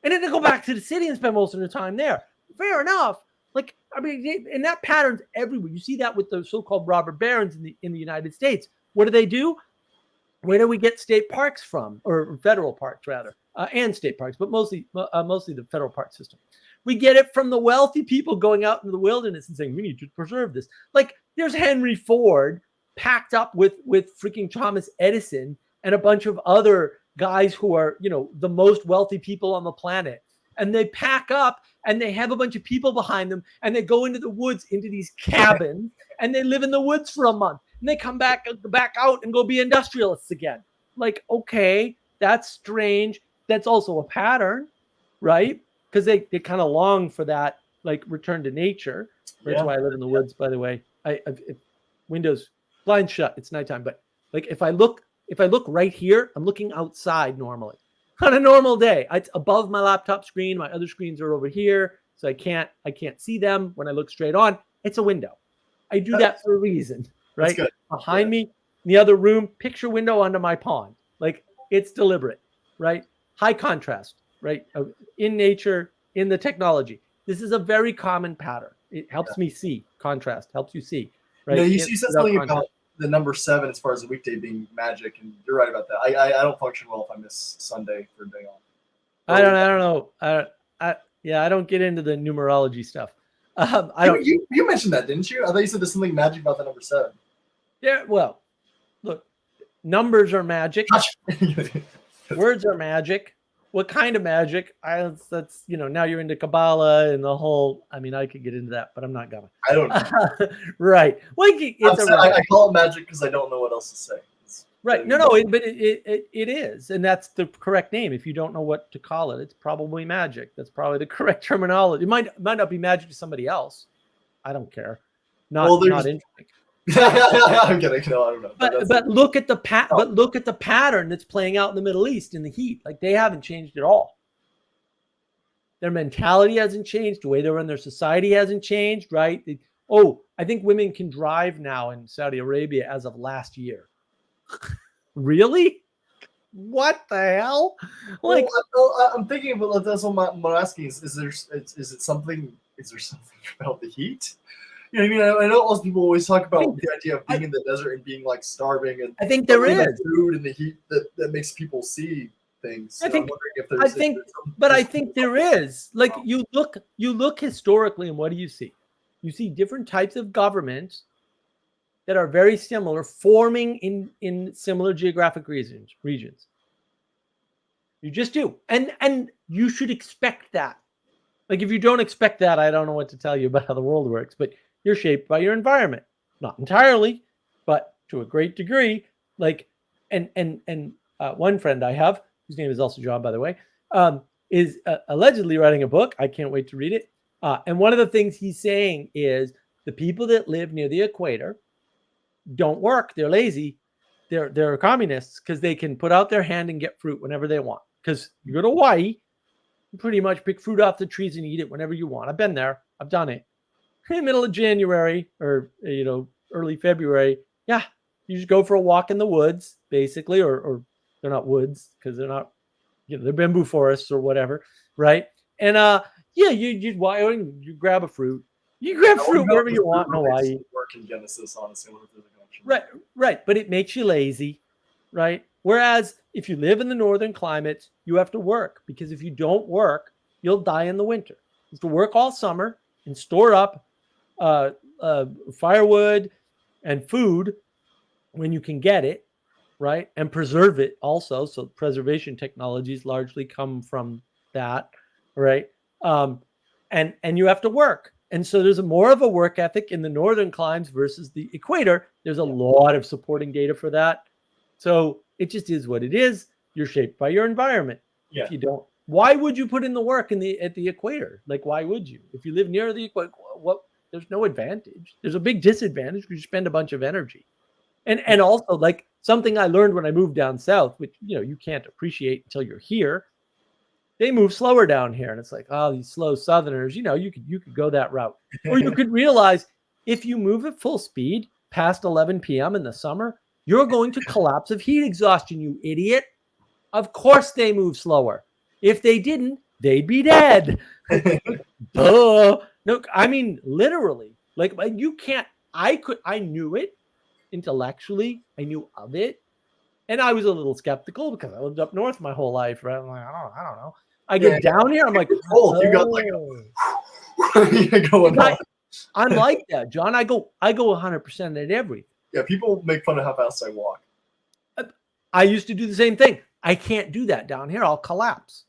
Speaker 3: And then they go back to the city and spend most of their time there. Fair enough. Like, and that pattern's everywhere. You see that with the so-called robber barons in the United States. What do?
Speaker 2: Where do we get state parks from, or federal parks rather, and state parks, but mostly the federal park system? We get it from the wealthy people going out into the wilderness and saying, we need to preserve this. Like there's Henry Ford packed up with freaking Thomas Edison and a bunch of other guys who are, the most wealthy people on the planet. And they pack up and they have a bunch of people behind them and they go into the woods, into these cabins, and they live in the woods for a month. And they come back out and go be industrialists again. Like, okay, that's strange. That's also a pattern, right? Because they kind of long for that, like, return to nature. That's why I live in the woods, by the way. If windows, blinds shut, it's nighttime. But like, if I look right here, I'm looking outside normally. On a normal day, it's above my laptop screen. My other screens are over here, so I can't see them when I look straight on. It's a window. I do that for a reason, right? Behind me, in the other room, picture window onto my pond. Like, it's deliberate, right? High contrast, right? In nature, in the technology. This is a very common pattern. It helps me see. Contrast helps you see, right?
Speaker 3: You said something about the number 7 as far as the weekday being magic, and you're right about that. I don't function well if I miss Sunday for a day off.
Speaker 2: I don't know. I don't get into the numerology stuff.
Speaker 3: You mentioned that, didn't you? I thought you said there's something magic about the number 7.
Speaker 2: Yeah, well, look, numbers are magic. Words are magic. What kind of magic? That's now you're into Kabbalah and the whole. I mean, I could get into that, but I'm not gonna.
Speaker 3: I don't know.
Speaker 2: Right. Well,
Speaker 3: I call it magic because I don't know what else to say.
Speaker 2: Right. No, but it is, and that's the correct name. If you don't know what to call it, it's probably magic. That's probably the correct terminology. It might not be magic to somebody else. I don't care. Not interesting.
Speaker 3: I'm kidding. No, I don't know.
Speaker 2: But look at the pattern that's playing out in the Middle East in the heat. Like, they haven't changed at all. Their mentality hasn't changed. The way they run their society hasn't changed, right? I think women can drive now in Saudi Arabia as of last year. Really? What the hell? Like,
Speaker 3: I'm thinking about that's what I'm asking is there something about the heat? You know what I mean? I know most people always talk about the idea of being in the desert and being like starving, and
Speaker 2: I think there is
Speaker 3: food and the heat that makes people see things. I'm wondering if there's.
Speaker 2: I think there is. Like, you look historically, and what do you see? You see different types of governments that are very similar, forming in similar geographic regions. You just do, and you should expect that. Like, if you don't expect that, I don't know what to tell you about how the world works, but you're shaped by your environment. Not entirely, but to a great degree. Like, and one friend I have, whose name is also John, by the way, is allegedly writing a book. I can't wait to read it. And one of the things he's saying is the people that live near the equator don't work. They're lazy. They're communists because they can put out their hand and get fruit whenever they want. Because you go to Hawaii, you pretty much pick fruit off the trees and eat it whenever you want. I've been there. I've done it. In the middle of January or early February, you just go for a walk in the woods, basically, or they're not woods because they're not, they're bamboo forests or whatever, right? And you grab a fruit. You grab fruit wherever you want in Hawaii.
Speaker 3: Work in Genesis, honestly.
Speaker 2: Right, but it makes you lazy, right? Whereas if you live in the northern climates, you have to work, because if you don't work, you'll die in the winter. You have to work all summer and store up firewood and food when you can get it, right? And preserve it also. So preservation technologies largely come from that, right? And you have to work. And so there's more of a work ethic in the northern climes versus the equator. There's a lot of supporting data for that. So it just is what it is. You're shaped by your environment.
Speaker 3: Yeah.
Speaker 2: If you don't, why would you put in the work at the equator? Like, why would you? If you live near the equator, there's no advantage. There's a big disadvantage because you spend a bunch of energy. And also, like, something I learned when I moved down south, which you can't appreciate until you're here. They move slower down here, and it's like, oh, these slow Southerners. You could go that route, or you could realize if you move at full speed past 11 p.m. in the summer, you're going to collapse of heat exhaustion. You idiot! Of course they move slower. If they didn't, they'd be dead. Duh. No, I mean literally. Like, you can't. I knew it intellectually. I knew of it. And I was a little skeptical because I lived up north my whole life, right? I'm like, I don't know. I get down here, I'm like,
Speaker 3: cold. You got like going on.
Speaker 2: I'm like that, John. I go 100% at everything.
Speaker 3: Yeah, people make fun of how fast I walk.
Speaker 2: I used to do the same thing. I can't do that down here. I'll collapse.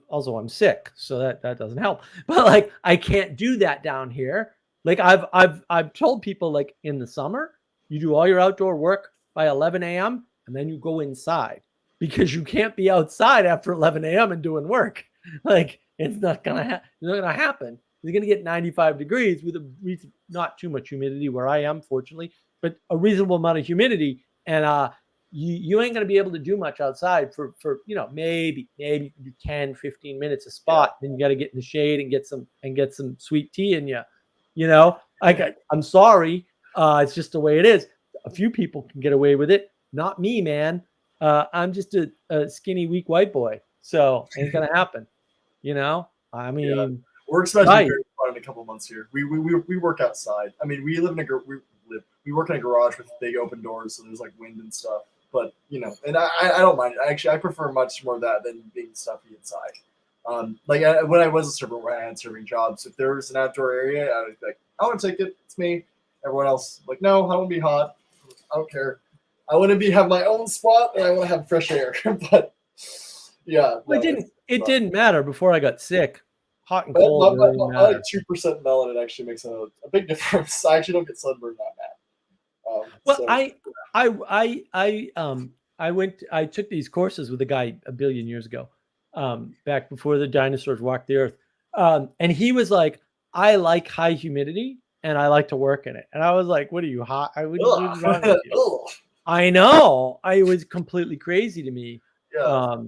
Speaker 2: Also, I'm sick, so that doesn't help. But like, I can't do that down here. Like I've told people, like, in the summer, you do all your outdoor work by 11 a.m. and then you go inside, because you can't be outside after 11 a.m. and doing work. Like, it's not gonna happen. You're gonna get 95 degrees with not too much humidity where I am, fortunately, but a reasonable amount of humidity, and you ain't going to be able to do much outside for maybe 10, 15 minutes a spot. Then you got to get in the shade and get some sweet tea in you. I'm sorry. It's just the way it is. A few people can get away with it. Not me, man. I'm just a skinny, weak white boy. So ain't going to happen. I mean,
Speaker 3: we're expecting very fun in a couple months here. We work outside. I mean, we live in we work in a garage with big open doors, so there's like wind and stuff. But and I don't mind it. Actually, I prefer much more that than being stuffy inside. When I was a server, when I had serving jobs, if there was an outdoor area, I was like, I want to take it. It's me. Everyone else, like, no, I want to be hot. I don't care. I want to have my own spot, and I want to have fresh air. But yeah,
Speaker 2: it didn't matter before I got sick. Hot and cold.
Speaker 3: But 2% melon, it actually makes a big difference. I actually don't get sunburned that bad. I took these courses with a guy a billion years ago, back before the dinosaurs walked the earth. And he was like, I like high humidity and I like to work in it. And I was like, what are you, hot? I know. I was completely crazy to me. Yeah.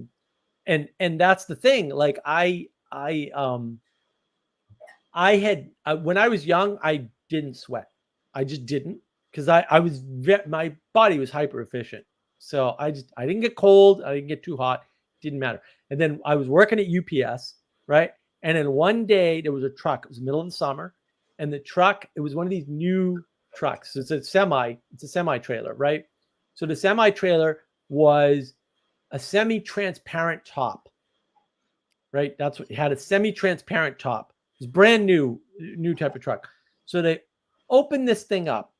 Speaker 2: And that's the thing. Like when I was young, I didn't sweat. I just didn't. Because my body was hyper efficient. So I didn't get cold. I didn't get too hot. Didn't matter. And then I was working at UPS, right? And then one day there was a truck. It was the middle of the summer. And the truck, it was one of these new trucks. It's a semi trailer, right? So the semi trailer was a semi-transparent top, right? That's what it had, a semi-transparent top. It was brand new type of truck. So they opened this thing up.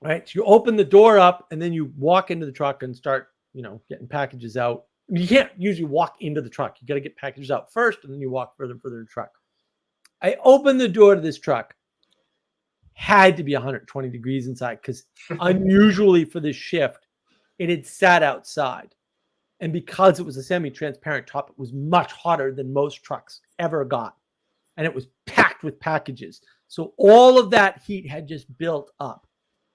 Speaker 2: Right. So you open the door up and then you walk into the truck and start, getting packages out. I mean, you can't usually walk into the truck. You got to get packages out first and then you walk further and further in the truck. I opened the door to this truck. Had to be 120 degrees inside because unusually for this shift, it had sat outside. And because it was a semi-transparent top, it was much hotter than most trucks ever got. And it was packed with packages. So all of that heat had just built up.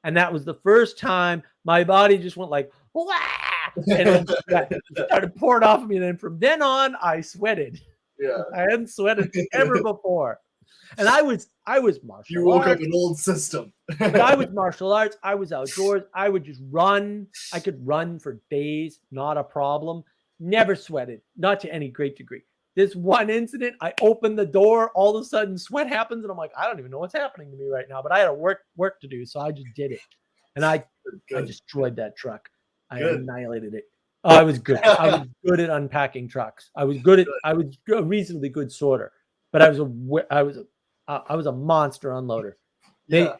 Speaker 2: And that was the first time my body just went like, wah! And then started pouring off of me. And then from then on, I sweated.
Speaker 3: Yeah.
Speaker 2: I hadn't sweated ever before. And I was martial arts.
Speaker 3: You woke up an old system.
Speaker 2: I was martial arts. I was outdoors. I would just run. I could run for days. Not a problem. Never sweated. Not to any great degree. This one incident, I opened the door, all of a sudden sweat happens, and I'm like, I don't even know what's happening to me right now, but I had work to do, so I just did it. And I destroyed that truck. I annihilated it. I was good. I was good at unpacking trucks. I was a reasonably good sorter, but I was a monster unloader. They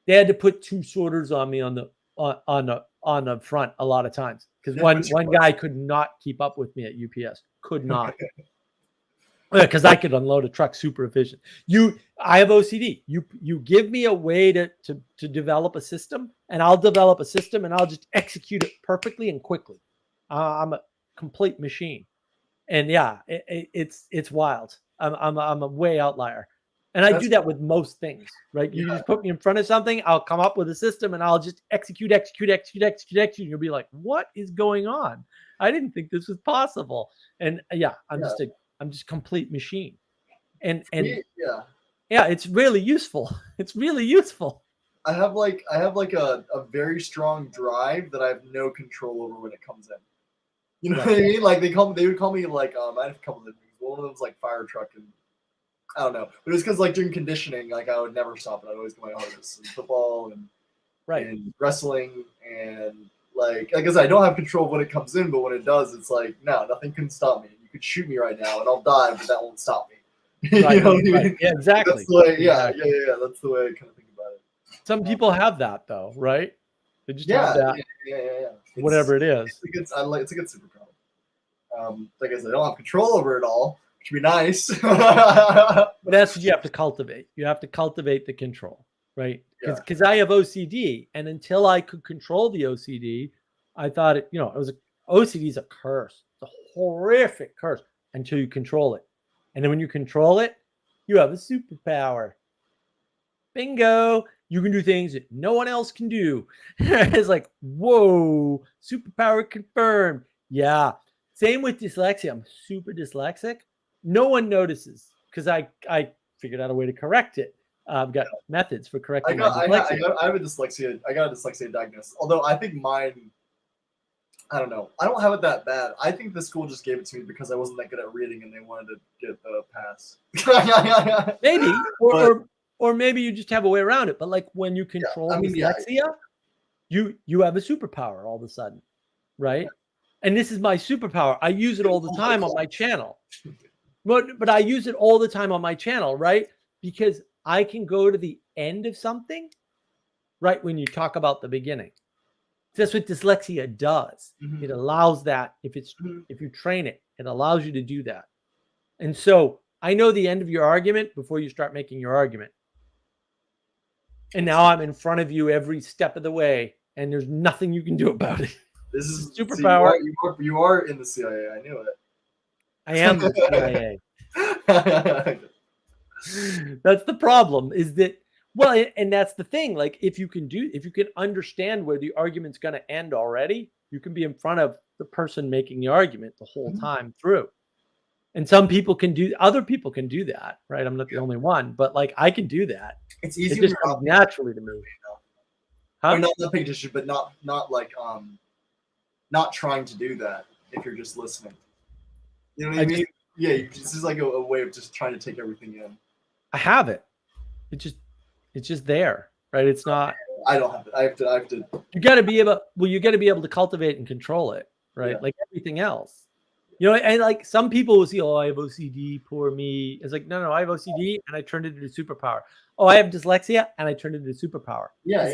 Speaker 2: had to put two sorters on me on the front a lot of times because one guy could not keep up with me at UPS. Could not. Because I could unload a truck super efficient. I have OCD. You give me a way to develop a system, and I'll develop a system, and I'll just execute it perfectly and quickly. I'm a complete machine, and yeah, it's wild. I'm a way outlier, and I do that with most things. Right? You just put me in front of something, I'll come up with a system, and I'll just execute. And you'll be like, "What is going on? I didn't think this was possible." And I'm just complete machine. And it's really useful. It's really useful.
Speaker 3: I have a very strong drive that I have no control over when it comes in. You know what I mean? Like they would call me like I have a couple of things. One of them was like fire truck, and I don't know. But it was because like during conditioning, like I would never stop it. I'd always get my hardest in football and wrestling and Like I said, I don't have control of when it comes in, but when it does, it's like, no, nothing can stop me. You could shoot me right now, and I'll die, but that won't stop me.
Speaker 2: Right,
Speaker 3: You know what I
Speaker 2: right.
Speaker 3: mean?
Speaker 2: Yeah, exactly.
Speaker 3: That's the way.
Speaker 2: Exactly.
Speaker 3: Yeah. That's the way I kind of think about it.
Speaker 2: Some people have that though, right? They just have
Speaker 3: Yeah,
Speaker 2: that,
Speaker 3: yeah.
Speaker 2: whatever it is.
Speaker 3: It's a good superpower. Like I said, I don't have control over it all, which would be nice.
Speaker 2: But that's what you have to cultivate. You have to cultivate the control, right? Because I have OCD, and until I could control the OCD, I thought it was OCD is a curse. It's a horrific curse until you control it. And then when you control it, you have a superpower. Bingo. You can do things that no one else can do. It's like, whoa, superpower confirmed. Yeah. Same with dyslexia. I'm super dyslexic. No one notices because I figured out a way to correct it. I've got methods for correcting my dyslexia.
Speaker 3: I have a dyslexia. I got a dyslexia diagnosis. Although I think mine, I don't know. I don't have it that bad. I think the school just gave it to me because I wasn't that good at reading and they wanted to get a pass.
Speaker 2: Maybe, or maybe you just have a way around it. But like when you control dyslexia, you have a superpower all of a sudden, right? And this is my superpower. I use it all the time on my channel. But I use it all the time on my channel, right? Because I can go to the end of something right when you talk about the beginning. That's what dyslexia does. Mm-hmm. It allows that if you train it, it allows you to do that. And so I know the end of your argument before you start making your argument. And now I'm in front of you every step of the way, and there's nothing you can do about it.
Speaker 3: This is
Speaker 2: superpower.
Speaker 3: You are in the CIA. I knew it.
Speaker 2: I am the CIA. That's the problem. Is that and that's the thing. Like if you can understand where the argument's going to end already, you can be in front of the person making the argument the whole time through. And other people can do that, right? I'm not the only one, but like I can do that.
Speaker 3: It's easy.
Speaker 2: It just comes naturally to me.
Speaker 3: Huh? Or not paying attention, but not like not trying to do that if you're just listening. You know what I mean? This is like a way of just trying to take everything in.
Speaker 2: I have it. It's just there, right? It's not.
Speaker 3: I don't have it. I have to.
Speaker 2: You got to be able. Well, you got to be able to cultivate and control it, right? Yeah. Like everything else. And like some people will see, oh, I have OCD, poor me. It's like, no, I have OCD and I turned it into superpower. Oh, I have dyslexia and I turned it into superpower.
Speaker 3: Yeah.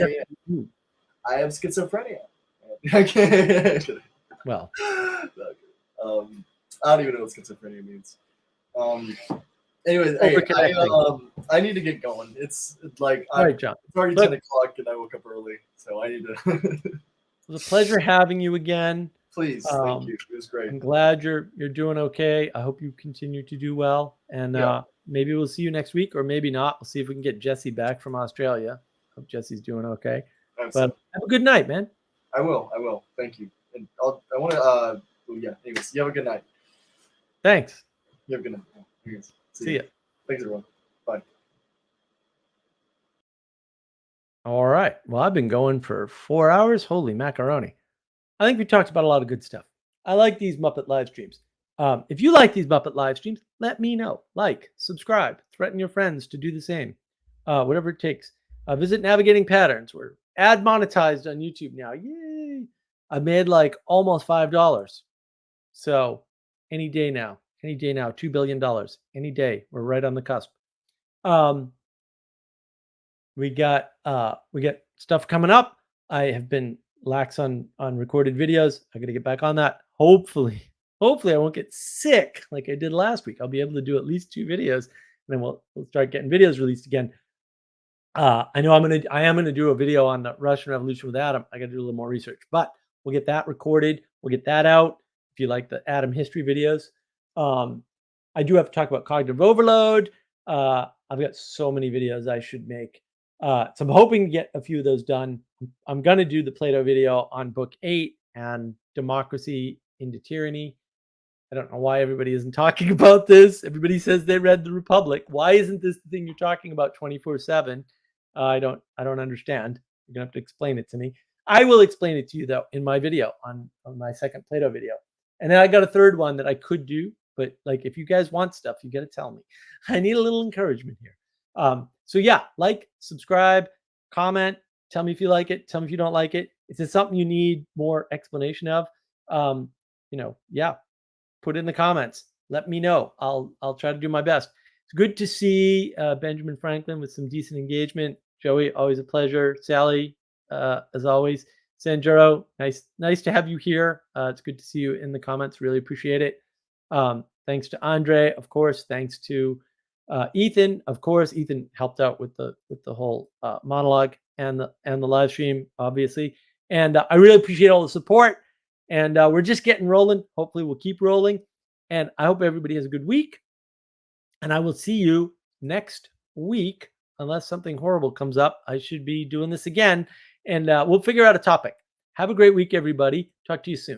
Speaker 3: I have schizophrenia. Okay.
Speaker 2: Well,
Speaker 3: I don't even know what schizophrenia means. Anyways, I need to get going. It's like
Speaker 2: John.
Speaker 3: It's already 10 o'clock and I woke up early, so I need to.
Speaker 2: It was a pleasure having you again.
Speaker 3: Please, thank you. It was great.
Speaker 2: I'm glad you're doing okay. I hope you continue to do well, and maybe we'll see you next week, or maybe not. We'll see if we can get Jesse back from Australia. Hope Jesse's doing okay. But have a good night, man.
Speaker 3: I will. Thank you. And I want to. Anyways, you have a good night.
Speaker 2: Thanks.
Speaker 3: You have a good night. Anyways,
Speaker 2: see ya.
Speaker 3: Thanks, everyone. Bye.
Speaker 2: All right. Well, I've been going for 4 hours. Holy macaroni. I think we talked about a lot of good stuff. I like these Muppet live streams. If you like these Muppet live streams, let me know. Like, subscribe, threaten your friends to do the same. Whatever it takes. Visit Navigating Patterns. We're ad monetized on YouTube now. Yay! I made like almost $5. So any day now, $2 billion. Any day. We're right on the cusp. We got stuff coming up. I have been lax on recorded videos. I got to get back on that. Hopefully I won't get sick like I did last week. I'll be able to do at least 2 videos, and then we'll start getting videos released again. I know I am gonna do a video on the Russian Revolution with Adam. I got to do a little more research, but we'll get that recorded. We'll get that out. If you like the Adam history videos, I do have to talk about cognitive overload. I've got so many videos I should make. So I'm hoping to get a few of those done. I'm going to do the Plato video on book 8 and democracy into tyranny. I don't know why everybody isn't talking about this. Everybody says they read the Republic. Why isn't this the thing you're talking about 24/7? I don't understand. You're going to have to explain it to me. I will explain it to you though in my video on my second Plato video. And then I got a third one that I could do, but like if you guys want stuff, you got to tell me. I need a little encouragement here. So yeah, like, subscribe, comment, tell me if you like it, tell me if you don't like it. Is it something you need more explanation of? Yeah, put it in the comments. Let me know. I'll try to do my best. It's good to see Benjamin Franklin with some decent engagement. Joey, always a pleasure. Sally, as always. Sanjuro, nice to have you here. It's good to see you in the comments. Really appreciate it. Thanks to Andre, of course. Thanks to Ethan, of course. Ethan helped out with the whole monologue and the live stream, obviously. And I really appreciate all the support. And we're just getting rolling. Hopefully, we'll keep rolling. And I hope everybody has a good week. And I will see you next week, unless something horrible comes up. I should be doing this again. And we'll figure out a topic. Have a great week, everybody. Talk to you soon.